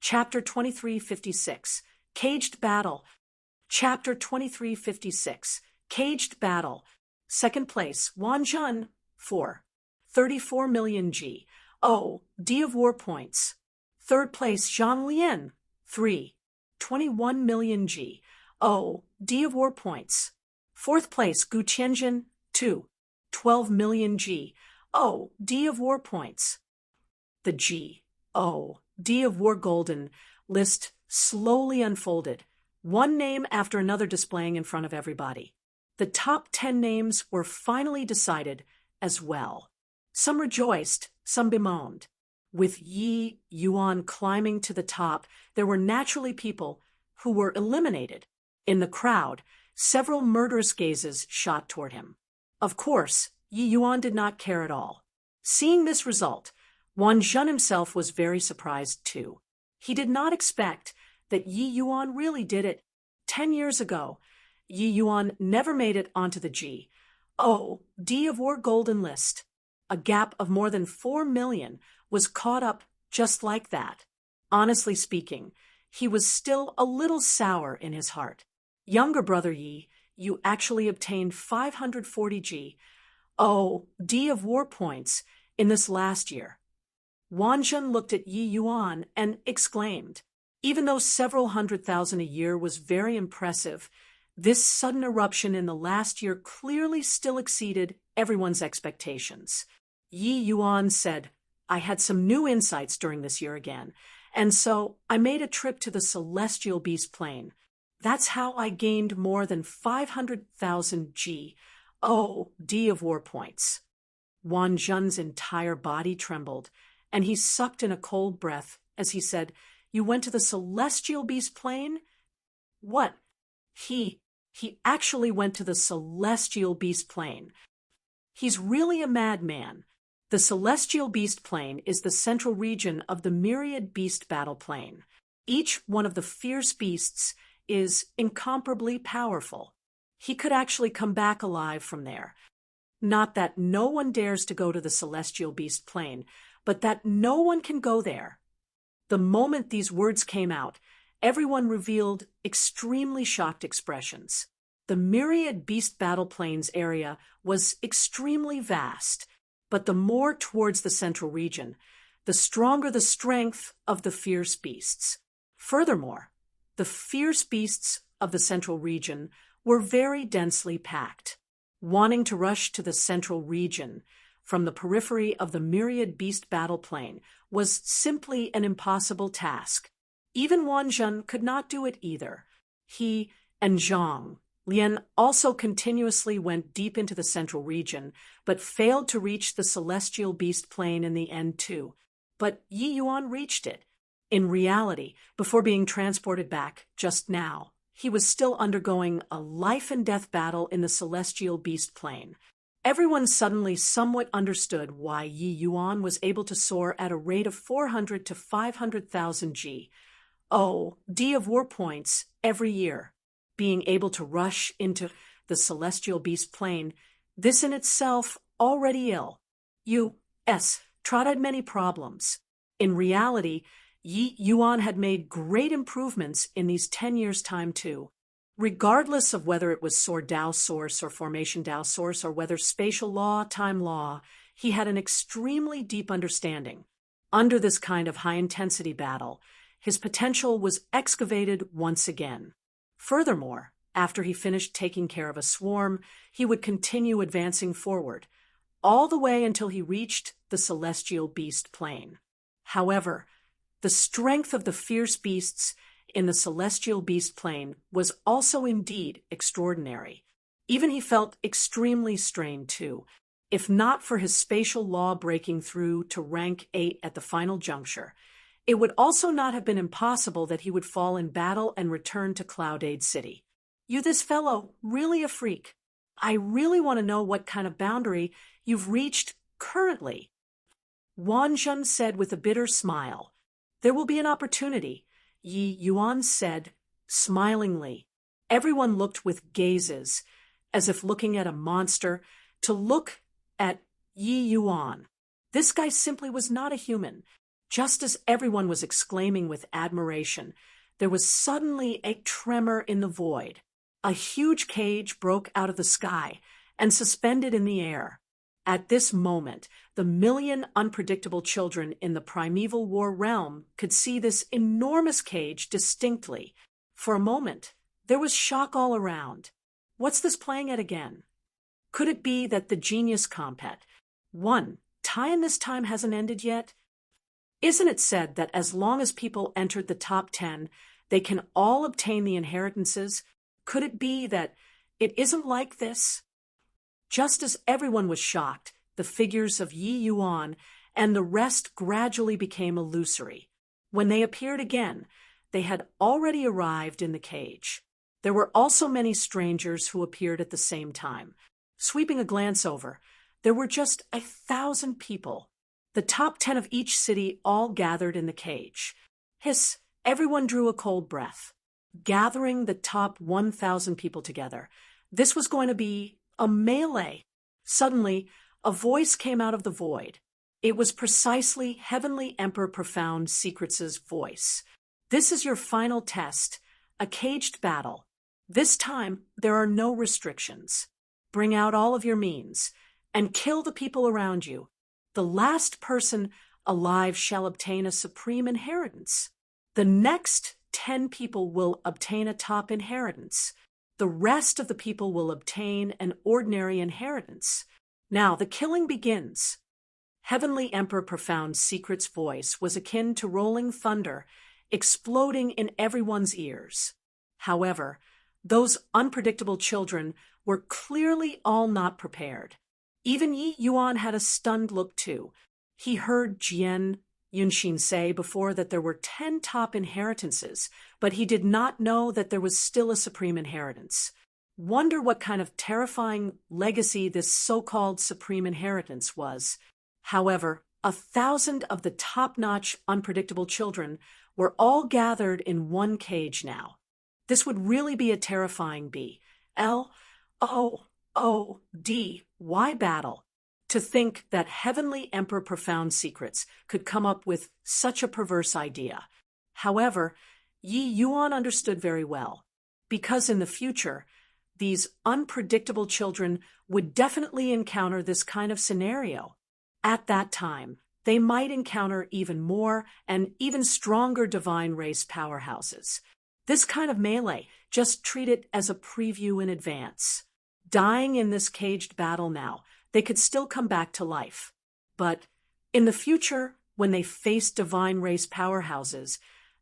Chapter 2356, Caged Battle. Chapter 2356, Caged Battle. Second place, Wan Jun, 4. 34 million G. O. D of War points. Third place, Zhang Lian, 3. 21 million G. O. D of War points. Fourth place, Gu Qianjin, 2. 12 million G. O. D of War points. The G. O. D of War Golden list slowly unfolded, one name after another displaying in front of everybody. The top 10 names were finally decided as well. Some rejoiced, some bemoaned. With Yi Yuan climbing to the top, there were naturally people who were eliminated. In the crowd, several murderous gazes shot toward him. Of course, Yi Yuan did not care at all. Seeing this result, Wan Zhen himself was very surprised too. He did not expect that Yi Yuan really did it. 10 years ago, Yi Yuan never made it onto the G. O. D of War Golden list. A gap of more than 4 million was caught up just like that. Honestly speaking, he was still a little sour in his heart. Younger brother Yi, you actually obtained 540 G. O. D of War points in this last year. Wan Zhen looked at Yi Yuan and exclaimed, even though several 100,000 a year was very impressive, this sudden eruption in the last year clearly still exceeded everyone's expectations. Yi Yuan said, I had some new insights during this year again, and so I made a trip to the Celestial Beast Plane. That's how I gained more than 500,000 G. O. D of War points. Wan Zhen's entire body trembled, and he sucked in a cold breath as he said, You went to the Celestial Beast Plane? What? He actually went to the Celestial Beast Plane. He's really a madman. The Celestial Beast Plane is the central region of the myriad beast battle plane. Each one of the fierce beasts is incomparably powerful. He could actually come back alive from there. Not that no one dares to go to the Celestial Beast Plane, but that no one can go there. The moment these words came out, everyone revealed extremely shocked expressions. The myriad beast battle plains area was extremely vast, but the more towards the central region, the stronger the strength of the fierce beasts. Furthermore, the fierce beasts of the central region were very densely packed. Wanting to rush to the central region from the periphery of the myriad beast battle plane was simply an impossible task. Even Wan Zhen could not do it either. He and Zhang Lian also continuously went deep into the central region, but failed to reach the Celestial Beast Plane in the end too. But Yi Yuan reached it. In reality, before being transported back just now, he was still undergoing a life-and-death battle in the Celestial Beast Plane. Everyone suddenly somewhat understood why Yi Yuan was able to soar at a rate of 400 to 500,000 G. O. D of War points every year. Being able to rush into the Celestial Beast Plane, this in itself already ill. U.S. trotted many problems. In reality, Yi Yuan had made great improvements in these 10 years' time too. Regardless of whether it was Sword Dao source or Formation Dao source or whether spatial law, time law, he had an extremely deep understanding. Under this kind of high-intensity battle, his potential was excavated once again. Furthermore, after he finished taking care of a swarm, he would continue advancing forward, all the way until he reached the Celestial Beast Plane. However, the strength of the fierce beasts in the Celestial Beast Plane was also indeed extraordinary. Even he felt extremely strained too. If not for his spatial law breaking through to rank 8 at the final juncture, it would also not have been impossible that he would fall in battle and return to Cloudade City. You this fellow, really a freak. I really want to know what kind of boundary you've reached currently. Wan Zhen said with a bitter smile. There will be an opportunity, Yi Yuan said, smilingly. Everyone looked with gazes, as if looking at a monster, to look at Yi Yuan. This guy simply was not a human. Just as everyone was exclaiming with admiration, there was suddenly a tremor in the void. A huge cage broke out of the sky and suspended in the air. At this moment, the million unpredictable children in the primeval war realm could see this enormous cage distinctly. For a moment, there was shock all around. What's this playing at again? Could it be that the genius compet, one, tie-in this time hasn't ended yet? Isn't it said that as long as people entered the top 10, they can all obtain the inheritances? Could it be that it isn't like this? Just as everyone was shocked, the figures of Yi Yuan and the rest gradually became illusory. When they appeared again, they had already arrived in the cage. There were also many strangers who appeared at the same time. Sweeping a glance over, there were just 1,000 people. The top 10 of each city all gathered in the cage. Hiss, everyone drew a cold breath. Gathering the top 1,000 people together. This was going to be a melee. Suddenly, a voice came out of the void. It was precisely Heavenly Emperor Profound Secrets' voice. This is your final test, a caged battle. This time, there are no restrictions. Bring out all of your means, and kill the people around you. The last person alive shall obtain a supreme inheritance. The next 10 people will obtain a top inheritance. The rest of the people will obtain an ordinary inheritance. Now the killing begins. Heavenly Emperor Profound Secret's voice was akin to rolling thunder, exploding in everyone's ears. However, those unpredictable children were clearly all not prepared. Even Yi Yuan had a stunned look too. He heard Jian Yunxin say before that there were 10 top inheritances, but he did not know that there was still a supreme inheritance. Wonder what kind of terrifying legacy this so-called supreme inheritance was. However, 1,000 of the top-notch unpredictable children were all gathered in one cage now. This would really be a terrifying BLOODY battle. To think that Heavenly Emperor Profound Secrets could come up with such a perverse idea. However, Yi Yuan understood very well, because in the future, these unpredictable children would definitely encounter this kind of scenario. At that time, they might encounter even more and even stronger divine race powerhouses. This kind of melee, just treat it as a preview in advance. Dying in this caged battle now, they could still come back to life. But in the future, when they faced divine race powerhouses,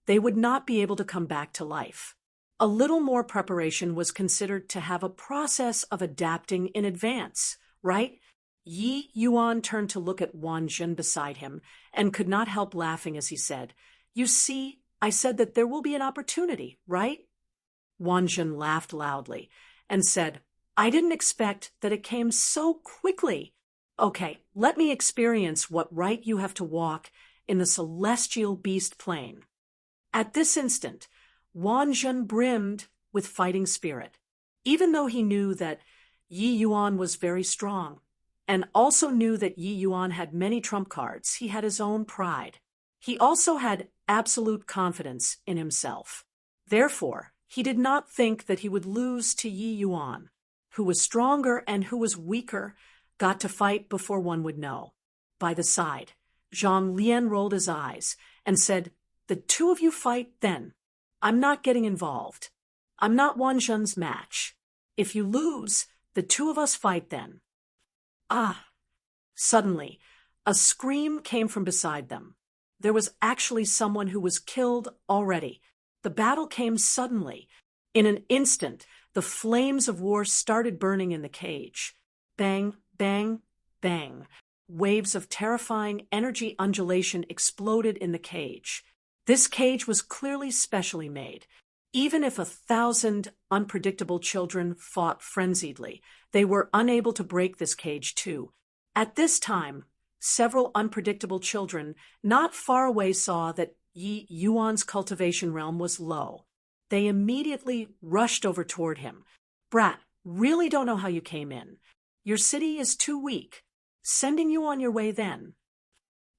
they would not be able to come back to life. A little more preparation was considered to have a process of adapting in advance, right? Yi Yuan turned to look at Wan Zhen beside him and could not help laughing as he said, "You see, I said that there will be an opportunity, right?" Wan Zhen laughed loudly and said, "I didn't expect that it came so quickly. Okay, let me experience what right you have to walk in the celestial beast plane." At this instant, Wan Zhen brimmed with fighting spirit, even though he knew that Yi Yuan was very strong, and also knew that Yi Yuan had many trump cards. He had his own pride. He also had absolute confidence in himself. Therefore, he did not think that he would lose to Yi Yuan. Who was stronger and who was weaker got to fight before one would know. By the side, Zhang Lian rolled his eyes and said, "The two of you fight then. I'm not getting involved. I'm not Wan Zhen's match. If you lose, the two of us fight then." Ah! Suddenly, a scream came from beside them. There was actually someone who was killed already. The battle came suddenly. In an instant, the flames of war started burning in the cage. Bang, bang, bang. Waves of terrifying energy undulation exploded in the cage. This cage was clearly specially made. Even if 1,000 unpredictable children fought frenziedly, they were unable to break this cage too. At this time, several unpredictable children not far away saw that Yi Yuan's cultivation realm was low. They immediately rushed over toward him. "Brat, really don't know how you came in. Your city is too weak. Sending you on your way then."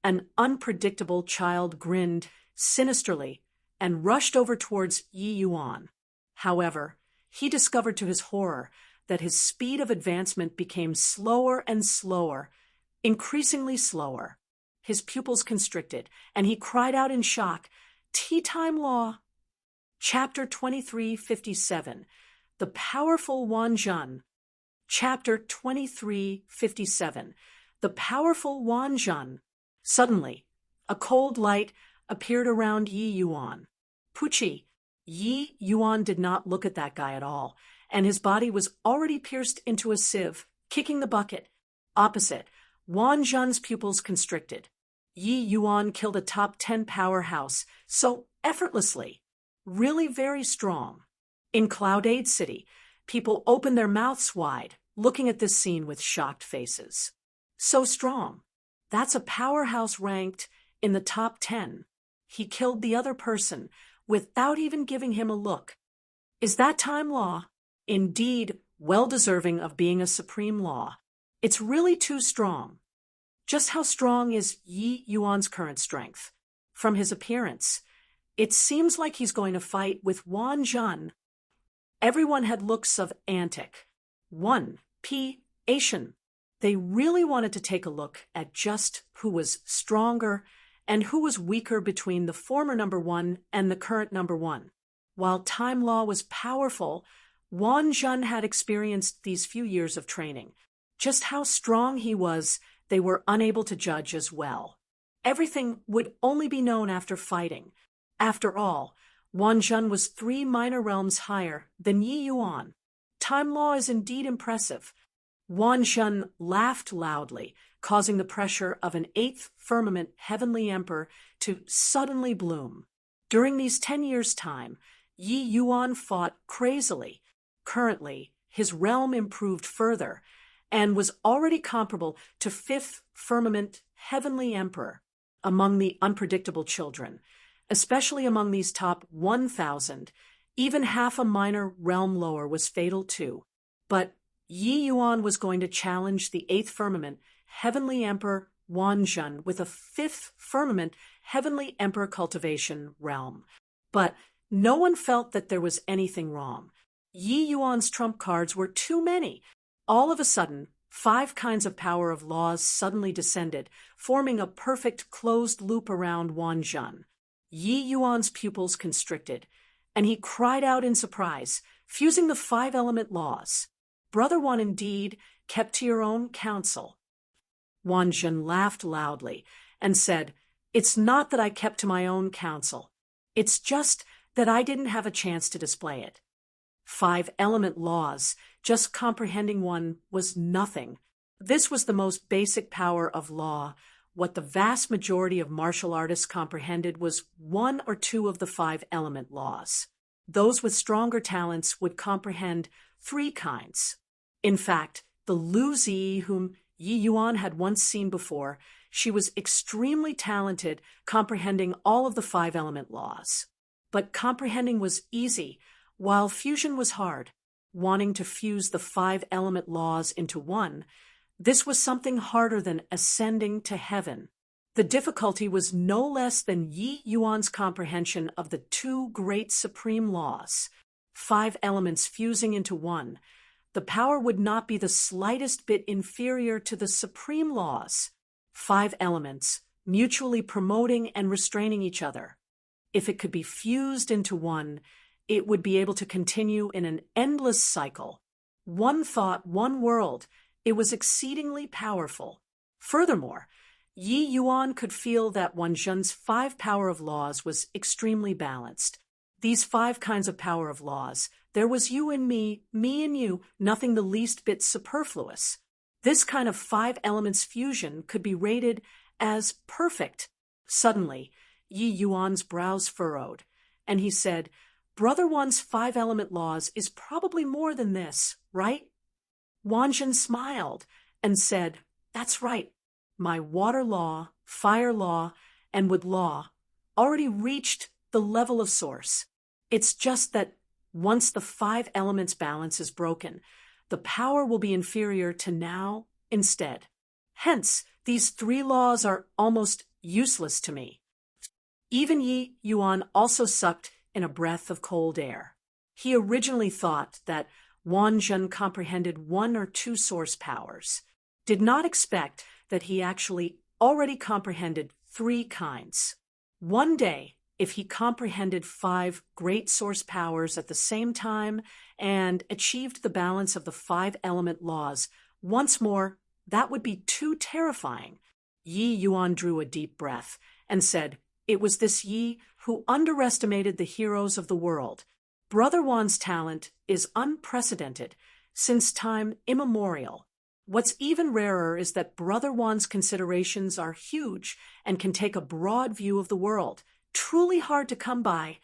An unpredictable child grinned sinisterly and rushed over towards Yi Yuan. However, he discovered to his horror that his speed of advancement became slower and slower, increasingly slower. His pupils constricted, and he cried out in shock, "Tea time law!" Chapter 2357, The Powerful Wan Zhen. Chapter 2357, The Powerful Wan Zhen. Suddenly, a cold light appeared around Yi Yuan. Pucci, Yi Yuan did not look at that guy at all, and his body was already pierced into a sieve, kicking the bucket. Opposite, Wan Zhen's pupils constricted. Yi Yuan killed a top 10 powerhouse so effortlessly, really very strong. In Cloudade City, people opened their mouths wide, looking at this scene with shocked faces. So strong. That's a powerhouse ranked in the top 10. He killed the other person without even giving him a look. Is that time law? Indeed, well deserving of being a supreme law. It's really too strong. Just how strong is Yi Yuan's current strength? From his appearance, it seems like he's going to fight with Wan Zhen. Everyone had looks of antic. Asian. They really wanted to take a look at just who was stronger and who was weaker between the former number 1 and the current number 1. While time law was powerful, Wan Zhen had experienced these few years of training. Just how strong he was, they were unable to judge as well. Everything would only be known after fighting. After all, Wan Zhen was 3 minor realms higher than Yi Yuan. Time law is indeed impressive. Wan Zhen laughed loudly, causing the pressure of an 8th firmament heavenly emperor to suddenly bloom. During these 10 years' time, Yi Yuan fought crazily. Currently, his realm improved further and was already comparable to 5th firmament heavenly emperor. Among the unpredictable children, especially among these top 1,000, even half a minor realm lower was fatal too. But Yi Yuan was going to challenge the 8th firmament heavenly emperor Wan Zhen with a 5th firmament heavenly emperor cultivation realm. But no one felt that there was anything wrong. Yi Yuan's trump cards were too many. All of a sudden, 5 kinds of power of laws suddenly descended, forming a perfect closed loop around Wan Zhen. Yi Yuan's pupils constricted, and he cried out in surprise, fusing the 5 element laws. Brother Wan indeed kept to your own counsel. Wan Zhen laughed loudly and said, "It's not that I kept to my own counsel. It's just that I didn't have a chance to display it. 5 element laws, just comprehending one was nothing. This was the most basic power of law. What the vast majority of martial artists comprehended was 1 or 2 of the 5 element laws. Those with stronger talents would comprehend 3 kinds. In fact, the Lu Zi, whom Yi Yuan had once seen before, she was extremely talented, comprehending all of the 5 element laws. But comprehending was easy, while fusion was hard. Wanting to fuse the 5 element laws into one, this was something harder than ascending to heaven. The difficulty was no less than Yi Yuan's comprehension of the 2 great supreme laws, 5 elements fusing into one. The power would not be the slightest bit inferior to the supreme laws, 5 elements, mutually promoting and restraining each other. If it could be fused into one, it would be able to continue in an endless cycle. One thought, one world. It was exceedingly powerful. Furthermore, Yi Yuan could feel that Wan Zhen's 5 power of laws was extremely balanced. These 5 kinds of power of laws, there was you and me and you, nothing the least bit superfluous. This kind of 5 elements fusion could be rated as perfect. Suddenly, Yi Yuan's brows furrowed, and he said, "Brother Wan's 5 element laws is probably more than this, right?" Wan Zhen smiled and said, "That's right. My water law, fire law, and wood law already reached the level of source. It's just that once the 5 elements balance is broken, the power will be inferior to now instead. Hence, these 3 laws are almost useless to me. Even Yi Yuan also sucked in a breath of cold air. He originally thought that Wan Zhen comprehended one or two source powers, did not expect that he actually already comprehended three kinds. One day, if he comprehended 5 great source powers at the same time and achieved the balance of the 5 element laws once more, that would be too terrifying. Yi Yuan drew a deep breath and said, "It was this Yi who underestimated the heroes of the world. Brother Wan's talent is unprecedented since time immemorial. What's even rarer is that Brother Wan's considerations are huge and can take a broad view of the world. Truly hard to come by."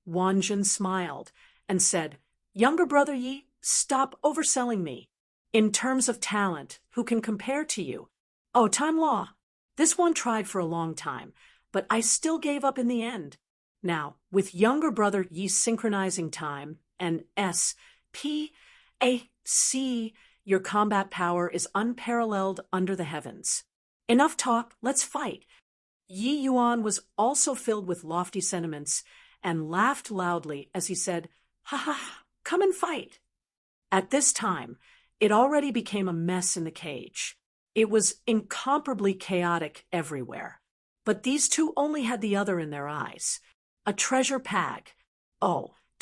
Wan Zhen smiled and said, "Younger brother Yi, stop overselling me. In terms of talent, who can compare to you? Oh, time law. This one tried for a long time, but I still gave up in the end. Now, with younger brother Yi synchronizing time and SPAC, your combat power is unparalleled under the heavens. Enough talk, let's fight." Yi Yuan was also filled with lofty sentiments and laughed loudly as he said, "Ha ha, come and fight." At this time, it already became a mess in the cage. It was incomparably chaotic everywhere. But these two only had the other in their eyes. A treasure bag,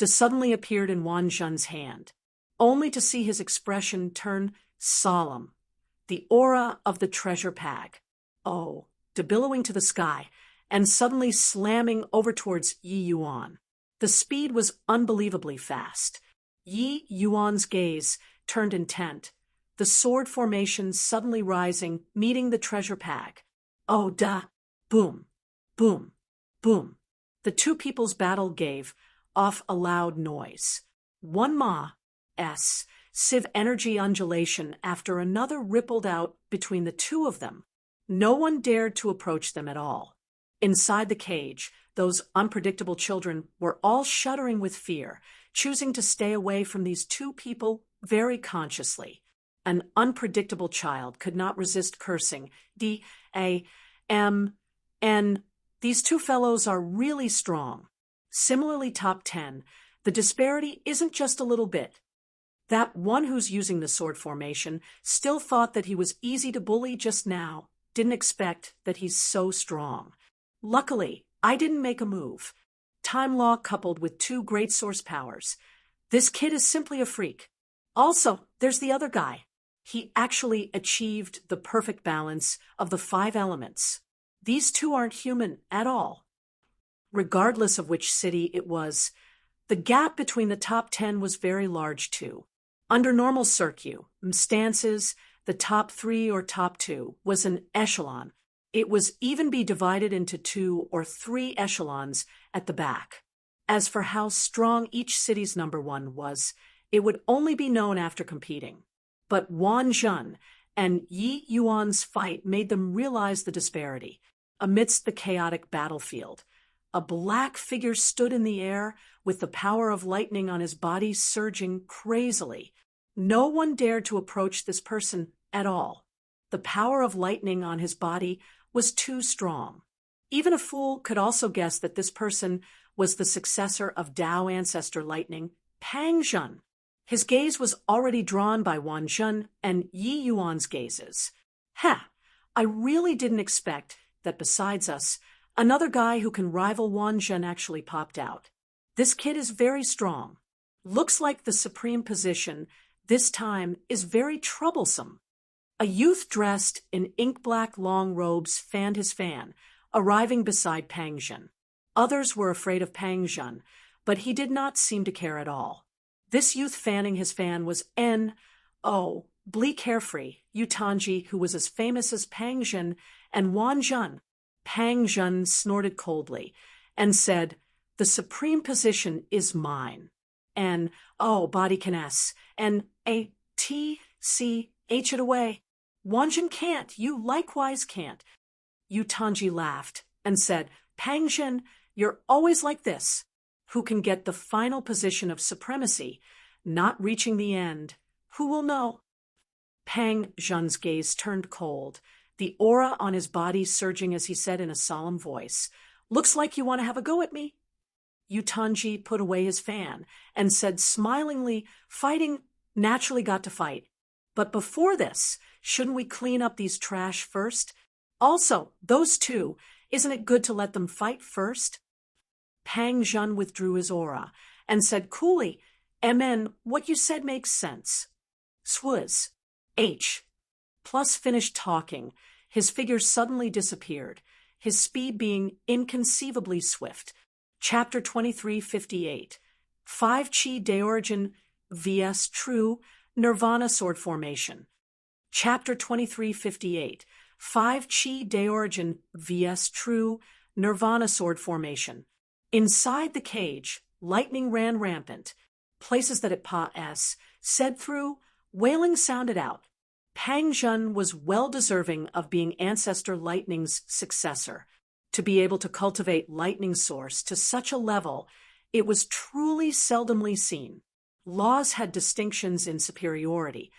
suddenly appeared in Wan Zhen's hand, only to see his expression turn solemn. The aura of the treasure bag, billowing to the sky, and suddenly slamming over towards Yi Yuan. The speed was unbelievably fast. Yi Yuan's gaze turned intent, the sword formation suddenly rising, meeting the treasure bag. Boom, boom, boom. The two people's battle gave off a loud noise. One Civ energy undulation after another rippled out between the two of them. No one dared to approach them at all. Inside the cage, those unpredictable children were all shuddering with fear, choosing to stay away from these two people very consciously. An unpredictable child could not resist cursing. D-A-M-N. These two fellows are really strong. Similarly, top 10, the disparity isn't just a little bit. That one who's using the sword formation still thought that he was easy to bully just now, didn't expect that he's so strong. Luckily, I didn't make a move. Time law coupled with 2 great source powers. This kid is simply a freak. Also, there's the other guy. He actually achieved the perfect balance of the 5 elements. These two aren't human at all. Regardless of which city it was, the gap between the top 10 was very large too. Under normal circumstances, the top 3 or top 2 was an echelon. It was even be divided into 2 or 3 echelons at the back. As for how strong each city's number 1 was, it would only be known after competing. But Wan Zhen and Yi Yuan's fight made them realize the disparity. Amidst the chaotic battlefield, a black figure stood in the air with the power of lightning on his body surging crazily. No one dared to approach this person at all. The power of lightning on his body was too strong. Even a fool could also guess that this person was the successor of Dao ancestor lightning, Pang Zhen. His gaze was already drawn by Wan Zhen and Yi Yuan's gazes. I really didn't expect that besides us, another guy who can rival Wan Zhen actually popped out. This kid is very strong. Looks like the supreme position this time is very troublesome. A youth dressed in ink-black long robes fanned his fan, arriving beside Pang Zhen. Others were afraid of Pang Zhen, but he did not seem to care at all. This youth fanning his fan was bleak carefree Yutanji, who was as famous as Pang Zhen and Wan Zhen. Pang Zhen snorted coldly and said, "The supreme position is mine." And, body can S, and A-T-C-H it away. Wan Zhen can't, you likewise can't. Yutanji laughed and said, "Pang Zhen, you're always like this. Who can get the final position of supremacy, not reaching the end? Who will know?" Pang Zhen's gaze turned cold, the aura on his body surging as he said in a solemn voice, "Looks like you want to have a go at me." Yutanji put away his fan and said smilingly, "Fighting naturally got to fight. But before this, shouldn't we clean up these trash first? Also, those two, isn't it good to let them fight first?" Pang Zhen withdrew his aura and said coolly, "MN, what you said makes sense." Swuz. H. Plus finished talking. His figure suddenly disappeared, his speed being inconceivably swift. Chapter 2358. 5 Chi Deorigin vs. True Nirvana Sword Formation. Chapter 2358. 5 Chi Deorigin vs. True Nirvana Sword Formation. Inside the cage, lightning ran rampant. Places that it said through, wailing sounded out. Pang Zhen was well deserving of being Ancestor Lightning's successor. To be able to cultivate Lightning Source to such a level, it was truly seldomly seen. Laws had distinctions in superiority,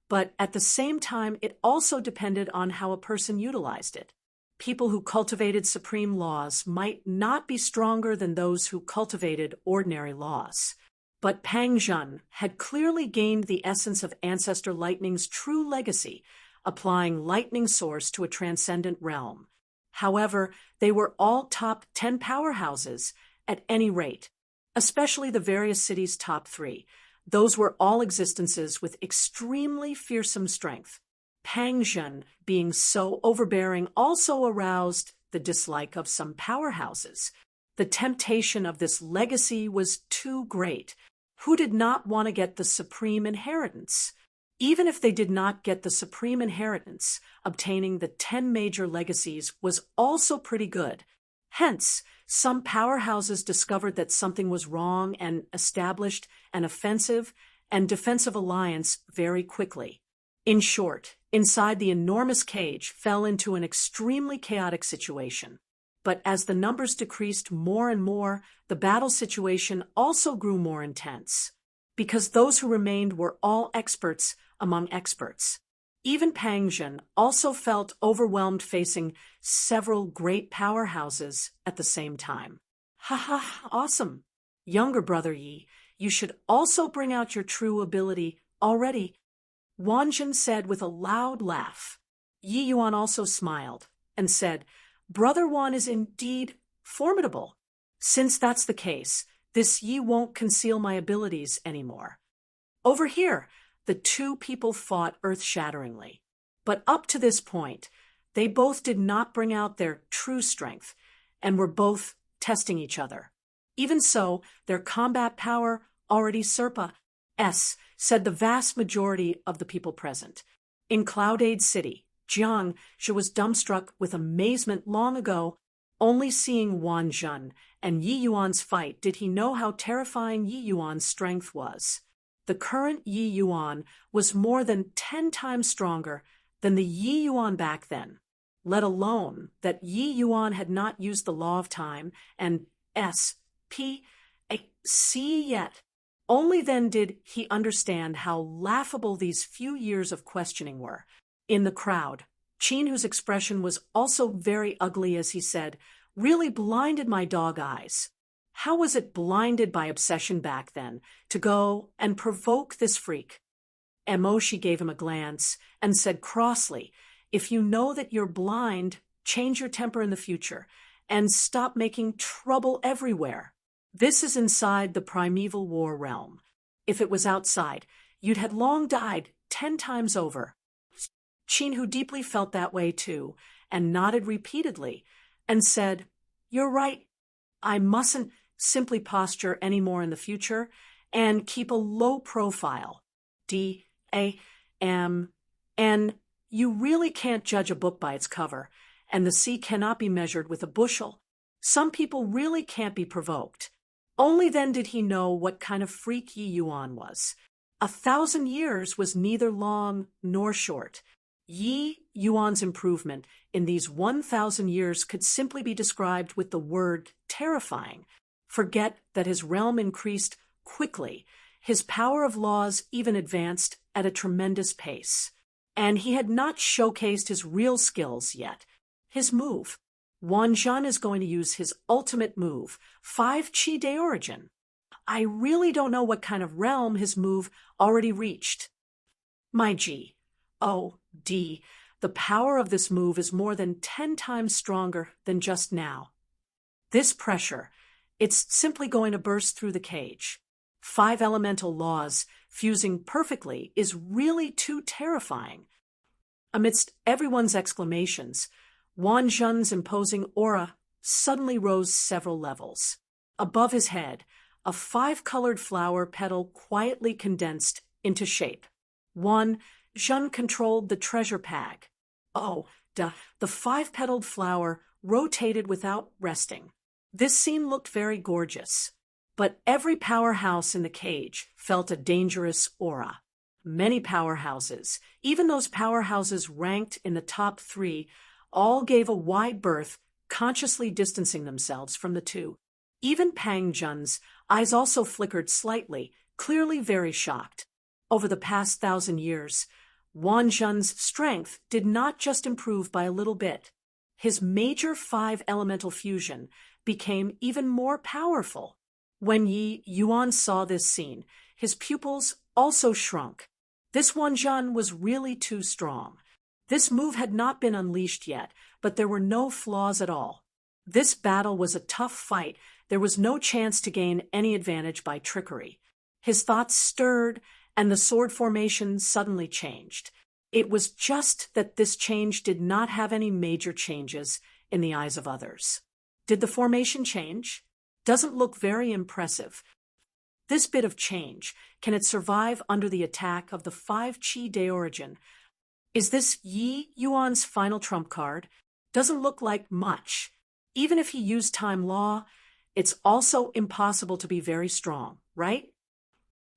but at the same time it also depended on how a person utilized it. People who cultivated supreme laws might not be stronger than those who cultivated ordinary laws. But Pang Zhen had clearly gained the essence of Ancestor Lightning's true legacy, applying Lightning Source to a transcendent realm. However, they were all top 10 powerhouses at any rate, especially the various cities' top 3. Those were all existences with extremely fearsome strength. Pang Zhen, being so overbearing, also aroused the dislike of some powerhouses. The temptation of this legacy was too great. Who did not want to get the supreme inheritance? Even if they did not get the supreme inheritance, obtaining the 10 major legacies was also pretty good. Hence, some powerhouses discovered that something was wrong and established an offensive and defensive alliance very quickly. In short, inside the enormous cage fell into an extremely chaotic situation. But as the numbers decreased more and more, the battle situation also grew more intense, because those who remained were all experts among experts. Even Pang Zhen also felt overwhelmed facing several great powerhouses at the same time. Ha, awesome. Younger brother Yi, you should also bring out your true ability already, Wanjin said with a loud laugh. Yi Yuan also smiled and said, "Brother Wan is indeed formidable. Since that's the case, this Yi won't conceal my abilities anymore." Over here, the two people fought earth-shatteringly. But up to this point, they both did not bring out their true strength and were both testing each other. Even so, their combat power already said the vast majority of the people present. In Cloudade City, Jiang Zhe was dumbstruck with amazement long ago. Only seeing Wan Zhen and Yi Yuan's fight did he know how terrifying Yi Yuan's strength was. The current Yi Yuan was more than 10 times stronger than the Yi Yuan back then, let alone that Yi Yuan had not used the law of time and SPAC yet. Only then did he understand how laughable these few years of questioning were. In the crowd, Qin, whose expression was also very ugly as he said, really blinded my dog eyes. How was it blinded by obsession back then to go and provoke this freak? Emoshi gave him a glance and said crossly, "If you know that you're blind, change your temper in the future and stop making trouble everywhere. This is inside the primeval war realm. If it was outside, you'd had long died 10 times over." Qin, who deeply felt that way too, and nodded repeatedly, and said, "You're right. I mustn't simply posture any more in the future and keep a low profile. And you really can't judge a book by its cover, and the sea cannot be measured with a bushel. Some people really can't be provoked." Only then did he know what kind of freak Yi Yuan was. 1,000 years was neither long nor short. Yi Yuan's improvement in these 1,000 years could simply be described with the word terrifying. Forget that his realm increased quickly. His power of laws even advanced at a tremendous pace. and he had not showcased his real skills yet. His move. Wan Zhen is going to use his ultimate move, 5 Qi de Origin. I really don't know what kind of realm his move already reached. My G. Oh, D. The power of this move is more than 10 times stronger than just now. This pressure, it's simply going to burst through the cage. 5 elemental laws fusing perfectly is really too terrifying. Amidst everyone's exclamations, Wan Zhen's imposing aura suddenly rose several levels. Above his head, a 5-colored flower petal quietly condensed into shape. Wan Zhen controlled the treasure pack. Oh, duh. The 5-petaled flower rotated without resting. This scene looked very gorgeous, but every powerhouse in the cage felt a dangerous aura. Many powerhouses, even those powerhouses ranked in the top 3, all gave a wide berth, consciously distancing themselves from the two. Even Pang Zhen's eyes also flickered slightly, clearly very shocked. Over the past 1,000 years, Wan Zhen's strength did not just improve by a little bit. His major 5 elemental fusion became even more powerful. When Yi Yuan saw this scene, his pupils also shrunk. This Wan Zhen was really too strong. This move had not been unleashed yet, but there were no flaws at all. This battle was a tough fight. There was no chance to gain any advantage by trickery. His thoughts stirred, and the sword formation suddenly changed. It was just that this change did not have any major changes in the eyes of others. Did the formation change? Doesn't look very impressive. This bit of change, can it survive under the attack of the 5 Qi de Origin? Is this Yi Yuan's final trump card? Doesn't look like much. Even if he used time law, it's also impossible to be very strong, right?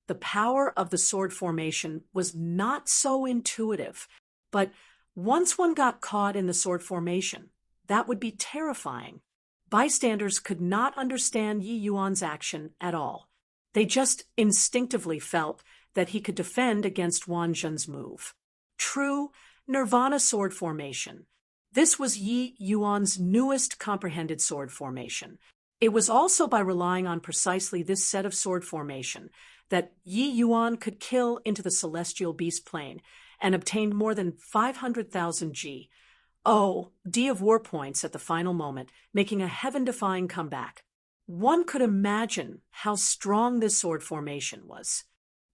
The power of the sword formation was not so intuitive, but once one got caught in the sword formation, that would be terrifying. Bystanders could not understand Yi Yuan's action at all. They just instinctively felt that he could defend against Wan Zhen's move. True Nirvana sword formation. This was Yi Yuan's newest comprehended sword formation. It was also by relying on precisely this set of sword formation that Yi Yuan could kill into the celestial beast plane and obtained more than 500,000 G. D of war points at the final moment, making a heaven-defying comeback. One could imagine how strong this sword formation was.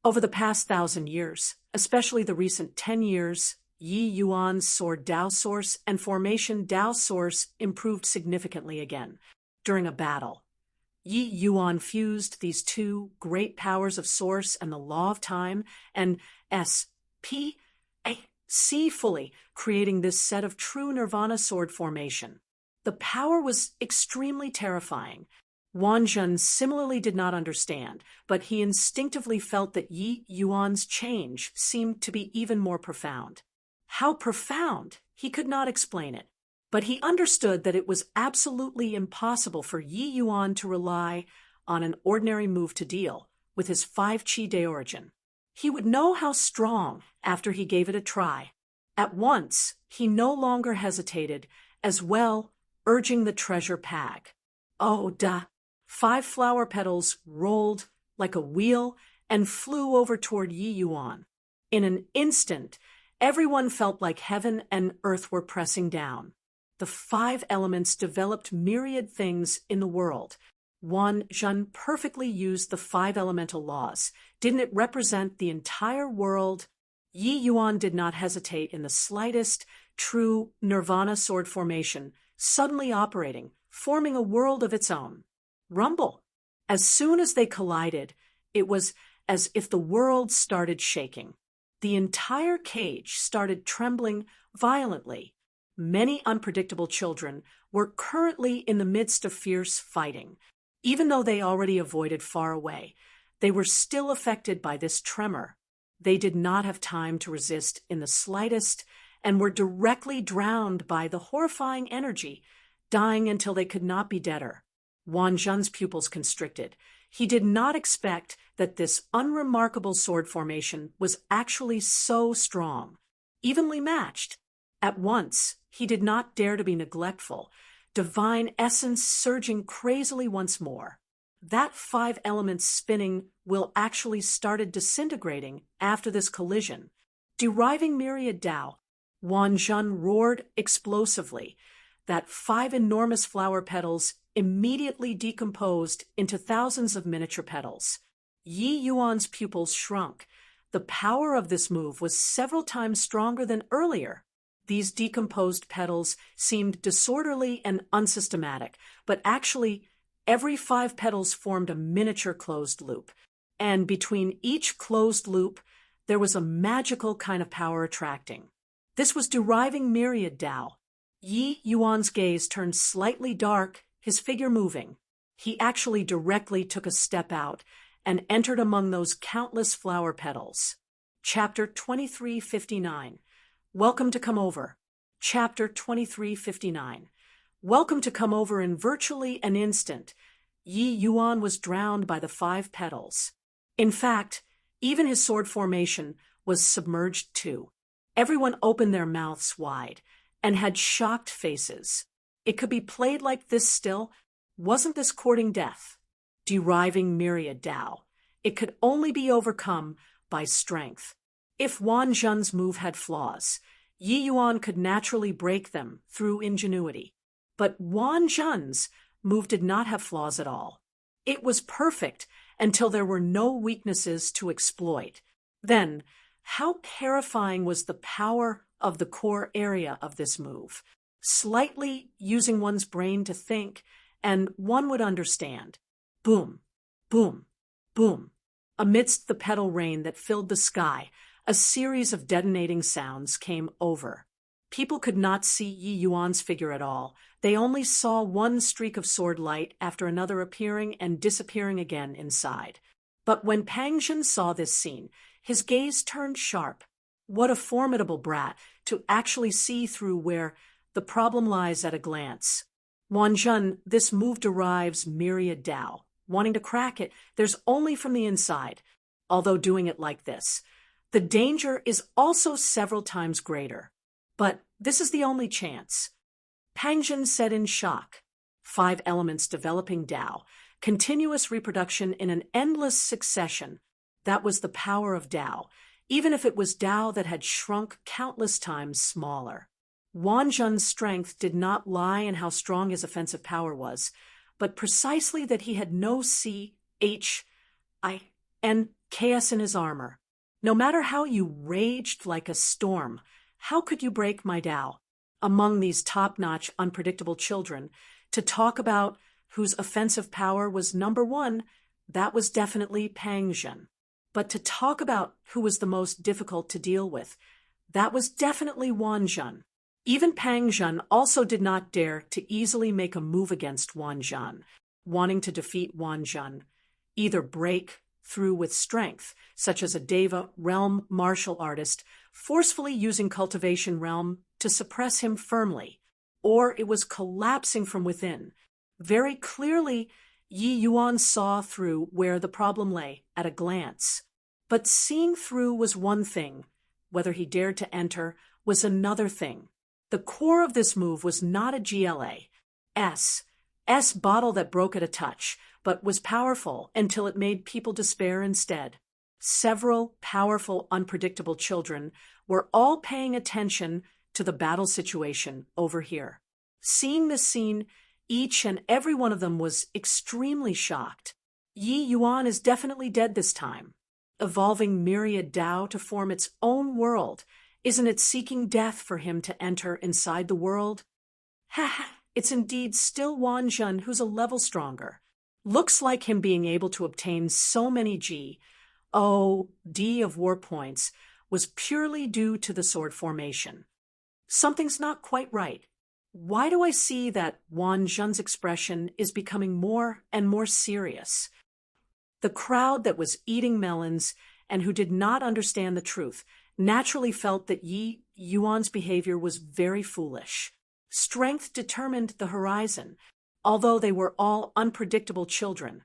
Over the past 1,000 years, especially the recent 10 years, Yi Yuan's sword Dao source and formation Dao source improved significantly again. During a battle, Yi Yuan fused these two great powers of source and the law of time and SPAC fully, creating this set of true Nirvana sword formation. The power was extremely terrifying. Wan Zhen similarly did not understand, but he instinctively felt that Yi Yuan's change seemed to be even more profound. How profound? He could not explain it. But he understood that it was absolutely impossible for Yi Yuan to rely on an ordinary move to deal with his 5 Qi de Origin. He would know how strong after he gave it a try. At once, he no longer hesitated, as well urging the treasure pack. 5 flower petals rolled like a wheel and flew over toward Yi Yuan. In an instant, everyone felt like heaven and earth were pressing down. The 5 elements developed myriad things in the world. Wan Zhen perfectly used the 5 elemental laws. Didn't it represent the entire world? Yi Yuan did not hesitate in the slightest. True Nirvana sword formation, suddenly operating, forming a world of its own. Rumble. As soon as they collided, it was as if the world started shaking. The entire cage started trembling violently. Many unpredictable children were currently in the midst of fierce fighting. Even though they already avoided far away, they were still affected by this tremor. They did not have time to resist in the slightest and were directly drowned by the horrifying energy, dying until they could not be deader. Wan Zhen's pupils constricted. He did not expect that this unremarkable sword formation was actually so strong. evenly matched. At once, he did not dare to be neglectful, divine essence surging crazily once more. That 5 elements spinning will actually started disintegrating after this collision. Deriving myriad Tao, Wan Zhen roared explosively. That 5 enormous flower petals immediately decomposed into thousands of miniature petals. Yi Yuan's pupils shrunk. The power of this move was several times stronger than earlier. These decomposed petals seemed disorderly and unsystematic, but actually, every 5 petals formed a miniature closed loop. And between each closed loop, there was a magical kind of power attracting. This was deriving myriad Tao. Yi Yuan's gaze turned slightly dark, his figure moving. He actually directly took a step out and entered among those countless flower petals. Chapter 2359. Welcome to come over. Chapter 2359. Welcome to come over in virtually an instant. Yi Yuan was drowned by the 5 petals. In fact, even his sword formation was submerged too. Everyone opened their mouths wide and had shocked faces. It could be played like this still. Wasn't this courting death? Deriving myriad Tao. It could only be overcome by strength. If Wan Zhen's move had flaws, Yi Yuan could naturally break them through ingenuity. But Wan Zhen's move did not have flaws at all. It was perfect until there were no weaknesses to exploit. Then, how terrifying was the power of the core area of this move? Slightly using one's brain to think, and one would understand. Boom, boom, boom. Amidst the petal rain that filled the sky, a series of detonating sounds came over. People could not see Yi Yuan's figure at all. They only saw one streak of sword light after another appearing and disappearing again inside. But when Pang Zhen saw this scene, his gaze turned sharp. What a formidable brat to actually see through where the problem lies at a glance. Wan Zhen, this move derives myriad Tao. Wanting to crack it, there's only from the inside. Although doing it like this, the danger is also several times greater. But this is the only chance. Pang Zhen said in shock. 5 elements developing Tao, continuous reproduction in an endless succession. That was the power of Tao, even if it was Tao that had shrunk countless times smaller. Wan Zhen's strength did not lie in how strong his offensive power was, but precisely that he had no chaos in his armor. No matter how you raged like a storm, how could you break my Tao? Among these top-notch, unpredictable children, to talk about whose offensive power was number 1, that was definitely Pang Zhen. But to talk about who was the most difficult to deal with, that was definitely Wan Zhen. Even Pang Zhen also did not dare to easily make a move against Wan Zhen, wanting to defeat Wan Zhen, either break through with strength, such as a Deva realm martial artist, forcefully using cultivation realm to suppress him firmly, or it was collapsing from within. Very clearly, Yi Yuan saw through where the problem lay at a glance. But seeing through was one thing. Whether he dared to enter was another thing. The core of this move was not a GLA S bottle that broke at a touch, but was powerful until it made people despair instead. Several powerful, unpredictable children were all paying attention to the battle situation over here. Seeing this scene, each and every one of them was extremely shocked. Yi Yuan is definitely dead this time. Evolving myriad Tao to form its own world. Isn't it seeking death for him to enter inside the world? It's indeed still Wan Zhen who's a level stronger. Looks like him being able to obtain so many D of war points was purely due to the sword formation. Something's not quite right. Why do I see that Wan Zhen's expression is becoming more and more serious? The crowd that was eating melons and who did not understand the truth naturally felt that Yi Yuan's behavior was very foolish. Strength determined the horizon, although they were all unpredictable children.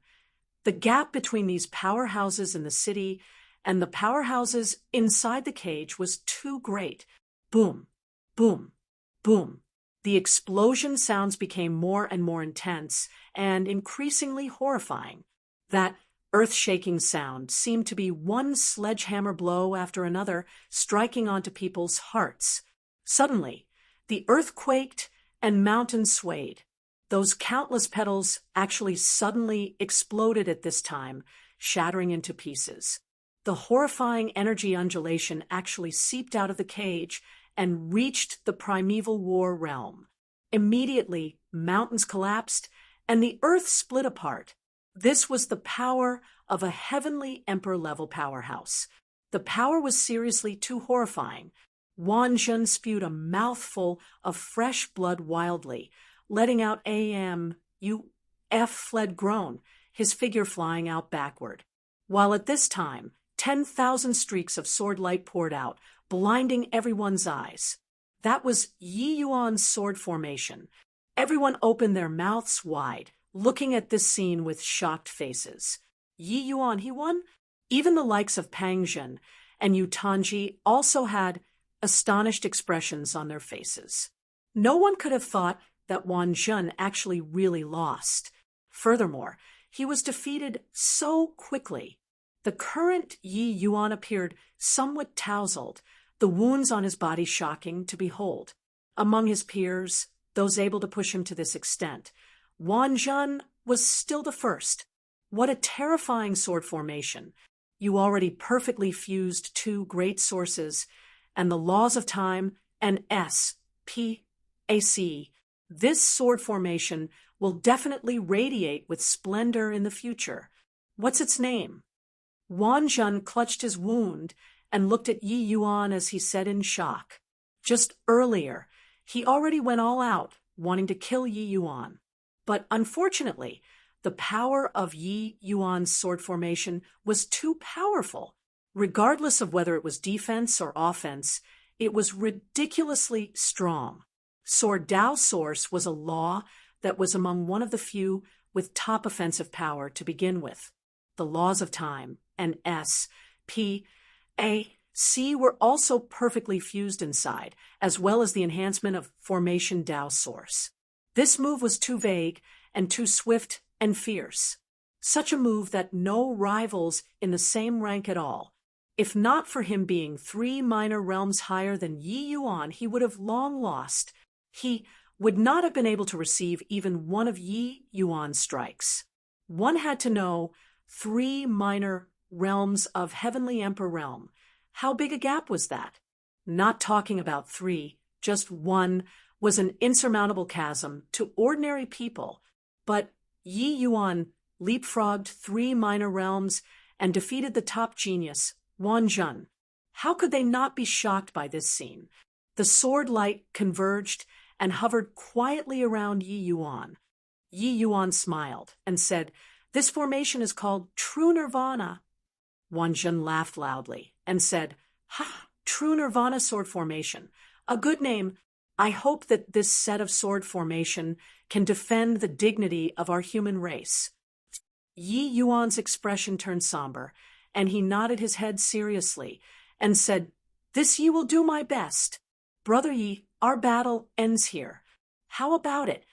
The gap between these powerhouses in the city and the powerhouses inside the cage was too great. Boom, boom, boom. The explosion sounds became more and more intense and increasingly horrifying. That earth-shaking sound seemed to be one sledgehammer blow after another, striking onto people's hearts. Suddenly, the earth quaked and mountains swayed. Those countless petals actually suddenly exploded at this time, shattering into pieces. The horrifying energy undulation actually seeped out of the cage and reached the primeval war realm. Immediately, mountains collapsed and the earth split apart. This was the power of a heavenly emperor-level powerhouse. The power was seriously too horrifying. Wan Zhen spewed a mouthful of fresh blood wildly, letting out fled groan, his figure flying out backward. While at this time, 10,000 streaks of sword light poured out, blinding everyone's eyes. That was Yi Yuan's sword formation. Everyone opened their mouths wide, looking at this scene with shocked faces. Yi Yuan, he won? Even the likes of Pang Zhen and Yu Tanji also had astonished expressions on their faces. No one could have thought that Wan Zhen actually really lost. Furthermore, he was defeated so quickly. The current Yi Yuan appeared somewhat tousled, the wounds on his body shocking to behold. Among his peers, those able to push him to this extent, Wan Zhen was still the first. What a terrifying sword formation. You already perfectly fused two great sources, and the laws of time and SPAC. This sword formation will definitely radiate with splendor in the future. What's its name? Wan Zhen clutched his wound and looked at Yi Yuan as he said in shock. Just earlier, he already went all out, wanting to kill Yi Yuan. But unfortunately, the power of Yi Yuan's sword formation was too powerful. Regardless of whether it was defense or offense, it was ridiculously strong. Sword Dao Source was a law that was among one of the few with top offensive power to begin with. The laws of time and SPAC were also perfectly fused inside, as well as the enhancement of Formation Dao Source. This move was too vague and too swift and fierce. Such a move that no rivals in the same rank at all. If not for him being 3 minor realms higher than Yi Yuan, he would have long lost. He would not have been able to receive even one of Yi Yuan's strikes. One had to know 3 minor realms of Heavenly Emperor Realm. How big a gap was that? Not talking about 3, just 1 was an insurmountable chasm to ordinary people, but Yi Yuan leapfrogged 3 minor realms and defeated the top genius, Wan Zhen. How could they not be shocked by this scene? The sword light converged and hovered quietly around Yi Yuan. Yi Yuan smiled and said, "This formation is called True Nirvana." Wan Zhen laughed loudly and said, "Ha, True Nirvana sword formation. A good name. I hope that this set of sword formation can defend the dignity of our human race." Yi Yuan's expression turned somber, and he nodded his head seriously and said, "This Yi will do my best. Brother Yi, our battle ends here. How about it?"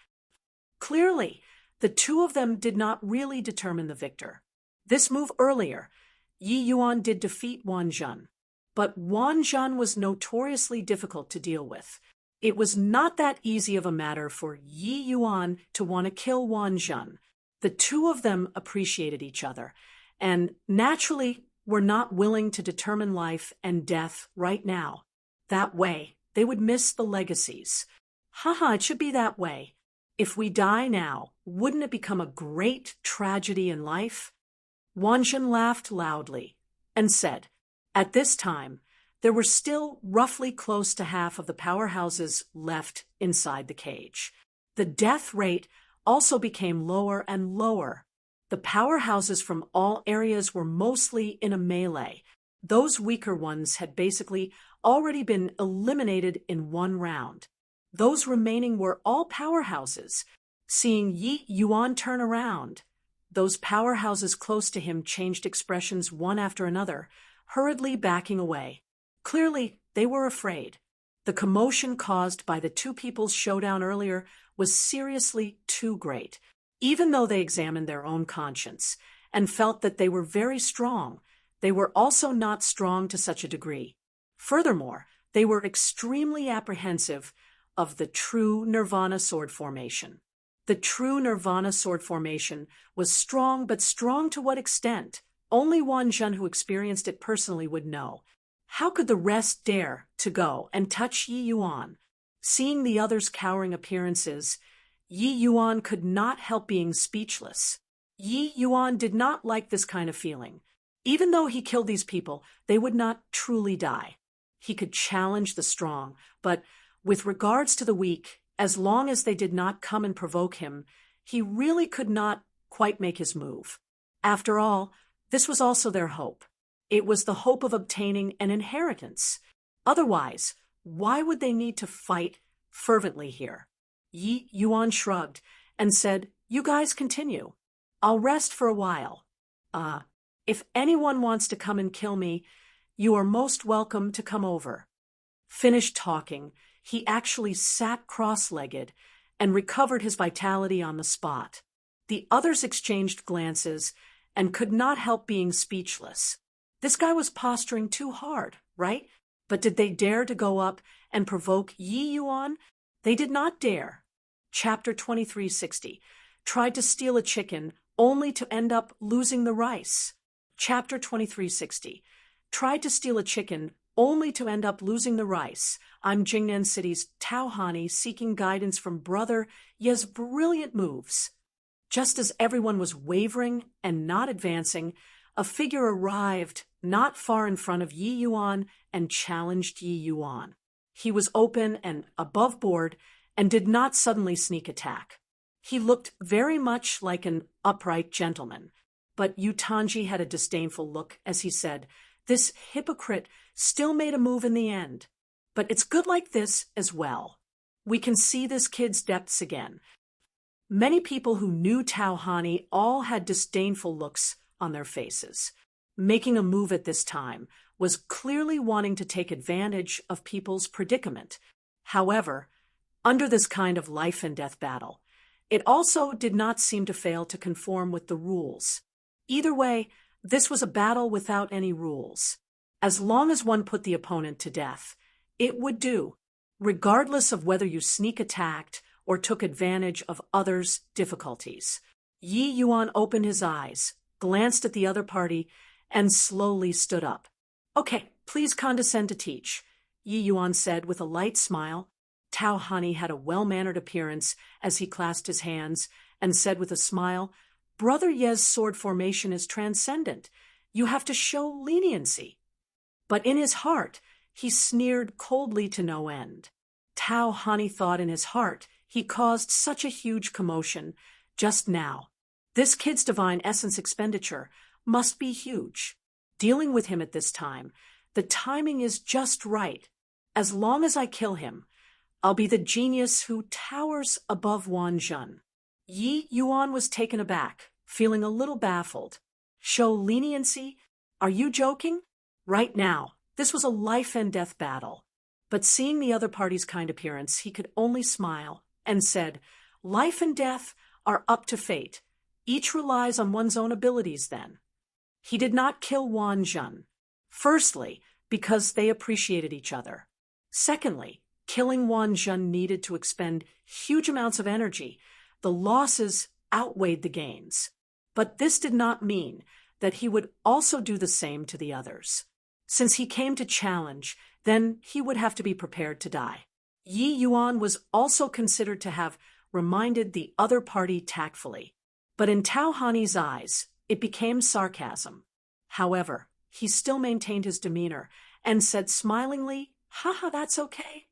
Clearly, the two of them did not really determine the victor. This move earlier, Yi Yuan did defeat Wan Zhen, but Wan Zhen was notoriously difficult to deal with. It was not that easy of a matter for Yi Yuan to want to kill Wan Zhen. The two of them appreciated each other, and naturally were not willing to determine life and death right now. That way, they would miss the legacies. Haha, it should be that way. If we die now, wouldn't it become a great tragedy in life? Wan Zhen laughed loudly and said, "At this time, there were still roughly close to half of the powerhouses left inside the cage. The death rate also became lower and lower. The powerhouses from all areas were mostly in a melee. Those weaker ones had basically already been eliminated in one round. Those remaining were all powerhouses. Seeing Yi Yuan turn around, those powerhouses close to him changed expressions one after another, hurriedly backing away. Clearly, they were afraid. The commotion caused by the two people's showdown earlier was seriously too great. Even though they examined their own conscience and felt that they were very strong, they were also not strong to such a degree. Furthermore, they were extremely apprehensive of the true Nirvana sword formation. The true Nirvana sword formation was strong, but strong to what extent? Only Wan Jun, who experienced it personally, would know. How could the rest dare to go and touch Yi Yuan? Seeing the others' cowering appearances, Yi Yuan could not help being speechless. Yi Yuan did not like this kind of feeling. Even though he killed these people, they would not truly die. He could challenge the strong, but with regards to the weak, as long as they did not come and provoke him, he really could not quite make his move. After all, this was also their hope. It was the hope of obtaining an inheritance. Otherwise, why would they need to fight fervently here? Yi Yuan shrugged and said, "You guys continue. I'll rest for a while. If anyone wants to come and kill me, you are most welcome to come over." Finished talking, he actually sat cross-legged and recovered his vitality on the spot. The others exchanged glances and could not help being speechless. This guy was posturing too hard, right? But did they dare to go up and provoke Yi Yuan? They did not dare. Chapter 2360. Tried to steal a chicken only to end up losing the rice. Chapter 2360. Tried to steal a chicken only to end up losing the rice. I'm Jingnan City's Tao Hani, seeking guidance from Brother Ye's brilliant moves. Just as everyone was wavering and not advancing, a figure arrived not far in front of Yi Yuan and challenged Yi Yuan. He was open and above board and did not suddenly sneak attack. He looked very much like an upright gentleman, but Yu Tanji had a disdainful look as he said, "This hypocrite still made a move in the end. But it's good like this as well. We can see this kid's depths again." Many people who knew Tao Hani all had disdainful looks on their faces. Making a move at this time was clearly wanting to take advantage of people's predicament. However, under this kind of life and death battle, it also did not seem to fail to conform with the rules. Either way, this was a battle without any rules. As long as one put the opponent to death, it would do, regardless of whether you sneak attacked or took advantage of others' difficulties. Yi Yuan opened his eyes, glanced at the other party, and slowly stood up. "Okay, please condescend to teach," Yi Yuan said with a light smile. Tao Hani had a well-mannered appearance as he clasped his hands and said with a smile, "Brother Ye's sword formation is transcendent. You have to show leniency." But in his heart, he sneered coldly to no end. Tao Hani thought in his heart he caused such a huge commotion just now. This kid's divine essence expenditure must be huge. Dealing with him at this time, the timing is just right. As long as I kill him, I'll be the genius who towers above Wan Jun. Yi Yuan was taken aback, feeling a little baffled. Show leniency? Are you joking? Right now, this was a life and death battle. But seeing the other party's kind appearance, he could only smile and said, "Life and death are up to fate. Each relies on one's own abilities then." He did not kill Wan Jun. Firstly, because they appreciated each other. Secondly, killing Wan Jun needed to expend huge amounts of energy. The losses outweighed the gains. But this did not mean that he would also do the same to the others. Since he came to challenge, then he would have to be prepared to die. Yi Yuan was also considered to have reminded the other party tactfully. But in Tao Hani's eyes, it became sarcasm. However, he still maintained his demeanor and said smilingly, "Haha, that's okay."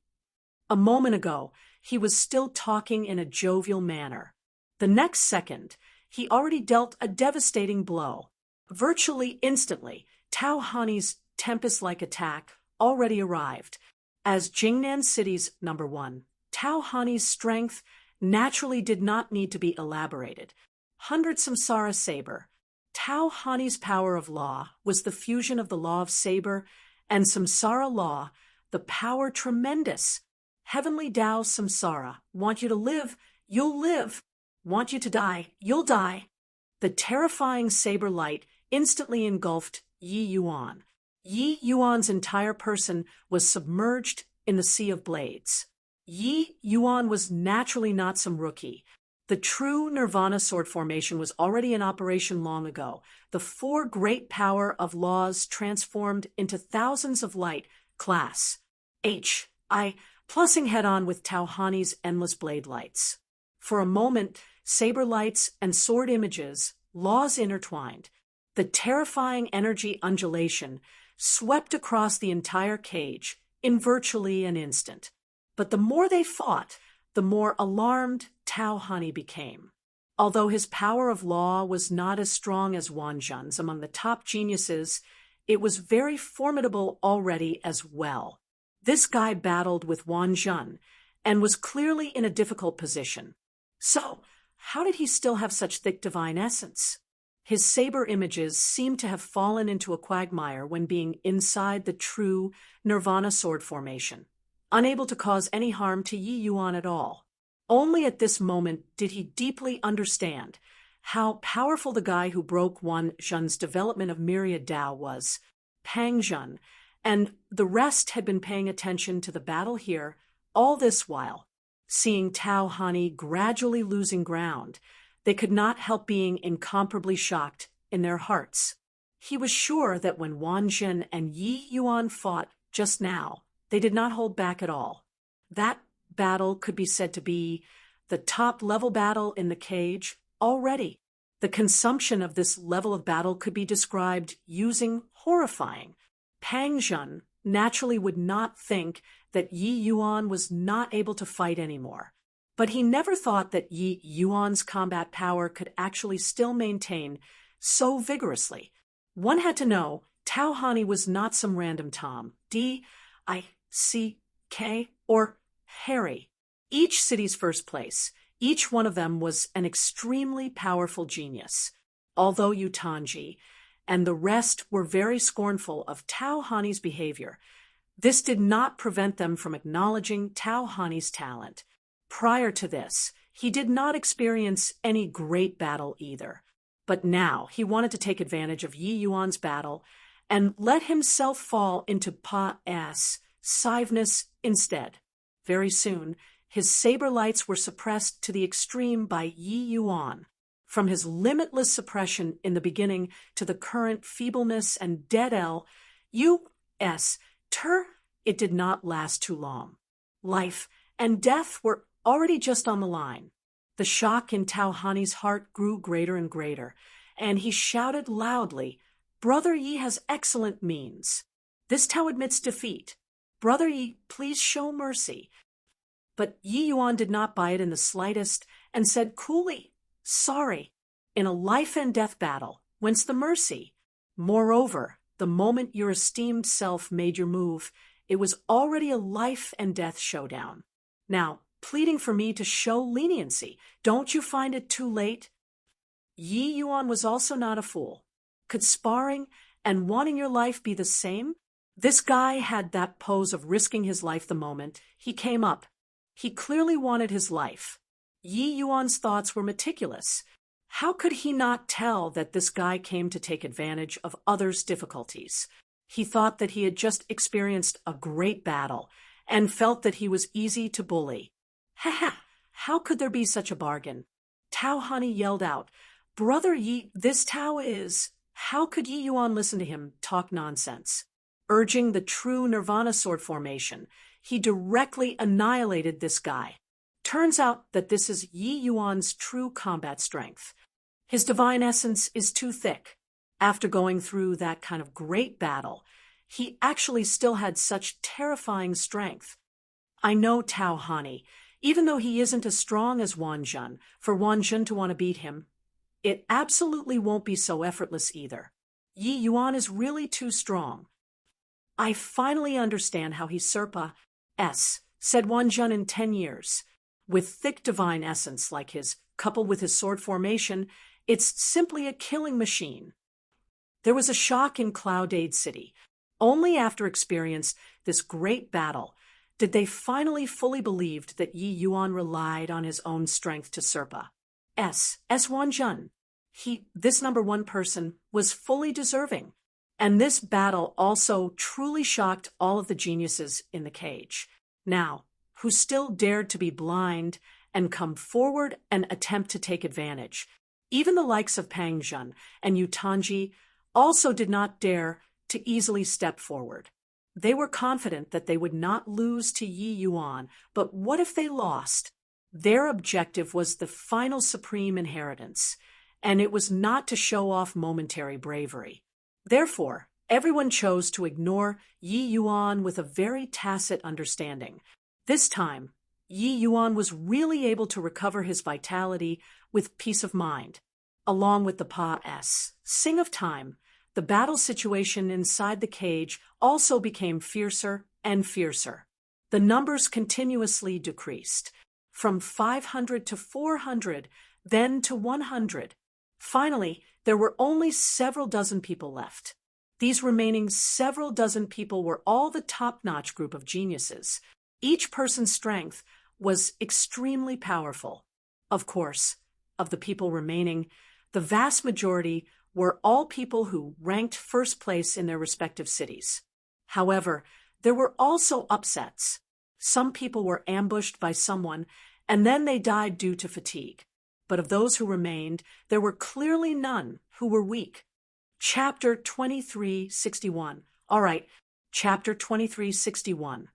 A moment ago, he was still talking in a jovial manner. The next second, he already dealt a devastating blow. Virtually instantly, Tao Hani's tempest-like attack already arrived. As Jingnan City's #1, Tao Hani's strength naturally did not need to be elaborated. 100 Samsara Saber. Tao Hani's power of law was the fusion of the law of Saber and Samsara law, The power tremendous. Heavenly Tao Samsara. Want you to live, you'll live. Want you to die, you'll die. The terrifying saber light instantly engulfed Yi Yuan. Yi Yuan's entire person was submerged in the sea of blades. Yi Yuan was naturally not some rookie. The true Nirvana sword formation was already in operation long ago. The four great power of laws transformed into thousands of light, class H.I., plussing head-on with Tauhani's endless blade lights. For a moment, saber lights and sword images, laws intertwined. The terrifying energy undulation swept across the entire cage in virtually an instant. But the more they fought, the more alarmed Tauhani became. Although his power of law was not as strong as Wanzhun's among the top geniuses, it was very formidable already as well. This guy battled with Wanzhun and was clearly in a difficult position. So, how did he still have such thick divine essence? His saber images seemed to have fallen into a quagmire when being inside the true Nirvana sword formation, unable to cause any harm to Yi Yuan at all. Only at this moment did he deeply understand how powerful the guy who broke Wanzhun's development of myriad Tao was, Pang Zhun, and the rest had been paying attention to the battle here all this while. Seeing Tauhani gradually losing ground, they could not help being incomparably shocked in their hearts. He was sure that when Wanzhun and Yi Yuan fought just now, they did not hold back at all. That battle could be said to be the top-level battle in the cage already. The consumption of this level of battle could be described using horrifying. Pang Zhun naturally would not think that Yi Yuan was not able to fight anymore. But he never thought that Yi Yuan's combat power could actually still maintain so vigorously. One had to know Tauhani was not some random Tom, D-I-C-K, or Harry. Each city's first place, each one of them was an extremely powerful genius. Although Yutanji and the rest were very scornful of Tauhani's behavior, this did not prevent them from acknowledging Tauhani's talent. Prior to this, he did not experience any great battle either. But now he wanted to take advantage of Yi Yuan's battle and let himself fall into passiveness instead. Very soon, his saber lights were suppressed to the extreme by Yi Yuan. From his limitless suppression in the beginning to the current feebleness and dead it did not last too long. Life and death were already just on the line. The shock in Tauhani's heart grew greater and greater, and he shouted loudly, "Brother Yi has excellent means. This Tao admits defeat. Brother Yi, please show mercy." But Yi Yuan did not buy it in the slightest and said coolly, "Sorry. In a life and death battle, whence the mercy? Moreover, the moment your esteemed self made your move, it was already a life and death showdown. Now, pleading for me to show leniency, don't you find it too late?" Yi Yuan was also not a fool. Could sparring and wanting your life be the same? This guy had that pose of risking his life the moment he came up. He clearly wanted his life. Yi Yuan's thoughts were meticulous. How could he not tell that this guy came to take advantage of others' difficulties? He thought that he had just experienced a great battle and felt that he was easy to bully. Ha! How could there be such a bargain? Tauhani yelled out, "Brother Yi, this Tao is..." How could Yi Yuan listen to him talk nonsense? Urging the true Nirvana sword formation, he directly annihilated this guy. Turns out that this is Yi Yuan's true combat strength. His divine essence is too thick. After going through that kind of great battle, he actually still had such terrifying strength. I know Tauhani, even though he isn't as strong as Wanzhun, for Wanzhun to want to beat him, it absolutely won't be so effortless either. Yi Yuan is really too strong. I finally understand how he said Wanzhun in 10 years. With thick divine essence like his, coupled with his sword formation, it's simply a killing machine. There was a shock in Cloudade City. Only after experience this great battle did they finally fully believe that Yi Yuan relied on his own strength to Serpa. Wanjun. This number one person, was fully deserving. And this battle also truly shocked all of the geniuses in the cage. Now, who still dared to be blind and come forward and attempt to take advantage. Even the likes of Pang Zhen and Yutanji also did not dare to easily step forward. They were confident that they would not lose to Yi Yuan, but what if they lost? Their objective was the final supreme inheritance, and it was not to show off momentary bravery. Therefore, everyone chose to ignore Yi Yuan with a very tacit understanding. This time, Yi Yuan was really able to recover his vitality with peace of mind. Along with the Pa-S Sing of Time, the battle situation inside the cage also became fiercer and fiercer. The numbers continuously decreased, from 500 to 400, then to 100. Finally, there were only several dozen people left. These remaining several dozen people were all the top-notch group of geniuses. Each person's strength was extremely powerful. Of course, of the people remaining, the vast majority were all people who ranked first place in their respective cities. However, there were also upsets. Some people were ambushed by someone, and then they died due to fatigue. But of those who remained, there were clearly none who were weak. Chapter 2361. All right, Chapter 2361.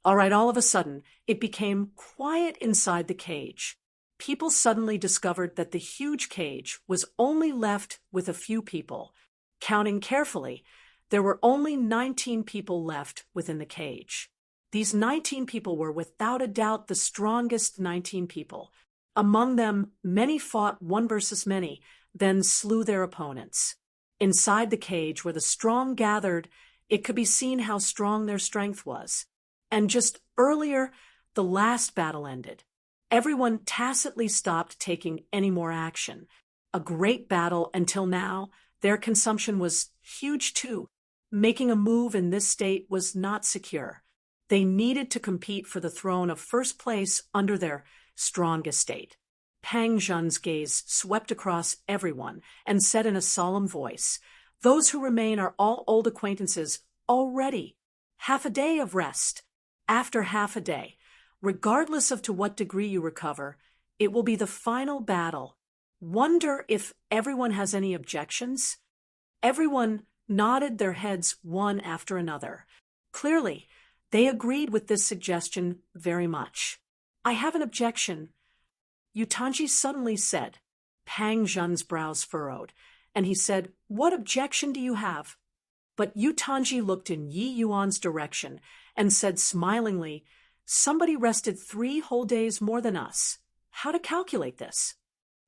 All right, all of a sudden, it became quiet inside the cage. People suddenly discovered that the huge cage was only left with a few people. Counting carefully, there were only 19 people left within the cage. These 19 people were without a doubt the strongest 19 people. Among them, many fought one versus many, then slew their opponents. Inside the cage where the strong gathered, it could be seen how strong their strength was. And just earlier, the last battle ended. Everyone tacitly stopped taking any more action. A great battle until now, their consumption was huge too. Making a move in this state was not secure. They needed to compete for the throne of first place under their strongest state. Pang Zhen's gaze swept across everyone and said in a solemn voice, "Those who remain are all old acquaintances already. Half a day of rest. After half a day, regardless of to what degree you recover, it will be the final battle. Wonder if everyone has any objections?" Everyone nodded their heads one after another. Clearly, they agreed with this suggestion very much. "I have an objection," Yutanji suddenly said. Pang Zhen's brows furrowed, and he said, "What objection do you have?" But Yutanji looked in Yi Yuan's direction and said smilingly, "Somebody rested 3 whole days more than us. How to calculate this?"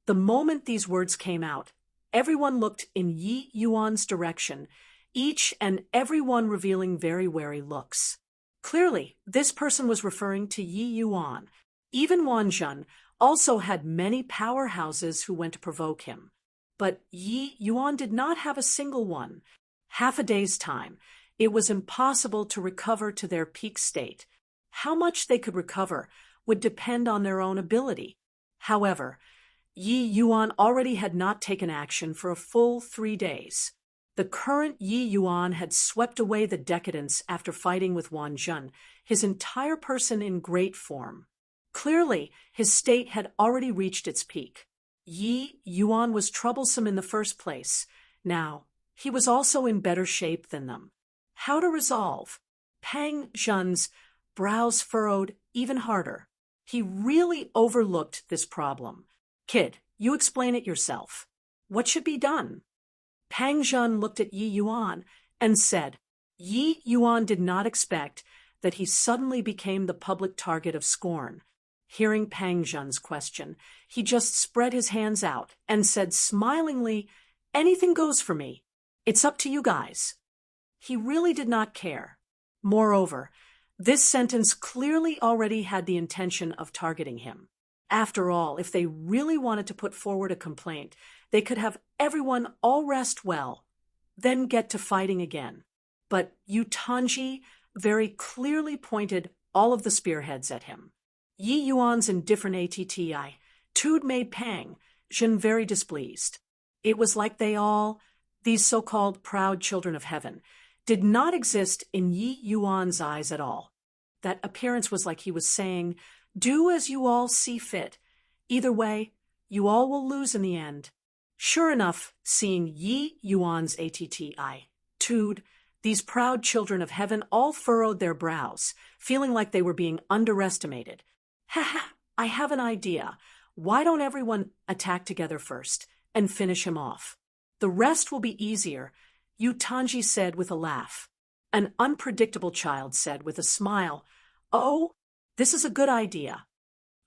The moment these words came out, everyone looked in Yi Yuan's direction, each and every one revealing very wary looks. Clearly, this person was referring to Yi Yuan. Even Wanjun also had many powerhouses who went to provoke him. But Yi Yuan did not have a single one. Half a day's time, it was impossible to recover to their peak state. How much they could recover would depend on their own ability. However, Yi Yuan already had not taken action for a full 3 days. The current Yi Yuan had swept away the decadence after fighting with Wanjun, his entire person in great form. Clearly, his state had already reached its peak. Yi Yuan was troublesome in the first place. Now, he was also in better shape than them. How to resolve? Pang Zhen's brows furrowed even harder. He really overlooked this problem. "Kid, you explain it yourself. What should be done?" Pang Zhen looked at Yi Yuan and said, Yi Yuan did not expect that he suddenly became the public target of scorn. Hearing Pang Zhen's question, he just spread his hands out and said smilingly, "Anything goes for me. It's up to you guys." He really did not care. Moreover, this sentence clearly already had the intention of targeting him. After all, if they really wanted to put forward a complaint, they could have everyone all rest well, then get to fighting again. but Yutanji very clearly pointed all of the spearheads at him. Yi Yuan's indifferent ATTI, Tude made Pang, Jin very displeased. It was like these so-called proud children of heaven, did not exist in Yi Yuan's eyes at all. That appearance was like he was saying, do as you all see fit. Either way, you all will lose in the end. Sure enough, seeing Yi Yuan's ATTI, Tude, these proud children of heaven all furrowed their brows, feeling like they were being underestimated. Ha, I have an idea. Why don't everyone attack together first and finish him off? The rest will be easier, Yutanji said with a laugh. An unpredictable child said with a smile, oh, this is a good idea.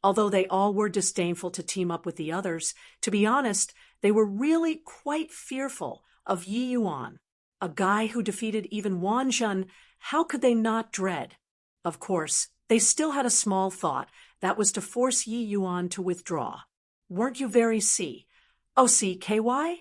Although they all were disdainful to team up with the others, to be honest, they were really quite fearful of Yi Yuan. A guy who defeated even Wang Zhen, how could they not dread? Of course, they still had a small thought, that was to force Yi Yuan to withdraw. Weren't you very CKY?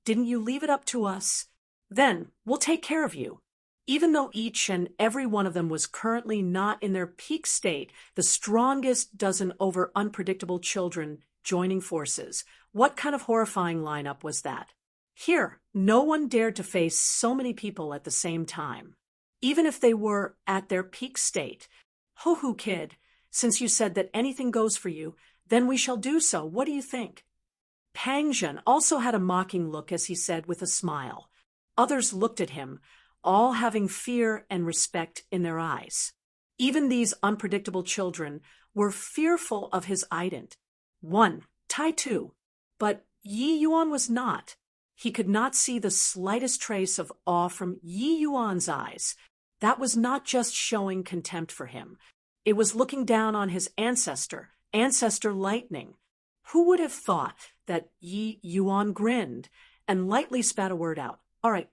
Didn't you leave it up to us? Then we'll take care of you. Even though each and every one of them was currently not in their peak state, the strongest dozen over unpredictable children joining forces. What kind of horrifying lineup was that? Here, no one dared to face so many people at the same time, even if they were at their peak state. Ho-hoo, kid, since you said that anything goes for you, then we shall do so. What do you think? Pang Zhen also had a mocking look as he said with a smile. Others looked at him, all having fear and respect in their eyes. Even these unpredictable children were fearful of his ident. Tai Tu. But Yi Yuan was not. He could not see the slightest trace of awe from Yi Yuan's eyes. That was not just showing contempt for him. It was looking down on his ancestor Lightning. Who would have thought that Yi Yuan grinned and lightly spat a word out? All right.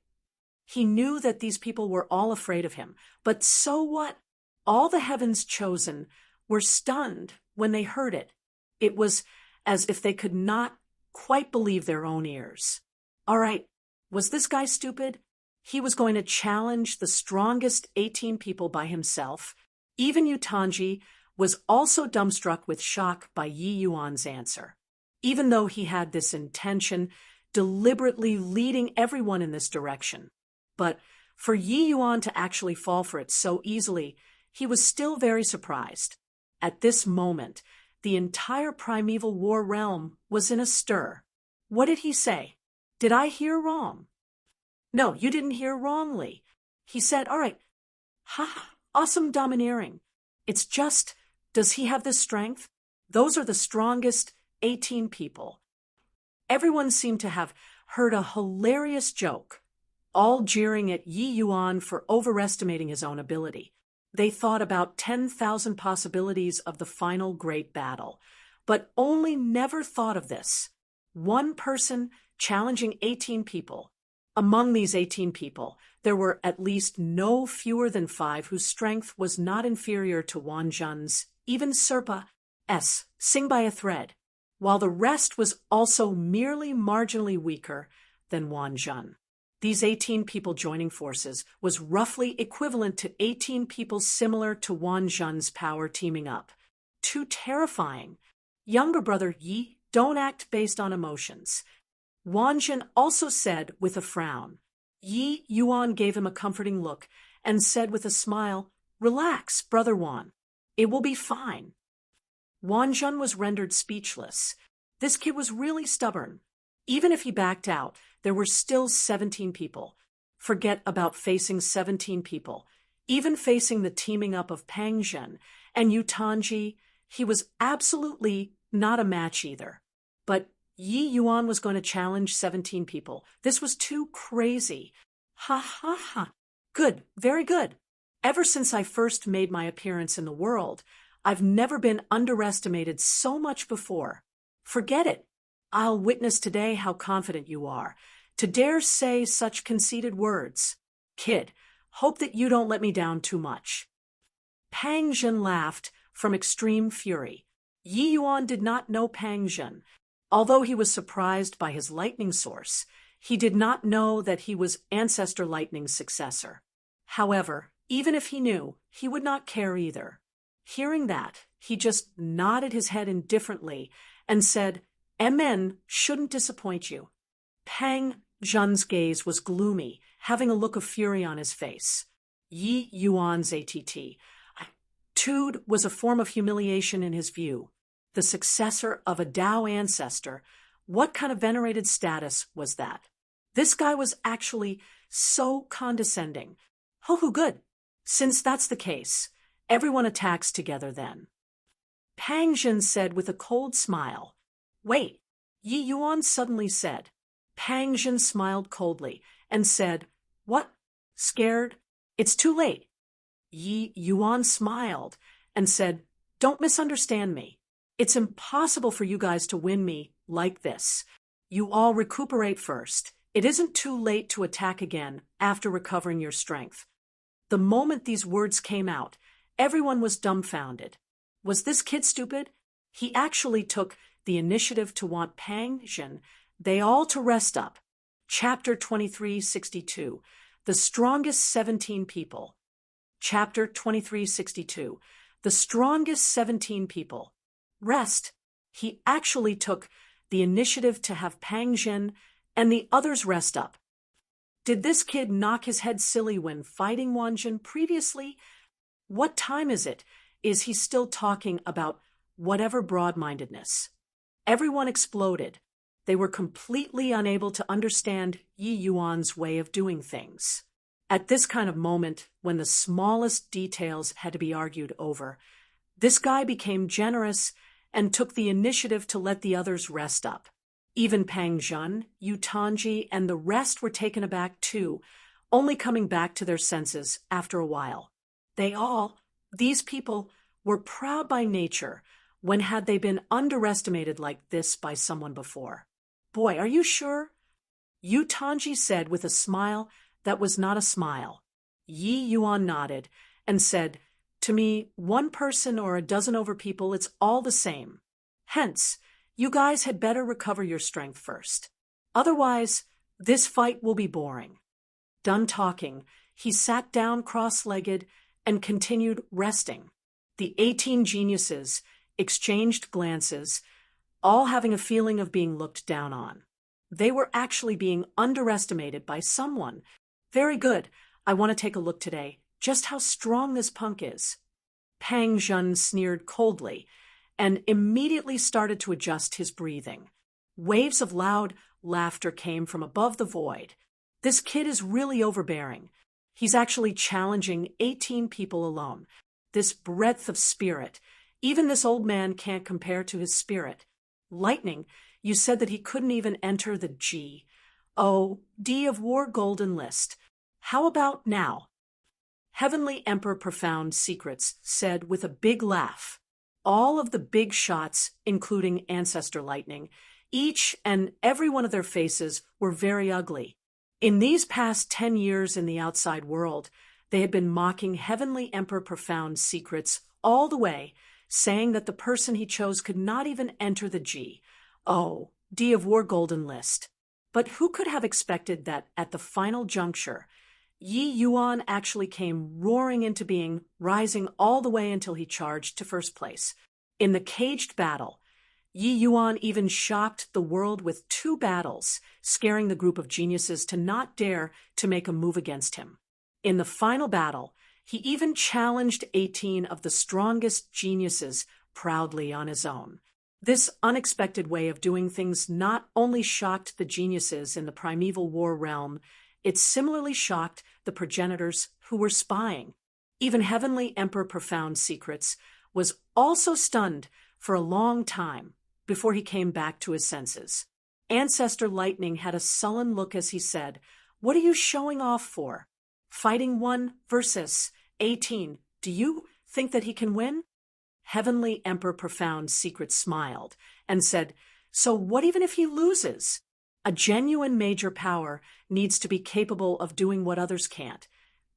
He knew that these people were all afraid of him. But so what? All the heavens chosen were stunned when they heard it. It was as if they could not quite believe their own ears. All right, was this guy stupid? He was going to challenge the strongest 18 people by himself. Even Yutanji was also dumbstruck with shock by Yi Yuan's answer. Even though he had this intention, deliberately leading everyone in this direction. But for Yi Yuan to actually fall for it so easily, he was still very surprised. At this moment, the entire primeval war realm was in a stir. What did he say? Did I hear wrong? No, you didn't hear wrongly. He said, all right, awesome domineering. It's just, does he have this strength? Those are the strongest 18 people. Everyone seemed to have heard a hilarious joke, all jeering at Yi Yuan for overestimating his own ability. They thought about 10,000 possibilities of the final great battle, but only never thought of this. One person challenging 18 people. Among these 18 people, there were at least no fewer than 5 whose strength was not inferior to Wang Zhen's, even Serpa's, sing by a thread, while the rest was also merely marginally weaker than Wang Zhen. These 18 people joining forces was roughly equivalent to 18 people similar to Wang Zhen's power teaming up. Too terrifying. Younger brother Yi, don't act based on emotions. Wang Zhen also said with a frown. Yi Yuan gave him a comforting look and said with a smile, relax, brother Wan. It will be fine. Wang Zhen was rendered speechless. This kid was really stubborn. Even if he backed out, there were still 17 people. Forget about facing 17 people. Even facing the teaming up of Pang Zhen and Yutanji, he was absolutely not a match either. But Yi Yuan was going to challenge 17 people. This was too crazy. Ha. Good, very good. Ever since I first made my appearance in the world, I've never been underestimated so much before. Forget it. I'll witness today how confident you are. To dare say such conceited words. Kid, hope that you don't let me down too much. Pang Zhen laughed from extreme fury. Yi Yuan did not know Pang Zhen. Although he was surprised by his lightning source, he did not know that he was Ancestor Lightning's successor. However, even if he knew, he would not care either. Hearing that, he just nodded his head indifferently and said, "MN shouldn't disappoint you." Pang Zhen's gaze was gloomy, having a look of fury on his face. Yi Yuan's attitude was a form of humiliation in his view. The successor of a Tao ancestor, what kind of venerated status was that? This guy was actually so condescending. Oh, good. Since that's the case, everyone attacks together then. Pang Zhen said with a cold smile. Wait, Yi Yuan suddenly said. Pang Zhen smiled coldly and said, What? Scared? It's too late. Yi Yuan smiled and said, Don't misunderstand me. It's impossible for you guys to win me like this. You all recuperate first. It isn't too late to attack again after recovering your strength. The moment these words came out, everyone was dumbfounded. Was this kid stupid? He actually took the initiative to want Pang Zhen, they all to rest up. Chapter 2362, The Strongest 17 People. Chapter 2362, The Strongest 17 People. Rest. He actually took the initiative to have Pang Zhen and the others rest up. Did this kid knock his head silly when fighting Wanjin previously? What time is it? Is he still talking about whatever broad-mindedness? Everyone exploded. They were completely unable to understand Yi Yuan's way of doing things. At this kind of moment, when the smallest details had to be argued over, this guy became generous and took the initiative to let the others rest up. Even Pang Zhen, Yu Tanji, and the rest were taken aback too, only coming back to their senses after a while. These people, were proud by nature when had they been underestimated like this by someone before. Boy, are you sure? Yu Tanji said with a smile that was not a smile. Yi Yuan nodded and said, To me, one person or a dozen over people, it's all the same. Hence, you guys had better recover your strength first. Otherwise, this fight will be boring. Done talking, he sat down cross-legged and continued resting. The 18 geniuses exchanged glances, all having a feeling of being looked down on. They were actually being underestimated by someone. Very good. I want to take a look today, just how strong this punk is. Pang Zhen sneered coldly and immediately started to adjust his breathing. Waves of loud laughter came from above the void. This kid is really overbearing. He's actually challenging 18 people alone. This breadth of spirit, even this old man can't compare to his spirit. Lightning, you said that he couldn't even enter the G. Oh, D of War Golden List. How about now? Heavenly Emperor Profound Secrets said with a big laugh. All of the big shots, including Ancestor Lightning, each and every one of their faces were very ugly. In these past 10 years in the outside world, they had been mocking Heavenly Emperor Profound Secrets all the way, saying that the person he chose could not even enter the G. Oh, D of War Golden List. But who could have expected that at the final juncture, Yi Yuan actually came roaring into being, rising all the way until he charged to first place. In the caged battle, Yi Yuan even shocked the world with 2 battles, scaring the group of geniuses to not dare to make a move against him. In the final battle, he even challenged 18 of the strongest geniuses proudly on his own. This unexpected way of doing things not only shocked the geniuses in the primeval war realm, it similarly shocked the progenitors who were spying. Even Heavenly Emperor Profound Secrets was also stunned for a long time before he came back to his senses. Ancestor Lightning had a sullen look as he said, What are you showing off for? Fighting 1 versus 18. Do you think that he can win? Heavenly Emperor Profound Secret smiled and said, So what even if he loses? A genuine major power needs to be capable of doing what others can't,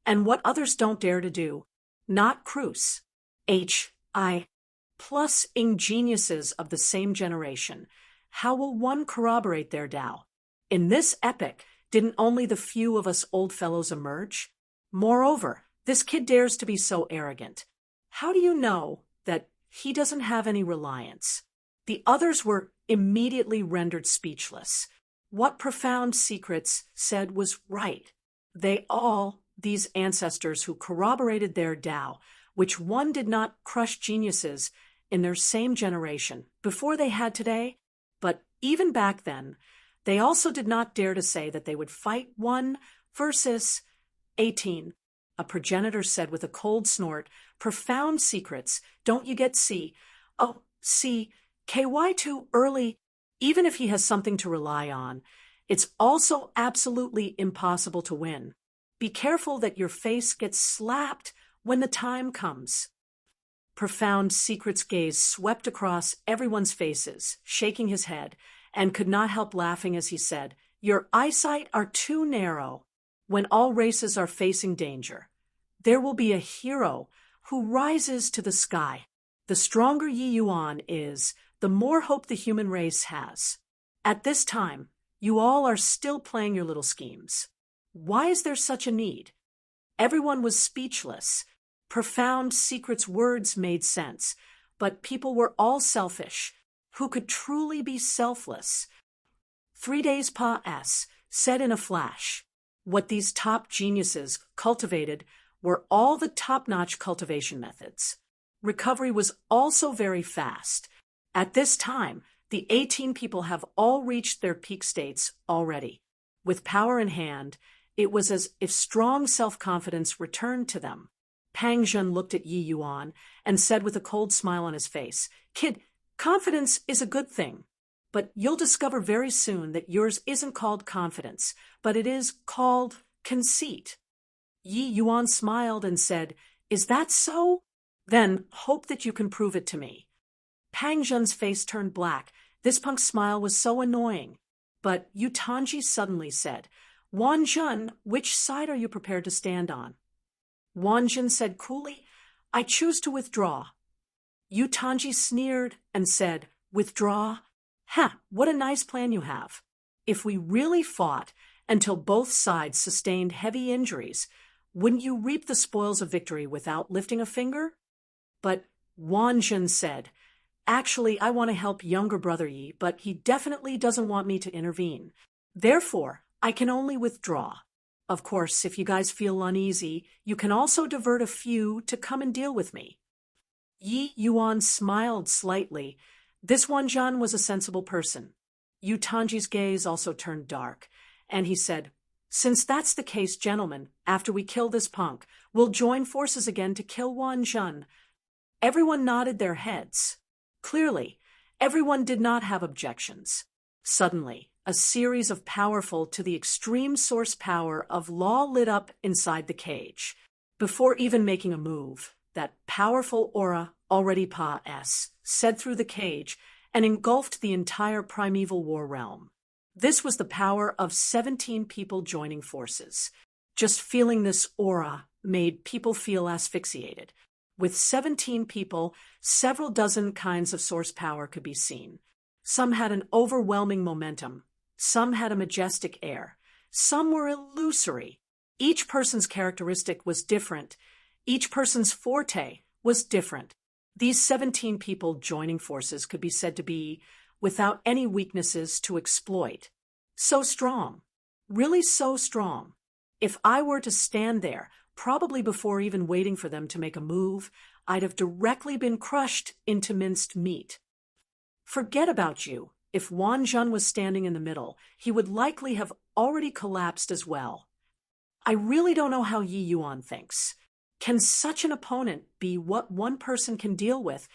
and what others don't dare to do. Not Cruz. H.I. plus ingeniuses of the same generation. How will one corroborate their Tao? In this epoch, didn't only the few of us old fellows emerge? Moreover, this kid dares to be so arrogant. How do you know that he doesn't have any reliance? The others were immediately rendered speechless. What Profound Secrets said was right. These ancestors who corroborated their Tao, which one did not crush geniuses in their same generation before they had today, but even back then, they also did not dare to say that they would fight 1 versus 18. A progenitor said with a cold snort, Profound Secrets, don't you get C? Oh, C, KY too early. Even if he has something to rely on, it's also absolutely impossible to win. Be careful that your face gets slapped when the time comes. Profound Secret's gaze swept across everyone's faces, shaking his head, and could not help laughing as he said, Your eyesight are too narrow. When all races are facing danger, there will be a hero who rises to the sky. The stronger Yi Yuan is, the more hope the human race has. At this time, you all are still playing your little schemes. Why is there such a need? Everyone was speechless. Profound Secret's words made sense, but people were all selfish. Who could truly be selfless? 3 days pass, said in a flash. What these top geniuses cultivated were all the top-notch cultivation methods. Recovery was also very fast. At this time, the 18 people have all reached their peak states already. With power in hand, it was as if strong self-confidence returned to them. Pang Zhen looked at Yi Yuan and said with a cold smile on his face, Kid, confidence is a good thing, but you'll discover very soon that yours isn't called confidence, but it is called conceit. Yi Yuan smiled and said, Is that so? Then hope that you can prove it to me. Pang Zhen's face turned black. This punk's smile was so annoying. But Yu Tanji suddenly said, Wan Zhen, which side are you prepared to stand on? Wan Zhen said coolly, I choose to withdraw. Yu Tanji sneered and said, Withdraw? Ha, what a nice plan you have. If we really fought until both sides sustained heavy injuries, wouldn't you reap the spoils of victory without lifting a finger? But Wan Zhen said, Actually, I want to help younger brother Yi, but he definitely doesn't want me to intervene. Therefore, I can only withdraw. Of course, if you guys feel uneasy, you can also divert a few to come and deal with me. Yi Yuan smiled slightly. This Wan Zhen was a sensible person. Yu Tanji's gaze also turned dark, and he said, Since that's the case, gentlemen, after we kill this punk, we'll join forces again to kill Wan Zhen. Everyone nodded their heads. Clearly, everyone did not have objections. Suddenly, a series of powerful to the extreme source power of law lit up inside the cage. Before even making a move, that powerful aura already said through the cage and engulfed the entire primeval war realm. This was the power of 17 people joining forces. Just feeling this aura made people feel asphyxiated. With 17 people, several dozen kinds of source power could be seen. Some had an overwhelming momentum. Some had a majestic air. Some were illusory. Each person's characteristic was different. Each person's forte was different. These 17 people joining forces could be said to be without any weaknesses to exploit. So strong. Really so strong. If I were to stand there, probably before even waiting for them to make a move, I'd have directly been crushed into minced meat. Forget about you. If Wan Zhen was standing in the middle, he would likely have already collapsed as well. I really don't know how Yi Yuan thinks. Can such an opponent be what one person can deal with?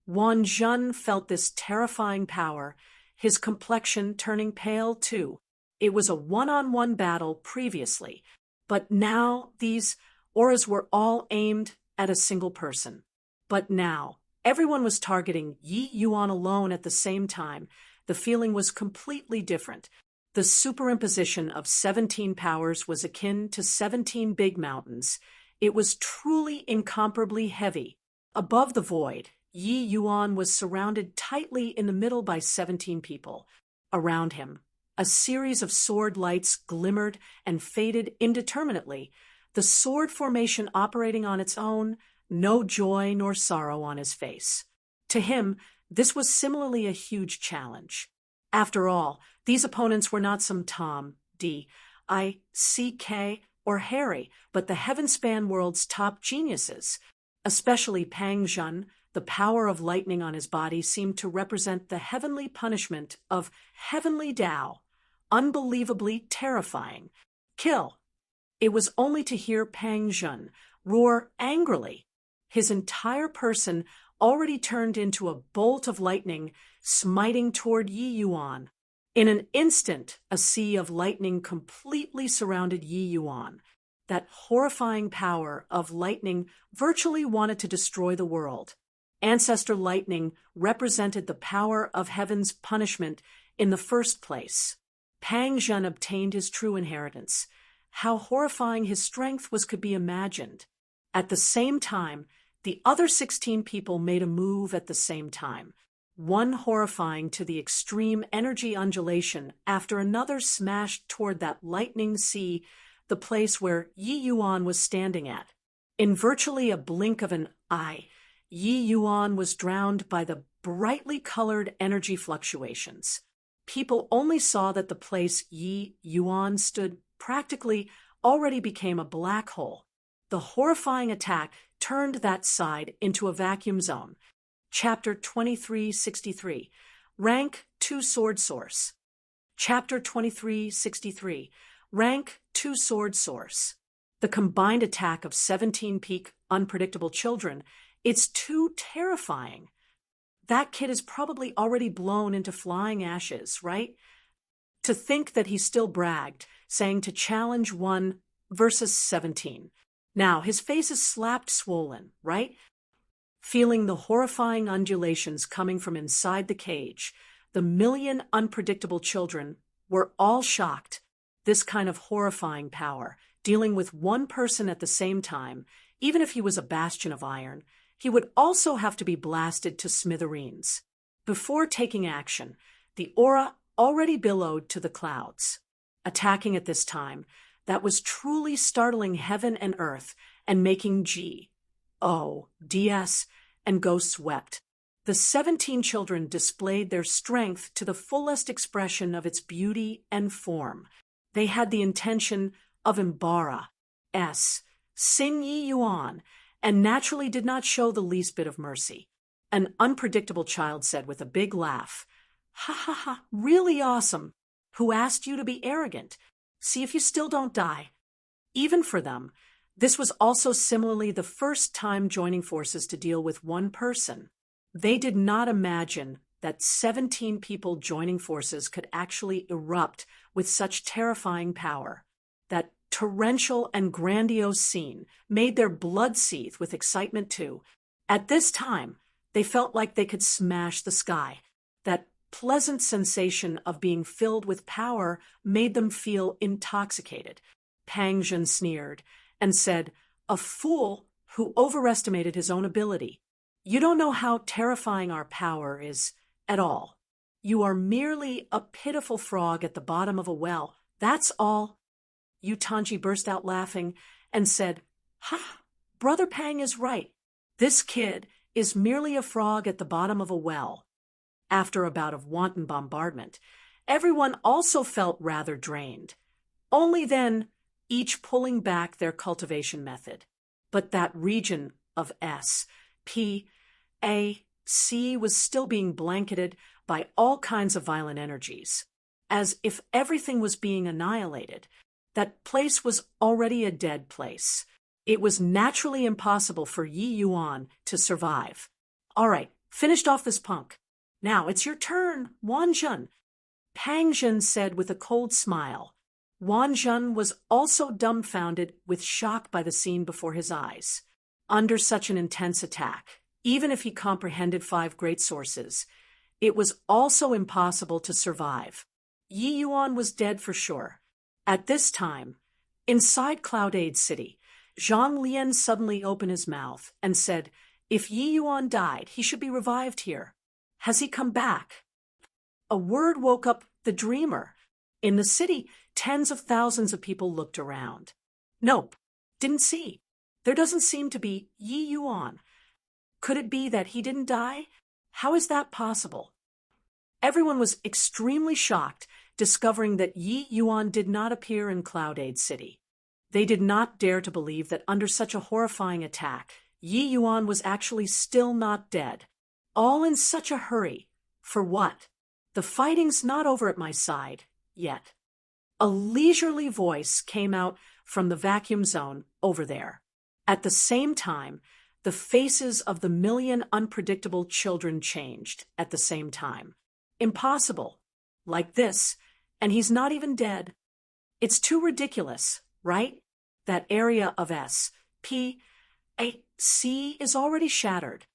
Wan Zhen felt this terrifying power, his complexion turning pale too. It was a one-on-one battle previously, but now these auras were all aimed at a single person. But now, everyone was targeting Yi Yuan alone at the same time. The feeling was completely different. The superimposition of 17 powers was akin to 17 big mountains. It was truly incomparably heavy. Above the void, Yi Yuan was surrounded tightly in the middle by 17 people. Around him, a series of sword lights glimmered and faded indeterminately. the sword formation operating on its own, no joy nor sorrow on his face. To him, this was similarly a huge challenge. After all, these opponents were not some Tom, D, I, C, K, or Harry, but the heaven-span world's top geniuses. Especially Pang Zhen, the power of lightning on his body seemed to represent the heavenly punishment of heavenly Tao. Unbelievably terrifying. Kill. It was only to hear Pang Zhen roar angrily. His entire person already turned into a bolt of lightning, smiting toward Yi Yuan. In an instant, a sea of lightning completely surrounded Yi Yuan. That horrifying power of lightning virtually wanted to destroy the world. Ancestor lightning represented the power of heaven's punishment in the first place. Pang Zhen obtained his true inheritance. How horrifying his strength was could be imagined. At the same time, the other 16 people made a move at the same time. One horrifying to the extreme energy undulation after another smashed toward that lightning sea, the place where Yi Yuan was standing at. In virtually a blink of an eye, Yi Yuan was drowned by the brightly colored energy fluctuations. People only saw that the place Yi Yuan stood practically already became a black hole. The horrifying attack turned that side into a vacuum zone. Chapter 2363, Rank 2 Sword Source. Chapter 2363, Rank 2 Sword Source. The combined attack of 17 peak unpredictable children, it's too terrifying. That kid is probably already blown into flying ashes, right? To think that he still bragged, saying to challenge 1 versus 17. Now, his face is slapped swollen, right? Feeling the horrifying undulations coming from inside the cage, the million unpredictable children were all shocked. This kind of horrifying power, dealing with one person at the same time, even if he was a bastion of iron, he would also have to be blasted to smithereens. Before taking action, the aura already billowed to the clouds. Attacking at this time, that was truly startling heaven and earth and making G, O, DS, and ghosts wept. The 17 children displayed their strength to the fullest expression of its beauty and form. They had the intention of Imbara, S, Sing Yi Yuan, and naturally did not show the least bit of mercy. An unpredictable child said with a big laugh, "Ha ha ha, really awesome. Who asked you to be arrogant? See if you still don't die." Even for them, this was also similarly the first time joining forces to deal with one person. They did not imagine that 17 people joining forces could actually erupt with such terrifying power. That torrential and grandiose scene made their blood seethe with excitement too. At this time, they felt like they could smash the sky. That pleasant sensation of being filled with power made them feel intoxicated. Pang Zhen sneered and said, "A fool who overestimated his own ability. You don't know how terrifying our power is at all. You are merely a pitiful frog at the bottom of a well. That's all." Yu Tanji burst out laughing and said, "Ha, Brother Pang is right. This kid is merely a frog at the bottom of a well." After a bout of wanton bombardment, everyone also felt rather drained. Only then, each pulling back their cultivation method. But that region of S, P, A, C was still being blanketed by all kinds of violent energies, as if everything was being annihilated. That place was already a dead place. It was naturally impossible for Yi Yuan to survive. "All right, finished off this punk. Now it's your turn, Wan Zhen," Pang Zhen said with a cold smile. Wan Zhen was also dumbfounded with shock by the scene before his eyes. Under such an intense attack, even if he comprehended 5 great sources, it was also impossible to survive. Yi Yuan was dead for sure. At this time, inside Cloud Aid City, Zhang Lian suddenly opened his mouth and said, "If Yi Yuan died, he should be revived here. Has he come back?" A word woke up the dreamer. In the city, tens of thousands of people looked around. "Nope, didn't see. There doesn't seem to be Yi Yuan. Could it be that he didn't die? How is that possible? Everyone was extremely shocked, discovering that Yi Yuan did not appear in Cloud-Aid City. They did not dare to believe that under such a horrifying attack, Yi Yuan was actually still not dead. All in such a hurry. For what? The fighting's not over at my side, yet. A leisurely voice came out from the vacuum zone over there. At the same time, the faces of the million unpredictable children changed at the same time. Impossible. Like this, and he's not even dead. It's too ridiculous, right? That area of S, P, A, C is already shattered.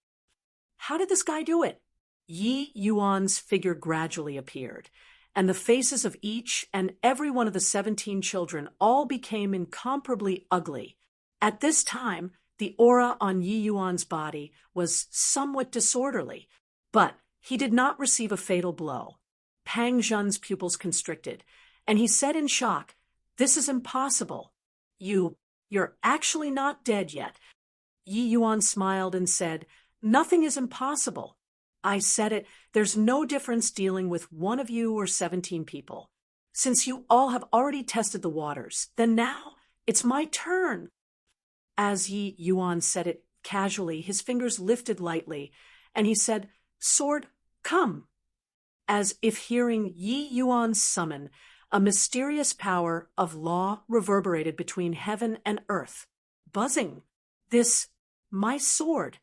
How did this guy do it? Yi Yuan's figure gradually appeared, and the faces of each and every one of the 17 children all became incomparably ugly. At this time, the aura on Yi Yuan's body was somewhat disorderly, but he did not receive a fatal blow. Pang Zhen's pupils constricted, and he said in shock, "This is impossible. You're actually not dead yet." Yi Yuan smiled and said, "Nothing is impossible. I said it, there's no difference dealing with one of you or 17 people. Since you all have already tested the waters, then now it's my turn." As Yi Yuan said it casually, his fingers lifted lightly, and he said, "Sword, come." As if hearing Yi Yuan's summon, a mysterious power of law reverberated between heaven and earth. Buzzing. My sword.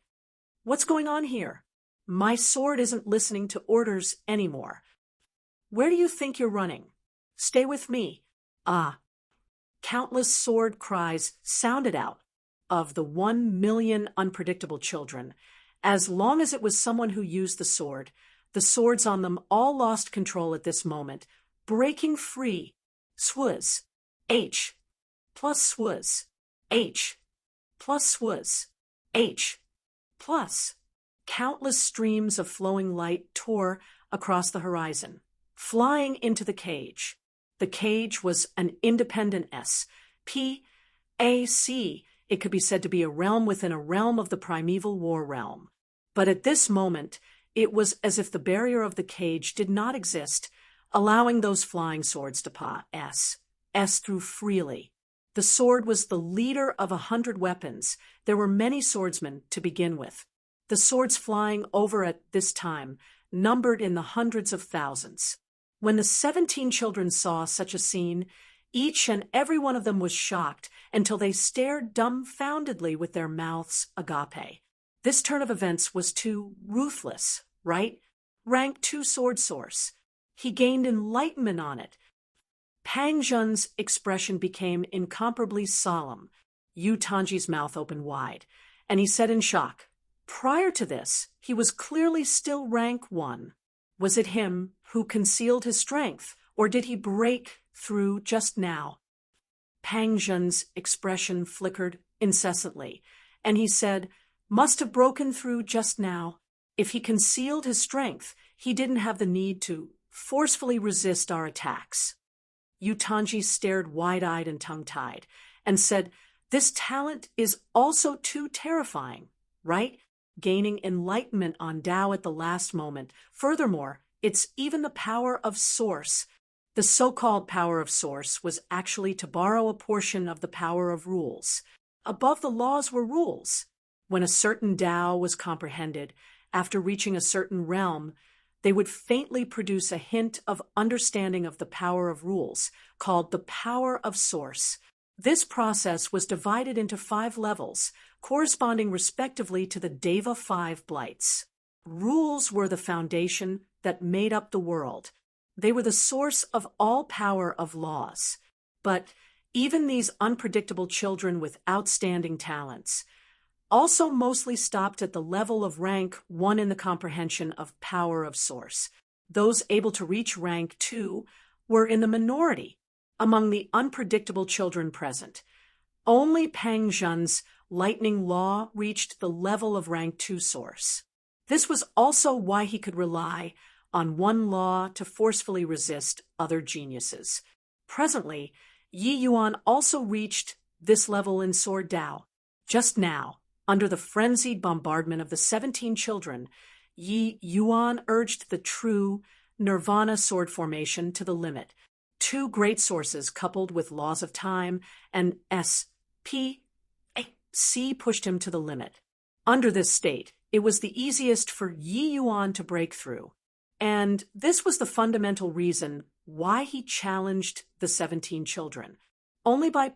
What's going on here? My sword isn't listening to orders anymore. Where do you think you're running? Stay with me. Ah. Countless sword cries sounded out of the 1 million unpredictable children. As long as it was someone who used the swords on them all lost control at this moment, breaking free. Swaz. H. Plus swaz. H. Plus swaz. H. Plus. Countless streams of flowing light tore across the horizon, flying into the cage. The cage was an independent S. P. A. C. It could be said to be a realm within a realm of the primeval war realm. But at this moment, it was as if the barrier of the cage did not exist, allowing those flying swords to pass through freely. The sword was the leader of 100 weapons. There were many swordsmen to begin with. The swords flying over at this time numbered in the hundreds of thousands. When the 17 children saw such a scene, each and every one of them was shocked until they stared dumbfoundedly with their mouths agape. This turn of events was too ruthless, right? Rank 2 sword source. He gained enlightenment on it. Pang Zhen's expression became incomparably solemn. Yu Tanji's mouth opened wide, and he said in shock, "Prior to this, he was clearly still rank 1. Was it him who concealed his strength, or did he break through just now?" Pang Zhen's expression flickered incessantly, and he said, "Must have broken through just now. If he concealed his strength, he didn't have the need to forcefully resist our attacks." Yu Tanji stared wide-eyed and tongue-tied, and said, "This talent is also too terrifying, right? Gaining enlightenment on Tao at the last moment. Furthermore, it's even the power of Source." The so-called power of Source was actually to borrow a portion of the power of rules. Above the laws were rules. When a certain Tao was comprehended, after reaching a certain realm, they would faintly produce a hint of understanding of the power of rules, called the power of Source. This process was divided into 5 levels, corresponding respectively to the Deva 5 blights. Rules were the foundation that made up the world. They were the source of all power of laws. But even these unpredictable children with outstanding talents also mostly stopped at the level of rank 1 in the comprehension of power of Source. Those able to reach rank 2 were in the minority among the unpredictable children present. Only Pang Zhen's lightning law reached the level of rank 2 Source. This was also why he could rely on one law to forcefully resist other geniuses. Presently, Yi Yuan also reached this level in Sword Dao. Just now, under the frenzied bombardment of the 17 children, Yi Yuan urged the true Nirvana sword formation to the limit. Two great sources coupled with laws of time and SPC pushed him to the limit. Under this state, it was the easiest for Yi Yuan to break through. And this was the fundamental reason why he challenged the 17 children. Only by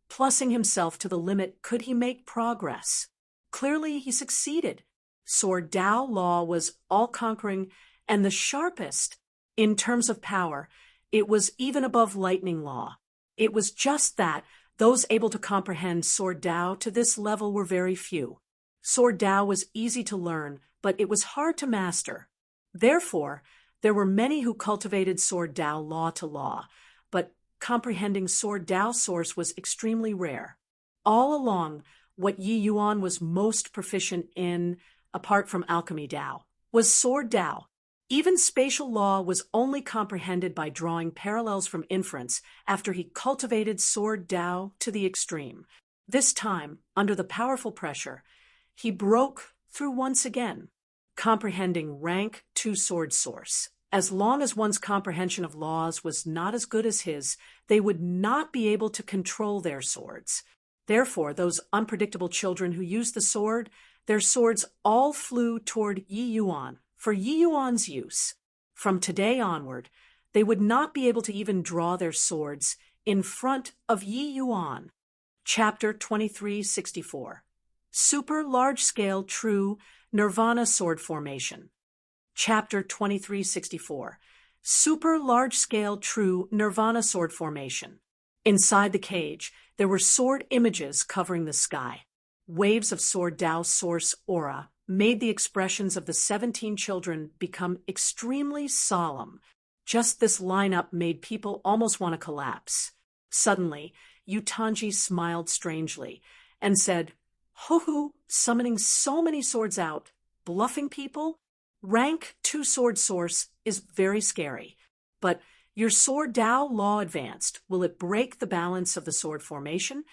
plussing himself to the limit could he make progress. Clearly, he succeeded. Sword Dao law was all-conquering and the sharpest. In terms of power, it was even above lightning law. It was just that those able to comprehend Sword Dao to this level were very few. Sword Dao was easy to learn, but it was hard to master. Therefore, there were many who cultivated Sword Dao law to law, but comprehending Sword Dao source was extremely rare. All along, what Yi Yuan was most proficient in, apart from alchemy Dao, was Sword Dao. Even spatial law was only comprehended by drawing parallels from inference after he cultivated Sword Dao to the extreme. This time, under the powerful pressure, he broke through once again, comprehending rank 2 sword source. As long as one's comprehension of laws was not as good as his, they would not be able to control their swords. Therefore, those unpredictable children who used the sword, their swords all flew toward Yi Yuan for Yi Yuan's use. From today onward, they would not be able to even draw their swords in front of Yi Yuan. Chapter 2364. Super Large-Scale True Nirvana Sword Formation. Chapter 2364. Super Large-Scale True Nirvana Sword Formation. Inside the cage, there were sword images covering the sky. Waves of Sword Dao source aura made the expressions of the 17 children become extremely solemn. Just this lineup made people almost want to collapse. Suddenly, Yutanji smiled strangely and said, "Ho-ho, summoning so many swords out, bluffing people? Rank 2 sword source is very scary. But your Sword Dao law advanced. Will it break the balance of the sword formation?"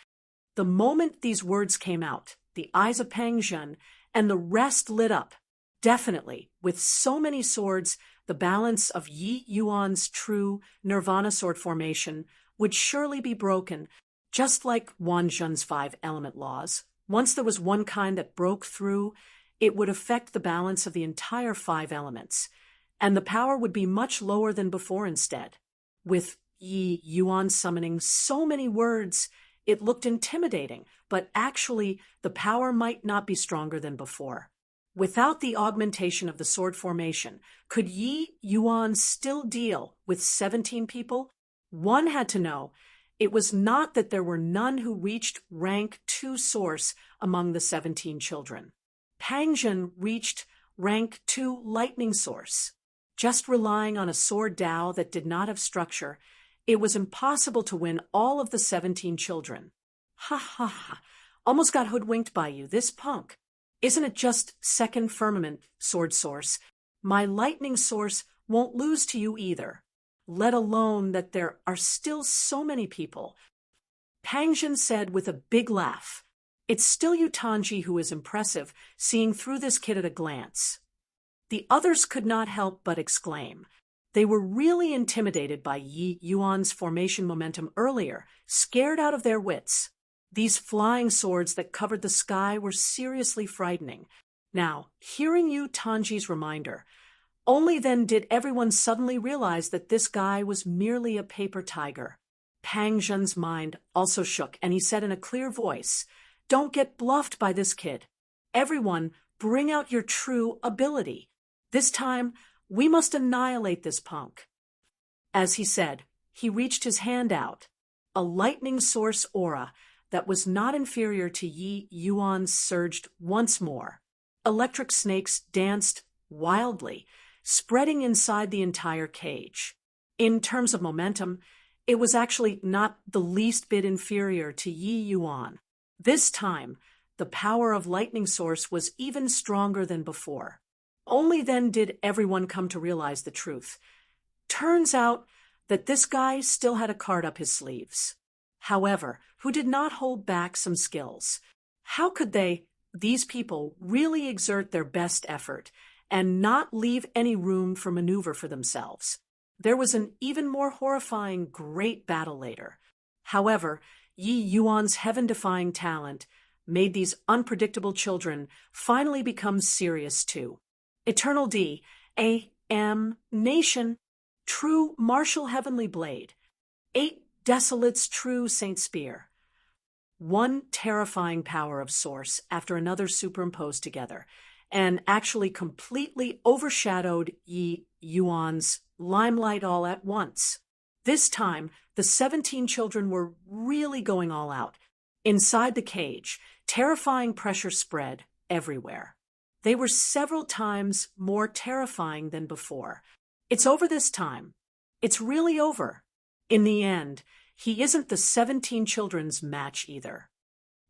The moment these words came out, the eyes of Pang Zhen and the rest lit up. Definitely, with so many swords, the balance of Yi Yuan's true Nirvana sword formation would surely be broken, just like Wan Zhen's 5 element laws. Once there was one kind that broke through, it would affect the balance of the entire 5 elements, and the power would be much lower than before instead. With Yi Yuan summoning so many words, it looked intimidating, but actually the power might not be stronger than before. Without the augmentation of the sword formation, could Yi Yuan still deal with 17 people? One had to know. It was not that there were none who reached rank 2 source among the 17 children. Pang Zhen reached rank 2 lightning source. Just relying on a Sword Dao that did not have structure, it was impossible to win all of the 17 children. Ha ha ha, almost got hoodwinked by you, this punk. Isn't it just second firmament, sword source? My lightning source won't lose to you either. Let alone that there are still so many people. Pang Zhen said with a big laugh. It's still Yutanji who is impressive, seeing through this kid at a glance. The others could not help but exclaim. They were really intimidated by Yi Yuan's formation momentum earlier, scared out of their wits. These flying swords that covered the sky were seriously frightening. Now, hearing Yutanji's reminder, only then did everyone suddenly realize that this guy was merely a paper tiger. Pang Zhen's mind also shook, and he said in a clear voice, "Don't get bluffed by this kid. Everyone, bring out your true ability. This time, we must annihilate this punk." As he said, he reached his hand out. A lightning source aura that was not inferior to Yi Yuan surged once more. Electric snakes danced wildly, spreading inside the entire cage. In terms of momentum, it was actually not the least bit inferior to Yi Yuan. This time, the power of lightning source was even stronger than before. Only then did everyone come to realize the truth. Turns out that this guy still had a card up his sleeves. however, who did not hold back some skills. How could these people, really exert their best effort and not leave any room for maneuver for themselves? There was an even more horrifying great battle later. However, Yi Yuan's heaven-defying talent made these unpredictable children finally become serious too. Eternal D, A.M. Nation, true martial heavenly blade. 8 desolates true Saint Spear. One terrifying power of source after another superimposed together, and actually completely overshadowed Yi Yuan's limelight all at once. This time, the 17 children were really going all out. Inside the cage, terrifying pressure spread everywhere. They were several times more terrifying than before. It's over this time. It's really over. In the end, he isn't the 17 children's match either.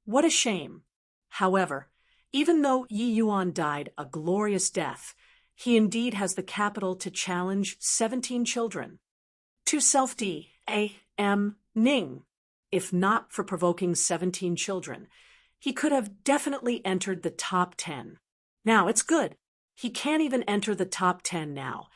What a shame. However, even though Yi Yuan died a glorious death, he indeed has the capital to challenge 17 children. To self D, A, M, Ning. If not for provoking 17 children, he could have definitely entered the top 10. Now, it's good. He can't even enter the top 10 now.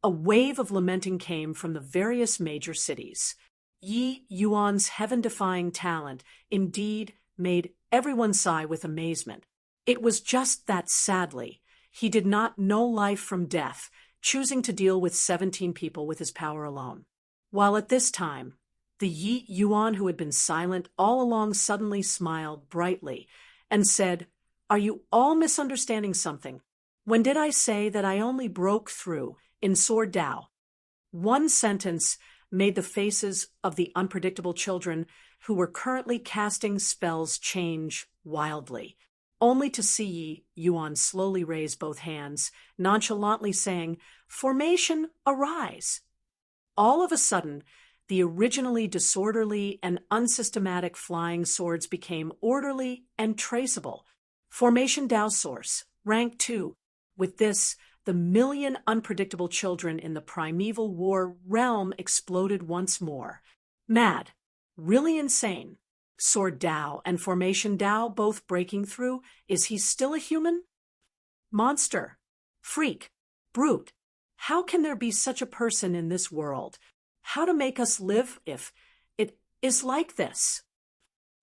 A wave of lamenting came from the various major cities. Yi Yuan's heaven-defying talent indeed made everyone sigh with amazement. It was just that, sadly, he did not know life from death, choosing to deal with 17 people with his power alone. While at this time, the Yi Yuan who had been silent all along suddenly smiled brightly and said, "Are you all misunderstanding something? When did I say that I only broke through in Sword Dao?" One sentence made the faces of the unpredictable children who were currently casting spells change wildly, only to see Yi Yuan slowly raise both hands, nonchalantly saying, "Formation, arise." All of a sudden, the originally disorderly and unsystematic flying swords became orderly and traceable. Formation Dao Source, Rank 2. With this, the million unpredictable children in the primeval war realm exploded once more. Mad. Really insane. Sword Dao and Formation Dao both breaking through. Is he still a human? Monster. Freak. Brute. How can there be such a person in this world? How to make us live if it is like this?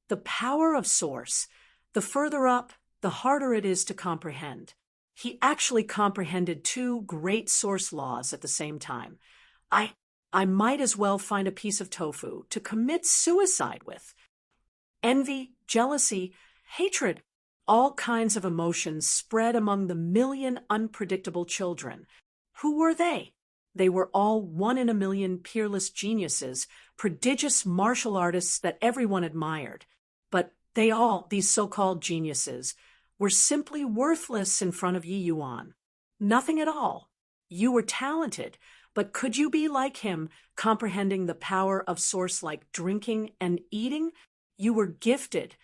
The power of Source. The further up, the harder it is to comprehend. He actually comprehended 2 great source laws at the same time. I might as well find a piece of tofu to commit suicide with. Envy, jealousy, hatred, all kinds of emotions spread among the million unpredictable children. Who were they? They were all 1 in a million peerless geniuses, prodigious martial artists that everyone admired. But these so-called geniuses, were simply worthless in front of Yi Yuan. Nothing at all. You were talented, but could you be like him, comprehending the power of Source like drinking and eating? You were gifted,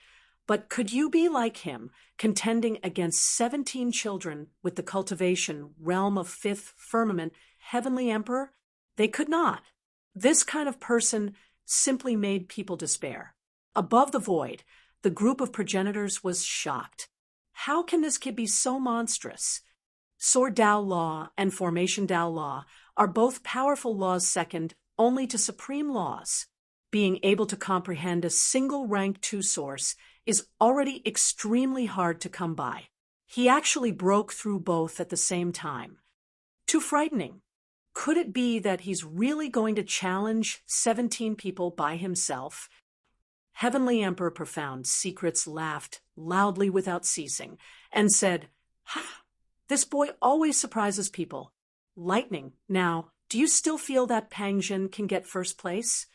but could you be like him, contending against 17 children with the cultivation realm of 5th firmament, heavenly emperor? They could not. This kind of person simply made people despair. Above the void, the group of progenitors was shocked. How can this kid be so monstrous? Sword Dao Law and Formation Dao Law are both powerful laws second only to supreme laws. Being able to comprehend a single rank 2 source is already extremely hard to come by. He actually broke through both at the same time. Too frightening. Could it be that he's really going to challenge 17 people by himself? Heavenly Emperor Profound Secrets laughed loudly without ceasing and said, "Ha! This boy always surprises people. Lightning, now, do you still feel that Pang Jin can get first place?"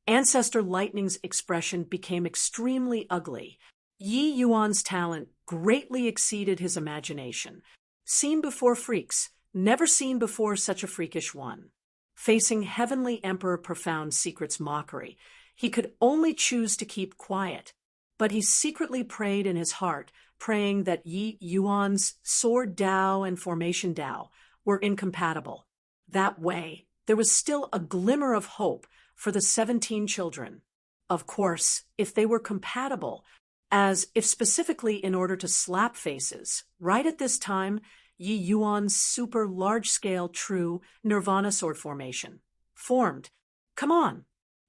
Ancestor Lightning's expression became extremely ugly. Yi Yuan's talent greatly exceeded his imagination. Seen before freaks, never seen before such a freakish one. Facing Heavenly Emperor Profound Secret's mockery, he could only choose to keep quiet, but he secretly prayed in his heart, praying that Yi Yuan's Sword Dao and Formation Dao were incompatible. That way, there was still a glimmer of hope for the 17 children. of course, if they were compatible, as if specifically in order to slap faces. Right at this time, Yi Yuan's super large-scale true Nirvana sword formation formed. Come on,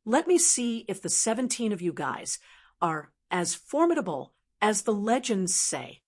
let me see if the 17 of you guys are as formidable as the legends say.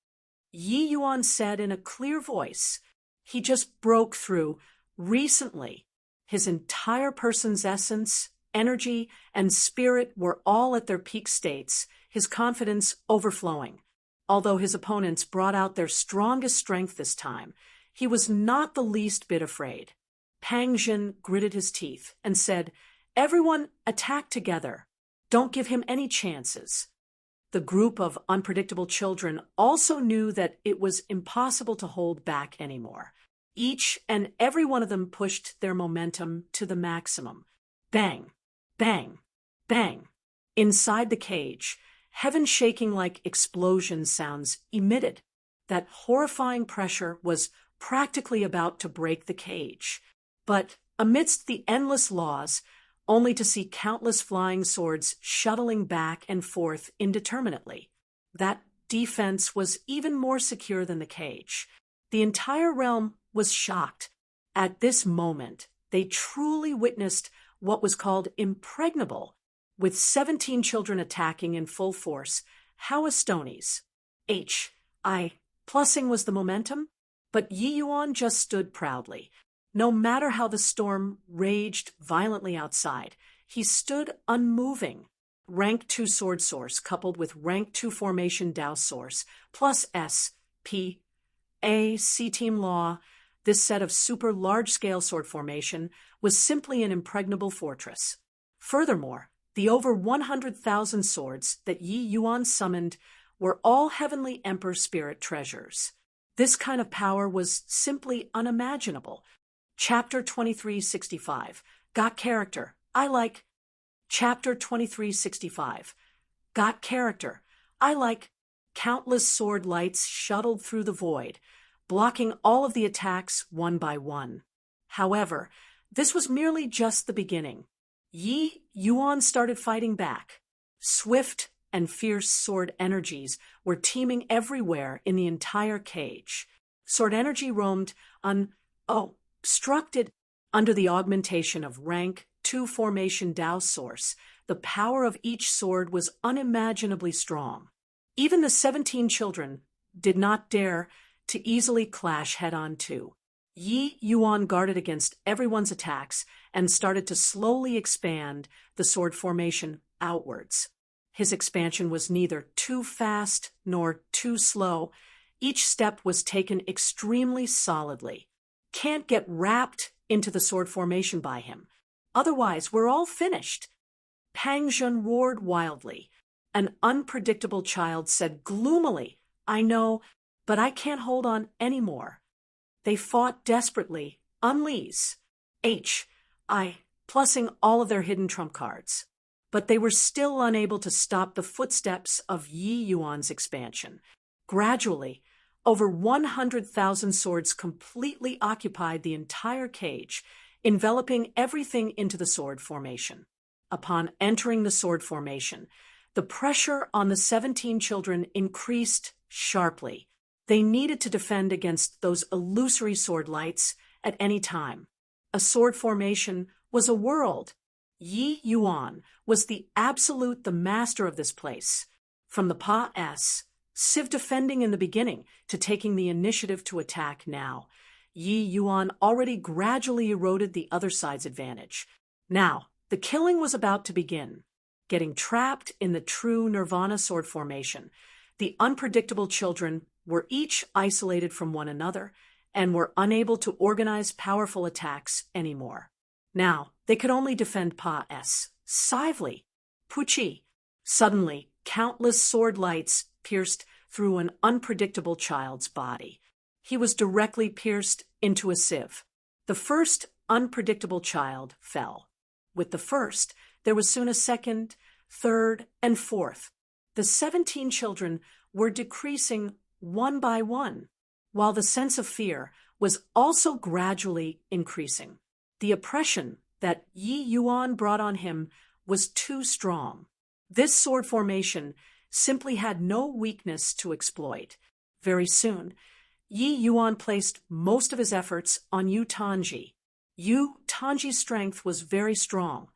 Yi Yuan said in a clear voice. He just broke through recently. His entire person's essence, energy, and spirit were all at their peak states, his confidence overflowing. Although his opponents brought out their strongest strength this time, he was not the least bit afraid. Pang Jin gritted his teeth and said, "Everyone attack together. Don't give him any chances." The group of unpredictable children also knew that it was impossible to hold back anymore. Each and every one of them pushed their momentum to the maximum. Bang, bang, bang. Inside the cage, heaven shaking like explosion sounds emitted. That horrifying pressure was practically about to break the cage. But amidst the endless laws, only to see countless flying swords shuttling back and forth indeterminately. That defense was even more secure than the cage. The entire realm was shocked. At this moment, they truly witnessed what was called impregnable. With 17 children attacking in full force, how Astonies. Plussing was the momentum, but Yi Yuan just stood proudly. No matter how the storm raged violently outside, he stood unmoving. Rank 2 sword source coupled with rank 2 formation Dao source plus S.P. A.C. Team Law, this set of super large-scale sword formation was simply an impregnable fortress. Furthermore, the over 100,000 swords that Yi Yuan summoned were all heavenly Emperor spirit treasures. This kind of power was simply unimaginable. Chapter 2365. Got character. I like. Chapter 2365. Got character. I like. Countless sword lights shuttled through the void, blocking all of the attacks one by one. However, this was merely just the beginning. Yi Yuan started fighting back. Swift and fierce sword energies were teeming everywhere in the entire cage. Sword energy roamed obstructed under the augmentation of rank 2 formation Dao source. The power of each sword was unimaginably strong. Even the 17 children did not dare to easily clash head-on too. Yi Yuan guarded against everyone's attacks and started to slowly expand the sword formation outwards. His expansion was neither too fast nor too slow. Each step was taken extremely solidly. Can't get wrapped into the sword formation by him. Otherwise, we're all finished. Pang Jun roared wildly. An unpredictable child said gloomily, "I know, but I can't hold on anymore." They fought desperately, unleash, plussing all of their hidden trump cards. But they were still unable to stop the footsteps of Yi Yuan's expansion. Gradually, over 100,000 swords completely occupied the entire cage, enveloping everything into the sword formation. Upon entering the sword formation, the pressure on the 17 children increased sharply. They needed to defend against those illusory sword lights at any time. A sword formation was a world. Yi Yuan was the master of this place. From the Civ defending in the beginning to taking the initiative to attack now, Yi Yuan already gradually eroded the other side's advantage. Now, the killing was about to begin. Getting trapped in the true Nirvana sword formation, the unpredictable children were each isolated from one another and were unable to organize powerful attacks anymore. Now, they could only defend Sively. Puchi. Suddenly, countless sword lights pierced through an unpredictable child's body. He was directly pierced into a sieve. The first unpredictable child fell. With the first, there was soon a second, third, and fourth. The 17 children were decreasing one by one, while the sense of fear was also gradually increasing. The oppression that Yi Yuan brought on him was too strong. This sword formation simply had no weakness to exploit. Very soon, Yi Yuan placed most of his efforts on Yu Tanji. Yu Tanji's strength was very strong,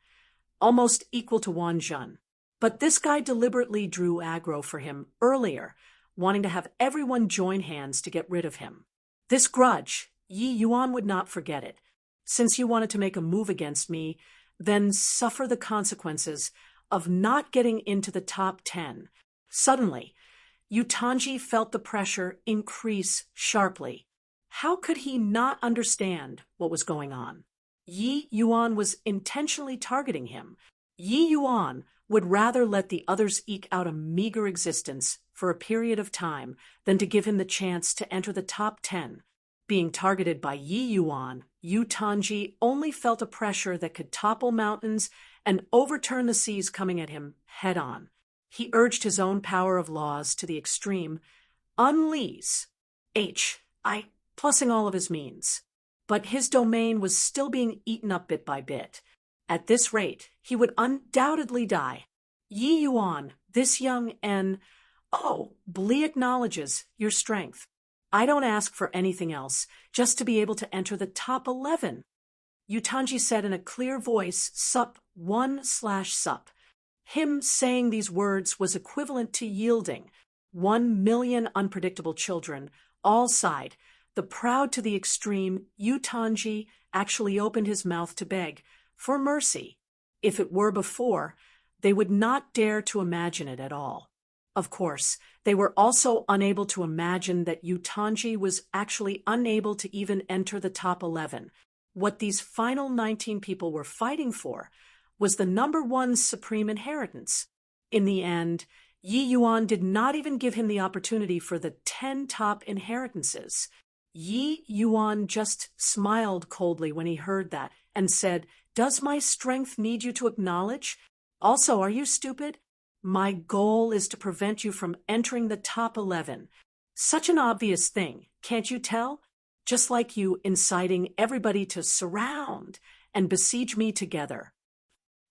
almost equal to Wan Zhen. But this guy deliberately drew aggro for him earlier, wanting to have everyone join hands to get rid of him. This grudge, Yi Yuan would not forget it. Since you wanted to make a move against me, then suffer the consequences of not getting into the top 10. Suddenly, Yu Tanji felt the pressure increase sharply. How could he not understand what was going on? Yi Yuan was intentionally targeting him. Yi Yuan would rather let the others eke out a meager existence for a period of time than to give him the chance to enter the top 10. Being targeted by Yi Yuan, Yu Tanji only felt a pressure that could topple mountains and overturn the seas coming at him head-on. He urged his own power of laws to the extreme, unleash H.I., plussing all of his means. But his domain was still being eaten up bit by bit. At this rate, he would undoubtedly die. Yi Yuan, this young Bli acknowledges your strength. I don't ask for anything else, just to be able to enter the top 11. Yu Tanji said in a clear voice, sup 1/sup. Him saying these words was equivalent to yielding. 1,000,000 unpredictable children all sighed. The proud to the extreme, Yu Tanji actually opened his mouth to beg for mercy. If it were before, they would not dare to imagine it at all. Of course, they were also unable to imagine that Yu Tanji was actually unable to even enter the top 11. What these final 19 people were fighting for was the number 1 supreme inheritance. In the end, Yi Yuan did not even give him the opportunity for the 10 top inheritances. Yi Yuan just smiled coldly when he heard that and said, "Does my strength need you to acknowledge? Also, are you stupid? My goal is to prevent you from entering the top 11. Such an obvious thing, can't you tell? Just like you inciting everybody to surround and besiege me together."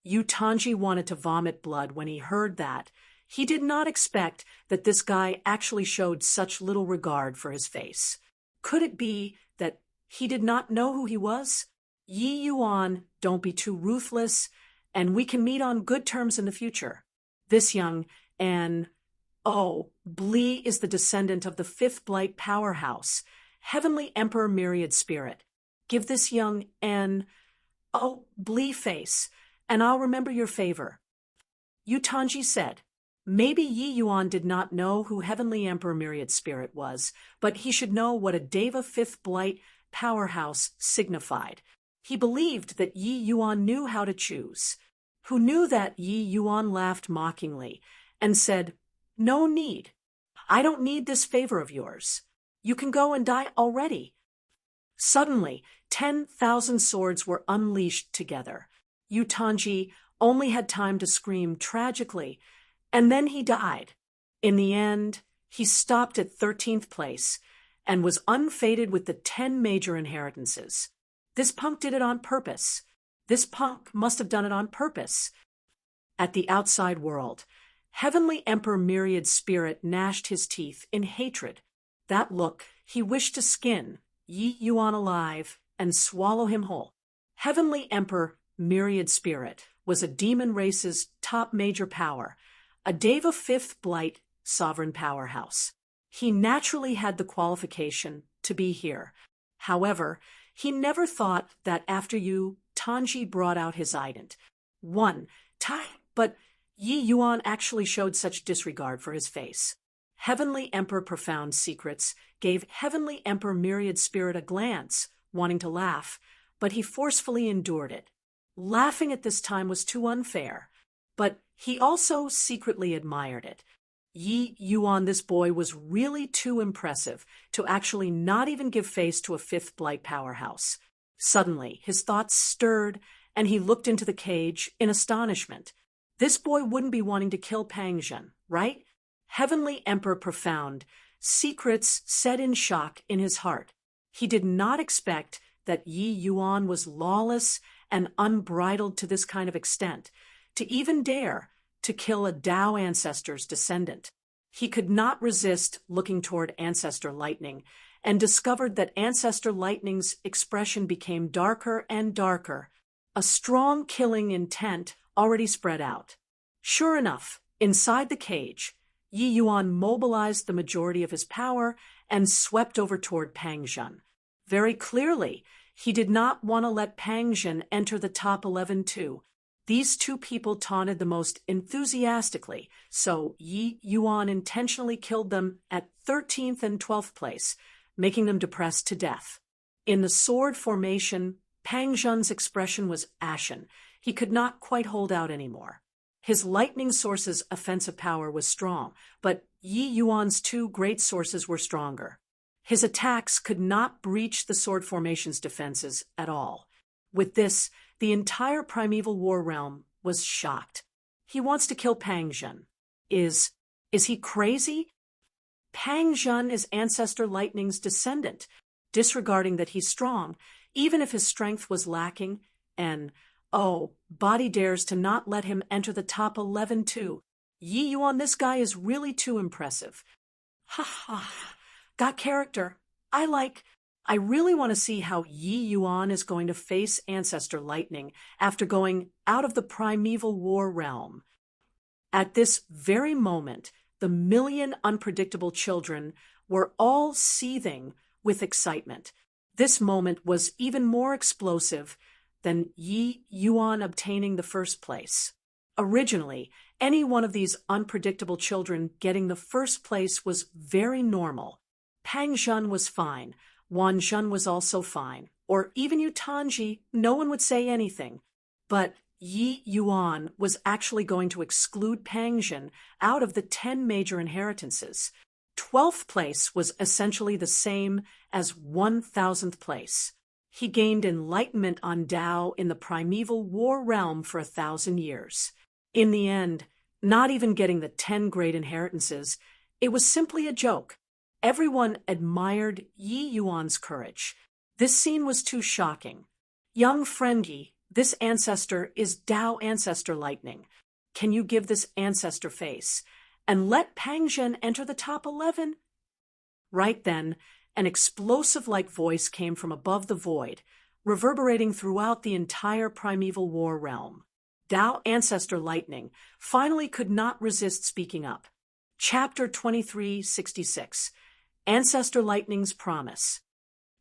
Yu Tanji wanted to vomit blood when he heard that. He did not expect that this guy actually showed such little regard for his face. Could it be that he did not know who he was? Yi Yuan, don't be too ruthless, and we can meet on good terms in the future. This young Bli is the descendant of the 5th Blight powerhouse, Heavenly Emperor Myriad Spirit. Give this young Bli face, and I'll remember your favor. Yu Tanji said. Maybe Yi Yuan did not know who Heavenly Emperor Myriad Spirit was, but he should know what a Deva 5th Blight powerhouse signified. He believed that Yi Yuan knew how to choose. Who knew that Yi Yuan laughed mockingly and said, "No need. I don't need this favor of yours. You can go and die already." Suddenly, 10,000 swords were unleashed together. Yu Tanji only had time to scream tragically, and then he died. In the end, he stopped at 13th place and was unfated with the 10 major inheritances. This punk did it on purpose. This punk must have done it on purpose. At the outside world, Heavenly Emperor Myriad Spirit gnashed his teeth in hatred. That look, he wished to skin Yi Yuan alive and swallow him whole. Heavenly Emperor Myriad Spirit was a demon race's top major power, a Deva 5th Blight sovereign powerhouse. He naturally had the qualification to be here. However, he never thought that after Yu Tanji brought out his ident. But Yi Yuan actually showed such disregard for his face. Heavenly Emperor Profound Secrets gave Heavenly Emperor Myriad Spirit a glance, wanting to laugh, but he forcefully endured it. Laughing at this time was too unfair, but he also secretly admired it. Yi Yuan, this boy, was really too impressive to actually not even give face to a 5th Blight powerhouse. Suddenly, his thoughts stirred, and he looked into the cage in astonishment. This boy wouldn't be wanting to kill Pangzhen, right? Heavenly Emperor Profound Secrets said in shock in his heart. He did not expect that Yi Yuan was lawless and unbridled to this kind of extent, to even dare to kill a Dao ancestor's descendant. He could not resist looking toward Ancestor Lightning and discovered that Ancestor Lightning's expression became darker and darker. A strong killing intent already spread out. Sure enough, inside the cage, Yi Yuan mobilized the majority of his power and swept over toward Pang Zhen. Very clearly, he did not want to let Pang Zhen enter the top 11 too. These two people taunted the most enthusiastically, so Yi Yuan intentionally killed them at 13th and 12th place, making them depressed to death. In the sword formation, Pang Zhen's expression was ashen. He could not quite hold out anymore. His lightning source's offensive power was strong, but Yi Yuan's two great sources were stronger. His attacks could not breach the sword formation's defenses at all. With this, the entire primeval war realm was shocked. He wants to kill Pang Zhen. Is he crazy? Pang Zhen is Ancestor Lightning's descendant, disregarding that he's strong, even if his strength was lacking, and, Body dares to not let him enter the top 11 too. Yi Yuan, this guy is really too impressive. Ha ha. Got character. I really want to see how Yi Yuan is going to face Ancestor Lightning after going out of the primeval war realm. At this very moment, the million unpredictable children were all seething with excitement. This moment was even more explosive than Yi Yuan obtaining the first place. Originally, any one of these unpredictable children getting the first place was very normal. Pang Zhen was fine. Wan Zhen was also fine. Or even Yutanji, no one would say anything. But Yi Yuan was actually going to exclude Pang Zhen out of the 10 major inheritances. 12th place was essentially the same as 1000th place. He gained enlightenment on Dao in the primeval war realm for 1,000 years. In the end, not even getting the 10 great inheritances, it was simply a joke. Everyone admired Yi Yuan's courage. This scene was too shocking. Young friend Yi, this ancestor is Dao Ancestor Lightning. Can you give this ancestor face? And let Pang Zhen enter the top 11? Right then, an explosive-like voice came from above the void, reverberating throughout the entire primeval war realm. Dao Ancestor Lightning finally could not resist speaking up. Chapter 2366, Ancestor Lightning's Promise.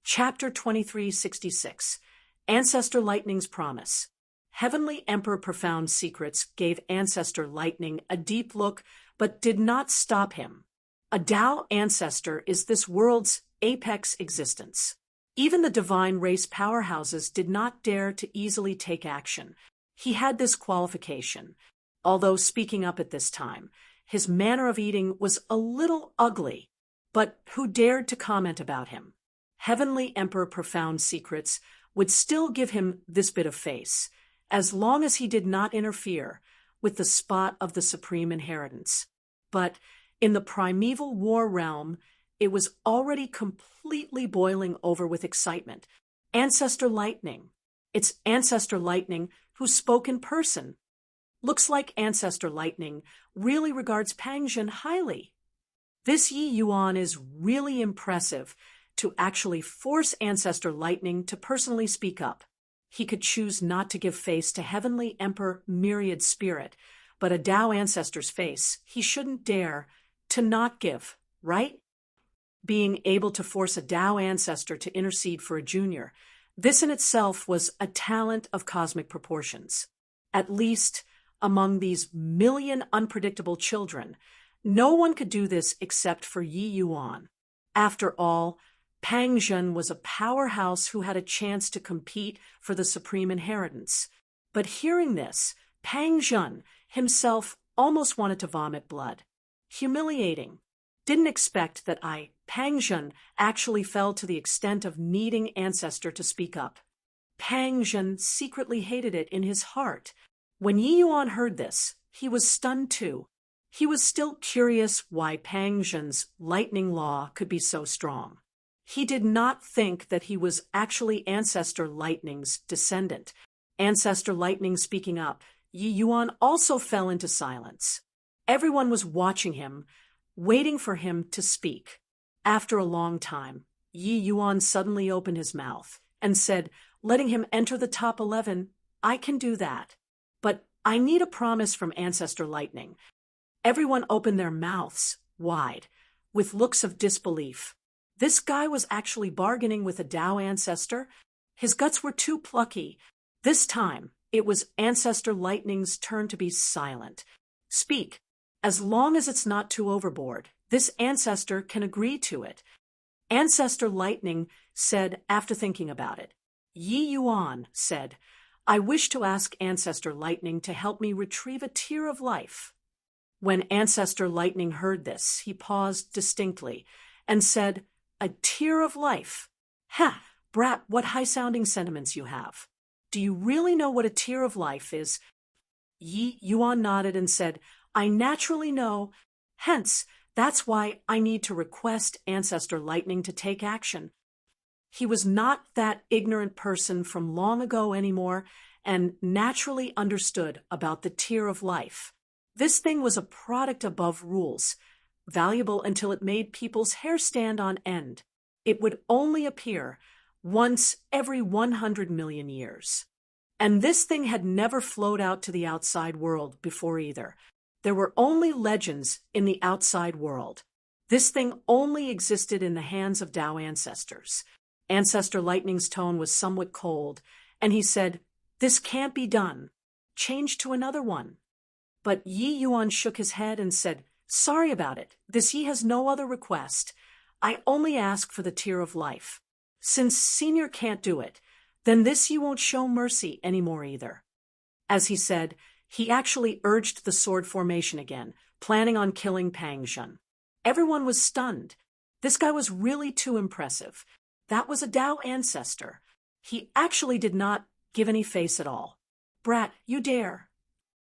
Chapter 2366, Ancestor Lightning's Promise. Heavenly Emperor Profound Secrets gave Ancestor Lightning a deep look, but did not stop him. A Dao ancestor is this world's apex existence. Even the divine race powerhouses did not dare to easily take action. He had this qualification. Although speaking up at this time, his manner of eating was a little ugly, but who dared to comment about him? Heavenly Emperor Profound Secrets would still give him this bit of face, as long as he did not interfere with the spot of the supreme inheritance. But in the primeval war realm, it was already completely boiling over with excitement. Ancestor Lightning. It's Ancestor Lightning who spoke in person. Looks like Ancestor Lightning really regards Pang Zhen highly. This Yi Yuan is really impressive to actually force Ancestor Lightning to personally speak up. He could choose not to give face to Heavenly Emperor Myriad Spirit, but a Dao ancestor's face he shouldn't dare to not give, right? Being able to force a Dao ancestor to intercede for a junior, this in itself was a talent of cosmic proportions. At least among these million unpredictable children, no one could do this except for Yi Yuan. After all, Pang Zhen was a powerhouse who had a chance to compete for the supreme inheritance. But hearing this, Pang Zhen himself almost wanted to vomit blood. Humiliating. Didn't expect that Pang Zhen, actually fell to the extent of needing Ancestor to speak up. Pang Zhen secretly hated it in his heart. When Yi Yuan heard this, he was stunned too. He was still curious why Pang Zhen's lightning law could be so strong. He did not think that he was actually Ancestor Lightning's descendant. Ancestor Lightning speaking up, Yi Yuan also fell into silence. Everyone was watching him, waiting for him to speak. After a long time, Yi Yuan suddenly opened his mouth and said, letting him enter the top 11, I can do that. But I need a promise from Ancestor Lightning. Everyone opened their mouths wide, with looks of disbelief. This guy was actually bargaining with a Tao ancestor. His guts were too plucky. This time, it was Ancestor Lightning's turn to be silent. Speak. As long as it's not too overboard, this ancestor can agree to it. Ancestor Lightning said after thinking about it. Yi Yuan said, I wish to ask Ancestor Lightning to help me retrieve a tear of life. When Ancestor Lightning heard this, he paused distinctly and said, a tear of life. Ha, brat, what high-sounding sentiments you have. Do you really know what a tear of life is? Yi Yuan nodded and said, I naturally know. Hence, that's why I need to request Ancestor Lightning to take action. He was not that ignorant person from long ago anymore and naturally understood about the tear of life. This thing was a product above rules, valuable until it made people's hair stand on end. It would only appear once every 100 million years. And this thing had never flowed out to the outside world before either. There were only legends in the outside world. This thing only existed in the hands of Tao ancestors. Ancestor Lightning's tone was somewhat cold, and he said, this can't be done. Change to another one. But Yi Yuan shook his head and said, sorry about it. This Yi has no other request. I only ask for the tear of life. Since Senior can't do it, then this Yi won't show mercy anymore either. As he said, he actually urged the sword formation again, planning on killing Pang Zhen. Everyone was stunned. This guy was really too impressive. That was a Tao ancestor. He actually did not give any face at all. Brat, you dare.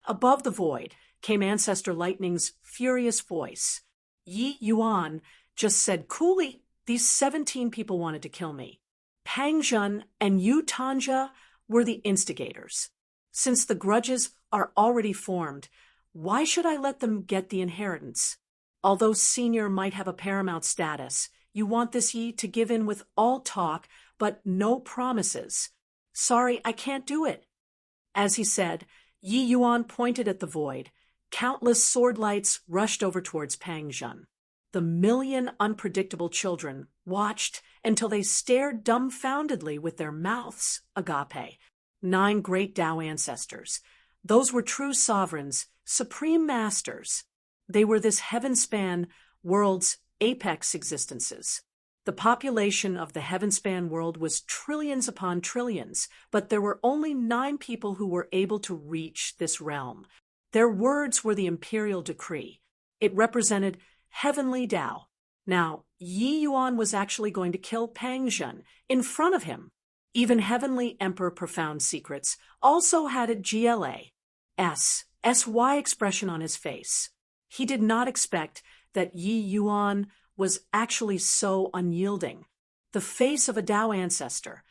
Above the void came Ancestor Lightning's furious voice. Yi Yuan just said coolly, these 17 people wanted to kill me. Pang Zhen and Yu Tanja were the instigators. Since the grudges are already formed, why should I let them get the inheritance? Although Senior might have a paramount status, you want this Yi to give in with all talk, but no promises. Sorry, I can't do it. As he said, Yi Yuan pointed at the void. Countless sword lights rushed over towards Pang Zhen. The million unpredictable children watched until they stared dumbfoundedly with their mouths agape. 9 great Tao ancestors. Those were true sovereigns, supreme masters. They were this heaven-span world's apex existences. The population of the heaven-span world was trillions upon trillions, but there were only 9 people who were able to reach this realm. Their words were the imperial decree. It represented heavenly Tao. Now, Yi Yuan was actually going to kill Pang Zhen in front of him. Even Heavenly Emperor Profound Secrets also had a SY expression on his face. He did not expect that Yi Yuan was actually so unyielding. The face of a Tao ancestor,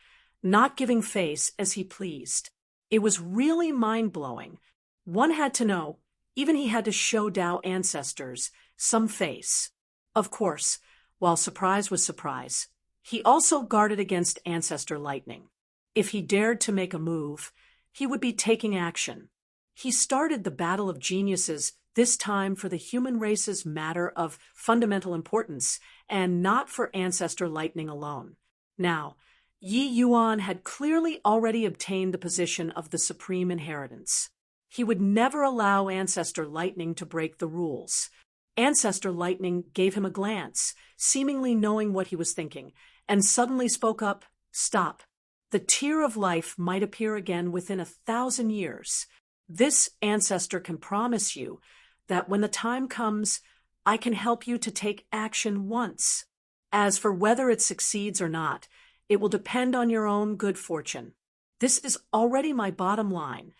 not giving face as he pleased. It was really mind-blowing. One had to know, even he had to show Tao ancestors some face. Of course, while surprise was surprise, he also guarded against Ancestor Lightning. If he dared to make a move, he would be taking action. He started the battle of geniuses, this time for the human race's matter of fundamental importance, and not for Ancestor Lightning alone. Now, Yi Yuan had clearly already obtained the position of the supreme inheritance. He would never allow Ancestor Lightning to break the rules. Ancestor Lightning gave him a glance, seemingly knowing what he was thinking, and suddenly spoke up, stop. The tear of life might appear again within 1,000 years. This ancestor can promise you that when the time comes, I can help you to take action once. As for whether it succeeds or not, it will depend on your own good fortune. This is already my bottom line.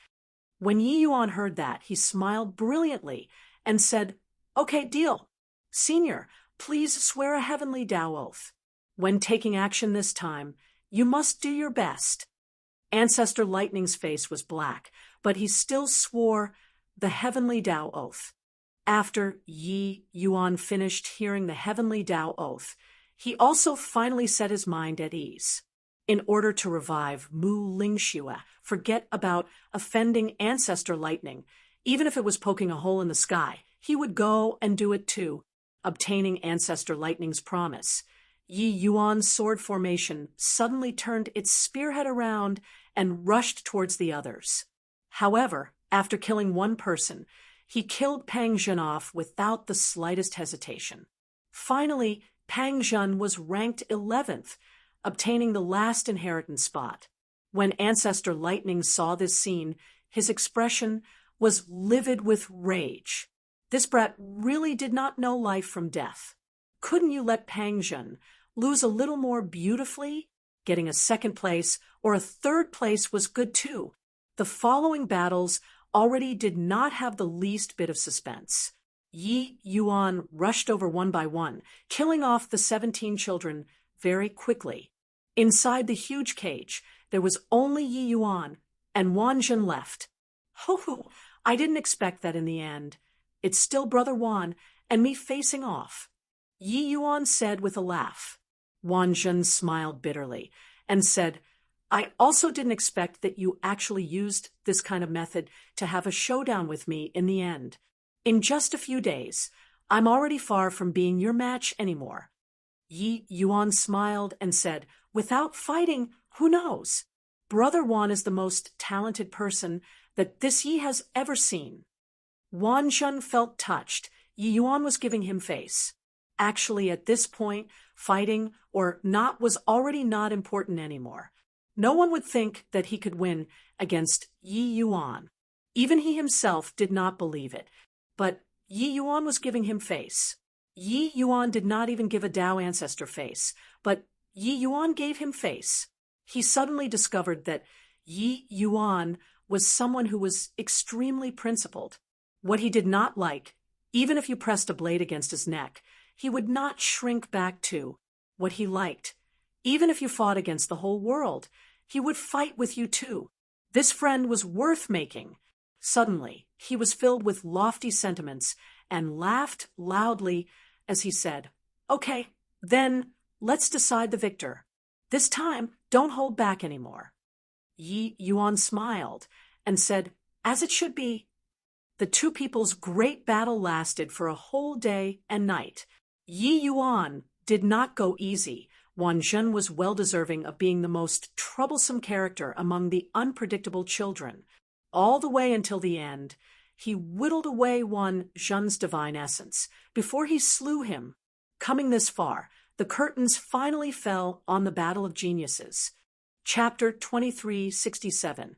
When Yi Yuan heard that, he smiled brilliantly and said, okay, deal. Senior, please swear a heavenly Tao oath. When taking action this time, you must do your best. Ancestor Lightning's face was black, but he still swore the heavenly Tao oath. After Yi Yuan finished hearing the heavenly Tao oath, he also finally set his mind at ease. In order to revive Mu Lingxue, forget about offending ancestor lightning. Even if it was poking a hole in the sky, he would go and do it too, obtaining ancestor lightning's promise. Yi Yuan's sword formation suddenly turned its spearhead around and rushed towards the others. However, after killing one person, he killed Pang Zhen off without the slightest hesitation. Finally, Pang Zhen was ranked 11th, obtaining the last inheritance spot. When Ancestor Lightning saw this scene, his expression was livid with rage. This brat really did not know life from death. Couldn't you let Pang Zhen lose a little more beautifully? Getting a second place or a third place was good too. The following battles already did not have the least bit of suspense. Yi Yuan rushed over one by one, killing off the 17 children very quickly. Inside the huge cage, there was only Yi Yuan and Wan Zhen left. Ho, I didn't expect that in the end. It's still Brother Wan and me facing off, Yi Yuan said with a laugh. Wan Zhen smiled bitterly and said, I also didn't expect that you actually used this kind of method to have a showdown with me in the end. In just a few days, I'm already far from being your match anymore. Yi Yuan smiled and said, without fighting, who knows? Brother Wan is the most talented person that this Yi has ever seen. Wan Zhen felt touched. Yi Yuan was giving him face. Actually, at this point, fighting or not was already not important anymore. No one would think that he could win against Yi Yuan. Even he himself did not believe it. But Yi Yuan was giving him face. Yi Yuan did not even give a Tao ancestor face, but Yi Yuan gave him face. He suddenly discovered that Yi Yuan was someone who was extremely principled. What he did not like, even if you pressed a blade against his neck, he would not shrink back to. What he liked, even if you fought against the whole world, he would fight with you too. This friend was worth making. Suddenly, he was filled with lofty sentiments and laughed loudly as he said, okay, then let's decide the victor. This time, don't hold back anymore. Yi Yuan smiled and said, as it should be. The two people's great battle lasted for a whole day and night. Yi Yuan did not go easy. Wan Zhen was well deserving of being the most troublesome character among the unpredictable children. All the way until the end, he whittled away Wan Zhen's divine essence before he slew him. Coming this far, the curtains finally fell on the Battle of Geniuses. Chapter 2367,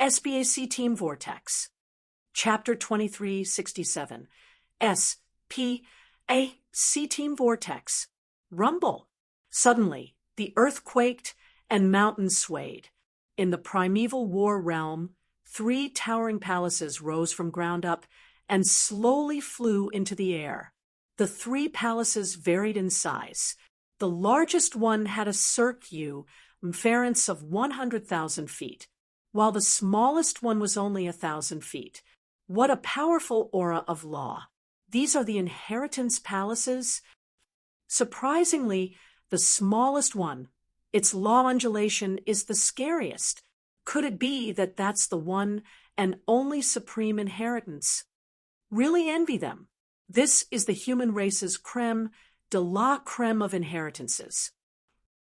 SPAC Team Vortex. Chapter 2367, SPAC Team Vortex. Rumble. Suddenly, the earth quaked and mountains swayed. In the primeval war realm, 3 towering palaces rose from ground up and slowly flew into the air. The 3 palaces varied in size. The largest one had a circumference of 100,000 feet, while the smallest one was only 1,000 feet. What a powerful aura of law. These are the inheritance palaces. Surprisingly, the smallest one, its law undulation, is the scariest. Could it be that that's the one and only supreme inheritance? Really envy them. This is the human race's creme de la creme of inheritances.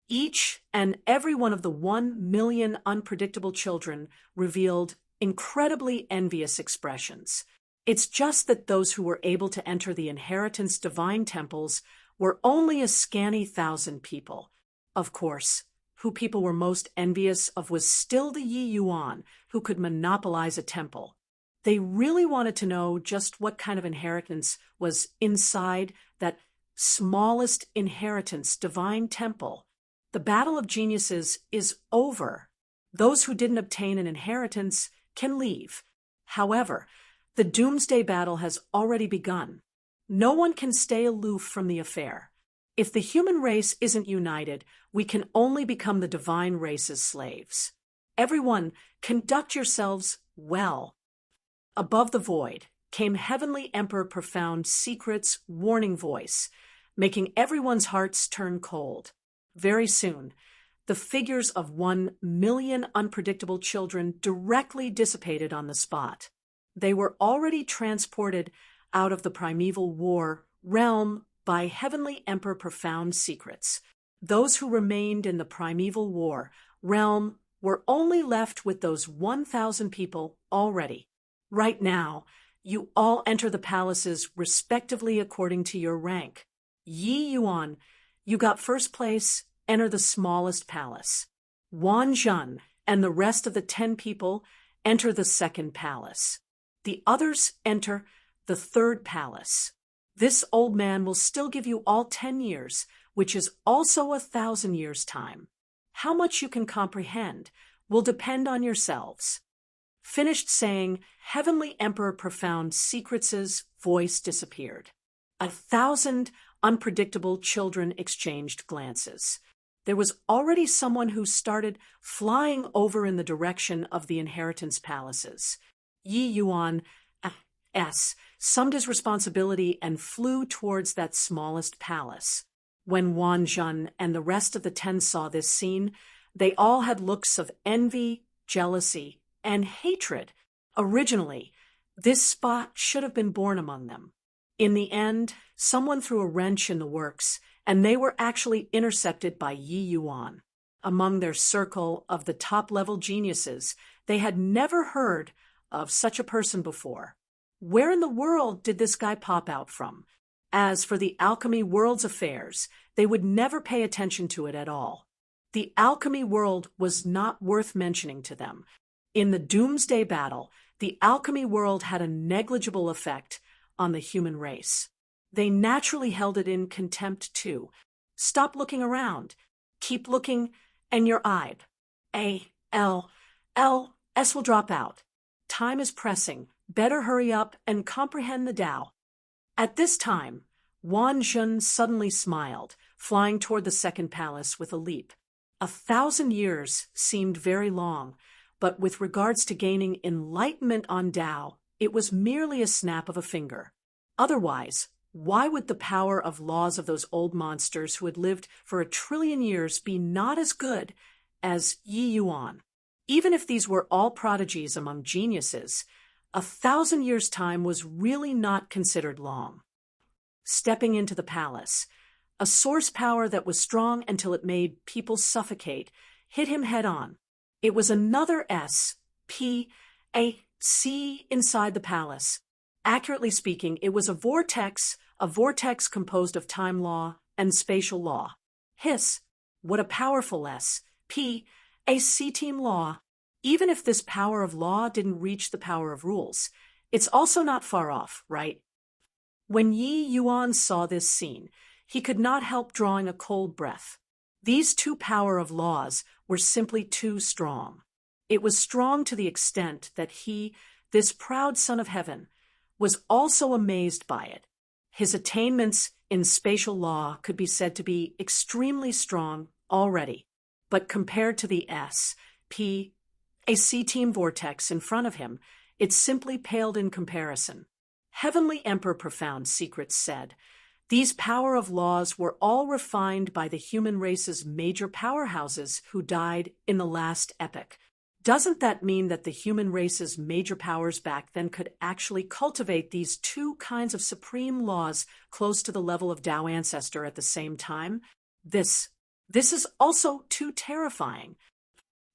Each and every one of the 1 million unpredictable children revealed incredibly envious expressions. It's just that those who were able to enter the inheritance divine temples were only a scanty 1,000 people. Of course, who people were most envious of was still the Yi Yuan, who could monopolize a temple. They really wanted to know just what kind of inheritance was inside that smallest inheritance divine temple. The Battle of Geniuses is over. Those who didn't obtain an inheritance can leave. However, the Doomsday Battle has already begun. No one can stay aloof from the affair. If the human race isn't united, we can only become the divine race's slaves. Everyone, conduct yourselves well. Above the void came Heavenly Emperor Profound Secret's warning voice, making everyone's hearts turn cold. Very soon, the figures of 1,000,000 unpredictable children directly dissipated on the spot. They were already transported out of the primeval war realm by Heavenly Emperor Profound Secrets. Those who remained in the primeval war realm were only left with those 1,000 people already. Right now, you all enter the palaces respectively according to your rank. Yi Yuan, you got first place, enter the smallest palace. Wan Zhen and the rest of the 10 people enter the second palace. The others enter the third palace. This old man will still give you all 10 years, which is also 1,000 years' time. How much you can comprehend will depend on yourselves. Finished saying, Heavenly Emperor Profound Secrets' voice disappeared. 1,000 unpredictable children exchanged glances. There was already someone who started flying over in the direction of the inheritance palaces. Yi Yuan summed his responsibility and flew towards that smallest palace. When Wan Zhen and the rest of the 10 saw this scene, they all had looks of envy, jealousy, and hatred. Originally, this spot should have been born among them. In the end, someone threw a wrench in the works, and they were actually intercepted by Yi Yuan. Among their circle of the top-level geniuses, they had never heard of such a person before. Where in the world did this guy pop out from? As for the alchemy world's affairs, they would never pay attention to it at all. The alchemy world was not worth mentioning to them. In the Doomsday Battle, the alchemy world had a negligible effect on the human race. They naturally held it in contempt too. Stop looking around. Keep looking, and you're eyed. S will drop out. Time is pressing. Better hurry up and comprehend the Tao. At this time, Wan Zhen suddenly smiled, flying toward the second palace with a leap. 1,000 years seemed very long, but with regards to gaining enlightenment on Tao, it was merely a snap of a finger. Otherwise, why would the power of laws of those old monsters who had lived for 1,000,000,000,000 years be not as good as Yi Yuan? Even if these were all prodigies among geniuses, 1,000 years' time was really not considered long. Stepping into the palace, a source power that was strong until it made people suffocate hit him head-on. It was another SPAC inside the palace. Accurately speaking, it was a vortex composed of time law and spatial law. Hiss, what a powerful SPAC team law. Even if this power of law didn't reach the power of rules, it's also not far off, right? When Yi Yuan saw this scene, he could not help drawing a cold breath. These two power of laws were simply too strong. It was strong to the extent that he, this proud son of heaven, was also amazed by it. His attainments in spatial law could be said to be extremely strong already, but compared to the SPAC team vortex in front of him, it simply paled in comparison. Heavenly Emperor Profound Secrets said, these power of laws were all refined by the human race's major powerhouses who died in the last epoch. Doesn't that mean that the human race's major powers back then could actually cultivate these two kinds of supreme laws close to the level of Tao Ancestor at the same time? This is also too terrifying.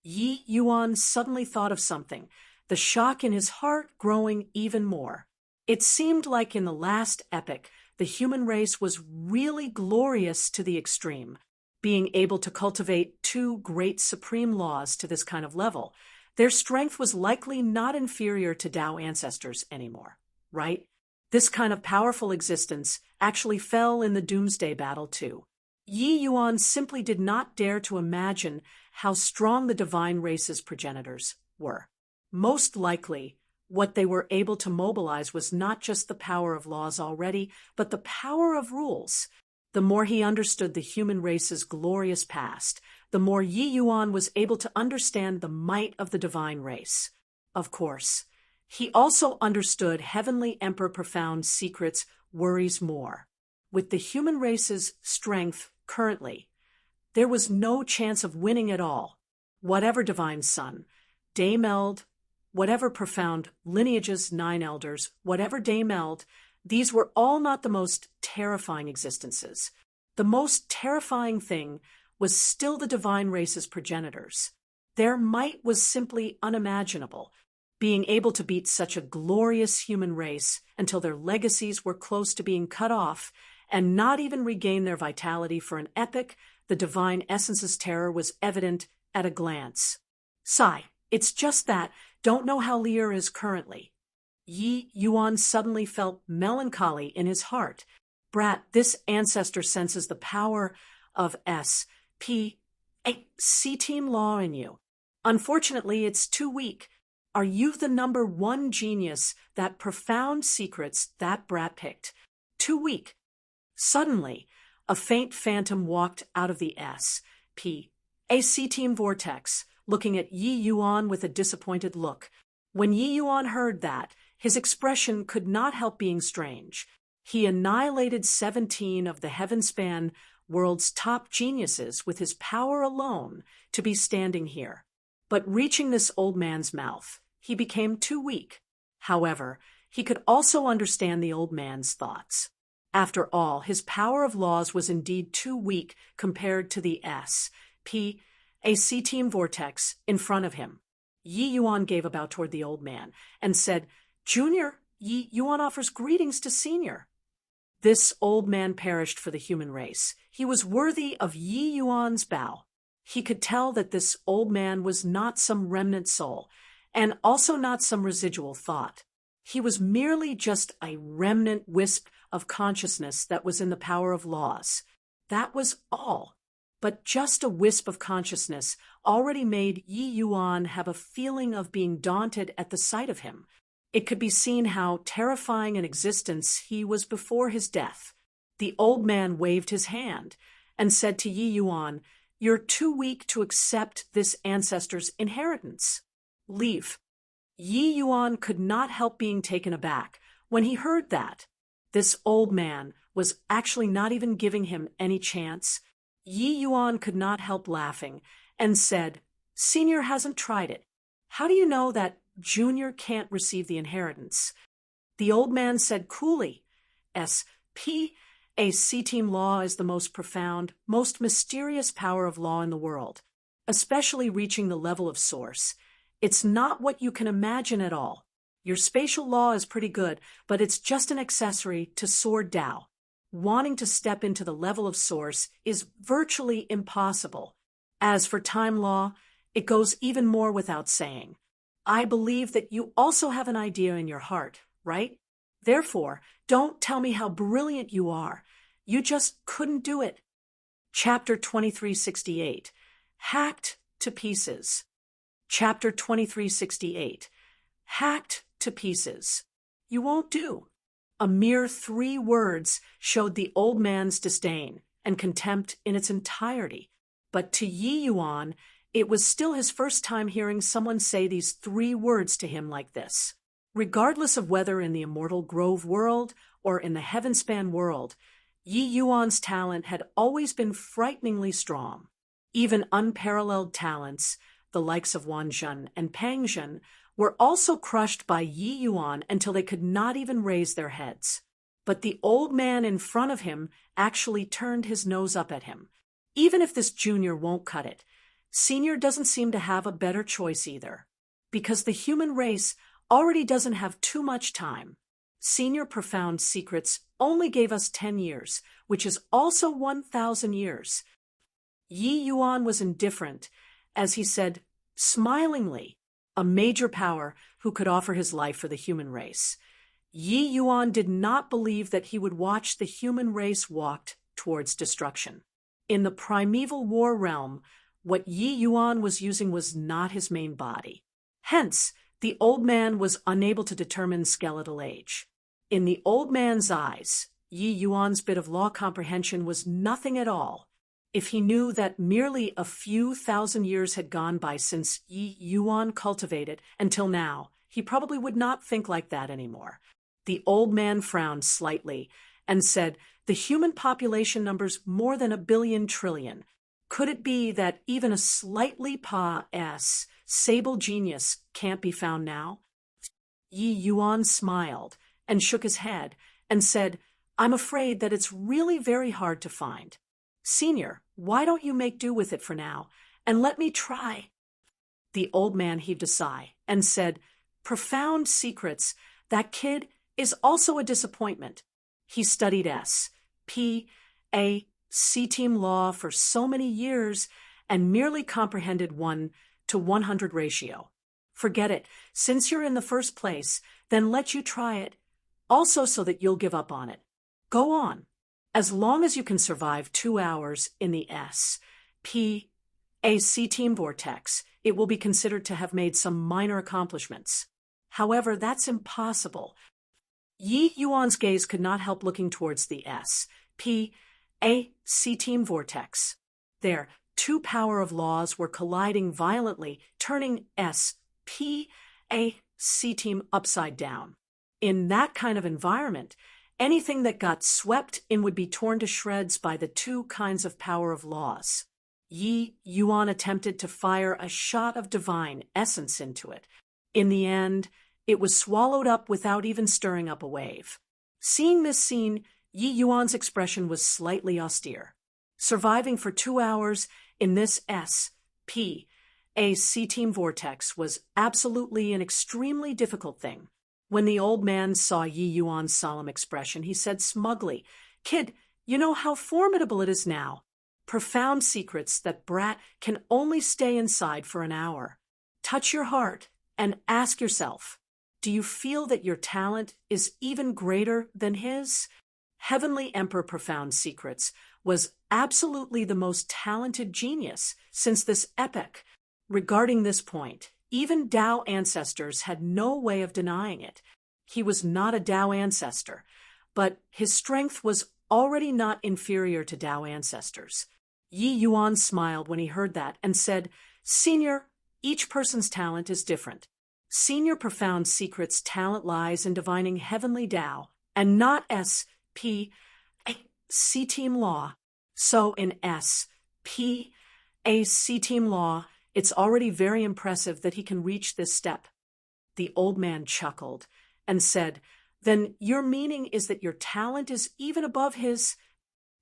Yi Yuan suddenly thought of something, the shock in his heart growing even more. It seemed like in the last epoch, the human race was really glorious to the extreme, being able to cultivate two great supreme laws to this kind of level. Their strength was likely not inferior to Tao Ancestors anymore, right? This kind of powerful existence actually fell in the Doomsday Battle too. Yi Yuan simply did not dare to imagine how strong the divine race's progenitors were. Most likely, what they were able to mobilize was not just the power of laws already, but the power of rules. The more he understood the human race's glorious past, the more Yi Yuan was able to understand the might of the divine race. of course. He also understood Heavenly Emperor Profound's secrets worries more. With the human race's strength currently, there was no chance of winning at all. Whatever Divine Son, Daymeld, whatever profound lineages, 9 elders, whatever Daymeld, these were all not the most terrifying existences. The most terrifying thing was still the divine race's progenitors. Their might was simply unimaginable, being able to beat such a glorious human race until their legacies were close to being cut off and not even regain their vitality for an epoch. The divine essence's terror was evident at a glance. Sigh, it's just that, don't know how Lear is currently. Yi Yuan suddenly felt melancholy in his heart. Brat, this ancestor senses the power of C-Team law in you. Unfortunately, it's too weak. Are you the number 1 genius that profound secrets that brat picked? Too weak. Suddenly, a faint phantom walked out of the C-Team vortex, looking at Yi Yuan with a disappointed look. When Yi Yuan heard that, his expression could not help being strange. He annihilated 17 of the Heavenspan world's top geniuses with his power alone to be standing here. But reaching this old man's mouth, he became too weak. However, he could also understand the old man's thoughts. After all, his power of laws was indeed too weak compared to the C-Team vortex in front of him. Yi Yuan gave a bow toward the old man and said, "Junior, Yi Yuan offers greetings to Senior." This old man perished for the human race. He was worthy of Yi Yuan's bow. He could tell that this old man was not some remnant soul, and also not some residual thought. He was merely just a remnant wisp of consciousness that was in the power of laws. That was all. But just a wisp of consciousness already made Yi Yuan have a feeling of being daunted at the sight of him. It could be seen how terrifying an existence he was before his death. The old man waved his hand and said to Yi Yuan, "You're too weak to accept this ancestor's inheritance. Leave." Yi Yuan could not help being taken aback when he heard that. This old man was actually not even giving him any chance. Yi Yuan could not help laughing and said, "Senior hasn't tried it. How do you know that Junior can't receive the inheritance?" The old man said coolly, C-Team law is the most profound, most mysterious power of law in the world, especially reaching the level of source. It's not what you can imagine at all. Your spatial law is pretty good, but it's just an accessory to Sword Tao. Wanting to step into the level of source is virtually impossible. As for time law, it goes even more without saying. I believe that you also have an idea in your heart, right? Therefore, don't tell me how brilliant you are. You just couldn't do it. Chapter 2368, Hacked to Pieces. Chapter 2368, Hacked to Pieces. You won't do. A mere 3 words showed the old man's disdain and contempt in its entirety. But to Yi Yuan, it was still his first time hearing someone say these 3 words to him like this. Regardless of whether in the Immortal Grove world or in the Heavenspan world, Yi Yuan's talent had always been frighteningly strong. Even unparalleled talents, the likes of Wan Zhen and Pang Zhen, were also crushed by Yi Yuan until they could not even raise their heads. But the old man in front of him actually turned his nose up at him. Even if this junior won't cut it, Senior doesn't seem to have a better choice either. Because the human race already doesn't have too much time. Senior Profound Secrets only gave us 10 years, which is also 1,000 years. Yi Yuan was indifferent, as he said, smilingly, a major power who could offer his life for the human race. Yi Yuan did not believe that he would watch the human race walk towards destruction. In the primeval war realm, what Yi Yuan was using was not his main body. Hence, the old man was unable to determine skeletal age. In the old man's eyes, Yi Yuan's bit of law comprehension was nothing at all. If he knew that merely a few thousand years had gone by since Yi Yuan cultivated until now, he probably would not think like that anymore. The old man frowned slightly and said, "The human population numbers more than 1 billion trillion. Could it be that even a slightly sable genius can't be found now?" Yi Yuan smiled and shook his head and said, "I'm afraid that it's really very hard to find. Senior, why don't you make do with it for now, and let me try?" The old man heaved a sigh and said, "Profound secrets. That kid is also a disappointment. He studied S.P.A.C. team law for so many years and merely comprehended 1:100 ratio. Forget it. Since you're in the first place, then let you try it, also so that you'll give up on it. Go on. As long as you can survive 2 hours in the S.P.A.C. team vortex, it will be considered to have made some minor accomplishments. However, that's impossible." Yi Yuan's gaze could not help looking towards the S.P.A.C. team vortex. There, two power of laws were colliding violently, turning S.P.A.C. team upside down. In that kind of environment, anything that got swept in would be torn to shreds by the two kinds of power of laws. Yi Yuan attempted to fire a shot of divine essence into it. In the end, it was swallowed up without even stirring up a wave. Seeing this scene, Yi Yuan's expression was slightly austere. Surviving for 2 hours in this S.P.A.C. team vortex was absolutely an extremely difficult thing. When the old man saw Yi Yuan's solemn expression, he said smugly, "Kid, you know how formidable it is now. Profound secrets that brat can only stay inside for an hour. Touch your heart and ask yourself, do you feel that your talent is even greater than his?" Heavenly Emperor Profound Secrets was absolutely the most talented genius since this epoch. Regarding this point, even Tao ancestors had no way of denying it. He was not a Tao ancestor, but his strength was already not inferior to Tao ancestors. Yi Yuan smiled when he heard that and said, "Senior, each person's talent is different. Senior Profound Secrets' talent lies in divining heavenly Tao and not S.P.A.C. team law. So in S.P.A.C. team law, it's already very impressive that he can reach this step." The old man chuckled and said, "Then your meaning is that your talent is even above his?"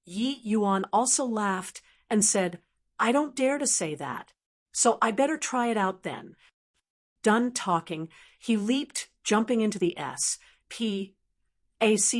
Yi Yuan also laughed and said, "I don't dare to say that, so I better try it out then." Done talking, he leaped, jumping into the S.P.A.C.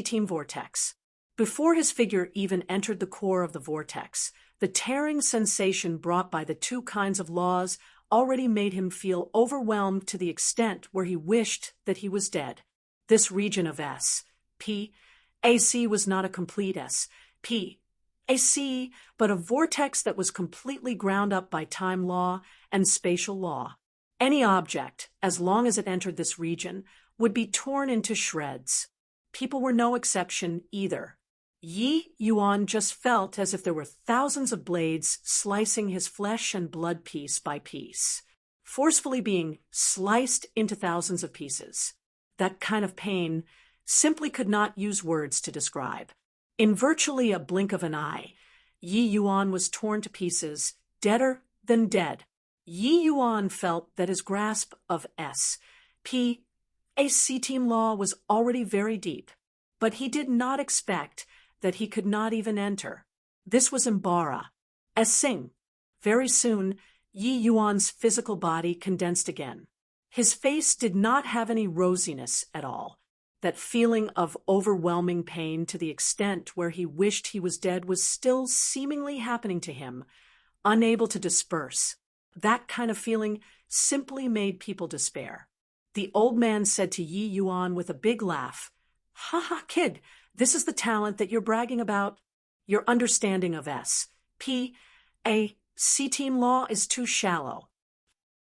team vortex. Before his figure even entered the core of the vortex, the tearing sensation brought by the two kinds of laws already made him feel overwhelmed to the extent where he wished that he was dead. This region of S.P.A.C. was not a complete S.P.A.C., but a vortex that was completely ground up by time law and spatial law. Any object, as long as it entered this region, would be torn into shreds. People were no exception either. Yi Yuan just felt as if there were thousands of blades slicing his flesh and blood piece by piece, forcefully being sliced into thousands of pieces. That kind of pain simply could not use words to describe. In virtually a blink of an eye, Yi Yuan was torn to pieces, deader than dead. Yi Yuan felt that his grasp of S.P.A.C. team law was already very deep, but he did not expect that he could not even enter. This was Mbara. Sing. Very soon, Yi Yuan's physical body condensed again. His face did not have any rosiness at all. That feeling of overwhelming pain to the extent where he wished he was dead was still seemingly happening to him, unable to disperse. That kind of feeling simply made people despair. The old man said to Yi Yuan with a big laugh, "Ha ha, kid, this is the talent that you're bragging about. Your understanding of S.P.A.C. team law is too shallow."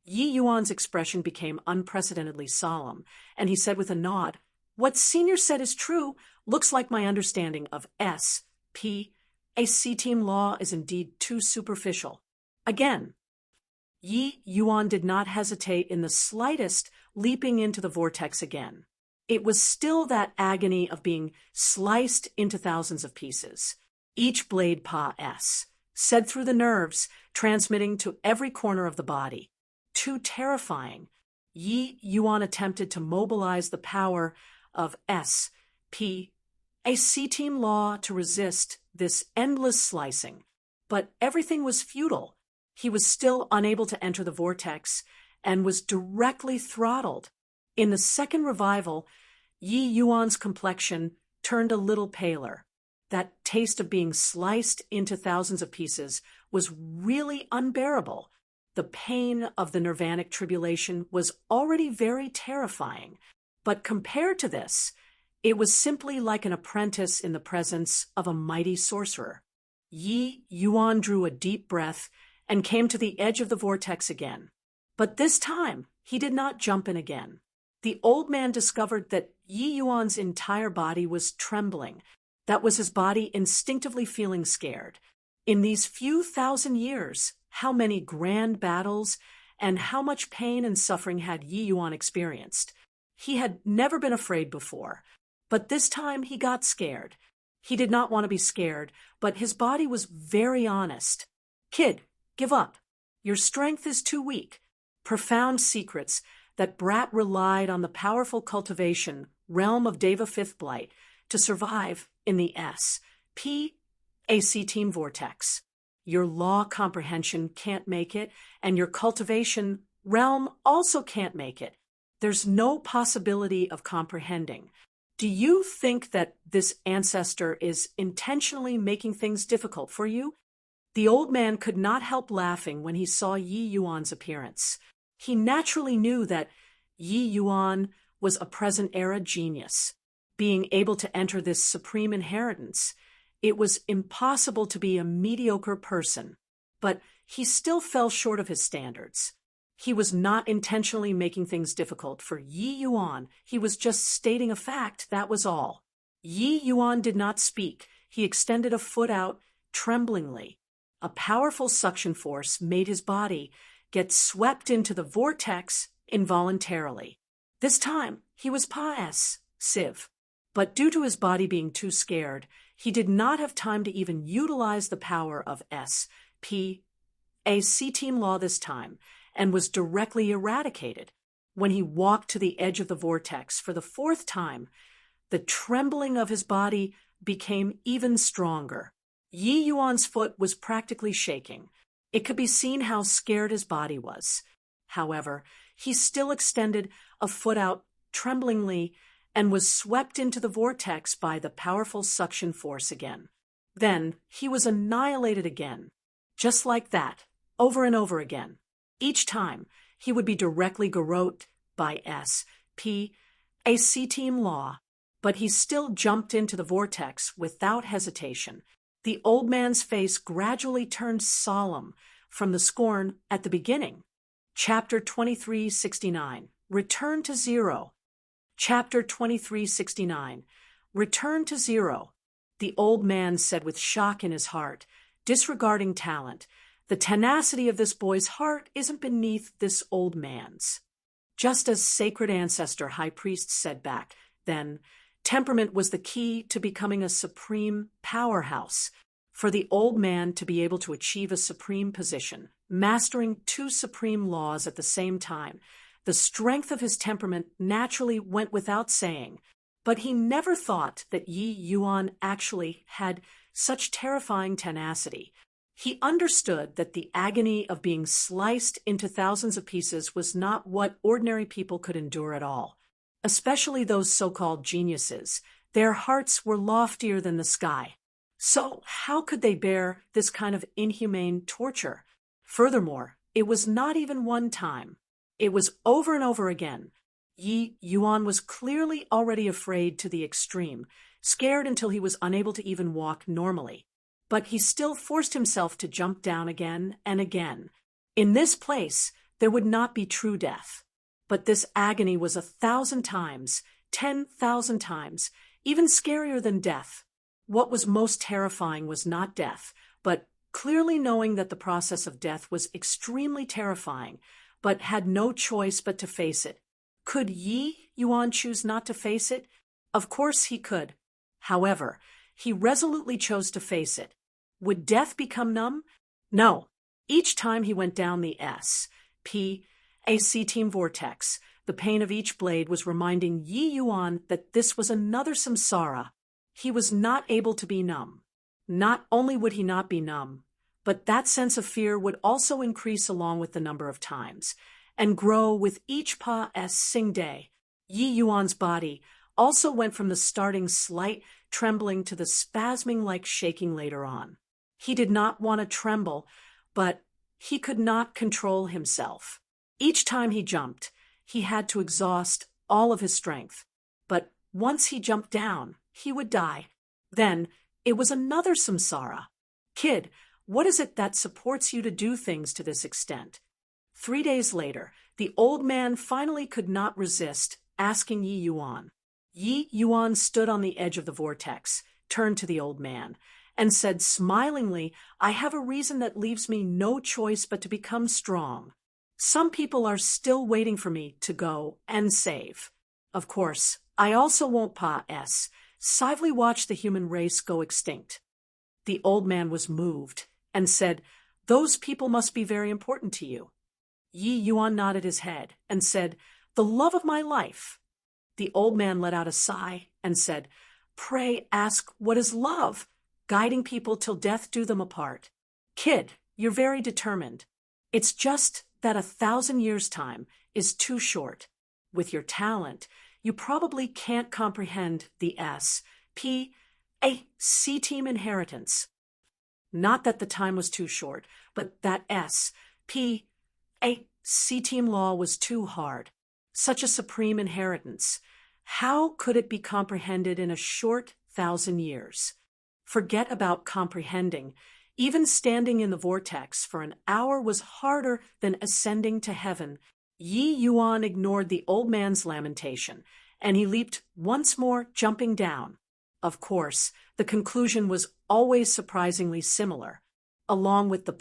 Yi Yuan's expression became unprecedentedly solemn, and he said with a nod, "What Senior said is true. Looks like my understanding of S.P.A.C. A C-team law is indeed too superficial. Again, Yi Yuan did not hesitate in the slightest, leaping into the vortex again. It was still that agony of being sliced into thousands of pieces. Each blade pa-s, said through the nerves, transmitting to every corner of the body. Too terrifying. Yi Yuan attempted to mobilize the power of S.P. a C-team law to resist this endless slicing. But everything was futile. He was still unable to enter the vortex and was directly throttled. In the second revival, Yi Yuan's complexion turned a little paler. That taste of being sliced into thousands of pieces was really unbearable. The pain of the nirvanic tribulation was already very terrifying, but compared to this, it was simply like an apprentice in the presence of a mighty sorcerer. Yi Yuan drew a deep breath and came to the edge of the vortex again. But this time, he did not jump in again. The old man discovered that Yi Yuan's entire body was trembling. That was his body instinctively feeling scared. In these few thousand years, how many grand battles and how much pain and suffering had Yi Yuan experienced? He had never been afraid before, but this time he got scared. He did not want to be scared, but his body was very honest. Kid, give up. Your strength is too weak. Profound secrets that Brat relied on the powerful cultivation realm of Deva Fifth Blight to survive in the S.P. AC Team Vortex. Your law comprehension can't make it, and your cultivation realm also can't make it. There's no possibility of comprehending. Do you think that this ancestor is intentionally making things difficult for you? The old man could not help laughing when he saw Yi Yuan's appearance. He naturally knew that Yi Yuan was a present-era genius. Being able to enter this supreme inheritance, it was impossible to be a mediocre person, but he still fell short of his standards. He was not intentionally making things difficult for Yi Yuan. He was just stating a fact, that was all. Yi Yuan did not speak. He extended a foot out tremblingly. A powerful suction force made his body get swept into the vortex involuntarily. This time, he was pa-s, Civ. But due to his body being too scared, he did not have time to even utilize the power of S.P. a C-team law this time, and was directly eradicated. When he walked to the edge of the vortex for the fourth time, the trembling of his body became even stronger. Yi Yuan's foot was practically shaking. It could be seen how scared his body was. However, he still extended a foot out tremblingly and was swept into the vortex by the powerful suction force again. Then he was annihilated again. Just like that, over and over again. Each time, he would be directly garroted by S.P. a C-team law, but he still jumped into the vortex without hesitation. The old man's face gradually turned solemn from the scorn at the beginning. Chapter 2369, Return to Zero. Chapter 2369, Return to Zero. The old man said with shock in his heart, disregarding talent, the tenacity of this boy's heart isn't beneath this old man's. Just as sacred ancestor high priest said back then, temperament was the key to becoming a supreme powerhouse. For the old man to be able to achieve a supreme position, mastering two supreme laws at the same time, the strength of his temperament naturally went without saying. But he never thought that Yi Yuan actually had such terrifying tenacity. He understood that the agony of being sliced into thousands of pieces was not what ordinary people could endure at all. Especially those so-called geniuses. Their hearts were loftier than the sky. So how could they bear this kind of inhumane torture? Furthermore, it was not even one time. It was over and over again. Yi Yuan was clearly already afraid to the extreme, scared until he was unable to even walk normally. But he still forced himself to jump down again and again. In this place, there would not be true death. But this agony was 1,000 times, 10,000 times, even scarier than death. what was most terrifying was not death, but clearly knowing that the process of death was extremely terrifying, but had no choice but to face it. Could Yi Yuan choose not to face it? Of course he could. However, he resolutely chose to face it. Would death become numb? No. Each time he went down the S.P.A.C. team vortex, the pain of each blade was reminding Yi Yuan that this was another samsara. He was not able to be numb. Not only would he not be numb, but that sense of fear would also increase along with the number of times, and grow with each passing day. Yi Yuan's body also went from the starting slight trembling to the spasming-like shaking later on. He did not want to tremble, but he could not control himself. Each time he jumped, he had to exhaust all of his strength. But once he jumped down, he would die. Then it was another samsara. Kid, what is it that supports you to do things to this extent? 3 days later, the old man finally could not resist asking Yi Yuan. Yi Yuan stood on the edge of the vortex, turned to the old man, and said smilingly, I have a reason that leaves me no choice but to become strong. Some people are still waiting for me to go and save. Of course, I also won't passively watch the human race go extinct. The old man was moved and said, those people must be very important to you. Yi Yuan nodded his head and said, the love of my life. The old man let out a sigh and said, pray ask what is love? Guiding people till death do them apart. Kid, you're very determined. It's just that 1,000 years' time is too short. With your talent, you probably can't comprehend the S.P.A.C. team inheritance. Not that the time was too short, but that S.P.A.C. team law was too hard. Such a supreme inheritance. How could it be comprehended in a short 1,000 years? Forget about comprehending. Even standing in the vortex for an hour was harder than ascending to heaven. Yi Yuan ignored the old man's lamentation, and he leaped once more, jumping down. Of course, the conclusion was always surprisingly similar. Along with the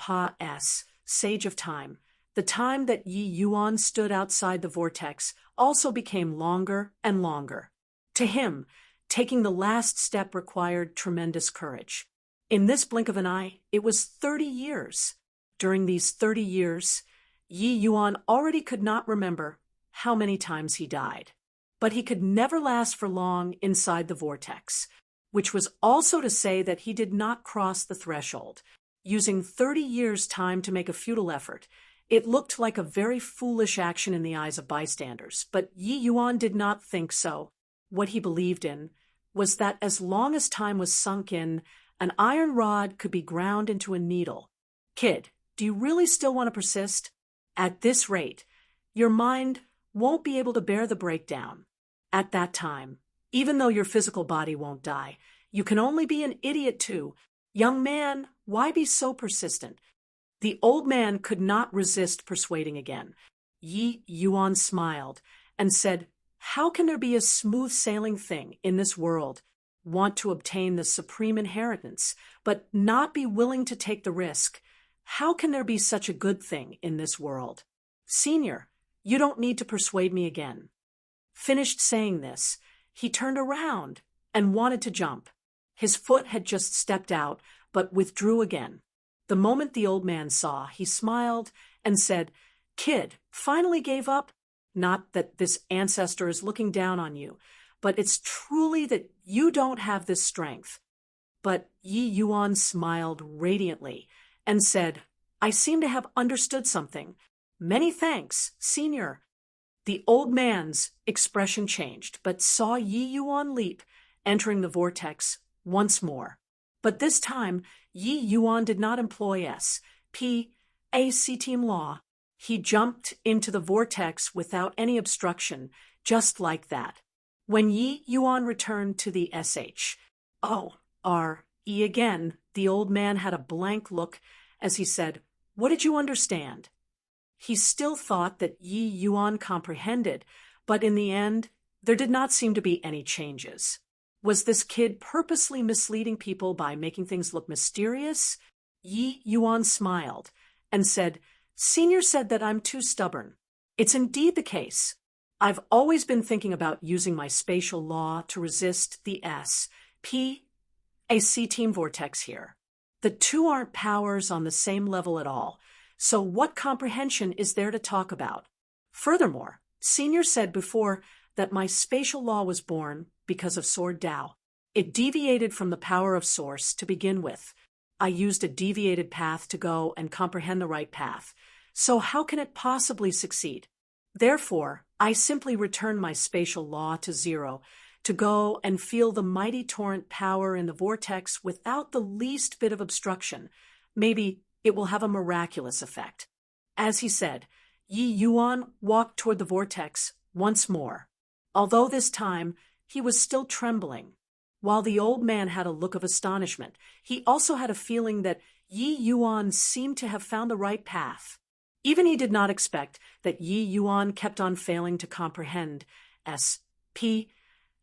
sage of time, the time that Yi Yuan stood outside the vortex also became longer and longer. To him, taking the last step required tremendous courage. In this blink of an eye, it was 30 years. During these 30 years, Yi Yuan already could not remember how many times he died. But he could never last for long inside the vortex, which was also to say that he did not cross the threshold. Using 30 years' time to make a futile effort, it looked like a very foolish action in the eyes of bystanders, but Yi Yuan did not think so. What he believed in was that as long as time was sunk in, an iron rod could be ground into a needle. Kid, do you really still want to persist? At this rate, your mind won't be able to bear the breakdown. At that time, even though your physical body won't die, you can only be an idiot too. Young man, why be so persistent? The old man could not resist persuading again. Yi Yuan smiled and said, how can there be a smooth-sailing thing in this world? Want to obtain the supreme inheritance, but not be willing to take the risk. How can there be such a good thing in this world? Senior, you don't need to persuade me again. Finished saying this, he turned around and wanted to jump. His foot had just stepped out, but withdrew again. The moment the old man saw, he smiled and said, Kid, finally gave up? Not that this ancestor is looking down on you, but it's truly that you don't have this strength. But Yi Yuan smiled radiantly and said, I seem to have understood something. Many thanks, senior. The old man's expression changed, but saw Yi Yuan leap, entering the vortex once more. But this time, Yi Yuan did not employ S.P.A.C. team law. He jumped into the vortex without any obstruction, just like that. When Yi Yuan returned to the S.H.O.R.E. again, the old man had a blank look as he said, What did you understand? He still thought that Yi Yuan comprehended, but in the end, there did not seem to be any changes. Was this kid purposely misleading people by making things look mysterious? Yi Yuan smiled and said, Senior said that I'm too stubborn. It's indeed the case. I've always been thinking about using my spatial law to resist the S.P. a C-team vortex here. The two aren't powers on the same level at all, so what comprehension is there to talk about? Furthermore, Senior said before that my spatial law was born because of Sword Dao. It deviated from the power of Source to begin with. I used a deviated path to go and comprehend the right path. So how can it possibly succeed? Therefore, I simply return my spatial law to zero, to go and feel the mighty torrent power in the vortex without the least bit of obstruction. Maybe it will have a miraculous effect. As he said, Yi Yuan walked toward the vortex once more. Although this time he was still trembling. While the old man had a look of astonishment, he also had a feeling that Yi Yuan seemed to have found the right path. Even he did not expect that Yi Yuan kept on failing to comprehend S.P.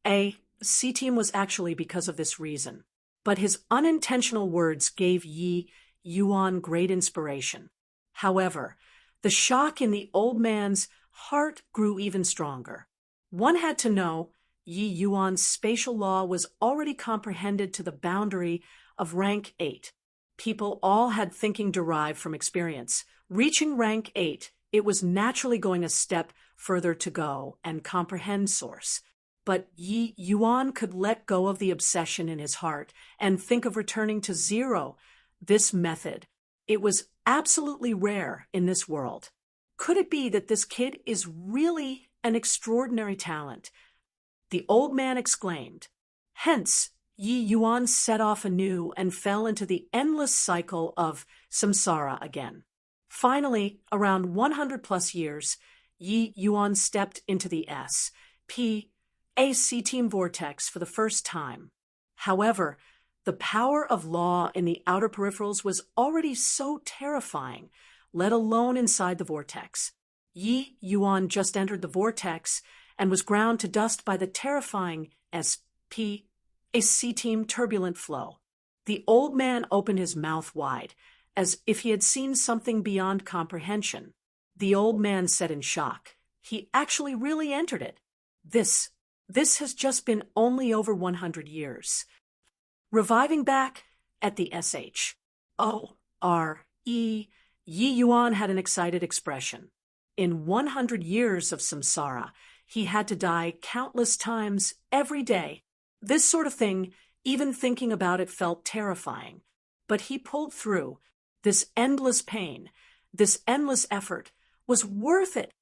a C-team was actually because of this reason. But his unintentional words gave Yi Yuan great inspiration. However, the shock in the old man's heart grew even stronger. One had to know Yi Yuan's spatial law was already comprehended to the boundary of rank 8. People all had thinking derived from experience. Reaching rank 8, it was naturally going a step further to go and comprehend Source. But Yi Yuan could let go of the obsession in his heart and think of returning to zero. This method, it was absolutely rare in this world. Could it be that this kid is really an extraordinary talent? The old man exclaimed. Hence, Yi Yuan set off anew and fell into the endless cycle of samsara again. Finally, around 100+ years, Yi Yuan stepped into the S.P. a C-team vortex for the first time. However, the power of law in the outer peripherals was already so terrifying, let alone inside the vortex. Yi Yuan just entered the vortex and was ground to dust by the terrifying S.P. a C-team turbulent flow. The old man opened his mouth wide, as if he had seen something beyond comprehension. The old man said in shock, he actually really entered it. This has just been only over 100 years. Reviving back at the S.H.O.R.E., Yi Yuan had an excited expression. In 100 years of samsara, he had to die countless times every day. This sort of thing, even thinking about it felt terrifying. But he pulled through. This endless pain, this endless effort, was worth it.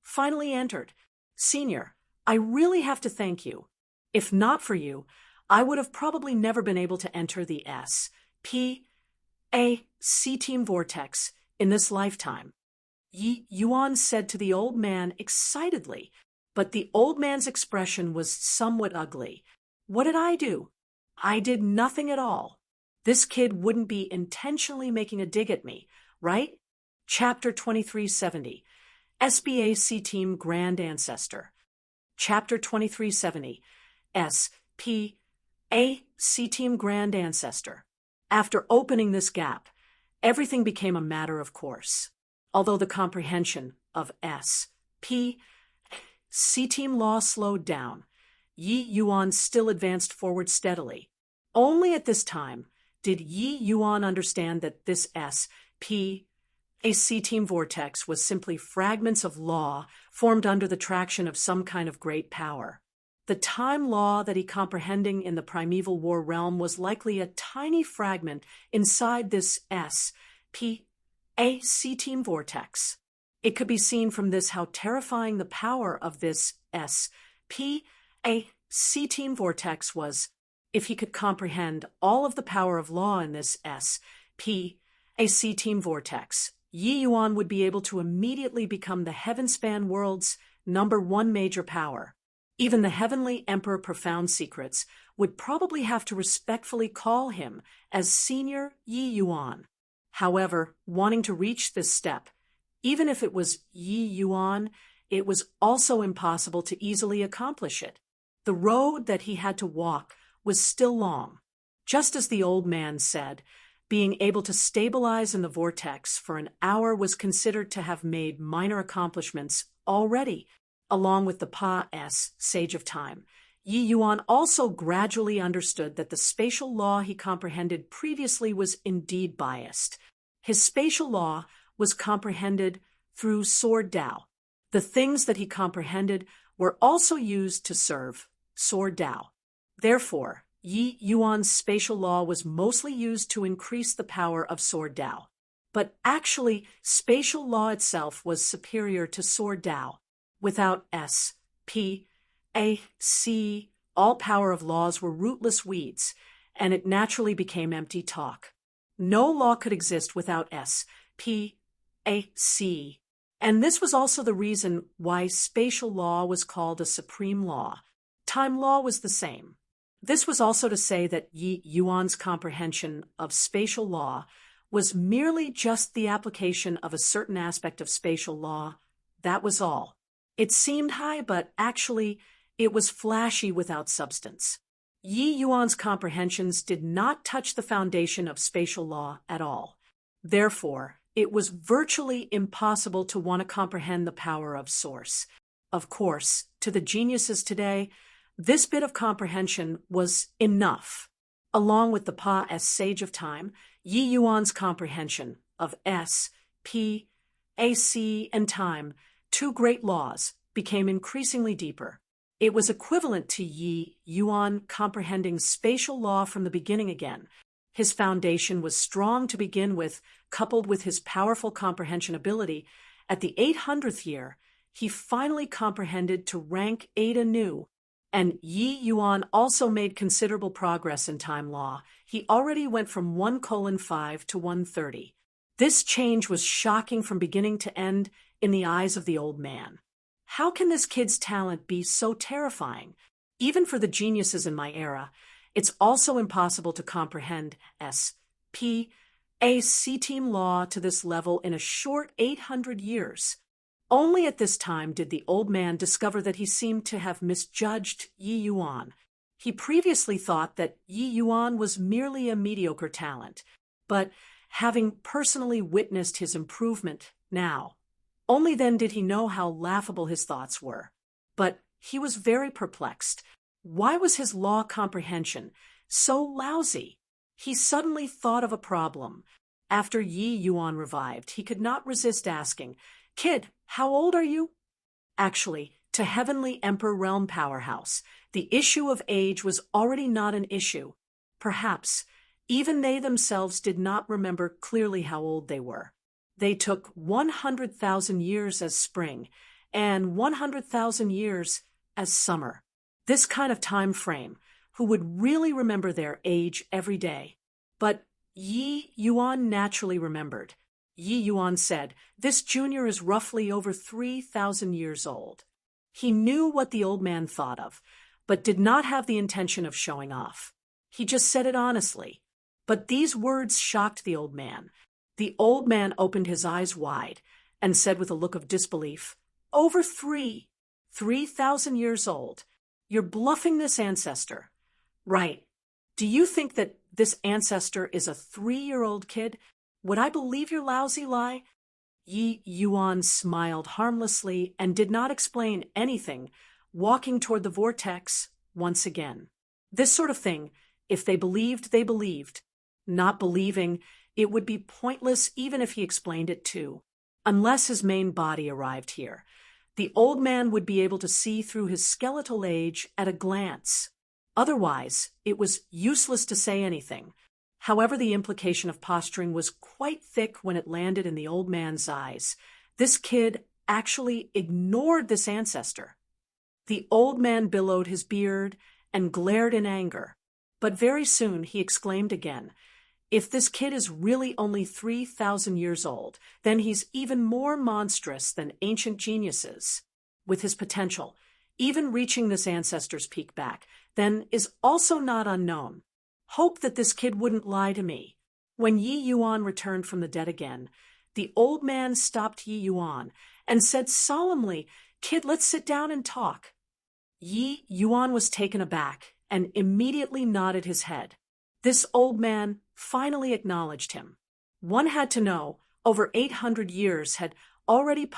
Finally entered. Senior, I really have to thank you. If not for you, I would have probably never been able to enter the S.P. a C-team vortex in this lifetime. Yi Yuan said to the old man excitedly, but the old man's expression was somewhat ugly. What did I do? I did nothing at all. This kid wouldn't be intentionally making a dig at me, right? Chapter 2370, SBA C-Team Grand Ancestor. Chapter 2370, S.P.A. C-Team Grand Ancestor. After opening this gap, everything became a matter of course. Although the comprehension of S.P. C-Team law slowed down, Yi Yuan still advanced forward steadily. Only at this time did Yi Yuan understand that this S.P. a C-Team vortex was simply fragments of law formed under the traction of some kind of great power. The time law that he comprehending in the primeval war realm was likely a tiny fragment inside this S.P. a C-Team vortex. It could be seen from this how terrifying the power of this S.P. a C-Team vortex was. If he could comprehend all of the power of law in this S.P. a C-Team vortex, Yi Yuan would be able to immediately become the Heavenspan world's #1 major power. Even the Heavenly Emperor Profound Secrets would probably have to respectfully call him as Senior Yi Yuan. However, wanting to reach this step, even if it was Yi Yuan, it was also impossible to easily accomplish it. The The road that he had to walk was still long. Just as the old man said, being able to stabilize in the vortex for an hour was considered to have made minor accomplishments already, along with the Pa-S, Sage of Time. Yi Yuan also gradually understood that the spatial law he comprehended previously was indeed biased. His spatial law was comprehended through Sword Dao. The things that he comprehended were also used to serve Sword Dao. Therefore, Yi Yuan's spatial law was mostly used to increase the power of Sword Dao. But actually, spatial law itself was superior to Sword Dao. Without S, P, A, C, all power of laws were rootless weeds, and it naturally became empty talk. No law could exist without S, P, A, C. And this was also the reason why spatial law was called a supreme law. Time law was the same. This was also to say that Yi Yuan's comprehension of spatial law was merely just the application of a certain aspect of spatial law. That was all. It seemed high, but actually, it was flashy without substance. Yi Yuan's comprehensions did not touch the foundation of spatial law at all. Therefore, it was virtually impossible to want to comprehend the power of Source. Of course, to the geniuses today, this bit of comprehension was enough. Along with the Pa-S Sage of Time, Yi Yuan's comprehension of S, P, A, C, and time, two great laws, became increasingly deeper. It was equivalent to Yi Yuan comprehending spatial law from the beginning again. His foundation was strong to begin with, coupled with his powerful comprehension ability. At the 800th year, he finally comprehended to rank 8 anew. And Yi Yuan also made considerable progress in time law. He already went from 1:5 to 130. This change was shocking from beginning to end in the eyes of the old man. How can this kid's talent be so terrifying? Even for the geniuses in my era, it's also impossible to comprehend S, P, A, C team law to this level in a short 800 years. Only at this time did the old man discover that he seemed to have misjudged Yi Yuan. He previously thought that Yi Yuan was merely a mediocre talent, but having personally witnessed his improvement now, only then did he know how laughable his thoughts were. But he was very perplexed. Why was his law comprehension so lousy? He suddenly thought of a problem. After Yi Yuan revived, he could not resist asking, "Kid, how old are you?" Actually, to Heavenly Emperor Realm Powerhouse, the issue of age was already not an issue. Perhaps even they themselves did not remember clearly how old they were. They took 100,000 years as spring and 100,000 years as summer. This kind of time frame, who would really remember their age every day? But Yi Yuan naturally remembered. Yi Yuan said, "This junior is roughly over 3,000 years old." He knew what the old man thought of, but did not have the intention of showing off. He just said it honestly. But these words shocked the old man. The old man opened his eyes wide and said with a look of disbelief, "Over 3,000 years old. You're bluffing this ancestor." "Right. Do you think that this ancestor is a 3-year-old kid? Would I believe your lousy lie?" Yi Yuan smiled harmlessly and did not explain anything, walking toward the vortex once again. This sort of thing, if they believed, they believed. Not believing, it would be pointless even if he explained it too. Unless his main body arrived here, the old man would be able to see through his skeletal age at a glance. Otherwise, it was useless to say anything. However, the implication of posturing was quite thick when it landed in the old man's eyes. This kid actually ignored this ancestor. The old man billowed his beard and glared in anger. But very soon he exclaimed again, "If this kid is really only 3,000 years old, then he's even more monstrous than ancient geniuses. With his potential, even reaching this ancestor's peak back, then is also not unknown. Hope that this kid wouldn't lie to me." When Yi Yuan returned from the dead again, the old man stopped Yi Yuan and said solemnly, "Kid, let's sit down and talk." Yi Yuan was taken aback and immediately nodded his head. This old man finally acknowledged him. One had to know, over 800 years had already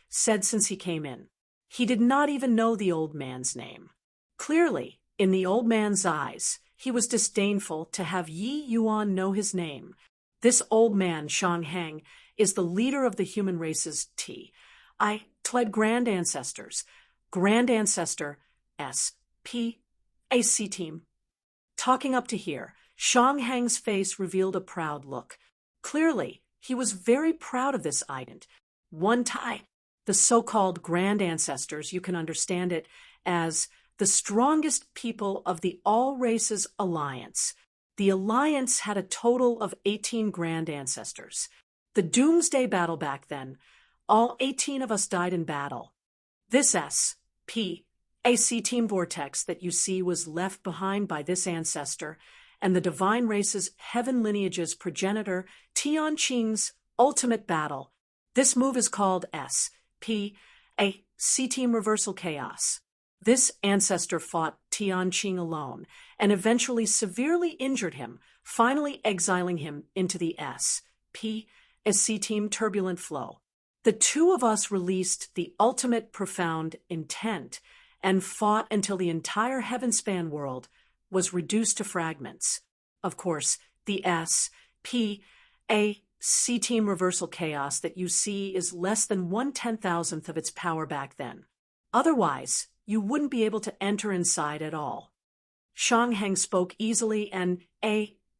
said since he came in. He did not even know the old man's name. Clearly, in the old man's eyes, he was disdainful to have Yi Yuan know his name. This old man, Shang Heng, is the leader of the human race's grand ancestors. Grand ancestor, SPAC team. Talking up to here, Shang Heng's face revealed a proud look. Clearly, he was very proud of this ident. One time, the so-called grand ancestors, you can understand it as the strongest people of the All Races Alliance. The Alliance had a total of 18 grand ancestors. The Doomsday battle back then, all 18 of us died in battle. This SPAC team vortex that you see was left behind by this ancestor and the divine race's heaven lineage's progenitor, Tian Qing's ultimate battle. This move is called SPAC team reversal chaos. This ancestor fought Tian Qing alone and eventually severely injured him, finally exiling him into the SPAC team turbulent flow. The two of us released the ultimate profound intent and fought until the entire heaven-span world was reduced to fragments. Of course, the SPAC team reversal chaos that you see is less than 1/10,000th of its power back then. Otherwise, you wouldn't be able to enter inside at all. Shang Heng spoke easily and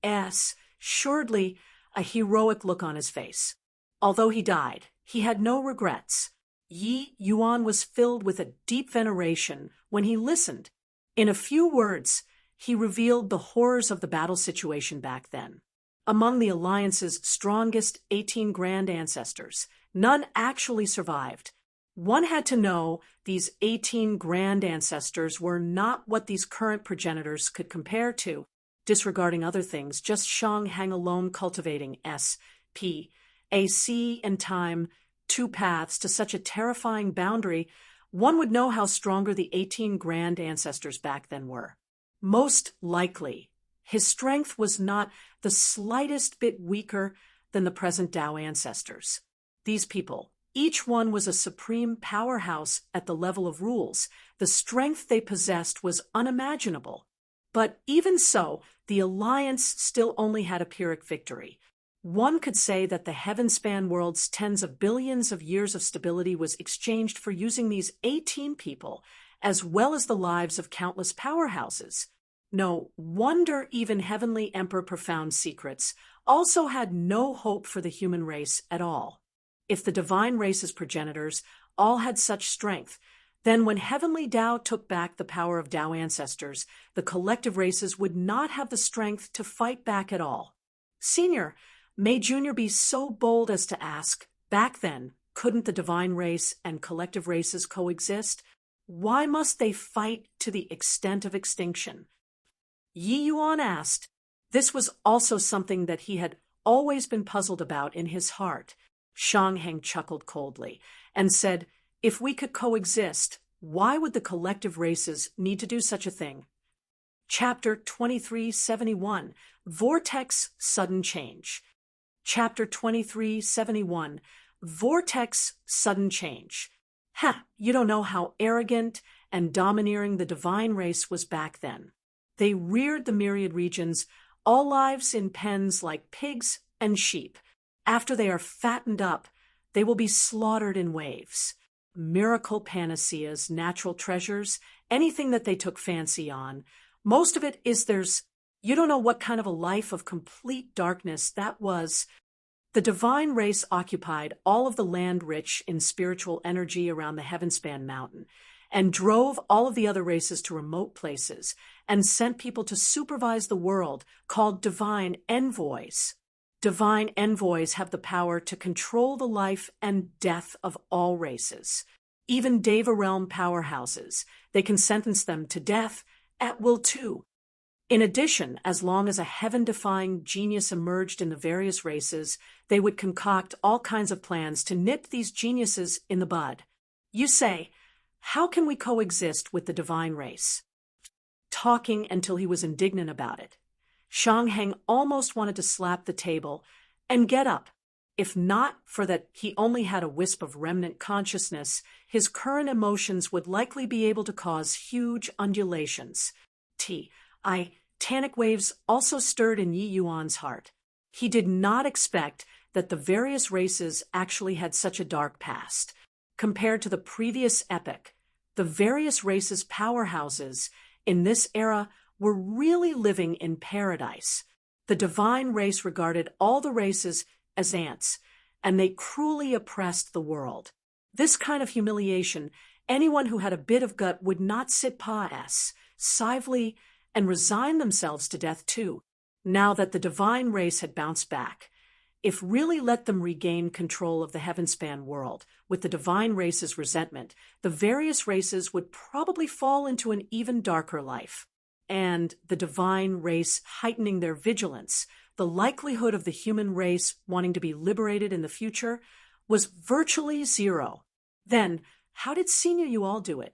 assuredly, a heroic look on his face. Although he died, he had no regrets. Yi Yuan was filled with a deep veneration when he listened. In a few words, he revealed the horrors of the battle situation back then. Among the Alliance's strongest 18 grand ancestors, none actually survived. One had to know these 18 grand ancestors were not what these current progenitors could compare to, disregarding other things, just Shang Heng alone cultivating SPAC and time, two paths to such a terrifying boundary, one would know how stronger the 18 grand ancestors back then were. Most likely, his strength was not the slightest bit weaker than the present Tao ancestors. These people, each one was a supreme powerhouse at the level of rules. The strength they possessed was unimaginable. But even so, the Alliance still only had a Pyrrhic victory. One could say that the heaven-span world's tens of billions of years of stability was exchanged for using these 18 people, as well as the lives of countless powerhouses. No wonder even Heavenly Emperor Profound Secrets also had no hope for the human race at all. If the divine race's progenitors all had such strength, then when Heavenly Tao took back the power of Tao ancestors, the collective races would not have the strength to fight back at all. Senior, may Junior be so bold as to ask, back then, couldn't the divine race and collective races coexist? Why must they fight to the extent of extinction? Yi Yuan asked. This was also something that he had always been puzzled about in his heart. Shang Heng chuckled coldly and said, if we could coexist, why would the collective races need to do such a thing? Chapter 2371, Vortex Sudden Change. Chapter 2371, Vortex Sudden Change. You don't know how arrogant and domineering the divine race was back then. They reared the myriad regions, all lives in pens like pigs and sheep. After they are fattened up, they will be slaughtered in waves. Miracle panaceas, natural treasures, anything that they took fancy on. Most of it is theirs. You don't know what kind of a life of complete darkness that was. The divine race occupied all of the land rich in spiritual energy around the Heavenspan mountain and drove all of the other races to remote places and sent people to supervise the world called divine envoys. Divine envoys have the power to control the life and death of all races. Even Deva realm powerhouses, they can sentence them to death at will too. In addition, as long as a heaven-defying genius emerged in the various races, they would concoct all kinds of plans to nip these geniuses in the bud. You say, How can we coexist with the divine race? Talking until he was indignant about it. Shang Heng almost wanted to slap the table and get up. If not for that he only had a wisp of remnant consciousness, his current emotions would likely be able to cause huge undulations. Tanic waves also stirred in Yi Yuan's heart. He did not expect that the various races actually had such a dark past. Compared to the previous epoch, the various races' powerhouses in this era were really living in paradise. The divine race regarded all the races as ants, and they cruelly oppressed the world. This kind of humiliation, anyone who had a bit of gut would not sit passively and resign themselves to death too. Now that the divine race had bounced back, if really let them regain control of the heavenspan world, with the divine race's resentment, the various races would probably fall into an even darker life. And the divine race heightening their vigilance, the likelihood of the human race wanting to be liberated in the future was virtually zero. Then, how did Senior Yuan do it?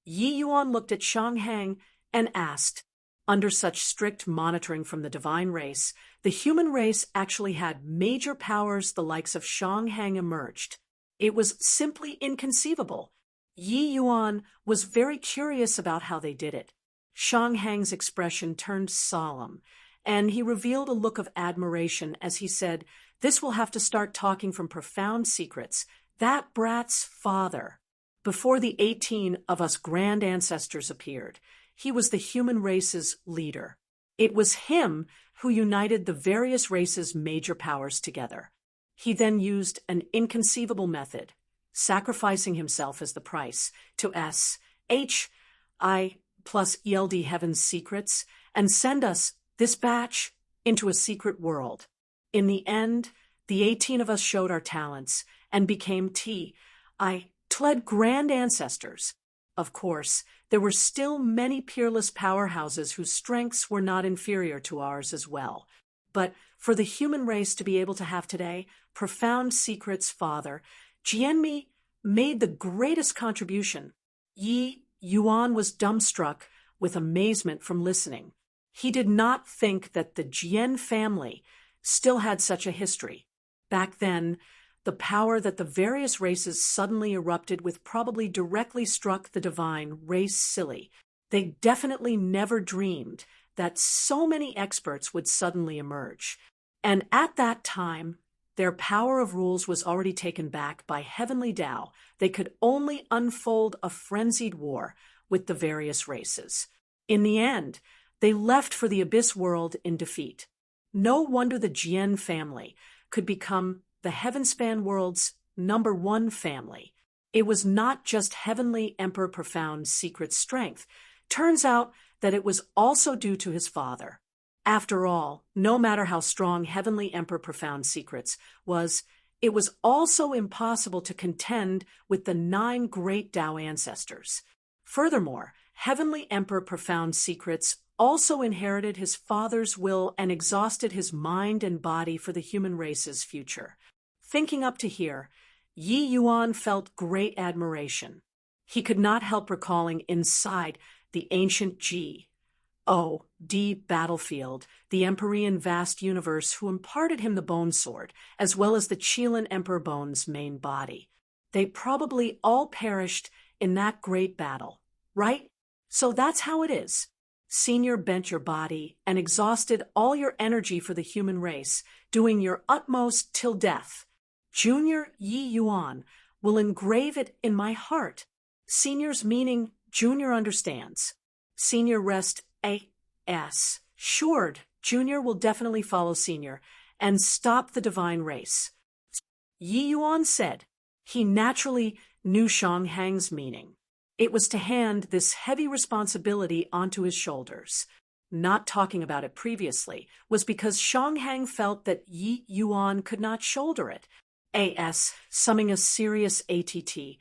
Yi Yuan looked at Shang Heng and asked. Under such strict monitoring from the divine race, the human race actually had major powers the likes of Shang Heng emerged. It was simply inconceivable. Yi Yuan was very curious about how they did it. Shang Heng's expression turned solemn, and he revealed a look of admiration as he said, "This will have to start talking from profound secrets. That brat's father." Before the 18 of us grand ancestors appeared, he was the human race's leader. It was him who united the various races' major powers together. He then used an inconceivable method, sacrificing himself as the price to SHI plus ELD Heaven's secrets and send us, this batch, into a secret world. In the end, the 18 of us showed our talents and became TLED grand ancestors. Of course, there were still many peerless powerhouses whose strengths were not inferior to ours as well. But for the human race to be able to have today, profound secrets father, Jianmi made the greatest contribution. Yi Yuan was dumbstruck with amazement from listening. He did not think that the Jian family still had such a history. Back then, the power that the various races suddenly erupted with probably directly struck the divine race silly. They definitely never dreamed that so many experts would suddenly emerge. And at that time, their power of rules was already taken back by heavenly Tao. They could only unfold a frenzied war with the various races. In the end, they left for the abyss world in defeat. No wonder the Jian family could become the heavenspan world's #1 family. It was not just Heavenly Emperor Profound's secret strength. Turns out that it was also due to his father. After all, no matter how strong Heavenly Emperor Profound's secrets was, it was also impossible to contend with the 9 great Tao ancestors. Furthermore, Heavenly Emperor Profound's secrets also inherited his father's will and exhausted his mind and body for the human race's future. Thinking up to here, Yi Yuan felt great admiration. He could not help recalling inside the ancient G.O.D. battlefield, the Empyrean vast universe who imparted him the bone sword, as well as the Qilin Emperor Bone's main body. They probably all perished in that great battle, right? So that's how it is. Senior bent your body and exhausted all your energy for the human race, doing your utmost till death. Junior Yi Yuan will engrave it in my heart. Senior's meaning Junior understands. Senior rest assured. Junior will definitely follow Senior and stop the divine race. Yi Yuan said. He naturally knew Shang Heng's meaning. It was to hand this heavy responsibility onto his shoulders. Not talking about it previously was because Shang Heng felt that Yi Yuan could not shoulder it. Summing a serious attitude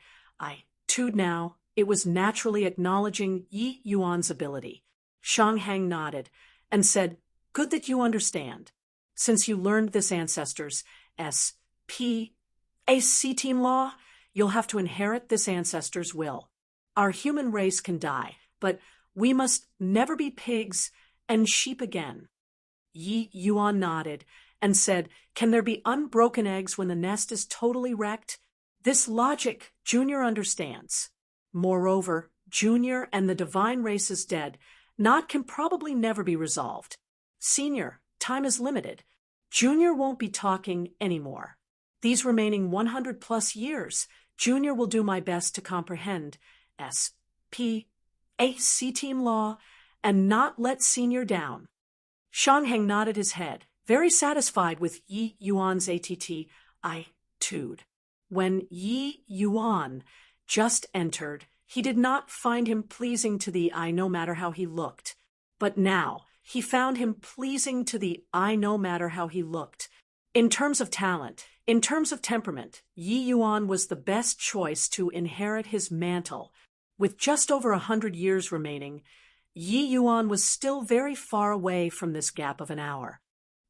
now, it was naturally acknowledging Yi Yuan's ability. Shang Heng nodded and said, "Good that you understand. Since you learned this ancestors' SPAC team law, you'll have to inherit this ancestor's will. Our human race can die, but we must never be pigs and sheep again. Yi Yuan nodded and said, "Can there be unbroken eggs when the nest is totally wrecked? This logic Junior understands. Moreover, Junior and the divine race is dead. Not can probably never be resolved. Senior, time is limited. Junior won't be talking anymore. These remaining 100 plus years, Junior will do my best to comprehend S.P.A.C. team law and not let Senior down." Shangheng nodded his head, very satisfied with Yi Yuan's attitude. When Yi Yuan just entered, he did not find him pleasing to the eye no matter how he looked. But now, he found him pleasing to the eye no matter how he looked. In terms of talent, in terms of temperament, Yi Yuan was the best choice to inherit his mantle. With just over 100 years remaining, Yi Yuan was still very far away from this gap of an hour.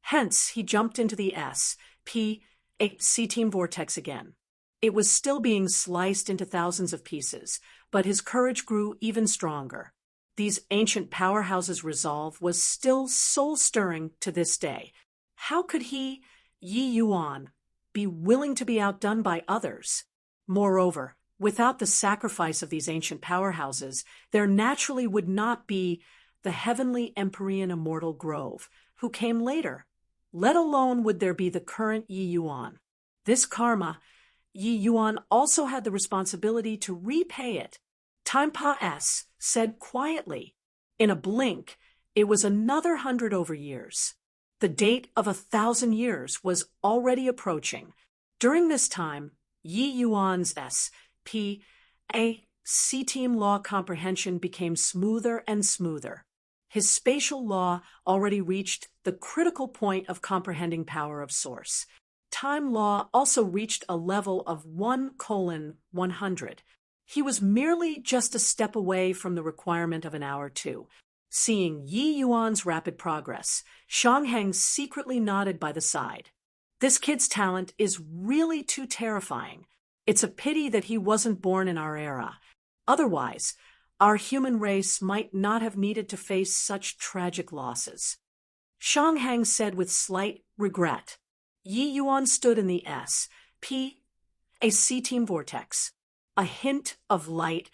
Hence, he jumped into the S.P.A.C. team vortex again. It was still being sliced into thousands of pieces, but his courage grew even stronger. These ancient powerhouses' resolve was still soul-stirring to this day. How could he, Yi Yuan, be willing to be outdone by others? Moreover, without the sacrifice of these ancient powerhouses, there naturally would not be the heavenly Empyrean immortal Grove, who came later. Let alone would there be the current Yi Yuan. This karma, Yi Yuan also had the responsibility to repay it. Time Pa S said quietly. In a blink, it was another 100 over years. The date of 1,000 years was already approaching. During this time, Yi Yuan's S.P.A.C. team law comprehension became smoother and smoother. His spatial law already reached the critical point of comprehending power of source. Time law also reached a level of 1:100. He was merely just a step away from the requirement of an hour too. Seeing Yi Yuan's rapid progress, Shangheng secretly nodded by the side. This kid's talent is really too terrifying. It's a pity that he wasn't born in our era. Otherwise, our human race might not have needed to face such tragic losses. Shangheng said with slight regret. Yi Yuan stood in the S.P.A.C. team vortex. A hint of light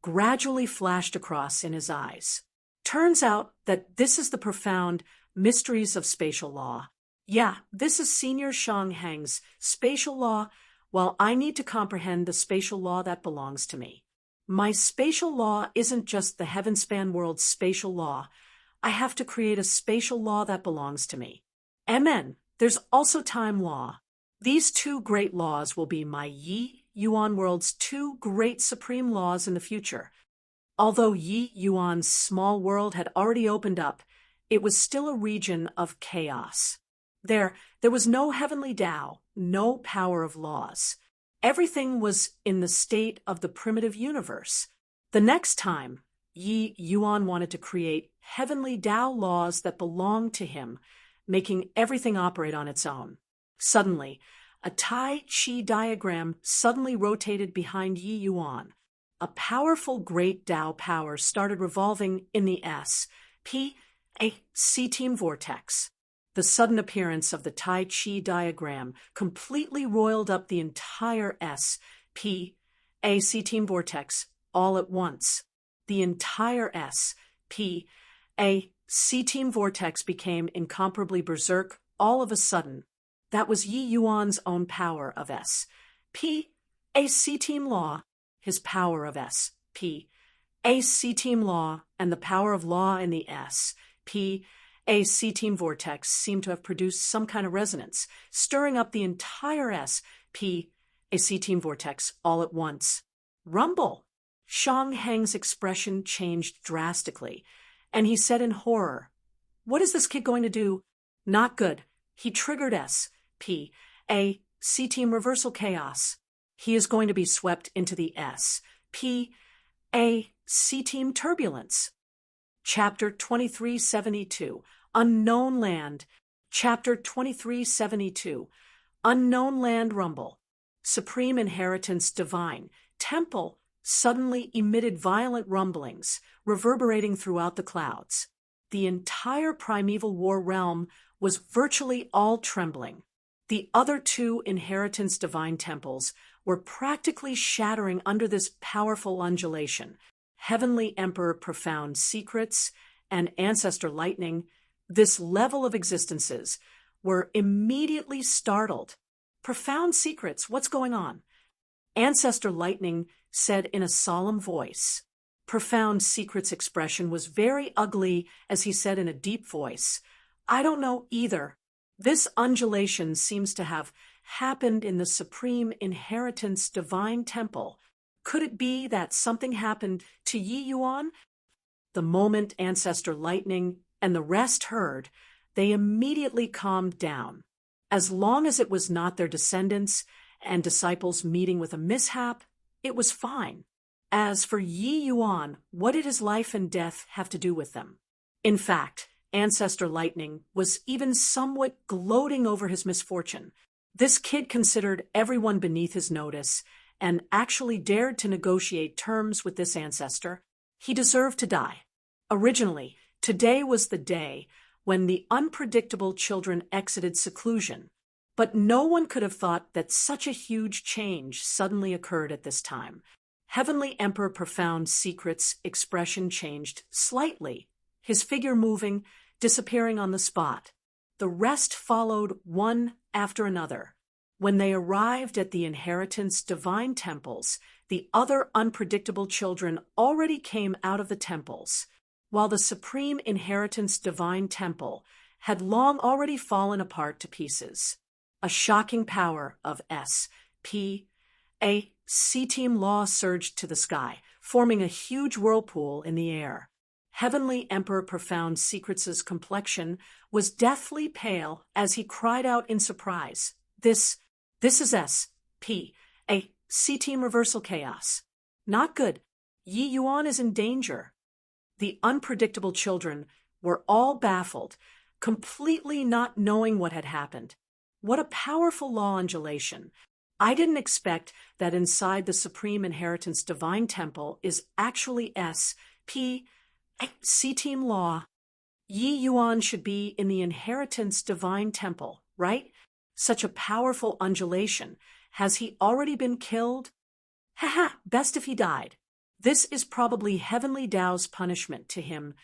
gradually flashed across in his eyes. Turns out that this is the profound mysteries of spatial law. Yeah, this is Senior Shangheng's spatial law, while I need to comprehend the spatial law that belongs to me. My spatial law isn't just the heaven-span world's spatial law. I have to create a spatial law that belongs to me. Amen. There's also time law. These two great laws will be my Yi Yuan world's two great supreme laws in the future. Although Yi Yuan's small world had already opened up, it was still a region of chaos. There was no heavenly Tao, no power of laws. Everything was in the state of the primitive universe. The next time, Yi Yuan wanted to create heavenly Tao laws that belonged to him, making everything operate on its own. Suddenly, a Tai Chi diagram suddenly rotated behind Yi Yuan. A powerful great Tao power started revolving in the S.P.A.C. team vortex. The sudden appearance of the Tai Chi diagram completely roiled up the entire S.P.A.C. team vortex all at once. The entire S.P.A.C. team vortex became incomparably berserk all of a sudden. That was Yi Yuan's own power of S.P.A.C. team law, his power of S.P.A.C. team law, and the power of law in the S.P.A.C. team vortex seemed to have produced some kind of resonance, stirring up the entire S.P.A.C. team vortex all at once. Rumble! Shangheng's expression changed drastically, and he said in horror, "What is this kid going to do? Not good. He triggered S.P.A.C. team reversal chaos. He is going to be swept into the S.P.A.C. team turbulence." Chapter 2372, Unknown Land. Chapter 2372, Unknown Land Rumble. Supreme Inheritance Divine. Temple suddenly emitted violent rumblings, reverberating throughout the clouds. The entire primeval war realm was virtually all trembling. The other two inheritance divine temples were practically shattering under this powerful undulation. Heavenly Emperor Profound Secrets and Ancestor Lightning, this level of existences, were immediately startled. Profound Secrets, what's going on? Ancestor Lightning said in a solemn voice. Profound Secret's expression was very ugly as he said in a deep voice, I don't know either. This undulation seems to have happened in the Supreme Inheritance Divine Temple. Could it be that something happened to Yi Yuan? The moment Ancestor Lightning and the rest heard, they immediately calmed down. As long as it was not their descendants and disciples meeting with a mishap, it was fine. As for Yi Yuan, what did his life and death have to do with them? In fact, Ancestor Lightning was even somewhat gloating over his misfortune. This kid considered everyone beneath his notice and actually dared to negotiate terms with this ancestor. He deserved to die. Originally, today was the day when the unpredictable children exited seclusion, but no one could have thought that such a huge change suddenly occurred at this time. Heavenly Emperor Profound Secret's expression changed slightly, his figure moving, disappearing on the spot. The rest followed one after another. When they arrived at the Inheritance Divine Temples, the other unpredictable children already came out of the temples, while the Supreme Inheritance Divine Temple had long already fallen apart to pieces. A shocking power of C-Team law surged to the sky, forming a huge whirlpool in the air. Heavenly Emperor Profound Secrets' complexion was deathly pale as he cried out in surprise, This is C-Team reversal chaos. Not good. Yi Yuan is in danger. The unpredictable children were all baffled, completely not knowing what had happened. What a powerful law undulation. I didn't expect that inside the Supreme Inheritance Divine Temple is actually C-Team law. Yi Yuan should be in the Inheritance Divine Temple, right? Such a powerful undulation. Has he already been killed? Haha, best if he died. This is probably Heavenly Tao's punishment to him,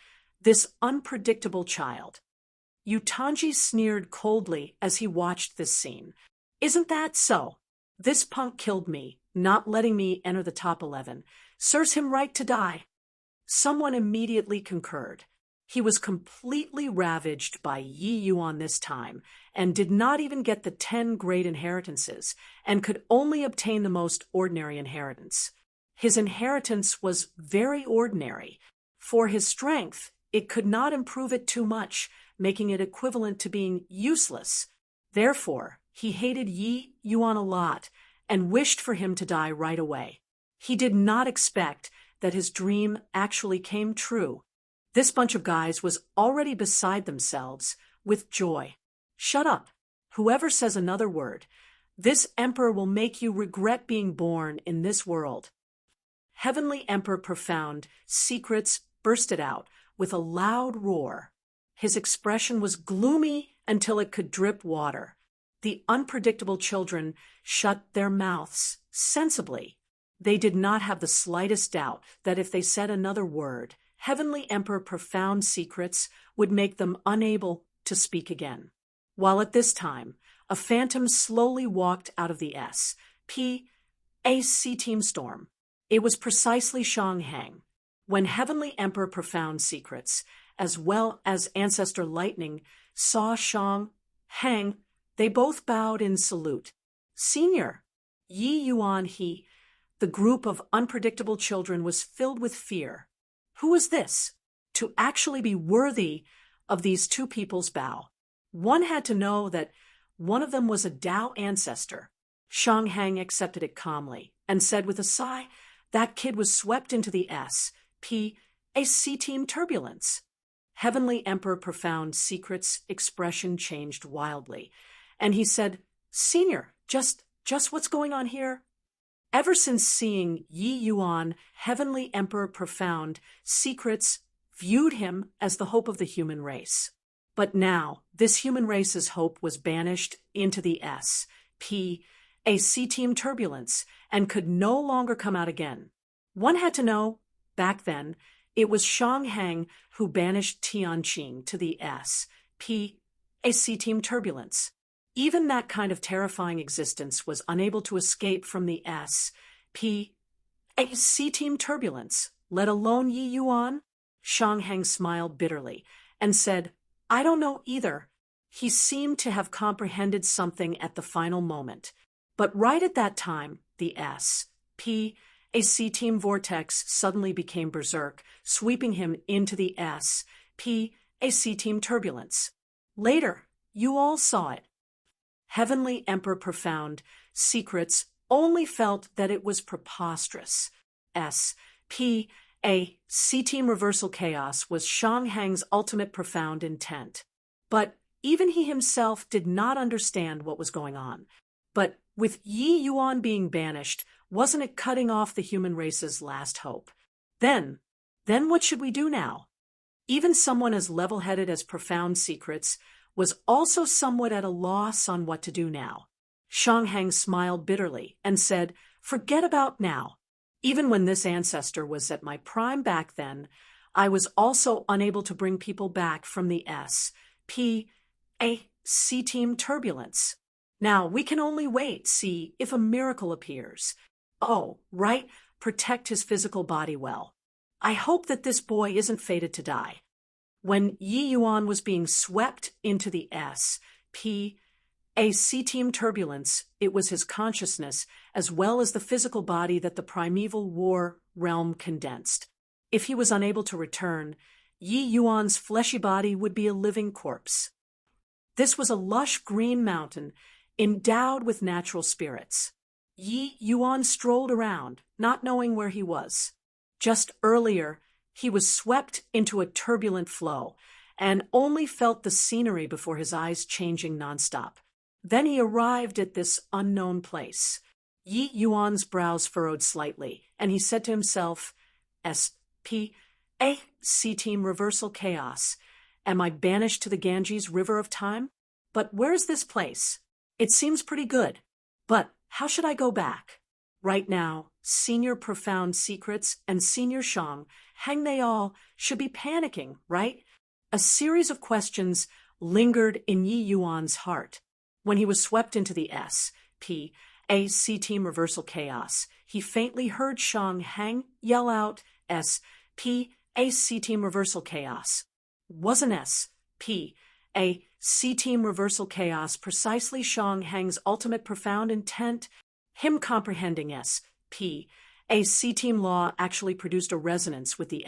this unpredictable child. Yutanji sneered coldly as he watched this scene. Isn't that so? This punk killed me, not letting me enter the top 11. Serves him right to die. Someone immediately concurred. He was completely ravaged by Yi Yuan this time, and did not even get the 10 great inheritances, and could only obtain the most ordinary inheritance. His inheritance was very ordinary. For his strength, it could not improve it too much, making it equivalent to being useless. Therefore, he hated Yi Yuan a lot, and wished for him to die right away. He did not expect that his dream actually came true. This bunch of guys was already beside themselves with joy. Shut up. Whoever says another word, this emperor will make you regret being born in this world. Heavenly Emperor Profound Secrets bursted out with a loud roar. His expression was gloomy until it could drip water. The unpredictable children shut their mouths sensibly. They did not have the slightest doubt that if they said another word, Heavenly Emperor Profound Secrets would make them unable to speak again. While at this time, a phantom slowly walked out of the C-Team storm. It was precisely Shang Hang. When Heavenly Emperor Profound Secrets, as well as Ancestor Lightning, saw Shang Hang, they both bowed in salute. Senior, Yi Yuan the group of unpredictable children was filled with fear. Who was this? To actually be worthy of these two people's bow. One had to know that one of them was a Tao ancestor. Shang Hang accepted it calmly and said with a sigh, that kid was swept into the C-Team turbulence. Heavenly Emperor Profound Secrets' expression changed wildly, and he said, Senior, just what's going on here? Ever since seeing Yi Yuan, Heavenly Emperor Profound, Secrets viewed him as the hope of the human race. But now, this human race's hope was banished into the C-Team turbulence and could no longer come out again. One had to know, back then, it was Shanghang who banished Tianqing to the C-Team turbulence. Even that kind of terrifying existence was unable to escape from the C-Team turbulence, let alone Yi Yuan. Shanghang smiled bitterly and said, I don't know either. He seemed to have comprehended something at the final moment. But right at that time, the C-Team vortex suddenly became berserk, sweeping him into the C-Team turbulence. Later, you all saw it. Heavenly Emperor Profound, Secrets only felt that it was preposterous. C-Team reversal chaos was Shanghang's ultimate profound intent. But even he himself did not understand what was going on. But with Yi Yuan being banished, wasn't it cutting off the human race's last hope? Then what should we do now? Even someone as level-headed as Profound Secrets was also somewhat at a loss on what to do now. Shanghang smiled bitterly and said, forget about now. Even when this ancestor was at my prime back then, I was also unable to bring people back from the C-Team turbulence. Now we can only wait, see if a miracle appears. Oh, right, protect his physical body well. I hope that this boy isn't fated to die. When Yi Yuan was being swept into the C-Team turbulence, it was his consciousness as well as the physical body that the primeval war realm condensed. If he was unable to return, Yi Yuan's fleshy body would be a living corpse. This was a lush green mountain endowed with natural spirits. Yi Yuan strolled around, not knowing where he was. Just earlier, he was swept into a turbulent flow and only felt the scenery before his eyes changing nonstop. Then he arrived at this unknown place. Yi Yuan's brows furrowed slightly, and he said to himself, C-Team reversal chaos. Am I banished to the Ganges River of Time? But where's this place? It seems pretty good. But how should I go back? Right now, Senior Profound Secrets and Senior Shanghang, they all should be panicking, right? A series of questions lingered in Yi Yuan's heart. When he was swept into the C-Team reversal chaos, he faintly heard Shanghang yell out, C-Team reversal chaos. Wasn't C-Team reversal chaos precisely Shanghang's ultimate profound intent? Him comprehending C-Team law actually produced a resonance with the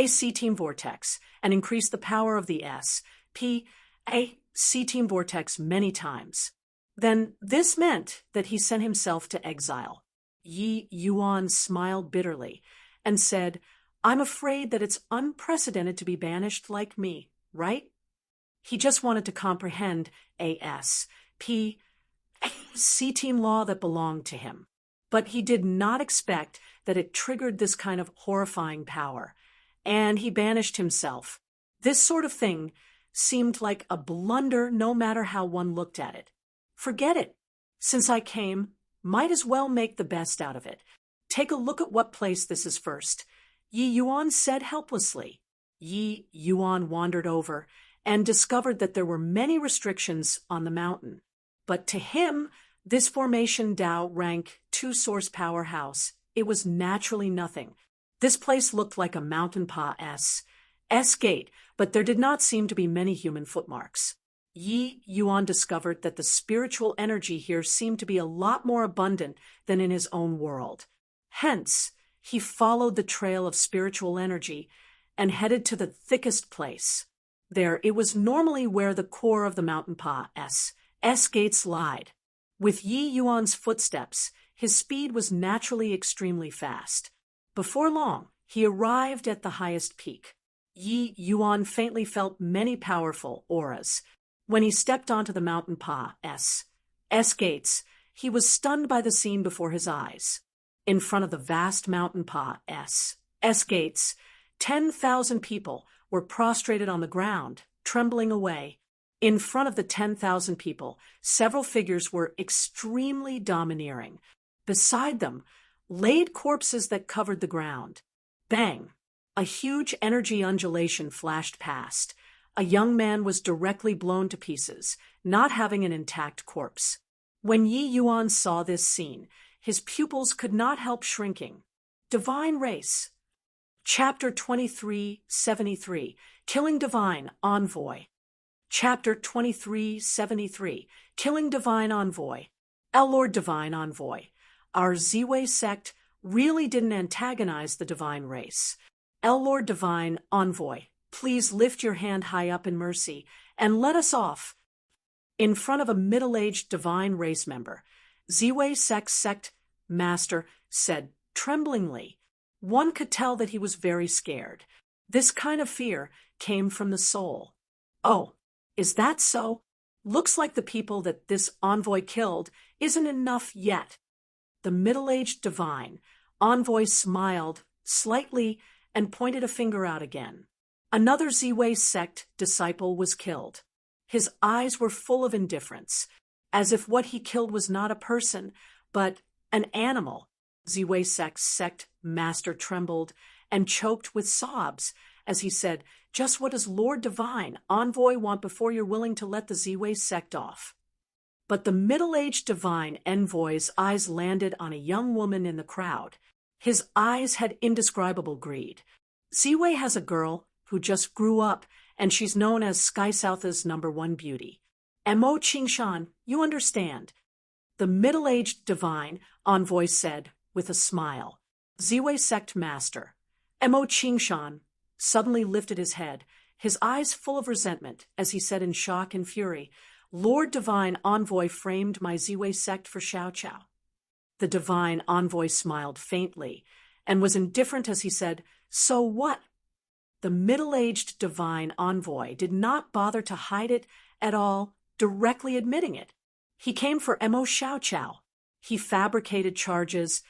C-Team vortex and increased the power of the C-Team vortex many times. Then this meant that he sent himself to exile. Yi Yuan smiled bitterly and said, I'm afraid that it's unprecedented to be banished like me, right? He just wanted to comprehend C-Team law that belonged to him. But he did not expect that it triggered this kind of horrifying power, and he banished himself. This sort of thing seemed like a blunder no matter how one looked at it. Forget it. Since I came, might as well make the best out of it. Take a look at what place this is first, Yi Yuan said helplessly. Yi Yuan wandered over and discovered that there were many restrictions on the mountain. But to him, this formation Tao rank 2 source powerhouse, it was naturally nothing. This place looked like a mountain pa S gate, but there did not seem to be many human footmarks. Yi Yuan discovered that the spiritual energy here seemed to be a lot more abundant than in his own world. Hence, he followed the trail of spiritual energy and headed to the thickest place. There, it was normally where the core of the mountain pa S gates lied. With Yi Yuan's footsteps, his speed was naturally extremely fast. Before long, he arrived at the highest peak. Yi Yuan faintly felt many powerful auras. When he stepped onto the mountain pa S gates, He was stunned by the scene before his eyes. In front of the vast mountain S gates, 10,000 people were prostrated on the ground, trembling away. In front of the 10,000 people, several figures were extremely domineering. Beside them, laid corpses that covered the ground. Bang! A huge energy undulation flashed past. A young man was directly blown to pieces, not having an intact corpse. When Yi Yuan saw this scene, his pupils could not help shrinking. Divine Race. Chapter 2373, Killing Divine Envoy. Chapter 2373, Killing Divine Envoy. Lord Divine Envoy. Our Ziwei sect really didn't antagonize the Divine Race. Lord Divine Envoy, please lift your hand high up in mercy and let us off. In front of a middle-aged Divine Race member, Ziwei sect master said tremblingly. One could tell that he was very scared. This kind of fear came from the soul. Oh, is that so? Looks like the people that this envoy killed isn't enough yet. The middle-aged Divine Envoy smiled slightly and pointed a finger out again. Another Ziwei sect disciple was killed. His eyes were full of indifference, as if what he killed was not a person, but an animal. Ziwei sect master trembled and choked with sobs as he said, "Just what does Lord Divine Envoy want before you're willing to let the Ziwei sect off?" But the middle-aged Divine Envoy's eyes landed on a young woman in the crowd. His eyes had indescribable greed. Ziwei has a girl who just grew up, and she's known as Sky South's #1 beauty. Mo Qingshan, you understand. The middle-aged Divine Envoy said, with a smile. Ziwei sect master, Mo Qingshan, suddenly lifted his head, his eyes full of resentment, as he said in shock and fury, "Lord Divine Envoy framed my Ziwei sect for Xiao Qiao." The Divine Envoy smiled faintly and was indifferent as he said, "So what?" The middle-aged Divine Envoy did not bother to hide it at all, directly admitting it. He came for Mo Xiao Qiao. He fabricated charges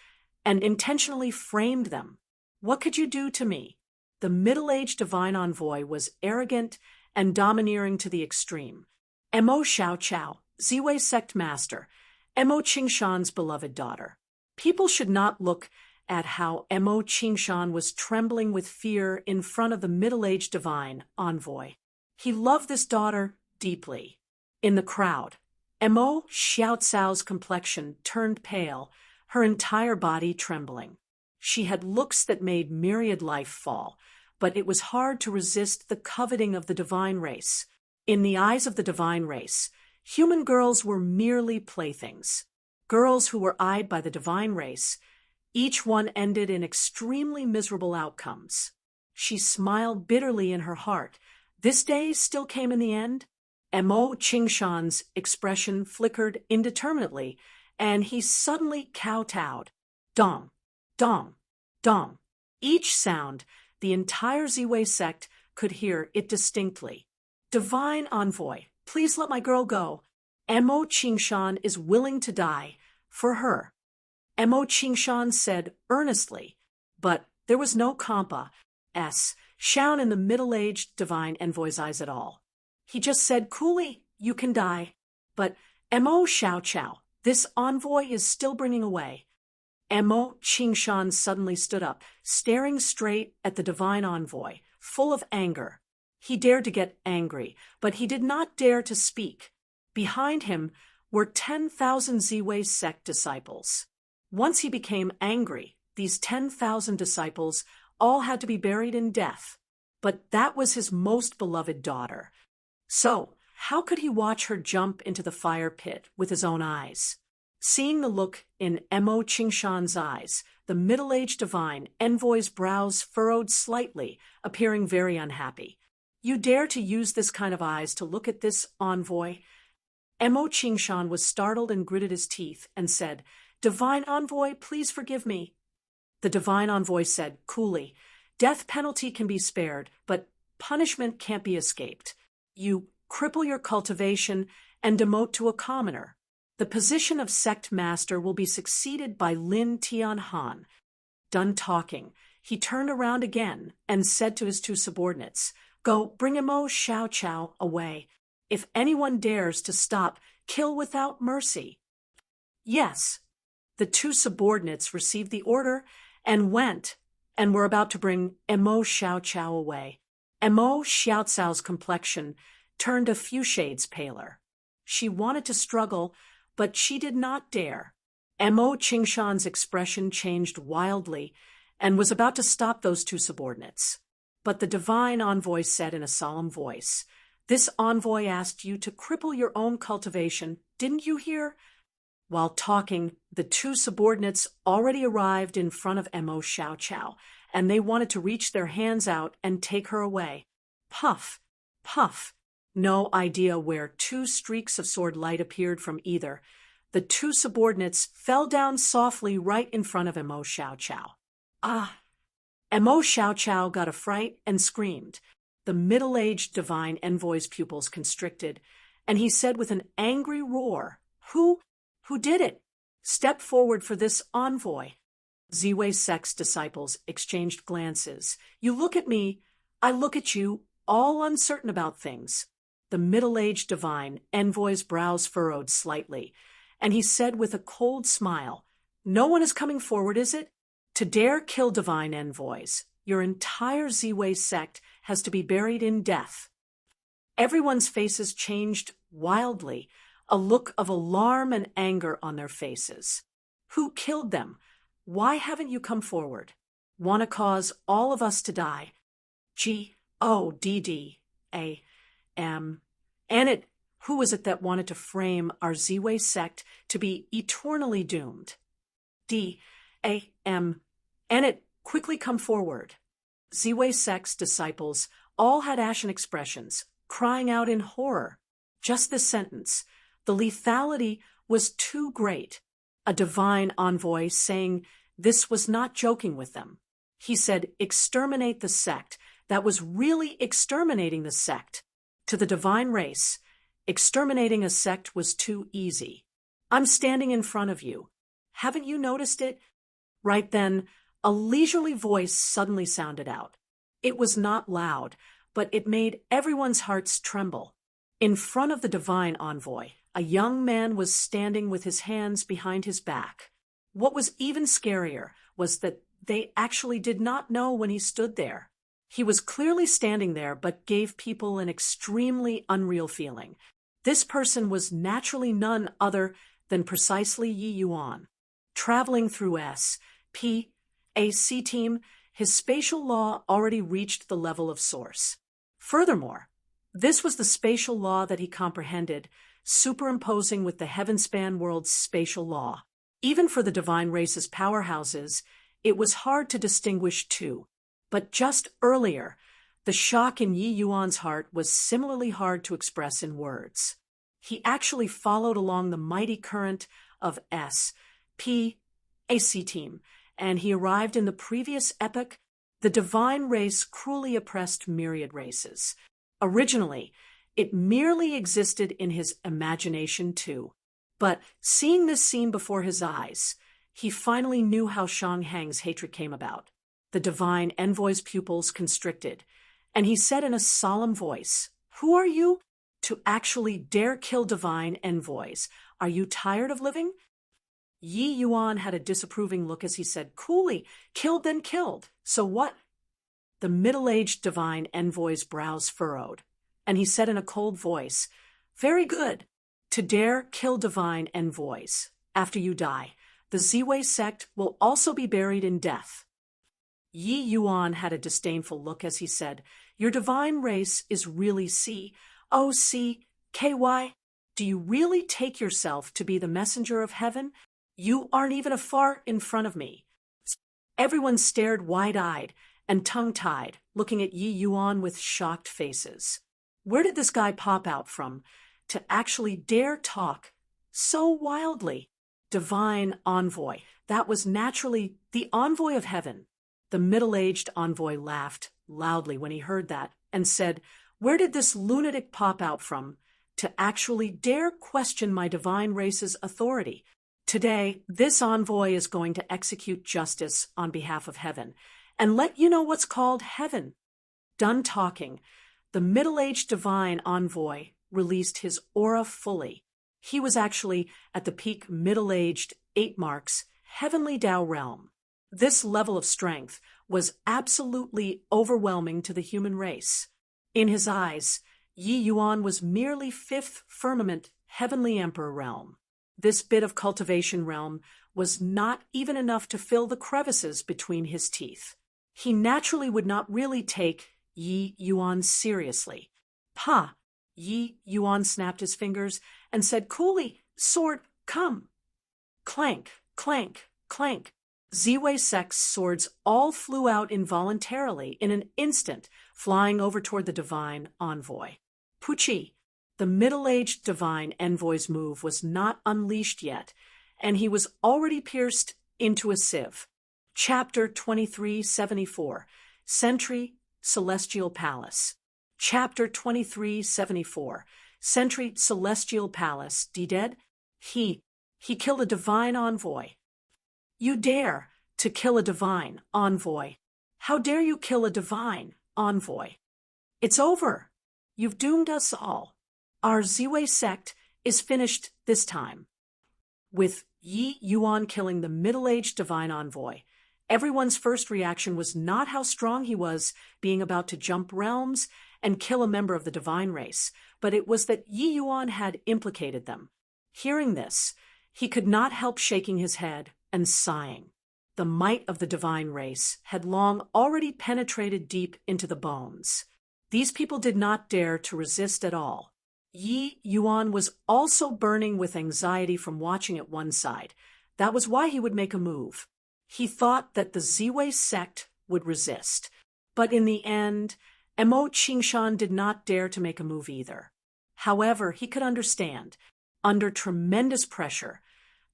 and intentionally framed them. "What could you do to me?" The middle-aged Divine Envoy was arrogant and domineering to the extreme. Mo Xiao Qiao, Ziwei sect master, Mo Qingshan's beloved daughter. People should not look at how Mo Qingshan was trembling with fear in front of the middle-aged Divine Envoy. He loved this daughter deeply. In the crowd, Mo Xiaocao's complexion turned pale, her entire body trembling. She had looks that made myriad life fall, but it was hard to resist the coveting of the Divine Race. In the eyes of the Divine Race, human girls were merely playthings. Girls who were eyed by the Divine Race, each one ended in extremely miserable outcomes. She smiled bitterly in her heart. This day still came in the end. Mo Qingshan's expression flickered indeterminately, and he suddenly kowtowed. Dong, dong, dong. Each sound, the entire Ziwei sect could hear it distinctly. "Divine Envoy, please let my girl go. Mo Qingshan is willing to die for her." Mo Qingshan said earnestly, but there was no compa shone in the middle-aged Divine Envoy's eyes at all. He just said coolly, "You can die." But Mo Xiao Qiao, this envoy is still bringing away. Mo Qingshan suddenly stood up, staring straight at the Divine Envoy, full of anger. He dared to get angry, but he did not dare to speak. Behind him were 10,000 Ziwei sect disciples. Once he became angry, these 10,000 disciples all had to be buried in death. But that was his most beloved daughter. So, how could he watch her jump into the fire pit with his own eyes? Seeing the look in Mo Qingshan's eyes, the middle-aged Divine Envoy's brows furrowed slightly, appearing very unhappy. "You dare to use this kind of eyes to look at this envoy?" Mo Qingshan was startled and gritted his teeth and said, "Divine Envoy, please forgive me." The Divine Envoy said coolly, "Death penalty can be spared, but punishment can't be escaped. You cripple your cultivation and demote to a commoner." The position of sect master will be succeeded by Lin Tianhan. Done talking, he turned around again and said to his two subordinates, "Go, bring Mo Xiao Qiao away. If anyone dares to stop, kill without mercy." Yes. The two subordinates received the order and went and were about to bring Mo Xiao Qiao away. Mo Xiao Cao's complexion turned a few shades paler. She wanted to struggle, but she did not dare. Mo Qingshan's expression changed wildly and was about to stop those two subordinates. But the divine envoy said in a solemn voice, "This envoy asked you to cripple your own cultivation, didn't you hear?" While talking, the two subordinates already arrived in front of Mo Xiao Qiao, and they wanted to reach their hands out and take her away. Puff, puff. No idea where two streaks of sword light appeared from either. The two subordinates fell down softly right in front of Mo Xiao Qiao. Ah! Mo Xiao Qiao got a fright and screamed. The middle-aged divine envoy's pupils constricted, and he said with an angry roar, Who did it? Step forward for this envoy." Ziwei sect's disciples exchanged glances. "You look at me, I look at you, all uncertain about things." The middle-aged divine envoy's brows furrowed slightly, and he said with a cold smile, "No one is coming forward, is it? To dare kill divine envoys, your entire Ziwei sect has to be buried in death." Everyone's faces changed wildly, a look of alarm and anger on their faces. "Who killed them? Why haven't you come forward? Want to cause all of us to die? G-O-D-D-A-M. And who was it that wanted to frame our Ziwei sect to be eternally doomed? D-A-M. And quickly come forward." Ziwei sect's disciples all had ashen expressions, crying out in horror. Just this sentence. The lethality was too great. A divine envoy saying this was not joking with them. He said, "Exterminate the sect." That was really exterminating the sect. To the divine race, exterminating a sect was too easy. "I'm standing in front of you. Haven't you noticed it?" Right then, a leisurely voice suddenly sounded out. It was not loud, but it made everyone's hearts tremble. In front of the divine envoy, a young man was standing with his hands behind his back. What was even scarier was that they actually did not know when he stood there. He was clearly standing there, but gave people an extremely unreal feeling. This person was naturally none other than precisely Yi Yuan. Traveling through S.P.A.C. team, his spatial law already reached the level of source. Furthermore, this was the spatial law that he comprehended, superimposing with the heaven-span world's spatial law. Even for the divine race's powerhouses, it was hard to distinguish two. But just earlier, the shock in Yi Yuan's heart was similarly hard to express in words. He actually followed along the mighty current of S.P.A.C. team, and he arrived in the previous epoch. The divine race cruelly oppressed myriad races. Originally, it merely existed in his imagination too. But seeing this scene before his eyes, he finally knew how Shanghang's hatred came about. The divine envoy's pupils constricted, and he said in a solemn voice, "Who are you to actually dare kill divine envoys? Are you tired of living?" Yi Yuan had a disapproving look as he said, "Coolly, killed then killed. So what?" The middle-aged divine envoy's brows furrowed, and he said in a cold voice, "Very good. To dare kill divine envoys. After you die, the Ziwei sect will also be buried in death." Yi Yuan had a disdainful look as he said, "Your divine race is really C-O-C-K-Y. Do you really take yourself to be the messenger of heaven? You aren't even a far in front of me." Everyone stared wide-eyed and tongue-tied, looking at Yi Yuan with shocked faces. Where did this guy pop out from to actually dare talk so wildly? Divine envoy. That was naturally the envoy of heaven. The middle-aged envoy laughed loudly when he heard that and said, "Where did this lunatic pop out from to actually dare question my divine race's authority. Today, this envoy is going to execute justice on behalf of heaven and let you know what's called heaven. Done talking, the middle-aged divine envoy released his aura fully. He was actually at the peak middle-aged 8 marks, heavenly Tao realm. This level of strength was absolutely overwhelming to the human race. In his eyes, Yi Yuan was merely 5th firmament heavenly emperor realm. This bit of cultivation realm was not even enough to fill the crevices between his teeth. He naturally would not really take Yi Yuan seriously. "Pa!" Yi Yuan snapped his fingers and said coolly, "Sword, come!" Clank, clank, clank. Ziwei Sect's swords all flew out involuntarily in an instant, flying over toward the divine envoy. Puchi, the middle-aged divine envoy's move was not unleashed yet, and he was already pierced into a sieve. Chapter 2374, Sentry, Celestial Palace. Chapter 2374, Sentry, Celestial Palace. Dead? He killed a divine envoy. You dare to kill a divine envoy. How dare you kill a divine envoy? It's over. You've doomed us all. Our Ziwei sect is finished this time. With Yi Yuan killing the middle-aged divine envoy, everyone's first reaction was not how strong he was being about to jump realms and kill a member of the divine race, but it was that Yi Yuan had implicated them. Hearing this, he could not help shaking his head and sighing. The might of the divine race had long already penetrated deep into the bones. These people did not dare to resist at all. Yi Yuan was also burning with anxiety from watching at one side. That was why he would make a move. He thought that the Ziwei sect would resist. But in the end, Mo Qingshan did not dare to make a move either. However, he could understand. Under tremendous pressure,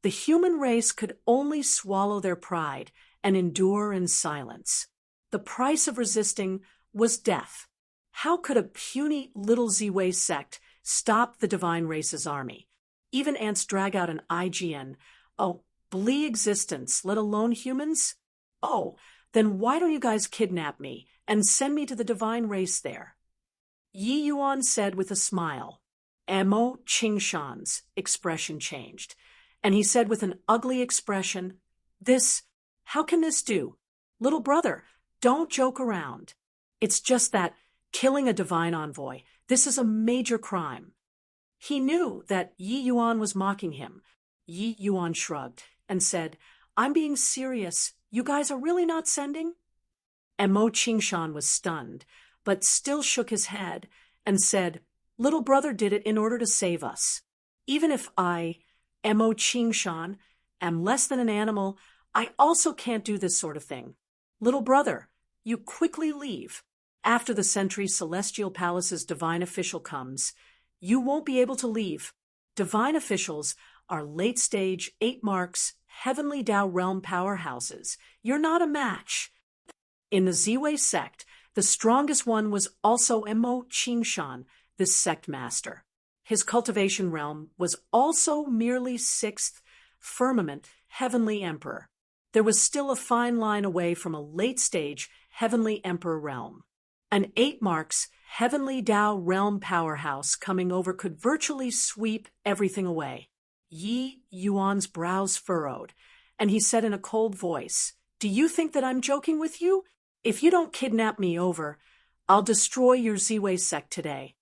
the human race could only swallow their pride and endure in silence. The price of resisting was death. How could a puny little Ziwei sect stop the divine race's army? Even ants drag out an IGN. Oh, blee existence, let alone humans? Oh, then why don't you guys kidnap me and send me to the divine race there? Yi Yuan said with a smile. Mo Qingshan's expression changed, and he said with an ugly expression, how can this do? Little brother, don't joke around. It's just that, killing a divine envoy, this is a major crime. He knew that Yi Yuan was mocking him. Yi Yuan shrugged and said, I'm being serious. You guys are really not sending? Mo Qingshan was stunned, but still shook his head and said, Little brother did it in order to save us. Even if I, Mo Qingshan, am less than an animal, I also can't do this sort of thing. Little brother, you quickly leave. After the Sentry Celestial Palace's divine official comes, you won't be able to leave. Divine officials are late-stage 8 marks, heavenly Tao realm powerhouses. You're not a match. In the Ziwei sect, the strongest one was also Mo Qingshan, this sect master. His cultivation realm was also merely 6th firmament heavenly emperor. There was still a fine line away from a late-stage heavenly emperor realm. An 8 marks heavenly Tao realm powerhouse coming over could virtually sweep everything away. Yi Yuan's brows furrowed, and he said in a cold voice, Do you think that I'm joking with you? If you don't kidnap me over, I'll destroy your Ziwei sect today.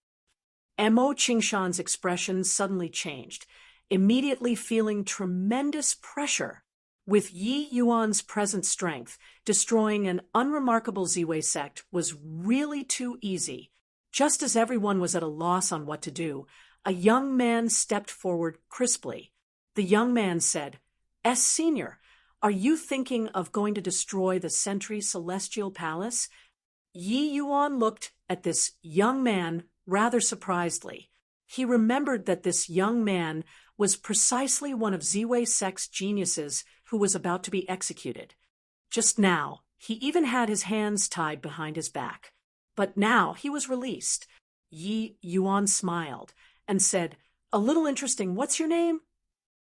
Mo Qingshan's expression suddenly changed, immediately feeling tremendous pressure. With Yi Yuan's present strength, destroying an unremarkable Ziwei sect was really too easy. Just as everyone was at a loss on what to do, a young man stepped forward crisply. The young man said, Senior, are you thinking of going to destroy the Sentry Celestial Palace? Yi Yuan looked at this young man rather surprisedly. He remembered that this young man was precisely one of Ziwei sect's geniuses who was about to be executed. Just now, he even had his hands tied behind his back. But now he was released. Yi Yuan smiled and said, "A little interesting, what's your name?"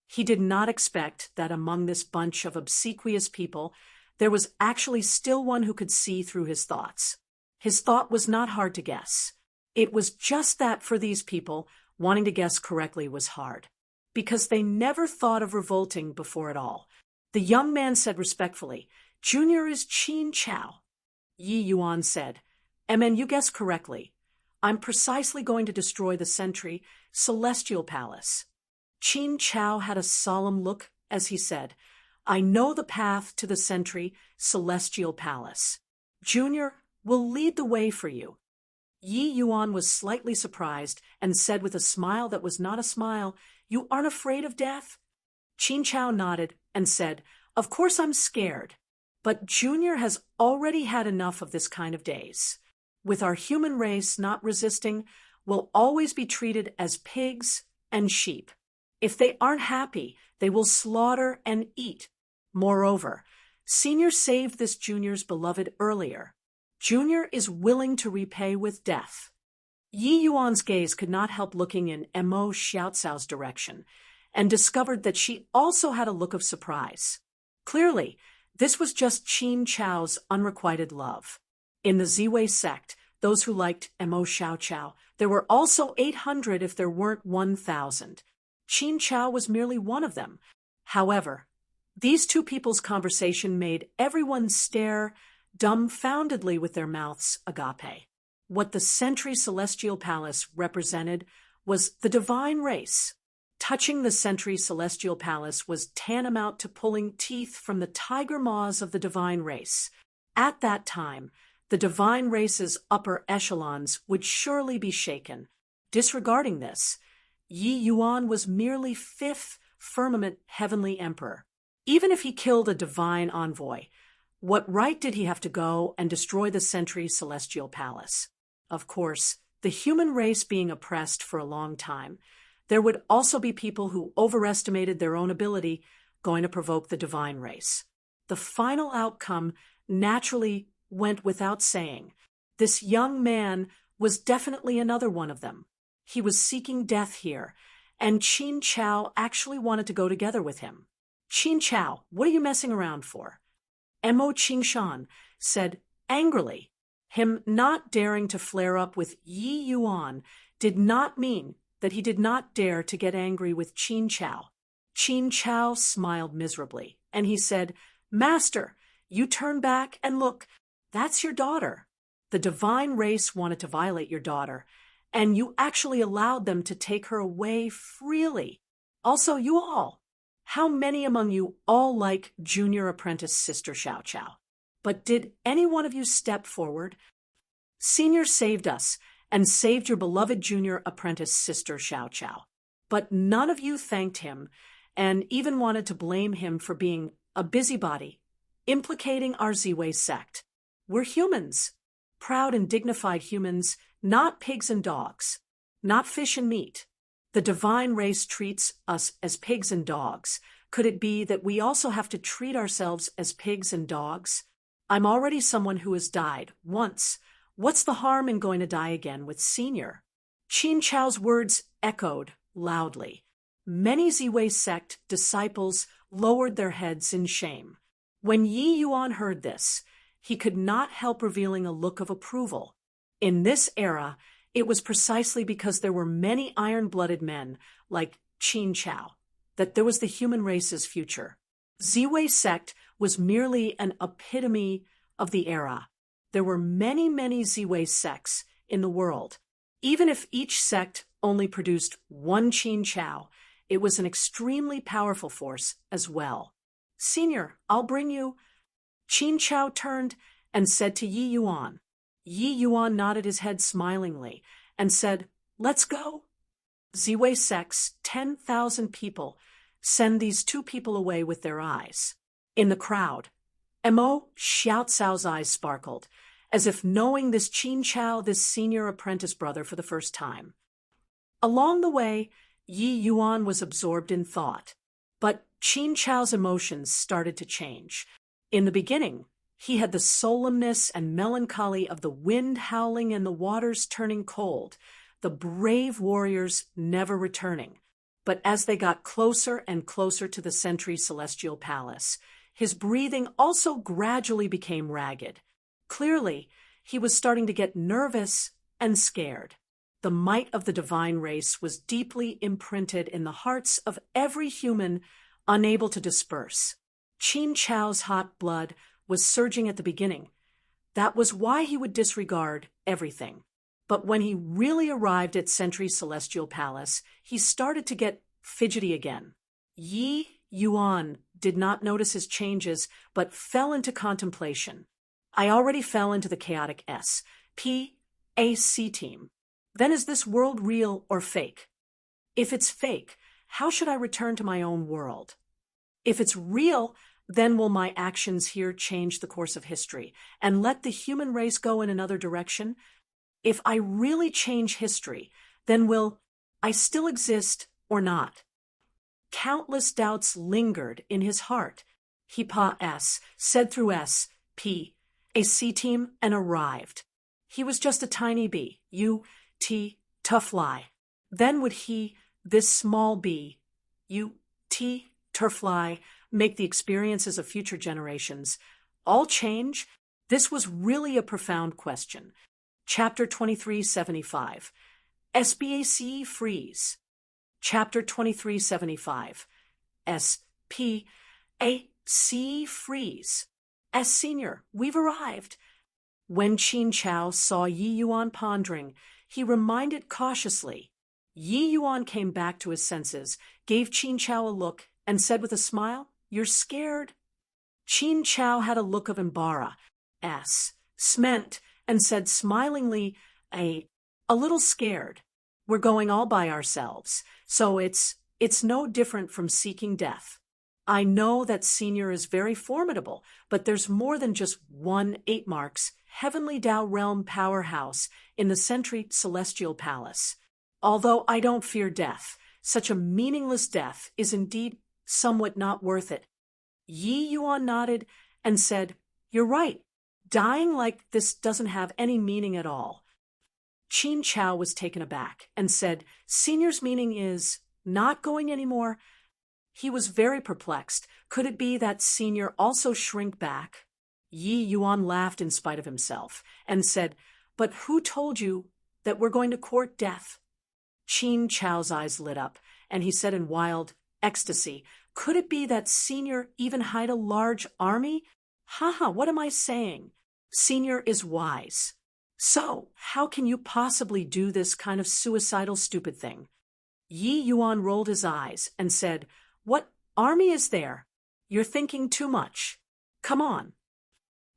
He did not expect that among this bunch of obsequious people, there was actually still one who could see through his thoughts. His thought was not hard to guess. It was just that for these people, wanting to guess correctly was hard, because they never thought of revolting before at all. The young man said respectfully, "Junior is Qin Chao." Yi Yuan said, "Amen, you guessed correctly. I'm precisely going to destroy the sentry, Celestial Palace." Qin Chao had a solemn look as he said, "I know the path to the sentry, Celestial Palace. Junior will lead the way for you." Yi Yuan was slightly surprised and said with a smile that was not a smile, "You aren't afraid of death?" Qin Chao nodded and said, "Of course I'm scared, but Junior has already had enough of this kind of days. With our human race not resisting, we'll always be treated as pigs and sheep. If they aren't happy, they will slaughter and eat. Moreover, Senior saved this Junior's beloved earlier. Junior is willing to repay with death." Yi Yuan's gaze could not help looking in Mo Xiaocao's direction, and discovered that she also had a look of surprise. Clearly, this was just Qin Chao's unrequited love. In the Ziwei sect, those who liked Mo Xiaocao, there were also 800 if there weren't 1,000. Qin Chao was merely one of them. However, these two people's conversation made everyone stare dumbfoundedly with their mouths agape. What the Sentry Celestial Palace represented was the divine race. Touching the Sentry Celestial Palace was tantamount to pulling teeth from the tiger maws of the divine race. At that time, the divine race's upper echelons would surely be shaken. Disregarding this, Yi Yuan was merely fifth firmament heavenly emperor. Even if he killed a divine envoy, what right did he have to go and destroy the Sentry Celestial Palace? Of course, the human race being oppressed for a long time, there would also be people who overestimated their own ability going to provoke the divine race. The final outcome naturally went without saying. This young man was definitely another one of them. He was seeking death here, and Qin Chao actually wanted to go together with him. "Qin Chao, what are you messing around for?" Mo Qingshan said angrily. Him not daring to flare up with Yi Yuan did not mean that he did not dare to get angry with Qin Chao. Qin Chao smiled miserably, and he said, "Master, you turn back and look, that's your daughter. The divine race wanted to violate your daughter, and you actually allowed them to take her away freely. Also, you all. How many among you all like junior apprentice Sister Xiaoqiao? But did any one of you step forward? Senior saved us and saved your beloved junior apprentice Sister Xiaoqiao. But none of you thanked him and even wanted to blame him for being a busybody, implicating our Ziwei sect. We're humans, proud and dignified humans, not pigs and dogs, not fish and meat. The divine race treats us as pigs and dogs. Could it be that we also have to treat ourselves as pigs and dogs? I'm already someone who has died once. What's the harm in going to die again with Senior?" Qin Chao's words echoed loudly. Many Ziwei sect disciples lowered their heads in shame. When Yi Yuan heard this, he could not help revealing a look of approval. In this era, it was precisely because there were many iron-blooded men like Qin Chao that there was the human race's future. Ziwei sect was merely an epitome of the era. There were many, many Ziwei sects in the world. Even if each sect only produced one Qin Chao, it was an extremely powerful force as well. "Senior, I'll bring you." Qin Chao turned and said to Yi Yuan. Yi Yuan nodded his head smilingly and said, "Let's go." Ziwei sect's 10,000 people send these two people away with their eyes. In the crowd, Mo Xiaocao's eyes sparkled, as if knowing this Qin Chao, this senior apprentice brother, for the first time. Along the way, Yi Yuan was absorbed in thought, but Qin Chao's emotions started to change. In the beginning, he had the solemnness and melancholy of the wind howling and the waters turning cold, the brave warriors never returning. But as they got closer and closer to the sentry celestial palace, his breathing also gradually became ragged. Clearly, he was starting to get nervous and scared. The might of the divine race was deeply imprinted in the hearts of every human, unable to disperse. Qin Chao's hot blood was surging at the beginning. That was why he would disregard everything. But when he really arrived at Sentry Celestial Palace, he started to get fidgety again. Yi Yuan did not notice his changes, but fell into contemplation. I already fell into the chaotic SPAC team. Then is this world real or fake? If it's fake, how should I return to my own world? If it's real, then will my actions here change the course of history and let the human race go in another direction? If I really change history, then will I still exist or not? Countless doubts lingered in his heart. He said through SPAC team and arrived. He was just a tiny bee, tough lie. Then would this small bee, turfly, make the experiences of future generations all change? This was really a profound question. Chapter 2375. SPAC freeze. Chapter 2375. SPAC freeze. Senior, we've arrived. When Qin Chao saw Yi Yuan pondering, he reminded cautiously. Yi Yuan came back to his senses, gave Qin Chao a look, and said with a smile, "You're scared?" Qin Chao had a look of embarrassment, and said smilingly, a little scared. We're going all by ourselves, so it's no different from seeking death. I know that Senior is very formidable, but there's more than just one 8 marks Heavenly Tao Realm powerhouse in the Sentry Celestial Palace. Although I don't fear death, such a meaningless death is indeed somewhat not worth it. Yi Yuan nodded and said, "You're right. Dying like this doesn't have any meaning at all." Qin Chao was taken aback and said, "Senior's meaning is not going anymore?" He was very perplexed. Could it be that Senior also shrink back? Yi Yuan laughed in spite of himself and said, "But who told you that we're going to court death?" Qin Chao's eyes lit up, and he said in wild ecstasy, "Could it be that Senior even hide a large army? What am I saying? Senior is wise. So, how can you possibly do this kind of suicidal stupid thing?" Yi Yuan rolled his eyes and said, "What army is there? You're thinking too much. Come on."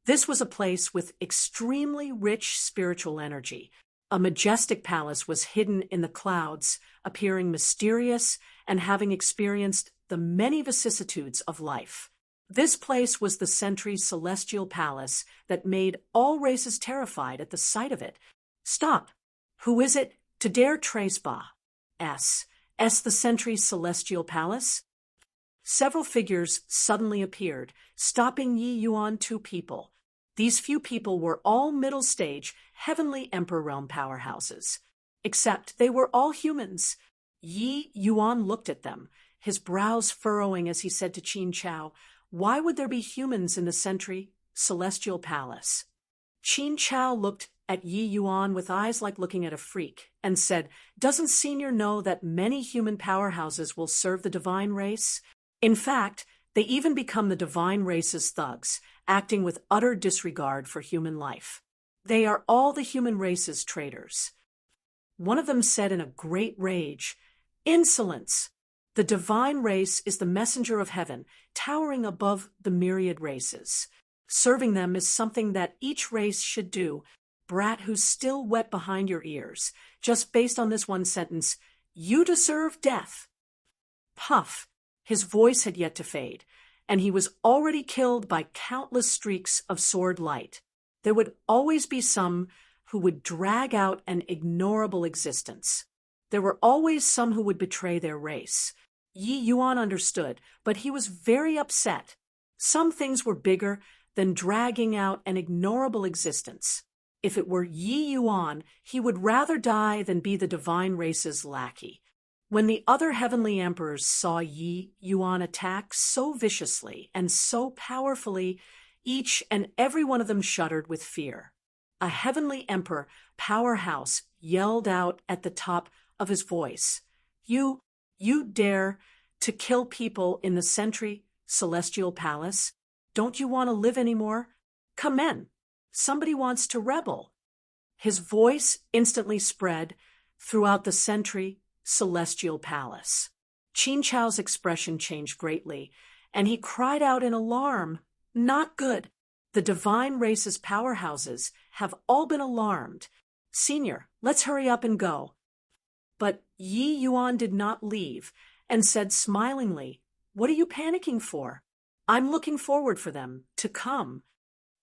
This was a place with extremely rich spiritual energy. A majestic palace was hidden in the clouds, appearing mysterious and having experienced the many vicissitudes of life. This place was the Sentry Celestial Palace that made all races terrified at the sight of it. Stop! Who is it to dare trace the Sentry Celestial Palace? Several figures suddenly appeared, stopping Yi Yuan. 2 people. These few people were all middle-stage, heavenly Emperor Realm powerhouses. Except they were all humans. Yi Yuan looked at them, his brows furrowing as he said to Qin Chao, "Why would there be humans in the Sentry Celestial Palace?" Qin Chao looked at Yi Yuan with eyes like looking at a freak and said, "Doesn't Senior know that many human powerhouses will serve the divine race? In fact, they even become the divine race's thugs, acting with utter disregard for human life. They are all the human race's traitors." One of them said in a great rage, "Insolence! The divine race is the messenger of heaven, towering above the myriad races. Serving them is something that each race should do. Brat who's still wet behind your ears, just based on this one sentence, you deserve death." Puff! His voice had yet to fade, and he was already killed by countless streaks of sword light. There would always be some who would drag out an ignorable existence. There were always some who would betray their race. Yi Yuan understood, but he was very upset. Some things were bigger than dragging out an ignorable existence. If it were Yi Yuan, he would rather die than be the divine race's lackey. When the other heavenly emperors saw Yi Yuan attack so viciously and so powerfully, each and every one of them shuddered with fear. A heavenly emperor, Powerhouse, yelled out at the top of his voice, You dare to kill people in the Sentry Celestial Palace? Don't you want to live anymore? Come in. Somebody wants to rebel. His voice instantly spread throughout the Sentry Celestial Palace. Qin Chao's expression changed greatly, and he cried out in alarm, Not good. The divine race's powerhouses have all been alarmed. Senior, let's hurry up and go. But Yi Yuan did not leave and said smilingly, What are you panicking for? I'm looking forward for them to come.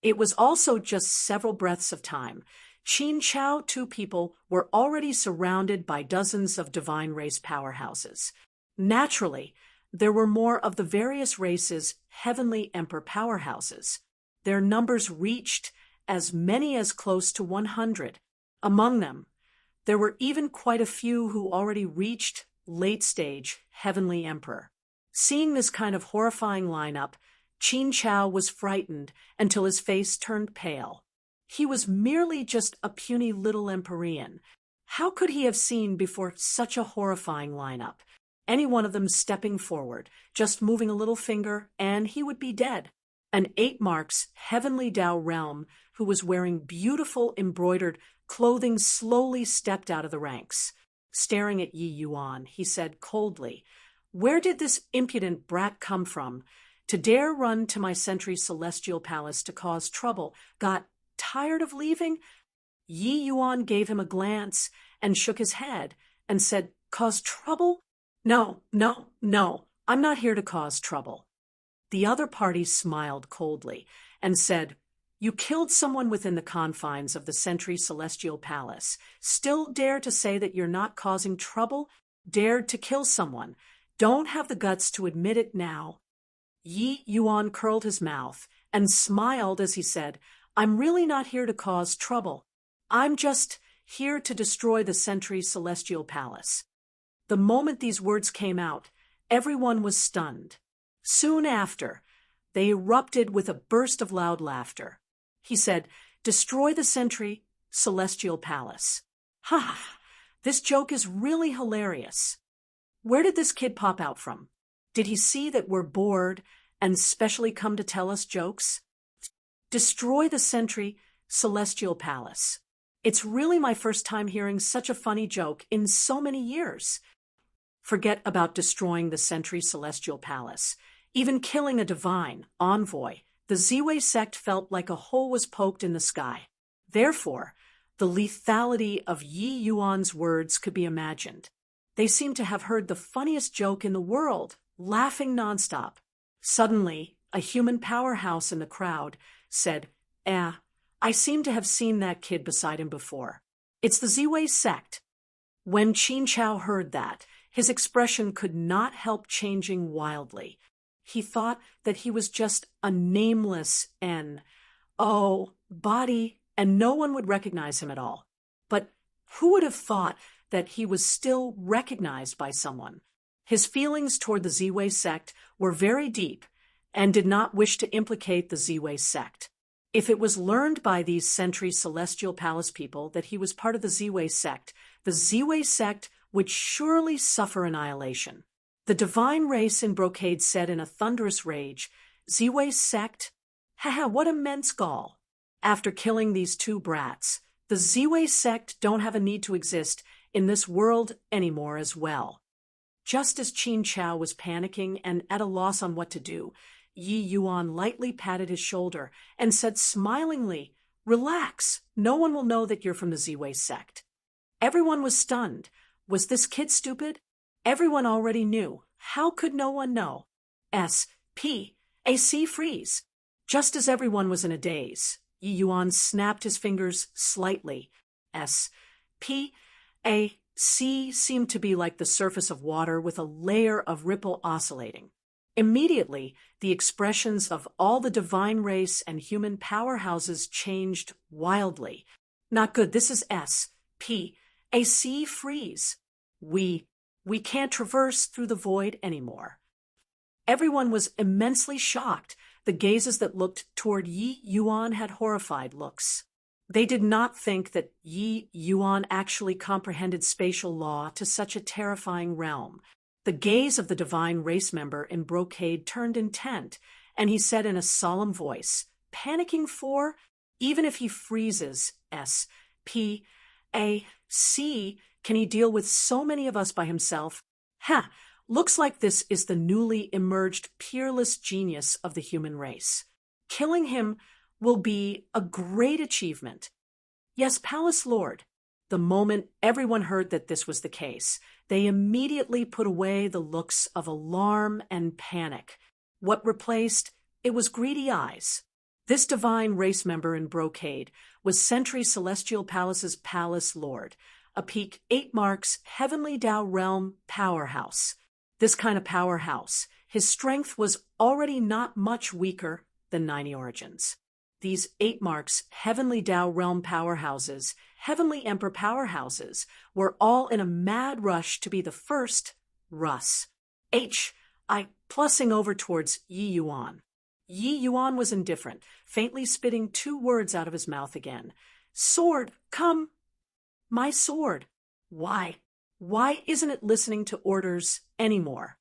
It was also just several breaths of time. Qin Chao, two people, were already surrounded by dozens of divine race powerhouses. Naturally, there were more of the various races' heavenly emperor powerhouses. Their numbers reached as many as close to 100. Among them, there were even quite a few who already reached late-stage heavenly emperor. Seeing this kind of horrifying lineup, Qin Chao was frightened until his face turned pale. He was merely just a puny little Empyrean. How could he have seen before such a horrifying lineup? Any one of them stepping forward, just moving a little finger, and he would be dead. An 8 marks heavenly Tao realm who was wearing beautiful embroidered clothing slowly stepped out of the ranks. Staring at Yi Yuan, he said coldly, Where did this impudent brat come from? To dare run to my Sentry Celestial Palace to cause trouble. Got tired of leaving? Yi Yuan gave him a glance and shook his head and said, Cause trouble? No, I'm not here to cause trouble. The other party smiled coldly and said, You killed someone within the confines of the Sentry Celestial Palace. Still dare to say that you're not causing trouble? Dared to kill someone. Don't have the guts to admit it now. Yi Yuan curled his mouth and smiled as he said, I'm really not here to cause trouble. I'm just here to destroy the Sentry Celestial Palace. The moment these words came out, everyone was stunned. Soon after, they erupted with a burst of loud laughter. He said, Destroy the Sentry Celestial Palace. Ha! This joke is really hilarious. Where did this kid pop out from? Did he see that we're bored and specially come to tell us jokes? Destroy the Sentry Celestial Palace. It's really my first time hearing such a funny joke in so many years. Forget about destroying the Sentry Celestial Palace. Even killing a divine envoy, the Ziwei sect felt like a hole was poked in the sky. Therefore, the lethality of Yi Yuan's words could be imagined. They seemed to have heard the funniest joke in the world, laughing nonstop. Suddenly, a human powerhouse in the crowd said, I seem to have seen that kid beside him before. It's the Ziwei sect. When Qin Chao heard that, his expression could not help changing wildly. He thought that he was just a nameless body, and no one would recognize him at all. But who would have thought that he was still recognized by someone? His feelings toward the Ziwei sect were very deep and did not wish to implicate the Ziwei sect. If it was learned by these Sentry Celestial Palace people that he was part of the Ziwei sect would surely suffer annihilation. The divine race in brocade said in a thunderous rage, Ziwei sect? What immense gall. After killing these 2 brats, the Ziwei sect don't have a need to exist in this world anymore as well. Just as Qin Chao was panicking and at a loss on what to do, Yi Yuan lightly patted his shoulder and said smilingly, Relax, no one will know that you're from the Ziwei sect. Everyone was stunned. Was this kid stupid? Everyone already knew. How could no one know? S.P.A.C. freeze. Just as everyone was in a daze, Yi Yuan snapped his fingers slightly. S.P.A.C. seemed to be like the surface of water with a layer of ripple oscillating. Immediately, the expressions of all the divine race and human powerhouses changed wildly. Not good. This is S. P. A sea freeze. We can't traverse through the void anymore. Everyone was immensely shocked. The gazes that looked toward Yi Yuan had horrified looks. They did not think that Yi Yuan actually comprehended spatial law to such a terrifying realm. The gaze of the divine race member in brocade turned intent, and he said in a solemn voice, panicking for, even if he freezes, S. P. A. C. Can he deal with so many of us by himself? Ha! Looks like this is the newly emerged peerless genius of the human race. Killing him will be a great achievement. Yes, Palace Lord. The moment everyone heard that this was the case, they immediately put away the looks of alarm and panic. What replaced? It was greedy eyes. This divine race member in brocade was Century Celestial Palace's Palace Lord, a peak 8 marks Heavenly Tao Realm powerhouse. This kind of powerhouse, his strength was already not much weaker than 90 Origins. These 8 marks Heavenly Tao Realm powerhouses, Heavenly Emperor powerhouses, were all in a mad rush to be the first Russ. Plussing over towards Yi Yuan. Yi Yuan was indifferent, faintly spitting 2 words out of his mouth again. Sword, come! My sword. Why isn't it listening to orders anymore?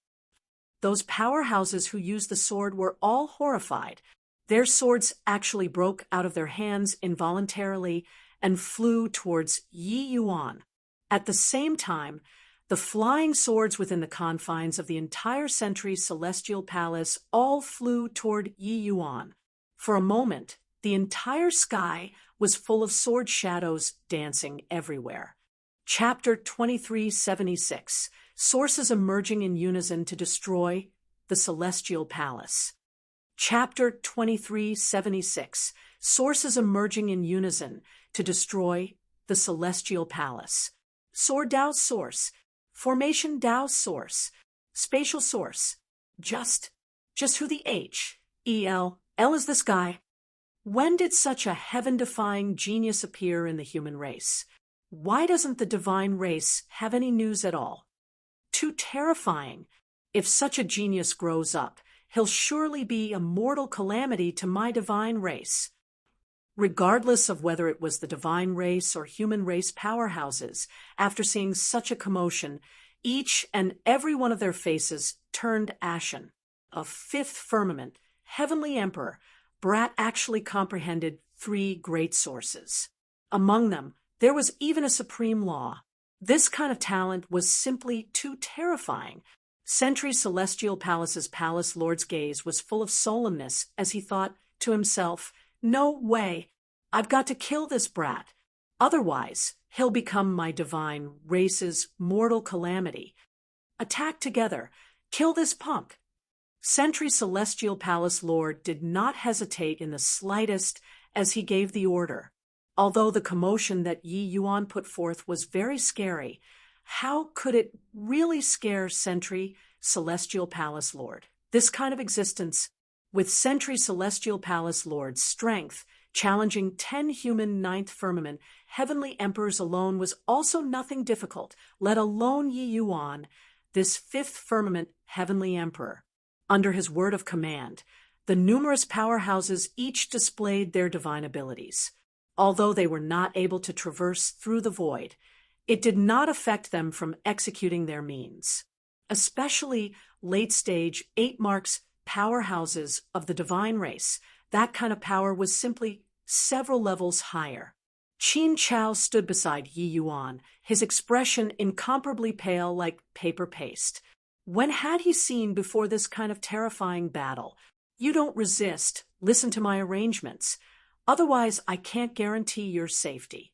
Those powerhouses who used the sword were all horrified. Their swords actually broke out of their hands involuntarily and flew towards Yi Yuan. At the same time, the flying swords within the confines of the entire Century Celestial Palace all flew toward Yi Yuan. For a moment, the entire sky was full of sword shadows dancing everywhere. Chapter 2376. Sources emerging in unison to destroy the Celestial Palace. Chapter 2376. Sources emerging in unison to destroy the Celestial Palace. Sword Dao source. Formation Dao source. Spatial source. Just who the H-E-L. L is this guy. When did such a heaven-defying genius appear in the human race? Why doesn't the divine race have any news at all? Too terrifying. If such a genius grows up, he'll surely be a mortal calamity to my divine race. Regardless of whether it was the divine race or human race powerhouses, after seeing such a commotion, each and every one of their faces turned ashen. A 5th firmament, Heavenly Emperor, Brat actually comprehended 3 great sources. Among them, there was even a supreme law. This kind of talent was simply too terrifying. Century Celestial Palace's Palace Lord's gaze was full of solemnness as he thought to himself, no way, I've got to kill this brat. Otherwise, he'll become my divine race's mortal calamity. Attack together. Kill this punk. Century Celestial Palace Lord did not hesitate in the slightest as he gave the order. Although the commotion that Yi Yuan put forth was very scary, how could it really scare Century Celestial Palace Lord? This kind of existence, with Century Celestial Palace Lord's strength, challenging 10 human 9th firmament Heavenly Emperors alone was also nothing difficult, let alone Yi Yuan, this 5th firmament Heavenly Emperor. Under his word of command, the numerous powerhouses each displayed their divine abilities. Although they were not able to traverse through the void, it did not affect them from executing their means. Especially late-stage 8 marks powerhouses of the divine race, that kind of power was simply several levels higher. Qin Chao stood beside Yi Yuan, his expression incomparably pale like paper paste. When had he seen before this kind of terrifying battle? You don't resist. Listen to my arrangements. Otherwise, I can't guarantee your safety.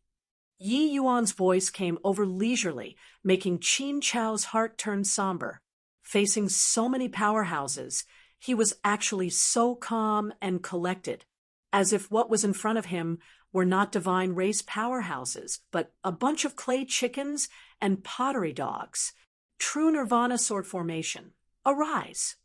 Yi Yuan's voice came over leisurely, making Qin Chao's heart turn somber. Facing so many powerhouses, he was actually so calm and collected, as if what was in front of him were not divine race powerhouses, but a bunch of clay chickens and pottery dogs. True Nirvana sword formation. Arise.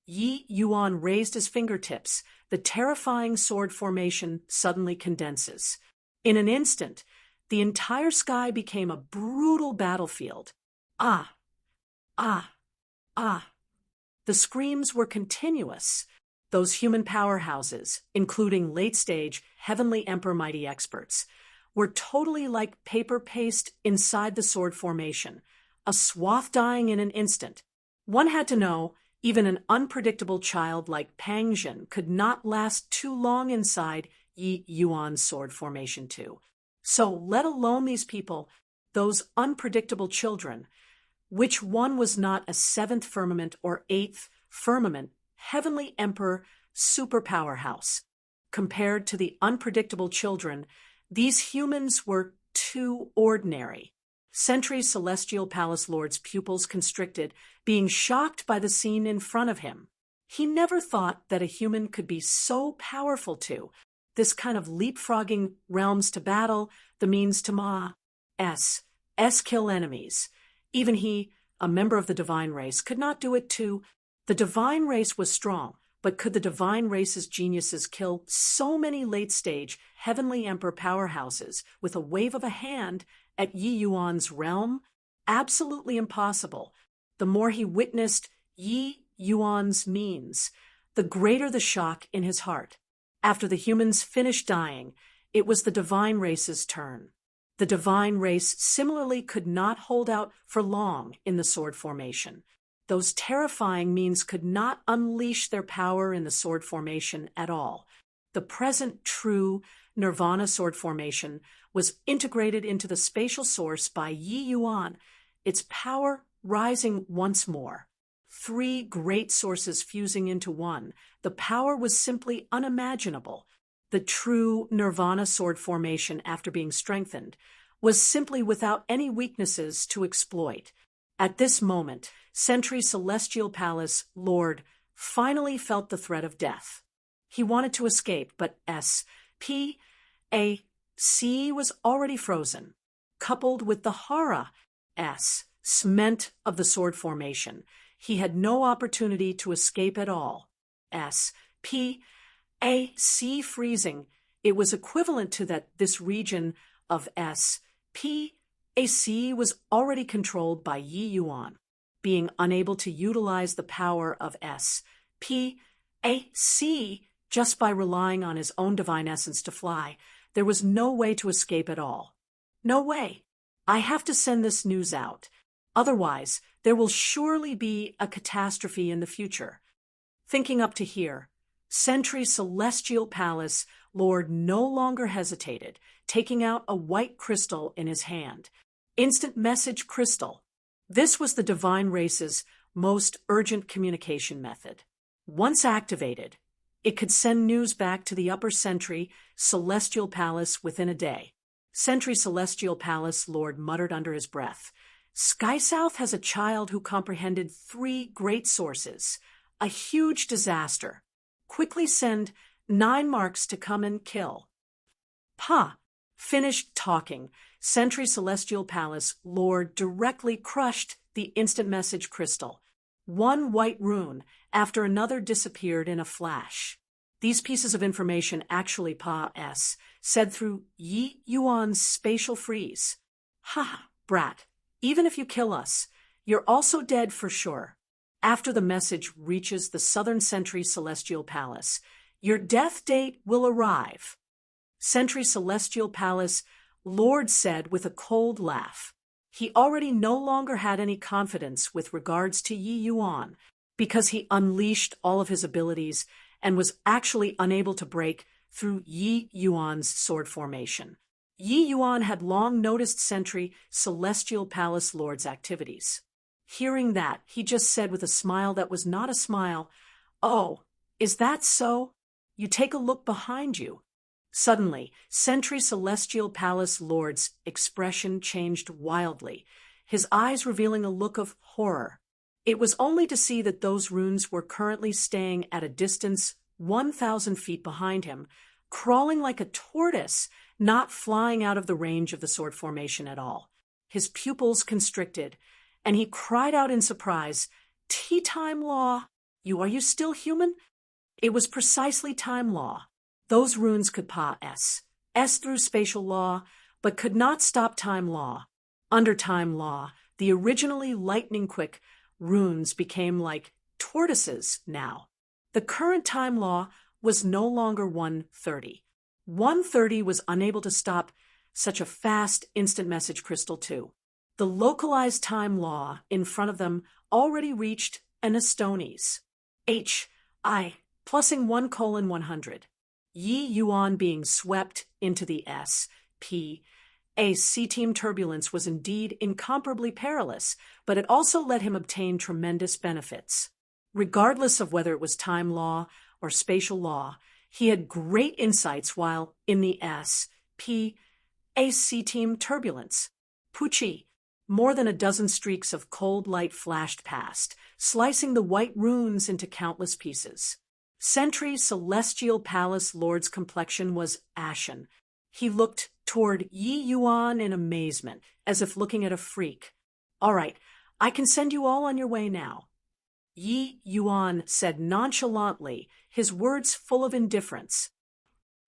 Yi Yuan raised his fingertips. The terrifying sword formation suddenly condenses. In an instant, the entire sky became a brutal battlefield. Ah! Ah! Ah! The screams were continuous. Those human powerhouses, including late-stage Heavenly Emperor Mighty experts, were totally like paper paste inside the sword formation, a swath dying in an instant. One had to know even an unpredictable child like Pang Jin could not last too long inside Yi Yuan's sword formation too. So let alone these people, those unpredictable children, which one was not a seventh firmament or eighth firmament Heavenly Emperor superpowerhouse? Compared to the unpredictable children, these humans were too ordinary. Sentry's Celestial Palace Lord's pupils constricted, being shocked by the scene in front of him. He never thought that a human could be so powerful too. This kind of leapfrogging realms to battle, the means to kill enemies. Even he, a member of the divine race, could not do it too. The divine race was strong, but could the divine race's geniuses kill so many late-stage Heavenly Emperor powerhouses with a wave of a hand at Yi Yuan's realm? Absolutely impossible. The more he witnessed Yi Yuan's means, the greater the shock in his heart. After the humans finished dying, it was the divine race's turn. The divine race similarly could not hold out for long in the sword formation. Those terrifying means could not unleash their power in the sword formation at all. The present true Nirvana sword formation was integrated into the spatial source by Yi Yuan, its power rising once more. Three great sources fusing into one, the power was simply unimaginable. The true Nirvana sword formation, after being strengthened, was simply without any weaknesses to exploit. At this moment, Sentry's Celestial Palace Lord finally felt the threat of death. He wanted to escape, but SPAC was already frozen. Coupled with the horror cement of the sword formation, he had no opportunity to escape at all. SPAC freezing, it was equivalent to that this region of SPAC was already controlled by Yi Yuan. Being unable to utilize the power of SPAC just by relying on his own divine essence to fly, there was no way to escape at all. No way. I have to send this news out. Otherwise, there will surely be a catastrophe in the future. Thinking up to here, Sentry's Celestial Palace Lord no longer hesitated, taking out a white crystal in his hand. Instant message crystal. This was the divine race's most urgent communication method. Once activated, it could send news back to the upper Sentry Celestial Palace within a day. Sentry Celestial Palace Lord muttered under his breath. Sky South has a child who comprehended three great sources. A huge disaster. Quickly send 9 marks to come and kill. Finished talking. Sentry Celestial Palace Lord directly crushed the instant message crystal. One white rune after another disappeared in a flash. These pieces of information actually said through Yi Yuan's spatial freeze. Brat, even if you kill us, you're also dead for sure. After the message reaches the Southern Sentry Celestial Palace, your death date will arrive. Sentry Celestial Palace Lord said with a cold laugh. He already no longer had any confidence with regards to Yi Yuan because he unleashed all of his abilities and was actually unable to break through Yi Yuan's sword formation. Yi Yuan had long noticed Sentry Celestial Palace Lord's activities. Hearing that, he just said with a smile that was not a smile, "Oh, is that so? You take a look behind you." Suddenly, Sentry Celestial Palace Lord's expression changed wildly, his eyes revealing a look of horror. It was only to see that those runes were currently staying at a distance 1,000 feet behind him, crawling like a tortoise, not flying out of the range of the sword formation at all. His pupils constricted, and he cried out in surprise, "Time Law! Are you still human?" It was precisely Time Law. Those runes could S through spatial law, but could not stop time law. Under time law, the originally lightning-quick runes became like tortoises now. The current time law was no longer 130. 130 was unable to stop such a fast instant message crystal too. The localized time law in front of them already reached an Estones. H.I. plussing 1:100. Yi Yuan being swept into the S.P. A C-team turbulence was indeed incomparably perilous, but it also let him obtain tremendous benefits. Regardless of whether it was time law or spatial law, he had great insights while in the S.P. A C-team turbulence. Pucci. More than a dozen streaks of cold light flashed past, slicing the white runes into countless pieces. Sentry Celestial Palace Lord's complexion was ashen. He looked toward Yi Yuan in amazement, as if looking at a freak. "All right, I can send you all on your way now." Yi Yuan said nonchalantly, his words full of indifference.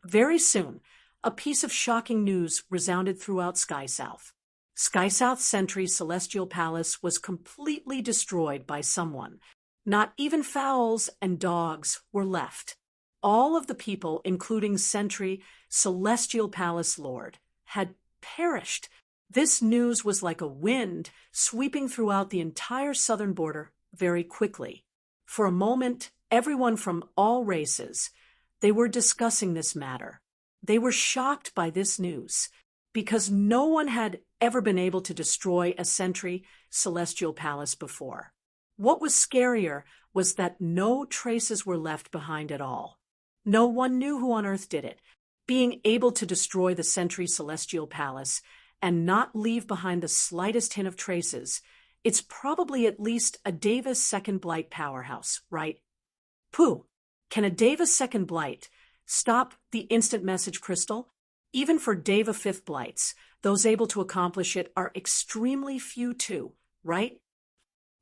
Very soon, a piece of shocking news resounded throughout Sky South. Sky South Sentry Celestial Palace was completely destroyed by someone. Not even fowls and dogs were left. All of the people, including Sentry Celestial Palace Lord, had perished. This news was like a wind sweeping throughout the entire southern border very quickly. For a moment, everyone from all races, they were discussing this matter. They were shocked by this news, because no one had ever been able to destroy a Sentry Celestial Palace before. What was scarier was that no traces were left behind at all. No one knew who on earth did it. Being able to destroy the Sentry Celestial Palace and not leave behind the slightest hint of traces, it's probably at least a Davis Second Blight powerhouse, right? Pooh! Can a Davis Second Blight stop the instant message crystal? Even for Deva Fifth Blights, those able to accomplish it are extremely few too, right?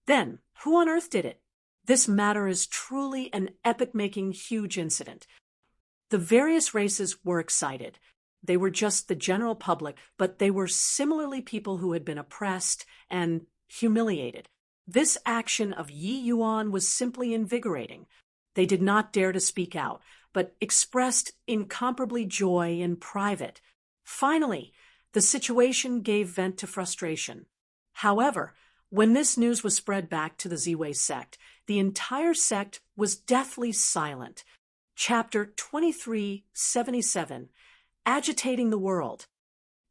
Then, who on earth did it? This matter is truly an epic-making huge incident. The various races were excited. They were just the general public, but they were similarly people who had been oppressed and humiliated. This action of Yi Yuan was simply invigorating. They did not dare to speak out, but expressed incomparably joy in private. Finally, the situation gave vent to frustration. However, when this news was spread back to the Z-Way sect, the entire sect was deathly silent. Chapter 2377, Agitating the World.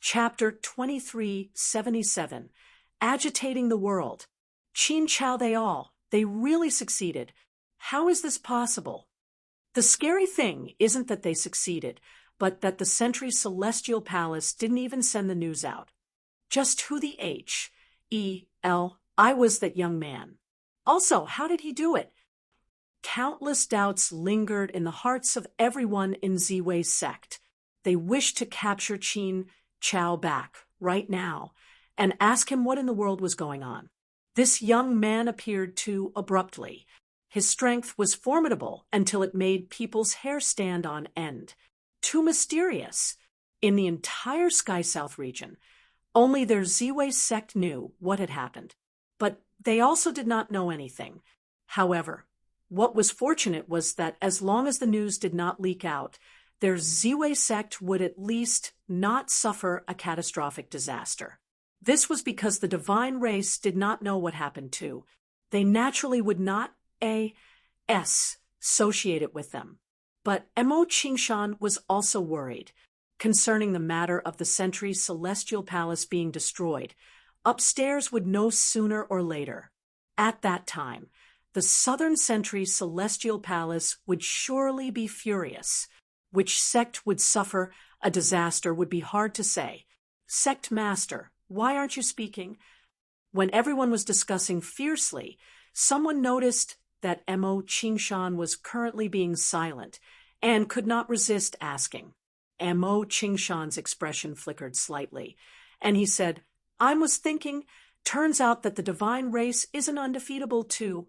Chapter 2377, Agitating the World. Qin Chao they all. They really succeeded. How is this possible? The scary thing isn't that they succeeded, but that the Sentry Celestial Palace didn't even send the news out. Just who the H.E.L.I. was that young man? Also, how did he do it? Countless doubts lingered in the hearts of everyone in Z-Way's sect. They wished to capture Qin Chao back, right now, and ask him what in the world was going on. This young man appeared too abruptly. His strength was formidable until it made people's hair stand on end. Too mysterious. In the entire Sky South region, only their Z-Way sect knew what had happened. But they also did not know anything. However, what was fortunate was that as long as the news did not leak out, their Z-Way sect would at least not suffer a catastrophic disaster. This was because the divine race did not know what happened too. They naturally would not associate it with them. But Mo Qingshan was also worried concerning the matter of the Sentry Celestial Palace being destroyed. Upstairs would know sooner or later. At that time, the Southern Sentry Celestial Palace would surely be furious. Which sect would suffer a disaster would be hard to say. Sect Master, why aren't you speaking? When everyone was discussing fiercely, someone noticed that Mo Qingshan was currently being silent and could not resist asking. Mo Qingshan's expression flickered slightly, and he said, "I was thinking, turns out that the divine race isn't undefeatable too."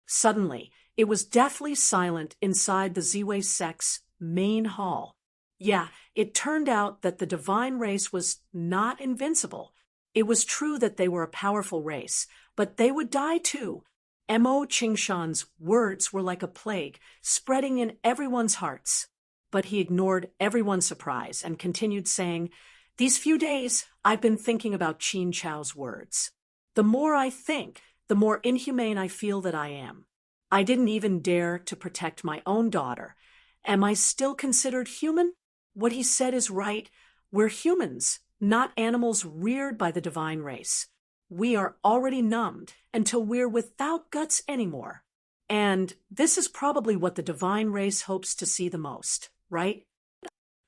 Suddenly, it was deathly silent inside the Z-Way sect's main hall. Yeah, it turned out that the divine race was not invincible. It was true that they were a powerful race, but they would die too. Mo Qingshan's words were like a plague, spreading in everyone's hearts. But he ignored everyone's surprise and continued saying, "These few days, I've been thinking about Qin Chao's words. The more I think, the more inhumane I feel that I am. I didn't even dare to protect my own daughter. Am I still considered human? What he said is right. We're humans, not animals reared by the divine race. We are already numbed until we're without guts anymore. And this is probably what the divine race hopes to see the most, right?"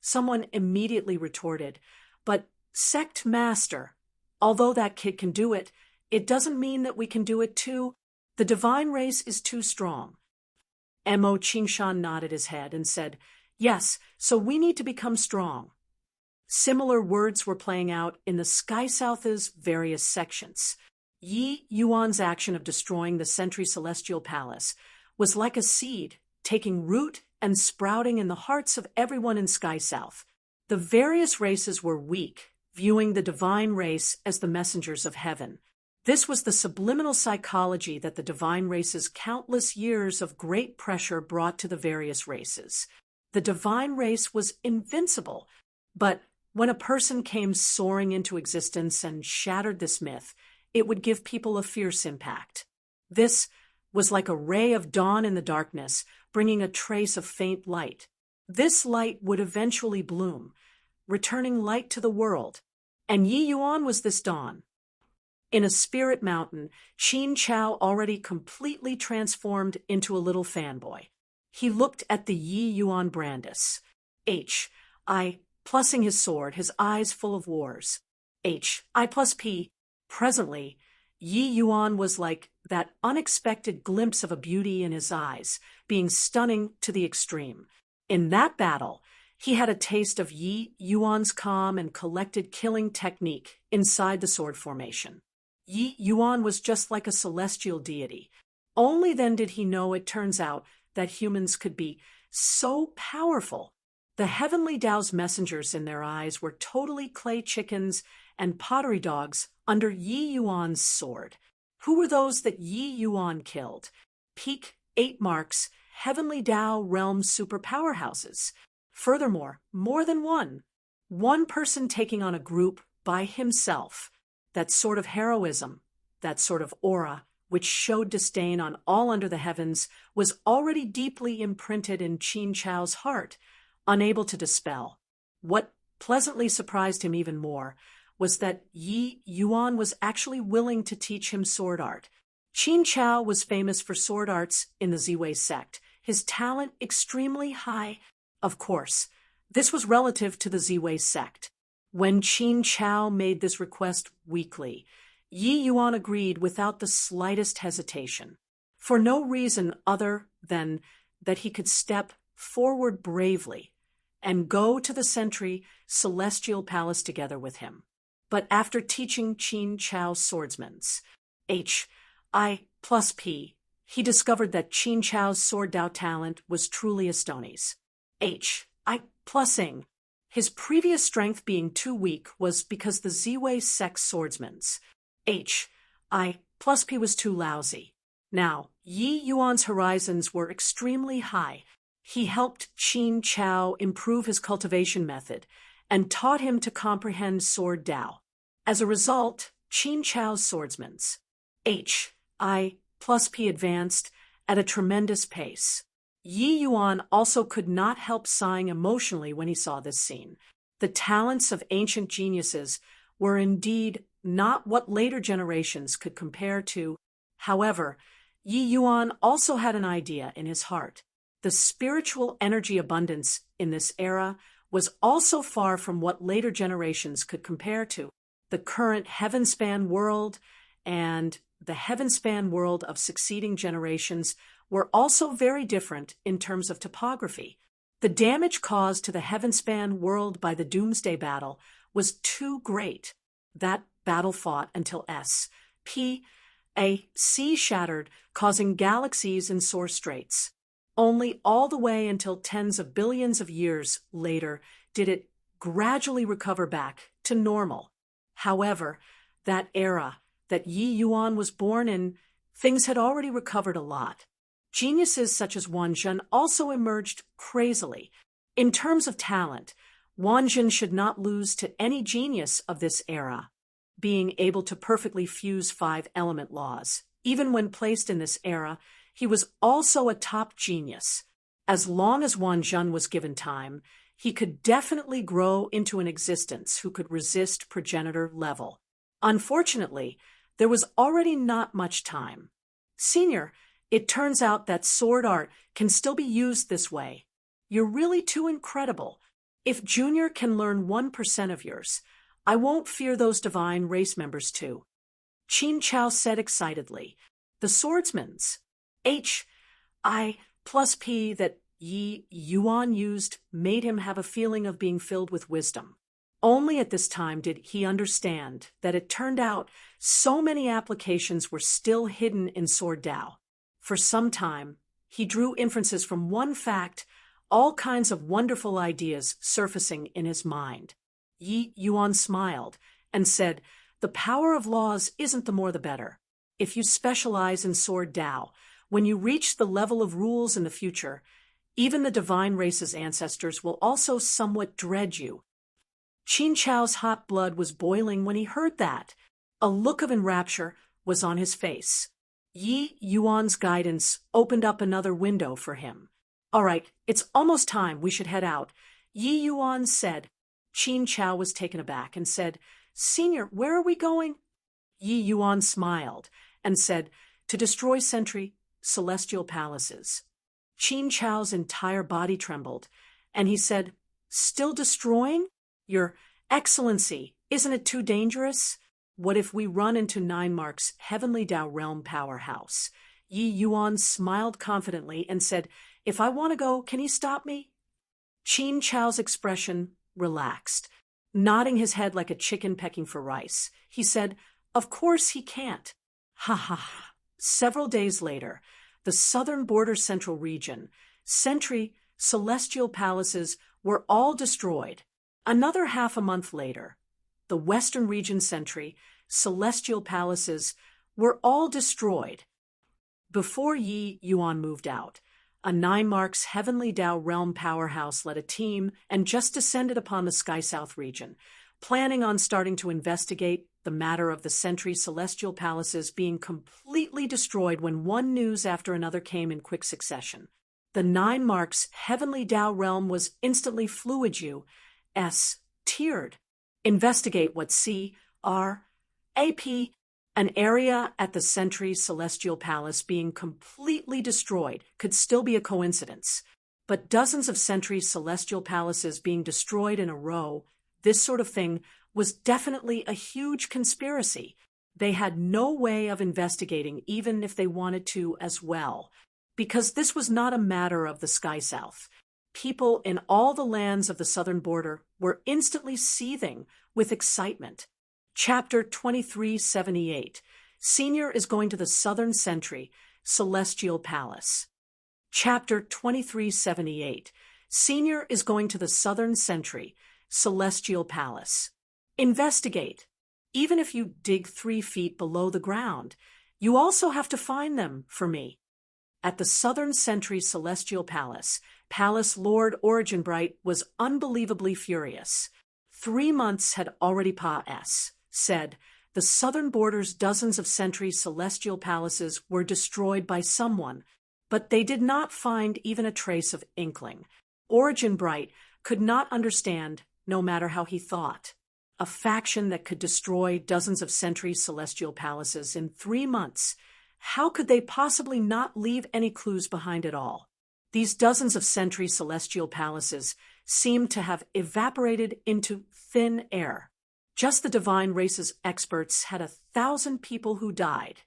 Someone immediately retorted, "But, sect master, although that kid can do it, it doesn't mean that we can do it too. The divine race is too strong." Mo Qingshan nodded his head and said, "Yes, so we need to become strong." Similar words were playing out in the Sky South's various sections. Yi Yuan's action of destroying the Sentry Celestial Palace was like a seed, taking root and sprouting in the hearts of everyone in Sky South. The various races were weak, viewing the divine race as the messengers of heaven. This was the subliminal psychology that the divine race's countless years of great pressure brought to the various races. The divine race was invincible, but when a person came soaring into existence and shattered this myth, it would give people a fierce impact. This was like a ray of dawn in the darkness, bringing a trace of faint light. This light would eventually bloom, returning light to the world. And Yi Yuan was this dawn. In a spirit mountain, Qin Chao already completely transformed into a little fanboy. He looked at the Yi Yuan Brandis. I plussing his sword, his eyes full of wars. I plus P. Presently, Yi Yuan was like that unexpected glimpse of a beauty in his eyes, being stunning to the extreme. In that battle, he had a taste of Yi Yuan's calm and collected killing technique inside the sword formation. Yi Yuan was just like a celestial deity. Only then did he know, it turns out, that humans could be so powerful. The heavenly Tao's messengers in their eyes were totally clay chickens and pottery dogs under Yi Yuan's sword. Who were those that Yi Yuan killed? Peak 8 marks, heavenly Tao realm super powerhouses. Furthermore, more than one. One person taking on a group by himself. That sort of heroism, that sort of aura, which showed disdain on all under the heavens, was already deeply imprinted in Qin Chao's heart, unable to dispel. What pleasantly surprised him even more was that Yi Yuan was actually willing to teach him sword art. Qin Chao was famous for sword arts in the Ziwei sect, his talent extremely high. Of course, this was relative to the Ziwei sect. When Qin Chao made this request weakly, Yi Yuan agreed without the slightest hesitation, for no reason other than that he could step forward bravely and go to the Sentry Celestial Palace together with him. But after teaching Qin Chao's swordsman's I plus P, he discovered that Qin Chao's sword Dao talent was truly Estoni's. I plusing. His previous strength being too weak was because the Ziwei sect swordsman's I plus P was too lousy. Now, Yi Yuan's horizons were extremely high. He helped Qin Chao improve his cultivation method and taught him to comprehend sword Dao. As a result, Qin Chao's swordsman's I plus P advanced at a tremendous pace. Yi Yuan also could not help sighing emotionally when he saw this scene. The talents of ancient geniuses were indeed not what later generations could compare to. However, Yi Yuan also had an idea in his heart. The spiritual energy abundance in this era was also far from what later generations could compare to. The current heavenspan world and the heavenspan world of succeeding generations were also very different in terms of topography. The damage caused to the heavenspan world by the Doomsday Battle was too great. That battle fought until a sea shattered, causing galaxies in sore straits. Only all the way until tens of billions of years later did it gradually recover back to normal. However, that era that Yi Yuan was born in, things had already recovered a lot. Geniuses such as Wang Zhen also emerged crazily. In terms of talent, Wang Zhen should not lose to any genius of this era, being able to perfectly fuse 5-element laws. Even when placed in this era, he was also a top genius. As long as Wang Zhen was given time, he could definitely grow into an existence who could resist progenitor level. Unfortunately, there was already not much time. Senior, it turns out that sword art can still be used this way. You're really too incredible. If Junior can learn 1% of yours, I won't fear those divine race members too. Qin Chao said excitedly. The swordsman's H.I. plus P that Yi Yuan used made him have a feeling of being filled with wisdom. Only at this time did he understand that it turned out so many applications were still hidden in Sword Dao. For some time, he drew inferences from one fact, all kinds of wonderful ideas surfacing in his mind. Yi Yuan smiled and said, "The power of laws isn't the more the better. If you specialize in Sword Dao, when you reach the level of rules in the future, even the divine race's ancestors will also somewhat dread you." Qin Chao's hot blood was boiling when he heard that. A look of enrapture was on his face. Yi Yuan's guidance opened up another window for him. "All right, it's almost time we should head out," Yi Yuan said. Qin Chao was taken aback and said, "Senior, where are we going?" Yi Yuan smiled and said, "To destroy Sentry Celestial Palaces." Qin Chao's entire body trembled, and he said, "Still destroying? Your Excellency, isn't it too dangerous? What if we run into Nine Mark's Heavenly Dao Realm powerhouse?" Yi Yuan smiled confidently and said, "If I want to go, can he stop me?" Qin Chao's expression relaxed. Nodding his head like a chicken pecking for rice, he said, "Of course he can't." Ha ha ha. Several days later, the southern border central region, Sentry Celestial Palaces were all destroyed. Another half a month later, the western region Sentry Celestial Palaces were all destroyed. Before Yi Yuan moved out, a Nine Mark's Heavenly Dao Realm powerhouse led a team and just descended upon the Sky South region, planning on starting to investigate the matter of the Sentry Celestial Palaces being completely destroyed when one news after another came in quick succession. The Nine Mark's Heavenly Dao Realm was instantly tiered. Investigate what C.R.A.P. An area at the Sentry Celestial Palace being completely destroyed could still be a coincidence. But dozens of Sentry Celestial Palaces being destroyed in a row, this sort of thing was definitely a huge conspiracy. They had no way of investigating even if they wanted to as well, because this was not a matter of the Sky South. People in all the lands of the southern border were instantly seething with excitement. Chapter 2378. Senior is going to the Southern Sentry Celestial Palace. Chapter 2378. Senior is going to the Southern Sentry Celestial Palace. Investigate. Even if you dig 3 feet below the ground, you also have to find them for me. At the Southern Sentry Celestial Palace, Palace Lord Originbright was unbelievably furious. 3 months had already passed. Said, the southern border's dozens of Sentry Celestial Palaces were destroyed by someone, but they did not find even a trace of inkling. Originbright could not understand, no matter how he thought. A faction that could destroy dozens of Sentry Celestial Palaces in 3 months. How could they possibly not leave any clues behind at all? These dozens of Sentry Celestial Palaces seemed to have evaporated into thin air. Just the divine race's experts had 1,000 people who died.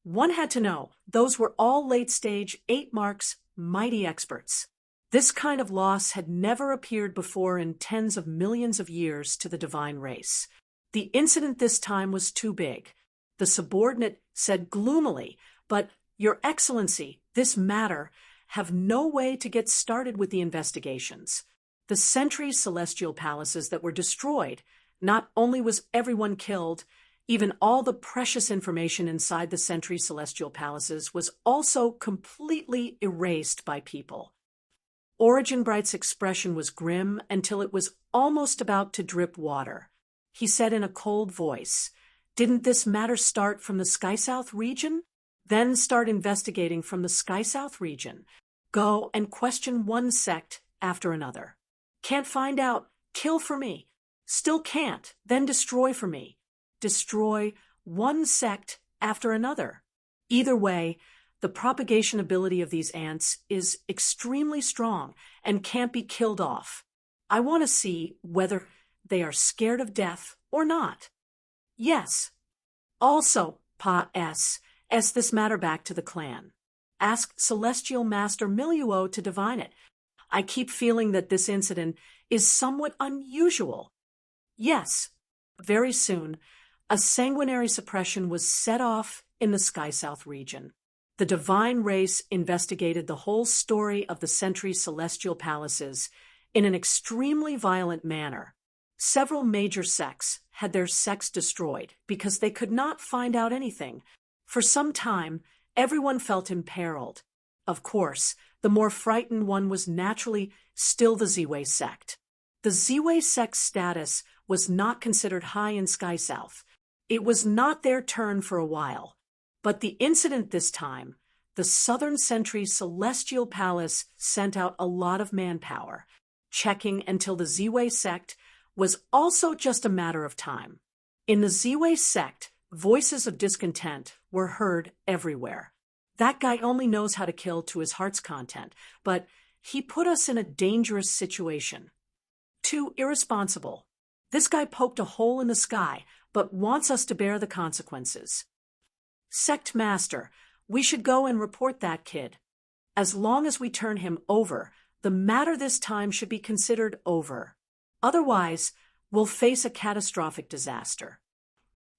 One had to know, those were all late-stage 8 Mark's mighty experts. This kind of loss had never appeared before in tens of millions of years to the divine race. The incident this time was too big. The subordinate said gloomily, "But, Your Excellency, this matter have no way to get started with the investigations." The Century Celestial Palaces that were destroyed. Not only was everyone killed, even all the precious information inside the Century Celestial Palaces was also completely erased by people. Origin Bright's expression was grim until it was almost about to drip water. He said in a cold voice, "Didn't this matter start from the Sky South region? Then start investigating from the Sky South region. Go and question one sect after another. Can't find out, kill for me. Still can't, then destroy for me. Destroy one sect after another. Either way, the propagation ability of these ants is extremely strong and can't be killed off. I want to see whether they are scared of death or not." Yes. Also, Pa S this matter back to the clan. Ask Celestial Master Miluo to divine it. I keep feeling that this incident is somewhat unusual. Yes. Very soon, a sanguinary suppression was set off in the Sky South region. The divine race investigated the whole story of the Century Celestial Palaces in an extremely violent manner. Several major sects had their sects destroyed because they could not find out anything. For some time, everyone felt imperiled. Of course, the more frightened one was naturally still the Ziwei sect. The Ziwei sect's status was not considered high in Sky South. It was not their turn for a while. But the incident this time, the Southern Century Celestial Palace sent out a lot of manpower, checking until the Ziwei sect was also just a matter of time. In the Ziwei sect, voices of discontent were heard everywhere. That guy only knows how to kill to his heart's content, but he put us in a dangerous situation. Too irresponsible. This guy poked a hole in the sky, but wants us to bear the consequences. Sect Master, we should go and report that kid. As long as we turn him over, the matter this time should be considered over. Otherwise, we'll face a catastrophic disaster.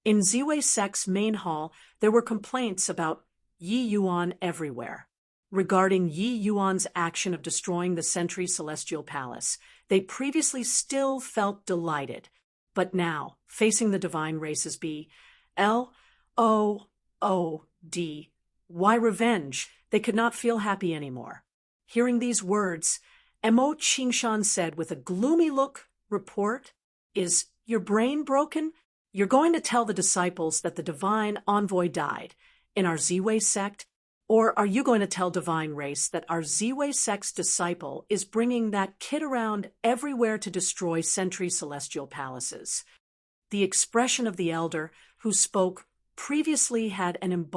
In Ziwei sect's main hall, there were complaints about Yi Yuan everywhere. Regarding Yi Yuan's action of destroying the Century Celestial Palace, they previously still felt delighted. But now, facing the divine races be L-O-O-D. Why revenge? They could not feel happy anymore. Hearing these words, Mo Qingshan said with a gloomy look, "Report? Is your brain broken? You're going to tell the disciples that the divine envoy died in our Ziwei sect? Or are you going to tell divine race that our Ziwei sect's disciple is bringing that kid around everywhere to destroy Century Celestial Palaces?" The expression of the elder who spoke previously had an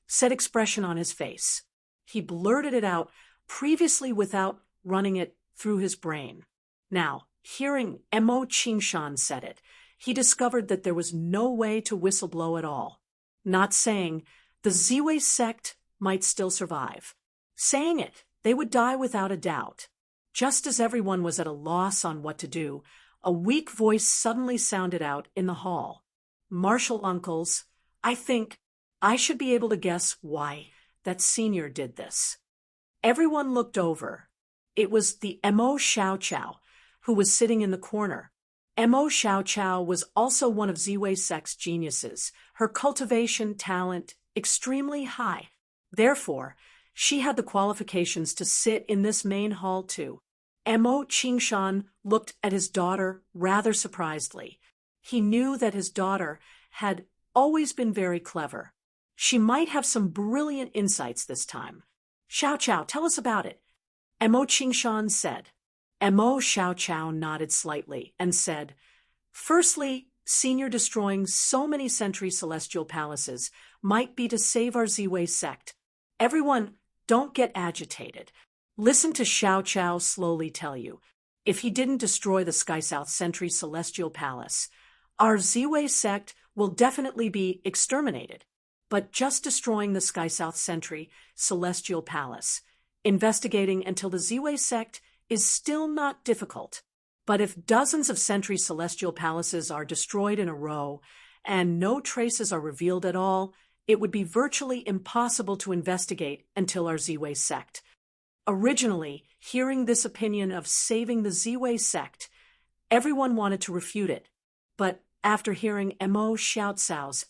said expression on his face. He blurted it out previously without running it through his brain. Now, hearing Mo Qingshan said it, he discovered that there was no way to whistleblow at all. Not saying the Ziwei sect might still survive. Saying it, they would die without a doubt. Just as everyone was at a loss on what to do, a weak voice suddenly sounded out in the hall. "Martial uncles, I think I should be able to guess why that senior did this." Everyone looked over. It was the Mo Xiao Chao, who was sitting in the corner. Mo Xiao Chao was also one of Ziwei sect's geniuses, her cultivation talent extremely high. Therefore, she had the qualifications to sit in this main hall too. Mo Qingshan looked at his daughter rather surprisedly. He knew that his daughter had always been very clever. She might have some brilliant insights this time. "Xiao Chao, tell us about it," Mo Qingshan said. Mo Xiao Chao nodded slightly and said, "Firstly, senior destroying so many Century Celestial Palaces might be to save our Ziwei sect. Everyone, don't get agitated. Listen to Xiao Chao slowly tell you. If he didn't destroy the Sky South Century Celestial Palace, our Ziwei sect will definitely be exterminated. But just destroying the Sky South Century Celestial Palace, investigating until the Ziwei sect is still not difficult. But if dozens of Century Celestial Palaces are destroyed in a row and no traces are revealed at all, it would be virtually impossible to investigate until our Ziwei sect. Originally, hearing this opinion of saving the Ziwei sect, everyone wanted to refute it. But after hearing Mo Xiaocao's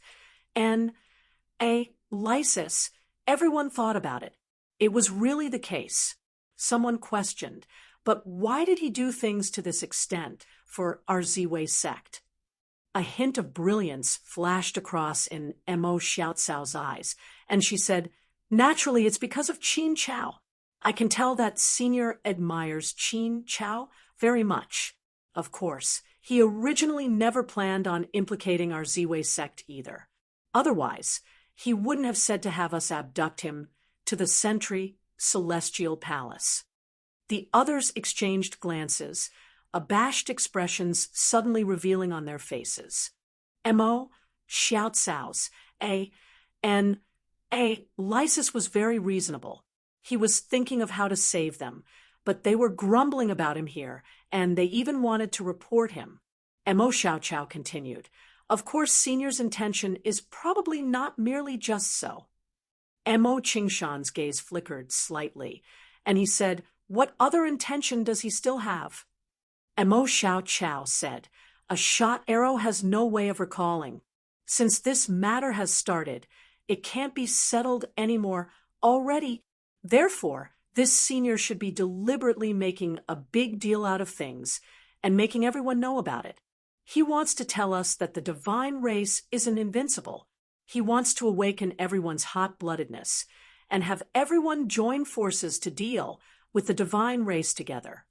N.A. Lysis, everyone thought about it. It was really the case. Someone questioned, but why did he do things to this extent for our Ziwei sect? A hint of brilliance flashed across in Mo Xiaocao's eyes, and she said, "Naturally, it's because of Qin Chao. I can tell that Senior admires Qin Chao very much. Of course, he originally never planned on implicating our Ziwei sect either. Otherwise, he wouldn't have said to have us abduct him to the Sentry Celestial Palace." The others exchanged glances, abashed expressions suddenly revealing on their faces. Mo Xiaocao's N.A. Lysis was very reasonable. He was thinking of how to save them, but they were grumbling about him here, and they even wanted to report him. Mo Xiaocao continued, "Of course, Senior's intention is probably not merely just so." Mo Qingshan's gaze flickered slightly, and he said, "What other intention does he still have?" Mo Xiaocao said, "A shot arrow has no way of recalling. Since this matter has started, it can't be settled anymore already. Therefore, this Senior should be deliberately making a big deal out of things and making everyone know about it. He wants to tell us that the divine race isn't invincible. He wants to awaken everyone's hot-bloodedness and have everyone join forces to deal with the divine race together."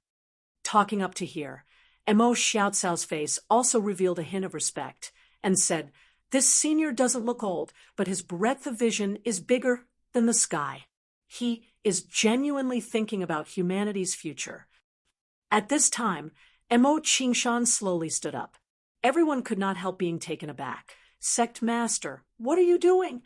Talking up to here, Mo Xiaocao's face also revealed a hint of respect and said, "This Senior doesn't look old, but his breadth of vision is bigger than the sky. He is genuinely thinking about humanity's future." At this time, Mo Qingshan slowly stood up. Everyone could not help being taken aback. "Sect Master, what are you doing?"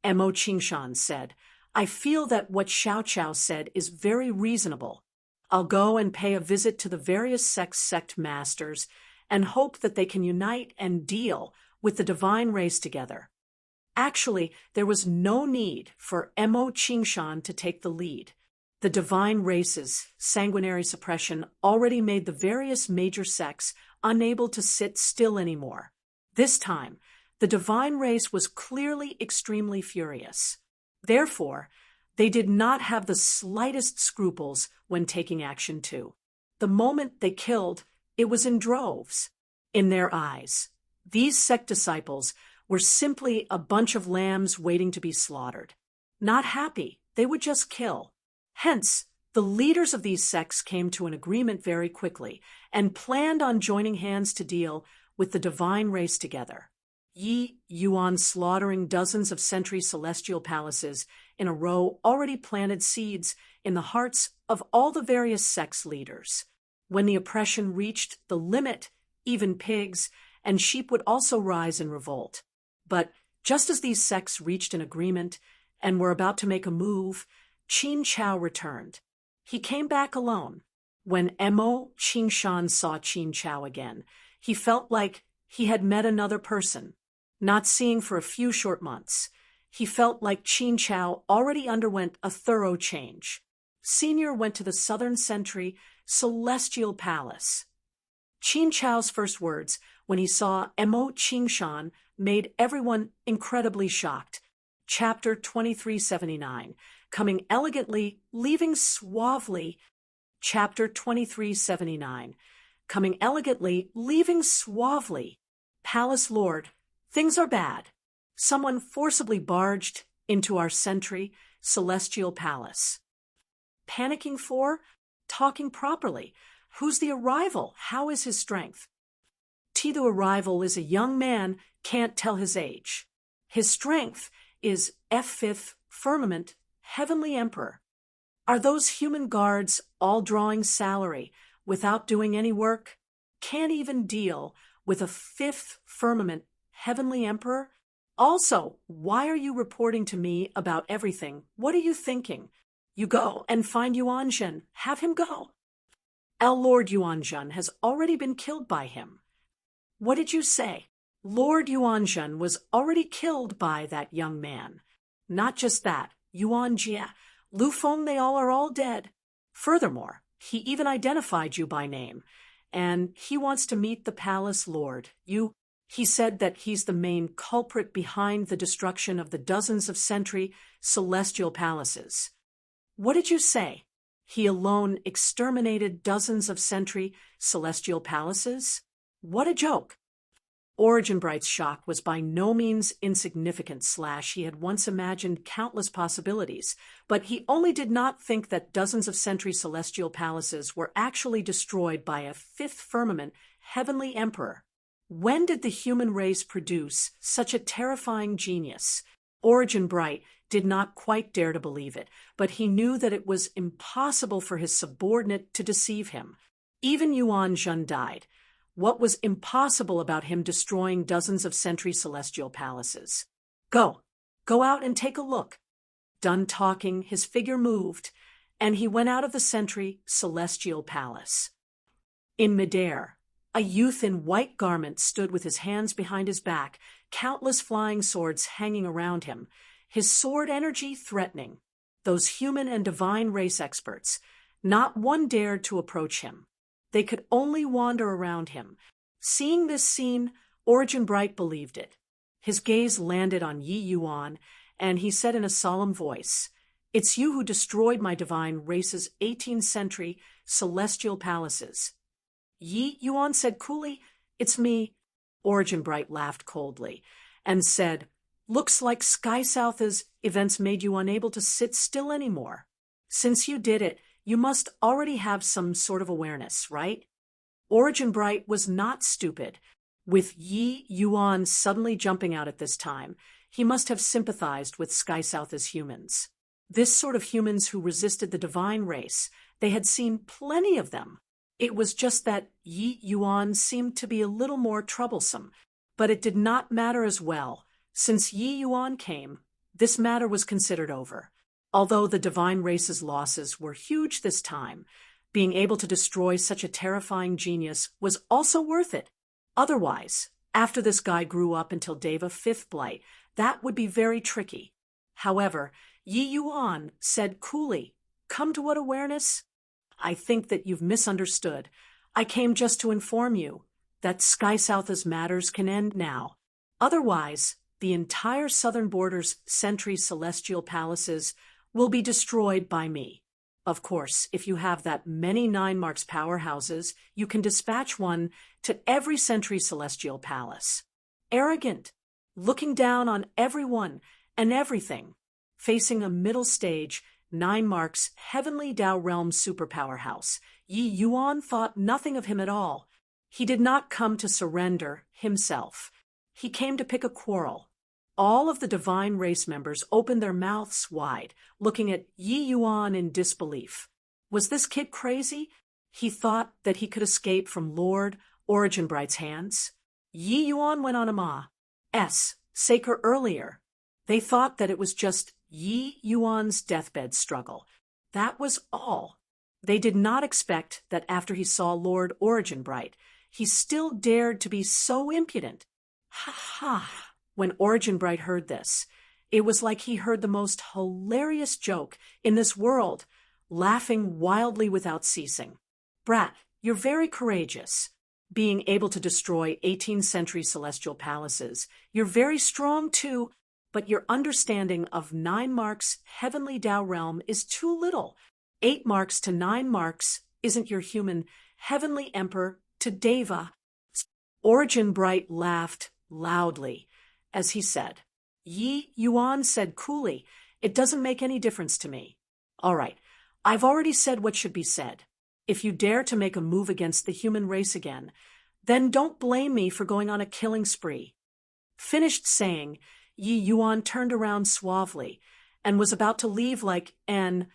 Mo Qingshan said, "I feel that what Xiaocao said is very reasonable. I'll go and pay a visit to the various sect masters and hope that they can unite and deal with the divine race together." Actually, there was no need for Mo Qingshan to take the lead. The divine race's sanguinary suppression already made the various major sects unable to sit still anymore. This time, the divine race was clearly extremely furious. Therefore, they did not have the slightest scruples when taking action too. The moment they killed, it was in droves. In their eyes, these sect disciples were simply a bunch of lambs waiting to be slaughtered. Not happy, they would just kill. Hence, the leaders of these sects came to an agreement very quickly and planned on joining hands to deal with the divine race together. Yi Yuan slaughtering dozens of Sentry Celestial Palaces in a row already planted seeds in the hearts of all the various sects leaders. When the oppression reached the limit, even pigs and sheep would also rise in revolt. But just as these sects reached an agreement and were about to make a move, Qin Chao returned. He came back alone. When Mo Qingshan saw Qin Chao again, he felt like he had met another person. Not seeing for a few short months, he felt like Qin Chao already underwent a thorough change. Senior went to the Southern Sentry Celestial Palace. Qin Chao's first words when he saw Mo Qingshan made everyone incredibly shocked. Chapter 2379, Coming Elegantly, Leaving Suavely. Chapter 2379, Coming Elegantly, Leaving Suavely. Palace Lord, things are bad. Someone forcibly barged into our Sentry Celestial Palace. Panicking for? Talking properly. Who's the arrival? How is his strength? The arrival is a young man, can't tell his age. His strength is F5th Firmament, Heavenly Emperor. Are those human guards all drawing salary without doing any work? Can't even deal with a 5th Firmament, Heavenly Emperor? Also, why are you reporting to me about everything? What are you thinking? You go and find Yuanzhen. Have him go. Lord Yuanzhen has already been killed by him. What did you say? Lord Yuanzhen was already killed by that young man. Not just that, Yuanjie Lufeng, they all are all dead. Furthermore, he even identified you by name, and he wants to meet the palace lord. He said that he's the main culprit behind the destruction of the dozens of century celestial palaces. What did you say? He alone exterminated dozens of century celestial palaces? What a joke! Origin Bright's shock was by no means insignificant. He had once imagined countless possibilities, but he only did not think that dozens of century celestial palaces were actually destroyed by a fifth firmament heavenly emperor. When did the human race produce such a terrifying genius? Origin Bright did not quite dare to believe it, but he knew that it was impossible for his subordinate to deceive him. Even Yuan Zhen died. What was impossible about him destroying dozens of century celestial palaces? Go out and take a look. Done talking, his figure moved, and he went out of the century celestial palace. In midair, a youth in white garments stood with his hands behind his back, countless flying swords hanging around him, his sword energy threatening. Those human and divine race experts, not one dared to approach him. They could only wander around him. Seeing this scene, Origin Bright believed it. His gaze landed on Yi Yuan, and he said in a solemn voice, "It's you who destroyed my divine race's 18th century celestial palaces." Yi Yuan said coolly, "It's me." Origin Bright laughed coldly and said, "Looks like Sky South's events made you unable to sit still anymore. Since you did it, you must already have some sort of awareness, right?" Origin Bright was not stupid. With Yi Yuan suddenly jumping out at this time, he must have sympathized with Sky South's humans. This sort of humans who resisted the divine race, they had seen plenty of them. It was just that Yi Yuan seemed to be a little more troublesome, but it did not matter as well. Since Yi Yuan came, this matter was considered over. Although the divine race's losses were huge this time, being able to destroy such a terrifying genius was also worth it. Otherwise, after this guy grew up until Deva Fifth Blight, that would be very tricky. However, Yi Yuan said coolly, "Come to what awareness? I think that you've misunderstood. I came just to inform you that Sky South's matters can end now. Otherwise, the entire southern border's century celestial palaces will be destroyed by me. Of course, if you have that many 9 marks powerhouses, you can dispatch one to every century celestial palace." Arrogant, looking down on everyone and everything, facing a middle stage, 9 marks heavenly Dao realm superpower house, Yi Yuan thought nothing of him at all. He did not come to surrender himself. He came to pick a quarrel. All of the divine race members opened their mouths wide, looking at Yi Yuan in disbelief. Was this kid crazy? He thought that he could escape from Lord Origin Bright's hands. Yi Yuan went on Ma's Saker earlier. They thought that it was just Yi Yuan's deathbed struggle. That was all. They did not expect that after he saw Lord Origin Bright, he still dared to be so impudent. Ha ha! When Origin Bright heard this, it was like he heard the most hilarious joke in this world, laughing wildly without ceasing. "Brat, you're very courageous. Being able to destroy 18th century celestial palaces, you're very strong too, but your understanding of 9 marks heavenly Dao realm is too little. 8 marks to 9 marks isn't your human heavenly emperor to Deva." Origin Bright laughed loudly as he said, Yi Yuan said coolly, "It doesn't make any difference to me. All right, I've already said what should be said. If you dare to make a move against the human race again, then don't blame me for going on a killing spree." Finished saying, Yi Yuan turned around suavely and was about to leave like an,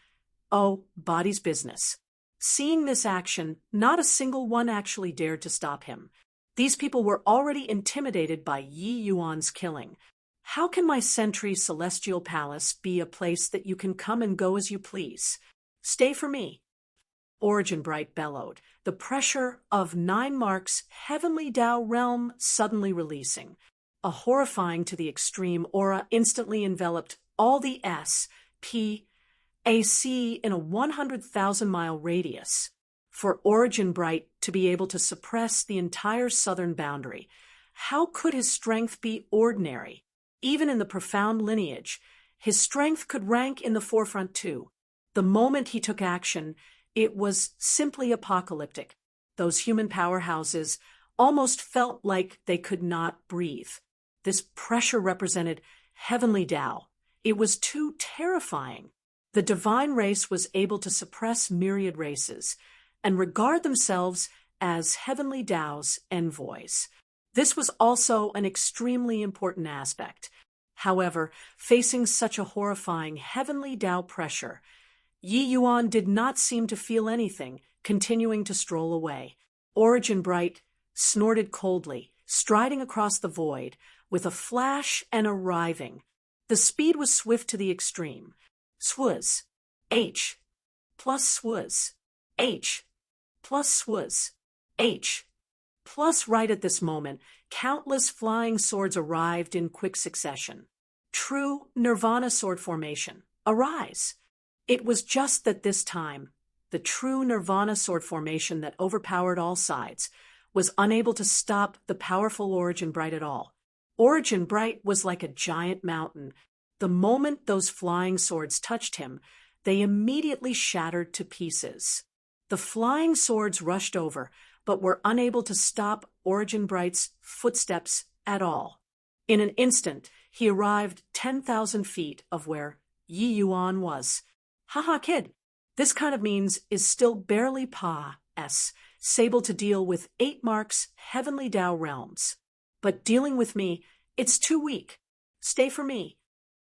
body's business. Seeing this action, not a single one actually dared to stop him. These people were already intimidated by Yi Yuan's killing. How can my century celestial palace be a place that you can come and go as you please? Stay for me. Origin Bright bellowed, the pressure of 9 marks heavenly Dao realm suddenly releasing. A horrifying to the extreme aura instantly enveloped all the S, P, AC in a 100,000-mile radius. For Origin Bright to be able to suppress the entire southern boundary, how could his strength be ordinary? Even in the profound lineage, his strength could rank in the forefront too. The moment he took action, it was simply apocalyptic. Those human powerhouses almost felt like they could not breathe. This pressure represented heavenly Tao. It was too terrifying. The divine race was able to suppress myriad races and regard themselves as heavenly Tao's envoys. This was also an extremely important aspect. However, facing such a horrifying heavenly Tao pressure, Yi Yuan did not seem to feel anything, continuing to stroll away. Origin Bright snorted coldly, striding across the void, with a flash and arriving. The speed was swift to the extreme. Swuz. H. Plus swuz. H. Plus swuz. H. Plus right at this moment, countless flying swords arrived in quick succession. True Nirvana sword formation. Arise. It was just that this time, the true Nirvana sword formation that overpowered all sides was unable to stop the powerful Origin Bright at all. Origin Bright was like a giant mountain. The moment those flying swords touched him, they immediately shattered to pieces. The flying swords rushed over, but were unable to stop Origin Bright's footsteps at all. In an instant, he arrived 10,000 feet of where Yi Yuan was. Haha, kid. This kind of means is still barely able to deal with 8 marks heavenly Tao realms. But dealing with me, it's too weak. Stay for me.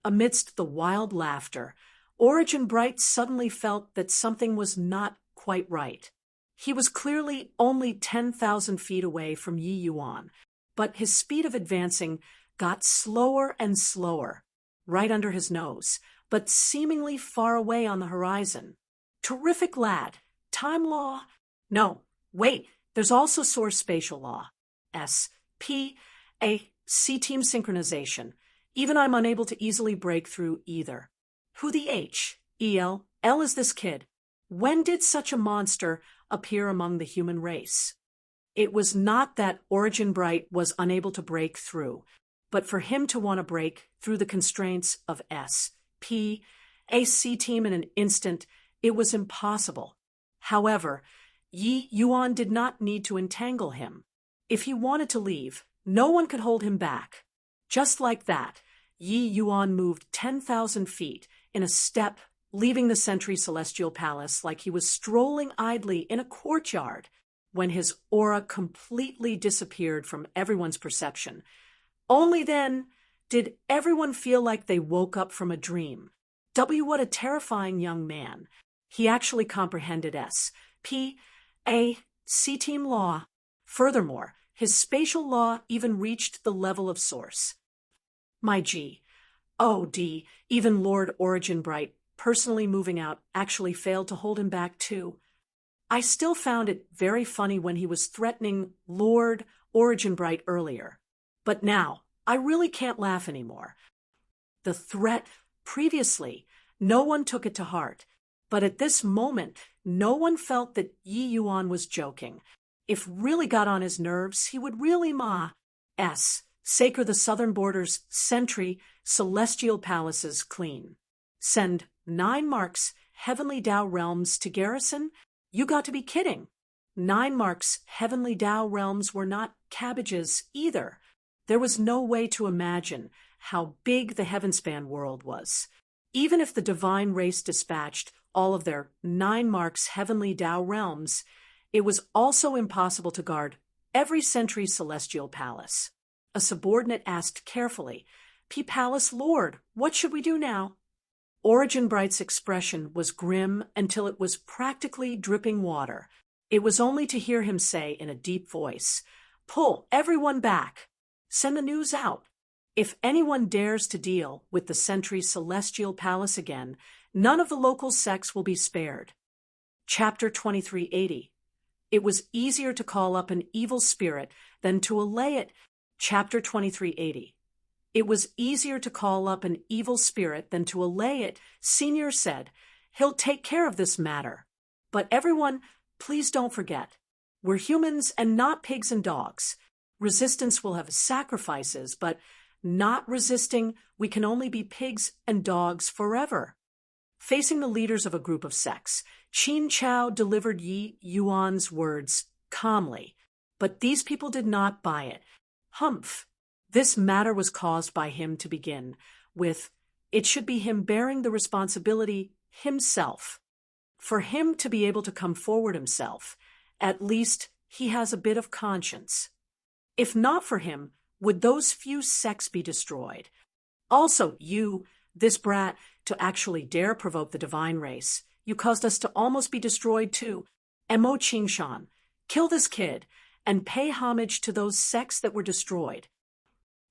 Amidst the wild laughter, Origin Bright suddenly felt that something was not quite right. He was clearly only 10,000 feet away from Yi Yuan, but his speed of advancing got slower and slower, right under his nose, but seemingly far away on the horizon. Terrific lad. Time law? No, wait, there's also source spatial law. S-P-A-C team synchronization. Even I'm unable to easily break through either. Who the H? E-L? L is this kid. When did such a monster appear among the human race? It was not that Origin Bright was unable to break through, but for him to want to break through the constraints of S-P-A-C team in an instant, it was impossible. However, Yi Yuan did not need to entangle him. If he wanted to leave, no one could hold him back. Just like that, Yi Yuan moved 10,000 feet in a step, leaving the Sentry Celestial Palace like he was strolling idly in a courtyard when his aura completely disappeared from everyone's perception. Only then did everyone feel like they woke up from a dream. What a terrifying young man. He actually comprehended S-P-A-C team law. Furthermore, his spatial law even reached the level of source. My G. Oh, D. Even Lord Origin Bright, personally moving out, actually failed to hold him back too. I still found it very funny when he was threatening Lord Origin Bright earlier. But now, I really can't laugh anymore. The threat previously, no one took it to heart. But at this moment, no one felt that Yi Yuan was joking. If really got on his nerves, he would really sacre the southern border's Sentry Celestial Palaces clean. Send 9 marks Heavenly Tao realms to garrison? You got to be kidding. 9 marks Heavenly Tao realms were not cabbages either. There was no way to imagine how big the Heavenspan world was. Even if the divine race dispatched all of their 9 marks Heavenly Tao realms, it was also impossible to guard every Sentry Celestial Palace. A subordinate asked carefully, Palace Lord, what should we do now? Origin Bright's expression was grim until it was practically dripping water. It was only to hear him say in a deep voice, Pull everyone back. Send the news out. If anyone dares to deal with the Sentry Celestial Palace again, none of the local sects will be spared. Chapter 2380. It was easier to call up an evil spirit than to allay it. Chapter 2380. It was easier to call up an evil spirit than to allay it, Senior said. He'll take care of this matter. But everyone, please don't forget, we're humans and not pigs and dogs. Resistance will have sacrifices, but not resisting, we can only be pigs and dogs forever. Facing the leaders of a group of sects, Qin Chao delivered Yi Yuan's words calmly, but these people did not buy it. Humph! This matter was caused by him to begin with. It should be him bearing the responsibility himself. For him to be able to come forward himself, at least he has a bit of conscience. If not for him, would those few sects be destroyed? Also, you, this brat, to actually dare provoke the divine race, you caused us to almost be destroyed too. Mo Qingshan, kill this kid, and pay homage to those sects that were destroyed.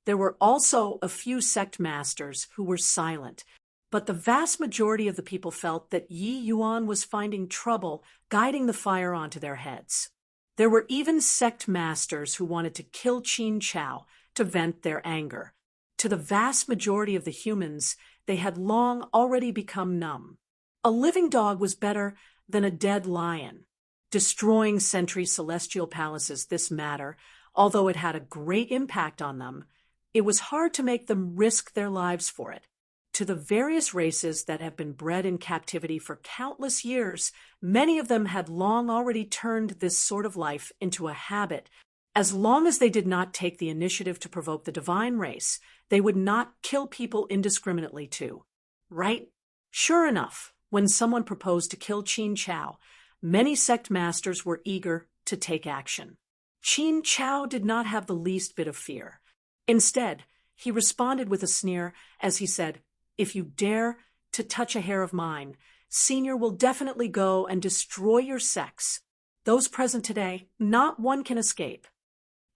There were also a few sect masters who were silent, but the vast majority of the people felt that Yi Yuan was finding trouble guiding the fire onto their heads. There were even sect masters who wanted to kill Qin Chao to vent their anger. To the vast majority of the humans, they had long already become numb. A living dog was better than a dead lion. Destroying Sentry Celestial Palaces this matter, although it had a great impact on them, it was hard to make them risk their lives for it. To the various races that have been bred in captivity for countless years, many of them had long already turned this sort of life into a habit. As long as they did not take the initiative to provoke the divine race, they would not kill people indiscriminately too. Right? Sure enough, when someone proposed to kill Qin Chao, many sect masters were eager to take action. Qin Chao did not have the least bit of fear. Instead, he responded with a sneer as he said, "If you dare to touch a hair of mine, Senior will definitely go and destroy your sects. Those present today, not one can escape."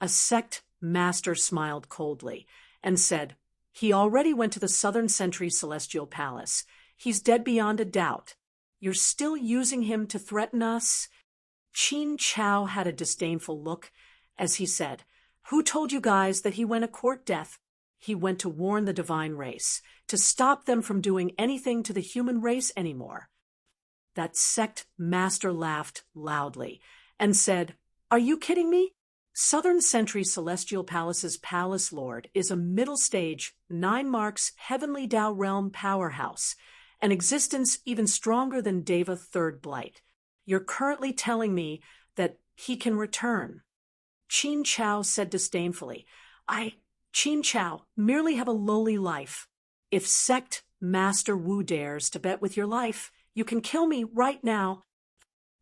A sect master smiled coldly and said, "He already went to the Southern Sentry Celestial Palace. He's dead beyond a doubt. You're still using him to threaten us?" Qin Chao had a disdainful look as he said, "Who told you guys that he went a court death? He went to warn the divine race, to stop them from doing anything to the human race anymore." That sect master laughed loudly and said, "Are you kidding me? Southern Sentry Celestial Palace's Palace Lord is a middle stage, 9 marks Heavenly Tao Realm powerhouse, an existence even stronger than Deva Third Blight. You're currently telling me that he can return." Qin Chao said disdainfully, Qin Chao, merely have a lowly life. If sect Master Wu dares to bet with your life, you can kill me right now."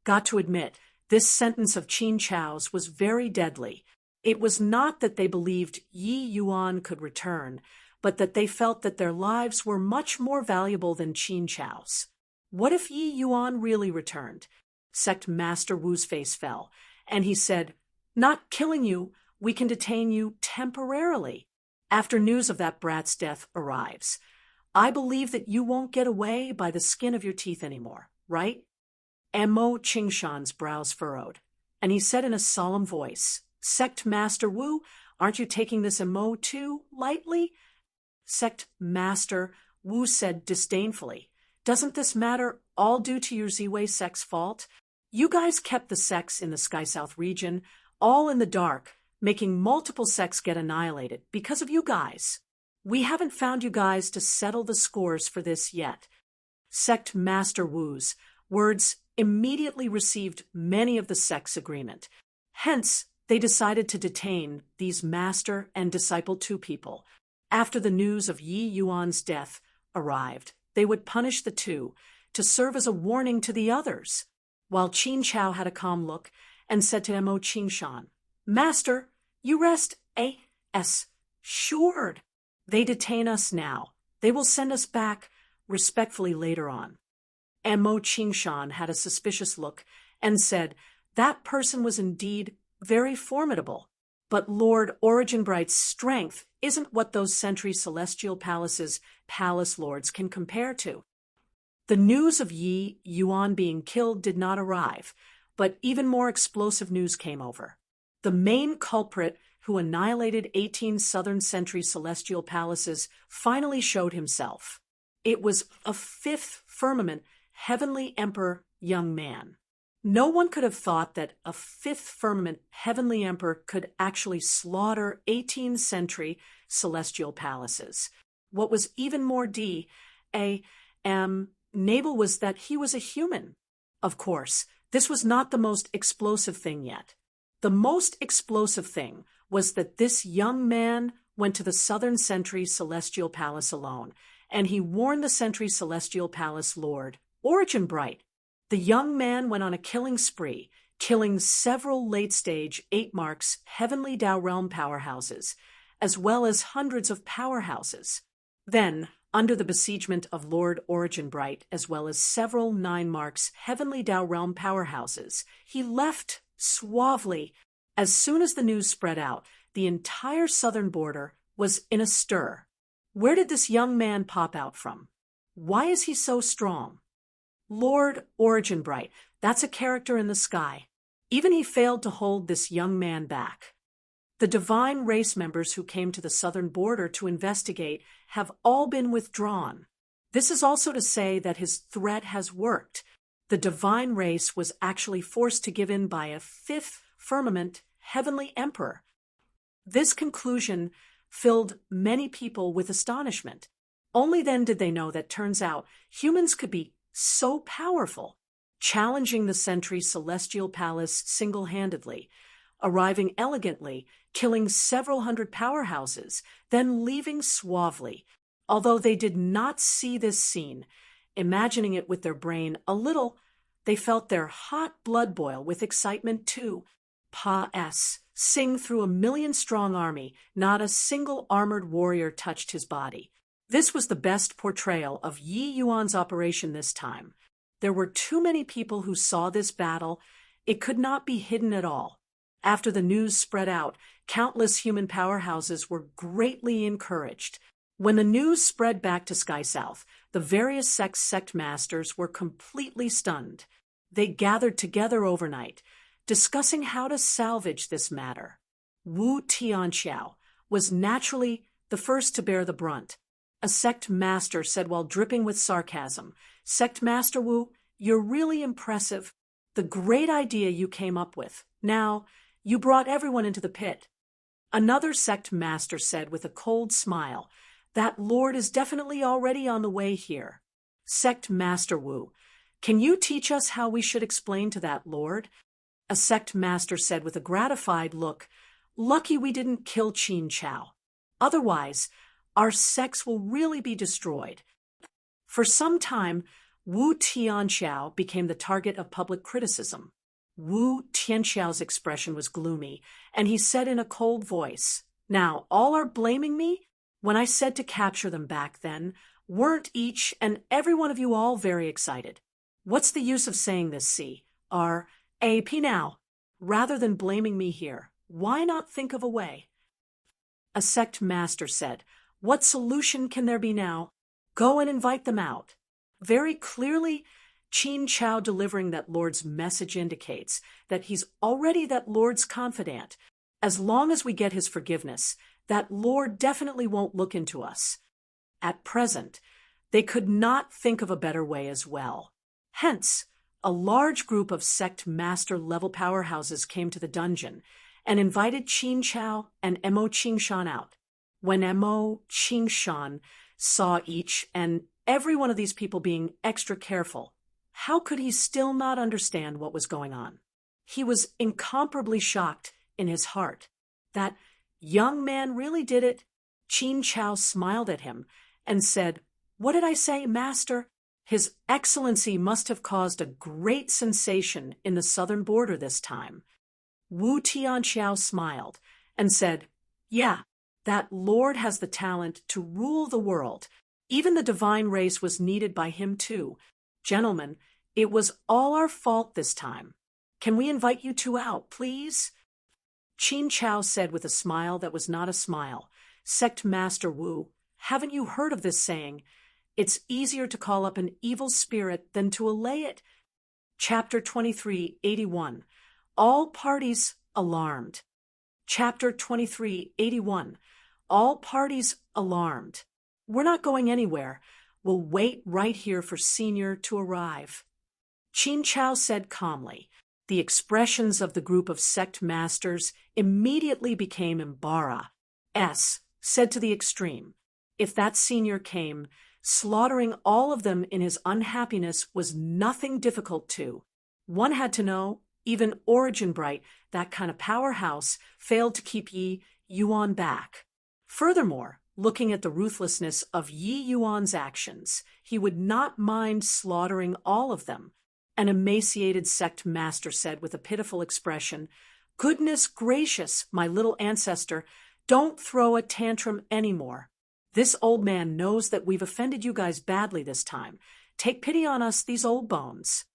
Got to admit, this sentence of Qin Chao's was very deadly. It was not that they believed Yi Yuan could return, but that they felt that their lives were much more valuable than Qin Chao's. What if Yi Yuan really returned? Sect Master Wu's face fell, and he said, "Not killing you, we can detain you temporarily. After news of that brat's death arrives, I believe that you won't get away by the skin of your teeth anymore, right?" Mo Qingshan's brows furrowed, and he said in a solemn voice, "Sect Master Wu, aren't you taking this Mo too lightly?" Sect Master Wu said disdainfully, "Doesn't this matter all due to your Ziwei sect's fault? You guys kept the sects in the Sky South region all in the dark, making multiple sects get annihilated because of you guys. We haven't found you guys to settle the scores for this yet." Sect Master Wu's words immediately received many of the sect's agreement. Hence, they decided to detain these Master and Disciple 2 people. After the news of Yi Yuan's death arrived, they would punish the two to serve as a warning to the others. While Qin Chao had a calm look and said to Mo Qingshan, "Master, you rest assured. They detain us now. They will send us back respectfully later on." Mo Qingshan had a suspicious look and said, "That person was indeed very formidable, but Lord Originbright's strength isn't what those Sentry Celestial Palace's palace lords can compare to." The news of Yi Yuan being killed did not arrive, but even more explosive news came over. The main culprit who annihilated 18 Southern Sentry Celestial Palaces finally showed himself. It was a 5th firmament heavenly emperor young man. No one could have thought that a fifth firmament heavenly emperor could actually slaughter 18th century celestial palaces. What was even more naval was that he was a human. Of course, this was not the most explosive thing yet. The most explosive thing was that this young man went to the Southern Century Celestial Palace alone, and he warned the Century Celestial Palace Lord, Origin Bright. The young man went on a killing spree, killing several late-stage 8 marks Heavenly Tao Realm powerhouses, as well as hundreds of powerhouses. Then, under the besiegement of Lord Origin Bright, as well as several 9 marks Heavenly Tao Realm powerhouses, he left suavely. As soon as the news spread out, the entire southern border was in a stir. Where did this young man pop out from? Why is he so strong? Lord Origin Bright, that's a character in the sky. Even he failed to hold this young man back. The divine race members who came to the southern border to investigate have all been withdrawn. This is also to say that his threat has worked. The divine race was actually forced to give in by a fifth firmament heavenly emperor. This conclusion filled many people with astonishment. Only then did they know that turns out humans could be so powerful, challenging the Century Celestial Palace single-handedly, arriving elegantly, killing several hundred powerhouses, then leaving suavely. Although they did not see this scene, imagining it with their brain a little, they felt their hot blood boil with excitement too. Sing through a 1,000,000-strong army, not a single armored warrior touched his body. This was the best portrayal of Yi Yuan's operation this time. There were too many people who saw this battle. It could not be hidden at all. After the news spread out, countless human powerhouses were greatly encouraged. When the news spread back to Sky South, the various sect masters were completely stunned. They gathered together overnight, discussing how to salvage this matter. Wu Tianxiao was naturally the first to bear the brunt. A sect master said while dripping with sarcasm, "Sect Master Wu, you're really impressive. The great idea you came up with. Now, you brought everyone into the pit." Another sect master said with a cold smile, "That lord is definitely already on the way here." Sect Master Wu, "Can you teach us how we should explain to that lord?" A sect master said with a gratified look, "Lucky we didn't kill Qin Chao. Otherwise, our sects will really be destroyed." For some time, Wu Tianxiao became the target of public criticism. Wu Tianxiao's expression was gloomy, and he said in a cold voice, "Now, all are blaming me? When I said to capture them back then, weren't each and every one of you all very excited? What's the use of saying this, AP now? Rather than blaming me here, why not think of a way?" A sect master said, "What solution can there be now? Go and invite them out." Very clearly, Qin Chao delivering that lord's message indicates that he's already that lord's confidant. As long as we get his forgiveness, that lord definitely won't look into us. At present, they could not think of a better way as well. Hence, a large group of sect master-level powerhouses came to the dungeon and invited Qin Chao and Mo Qingshan out. When Mo Qingshan saw each and every one of these people being extra careful, how could he still not understand what was going on? He was incomparably shocked in his heart. That young man really did it. Qin Chao smiled at him and said, "What did I say, master? His Excellency must have caused a great sensation in the southern border this time." Wu Tianxiao smiled and said, "Yeah, that lord has the talent to rule the world. Even the divine race was needed by him too. Gentlemen, it was all our fault this time. Can we invite you two out, please?" Qin Chao said with a smile that was not a smile, "Sect Master Wu, haven't you heard of this saying? It's easier to call up an evil spirit than to allay it." Chapter 2381. All parties alarmed. Chapter 2381. All parties alarmed. "We're not going anywhere. We'll wait right here for Senior to arrive." Qin Chao said calmly. The expressions of the group of sect masters immediately became embarrassed, said to the extreme. If that Senior came, slaughtering all of them in his unhappiness was nothing difficult to. One had to know, even Origin Bright, that kind of powerhouse, failed to keep Yi Yuan back. Furthermore, looking at the ruthlessness of Yi Yuan's actions, he would not mind slaughtering all of them. An emaciated sect master said with a pitiful expression, "Goodness gracious, my little ancestor, don't throw a tantrum anymore. This old man knows that we've offended you guys badly this time. Take pity on us, these old bones."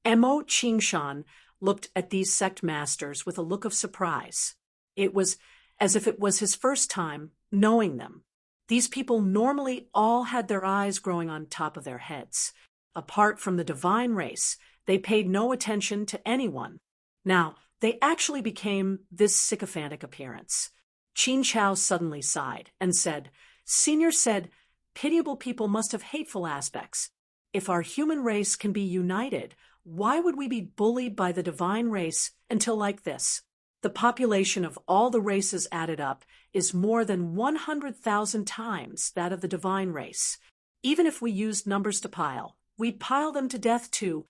Mo Qingshan looked at these sect masters with a look of surprise. It was as if it was his first time knowing them. These people normally all had their eyes growing on top of their heads. Apart from the divine race, they paid no attention to anyone. Now, they actually became this sycophantic appearance. Qin Chao suddenly sighed and said, "Senior said, pitiable people must have hateful aspects. If our human race can be united, why would we be bullied by the divine race until like this? The population of all the races added up is more than 100,000 times that of the divine race. Even if we used numbers to pile, we'd pile them to death too."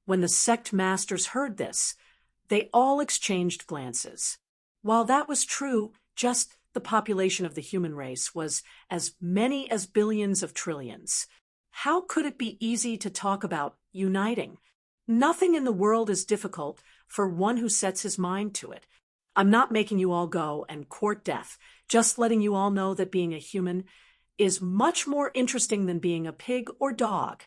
When the sect masters heard this, they all exchanged glances. While that was true, just the population of the human race was as many as billions of trillions. How could it be easy to talk about uniting? Nothing in the world is difficult for one who sets his mind to it. I'm not making you all go and court death, just letting you all know that being a human is much more interesting than being a pig or dog.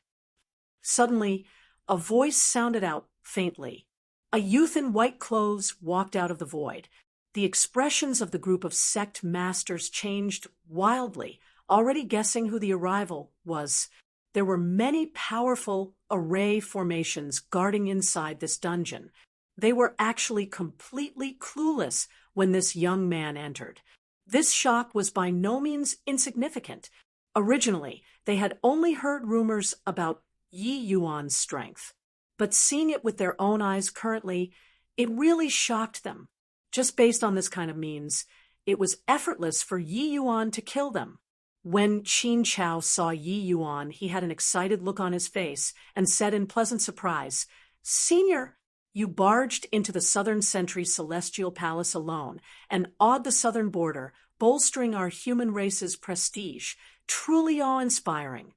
Suddenly, a voice sounded out faintly. A youth in white clothes walked out of the void. The expressions of the group of sect masters changed wildly, already guessing who the arrival was. There were many powerful array formations guarding inside this dungeon. They were actually completely clueless when this young man entered. This shock was by no means insignificant. Originally, they had only heard rumors about Yi Yuan's strength, but seeing it with their own eyes currently, it really shocked them. Just based on this kind of means, it was effortless for Yi Yuan to kill them. When Qin Chao saw Yi Yuan, he had an excited look on his face and said in pleasant surprise, "Senior, you barged into the Southern Sentry Celestial Palace alone and awed the southern border, bolstering our human race's prestige. Truly awe-inspiring."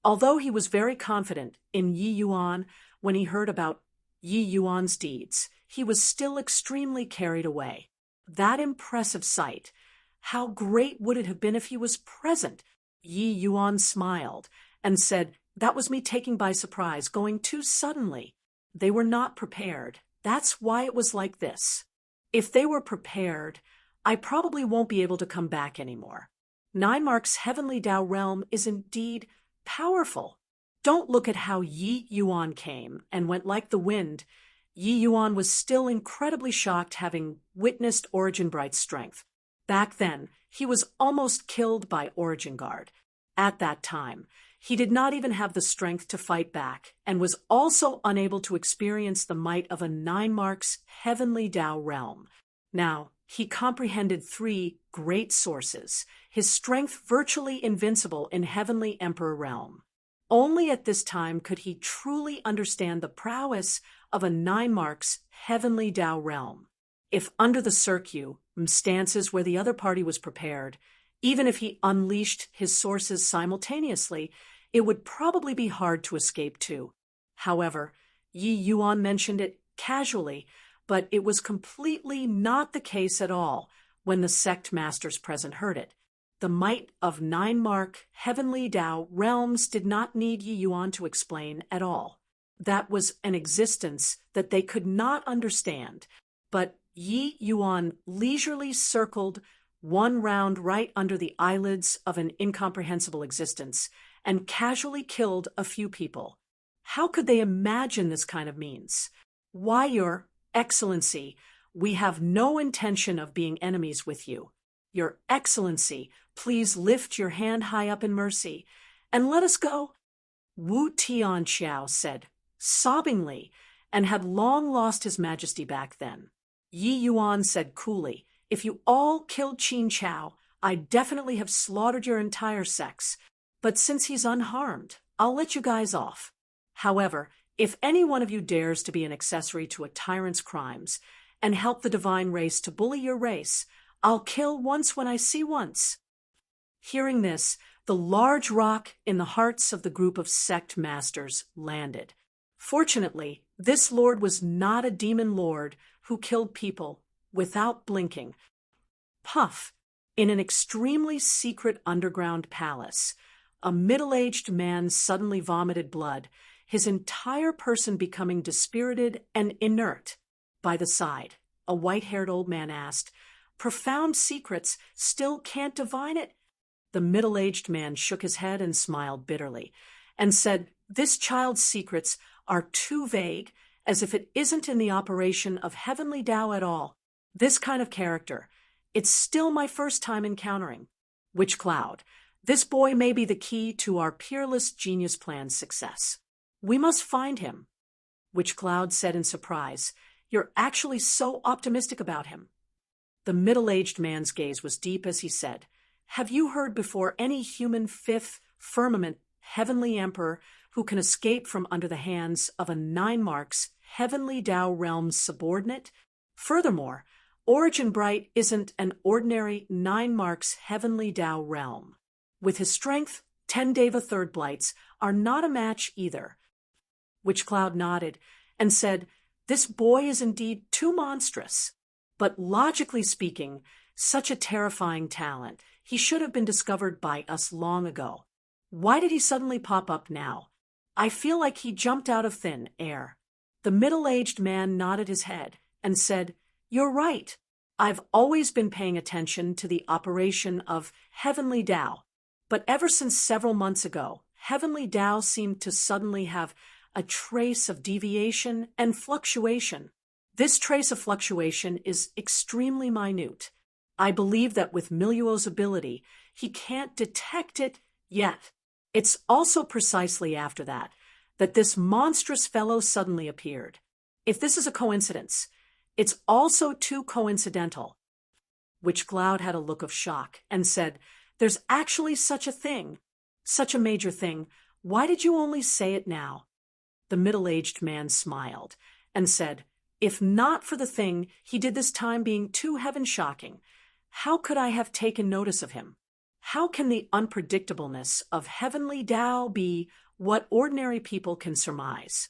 Although he was very confident in Yi Yuan when he heard about Yi Yuan's deeds, he was still extremely carried away. That impressive sight! How great would it have been if he was present? Yi Yuan smiled and said, "That was me taking by surprise, going too suddenly. They were not prepared. That's why it was like this. If they were prepared, I probably won't be able to come back anymore. Nine Mark's heavenly Tao realm is indeed powerful. Don't look at how Yi Yuan came and went like the wind." Yi Yuan was still incredibly shocked having witnessed Origin Bright's strength. Back then, he was almost killed by Origin Guard. At that time, he did not even have the strength to fight back and was also unable to experience the might of a Nine Mark's heavenly Tao realm. Now, he comprehended three great sources, his strength virtually invincible in Heavenly Emperor realm. Only at this time could he truly understand the prowess of a Nine Mark's heavenly Tao realm. If under the circumstances where the other party was prepared, even if he unleashed his sources simultaneously, it would probably be hard to escape too. However, Yi Yuan mentioned it casually, but it was completely not the case at all when the sect masters present heard it. The might of Nine Mark heavenly Tao realms did not need Yi Yuan to explain at all. That was an existence that they could not understand, but Yi Yuan leisurely circled one round right under the eyelids of an incomprehensible existence and casually killed a few people. How could they imagine this kind of means? "Why, Your Excellency, we have no intention of being enemies with you. Your Excellency, please lift your hand high up in mercy." and let us go." Wu Tianxiao said, sobbingly, and had long lost his majesty back then. Yi Yuan said coolly, "If you all killed Qin Chao, I definitely have slaughtered your entire sex. But since he's unharmed, I'll let you guys off. However, if any one of you dares to be an accessory to a tyrant's crimes and help the divine race to bully your race, I'll kill once when I see once." Hearing this, the large rock in the hearts of the group of sect masters landed. Fortunately, this lord was not a demon lord who killed people without blinking. Puff! In an extremely secret underground palace, a middle-aged man suddenly vomited blood, his entire person becoming dispirited and inert. By the side, a white-haired old man asked, "Profound secrets still can't divine it?" The middle-aged man shook his head and smiled bitterly, and said, "This child's secrets are too vague, as if it isn't in the operation of heavenly Tao at all. This kind of character, it's still my first time encountering. Witch Cloud, this boy may be the key to our Peerless Genius Plan's success. We must find him." Witch Cloud said in surprise, "You're actually so optimistic about him." The middle-aged man's gaze was deep as he said, "Have you heard before any human fifth firmament heavenly emperor who can escape from under the hands of a 9 marks heavenly Tao realm subordinate? Furthermore, Origin Bright isn't an ordinary 9 marks heavenly Tao realm. With his strength, 10 Deva Third Blights are not a match either." Witch Cloud nodded and said, "This boy is indeed too monstrous. But logically speaking, such a terrifying talent, he should have been discovered by us long ago. Why did he suddenly pop up now? I feel like he jumped out of thin air." The middle-aged man nodded his head and said, "You're right. I've always been paying attention to the operation of heavenly Tao. But ever since several months ago, heavenly Tao seemed to suddenly have a trace of deviation and fluctuation. This trace of fluctuation is extremely minute. I believe that with Miluo's ability, he can't detect it yet. It's also precisely after that this monstrous fellow suddenly appeared. If this is a coincidence, it's also too coincidental." Witch Cloud had a look of shock and said, "There's actually such a thing, such a major thing. Why did you only say it now?" The middle-aged man smiled and said, "If not for the thing he did this time being too heaven-shocking, how could I have taken notice of him? How can the unpredictableness of heavenly Tao be what ordinary people can surmise?"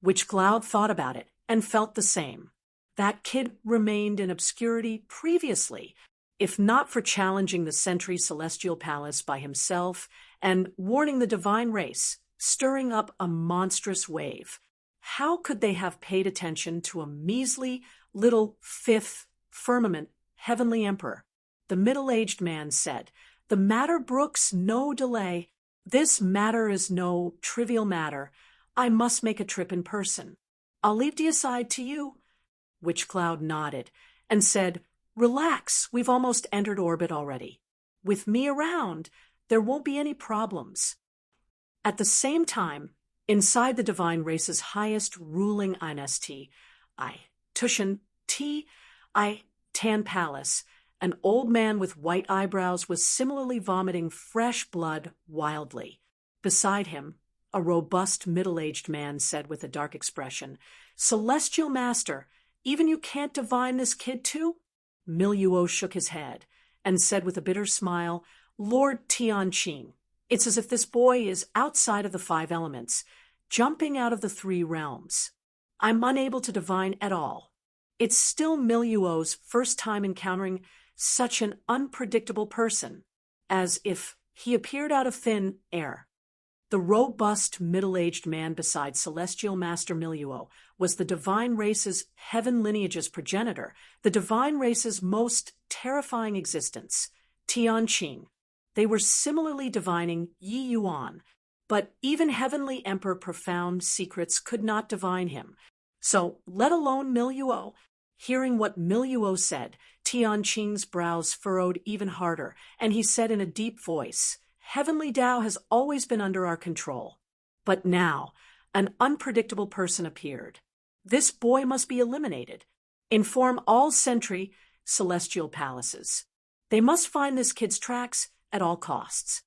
Witch Cloud thought about it and felt the same. That kid remained in obscurity previously, if not for challenging the Sentry Celestial Palace by himself and warning the divine race, stirring up a monstrous wave. How could they have paid attention to a measly little fifth firmament heavenly emperor? The middle-aged man said, "The matter brooks no delay. This matter is no trivial matter. I must make a trip in person. I'll leave Deicide to you." Witch Cloud nodded and said, "Relax, we've almost entered orbit already. With me around, there won't be any problems." At the same time, inside the divine race's highest ruling dynasty, Tushan Tan Palace, an old man with white eyebrows was similarly vomiting fresh blood wildly. Beside him, a robust middle-aged man said with a dark expression, "Celestial Master, even you can't divine this kid too?" Miluo shook his head and said with a bitter smile, "Lord Tianqing, it's as if this boy is outside of the 5 elements, jumping out of the 3 realms. I'm unable to divine at all. It's still Miluo's first time encountering such an unpredictable person, as if he appeared out of thin air." The robust middle-aged man beside Celestial Master Miluo was the divine race's heaven lineage's progenitor, the divine race's most terrifying existence, Tianqing. They were similarly divining Yi Yuan, but even Heavenly Emperor Profound Secrets could not divine him. So, let alone Miluo. Hearing what Miluo said, Tianqing's brows furrowed even harder, and he said in a deep voice, Heavenly Tao has always been under our control. But now, an unpredictable person appeared. This boy must be eliminated. Inform all sentry celestial palaces. They must find this kid's tracks at all costs.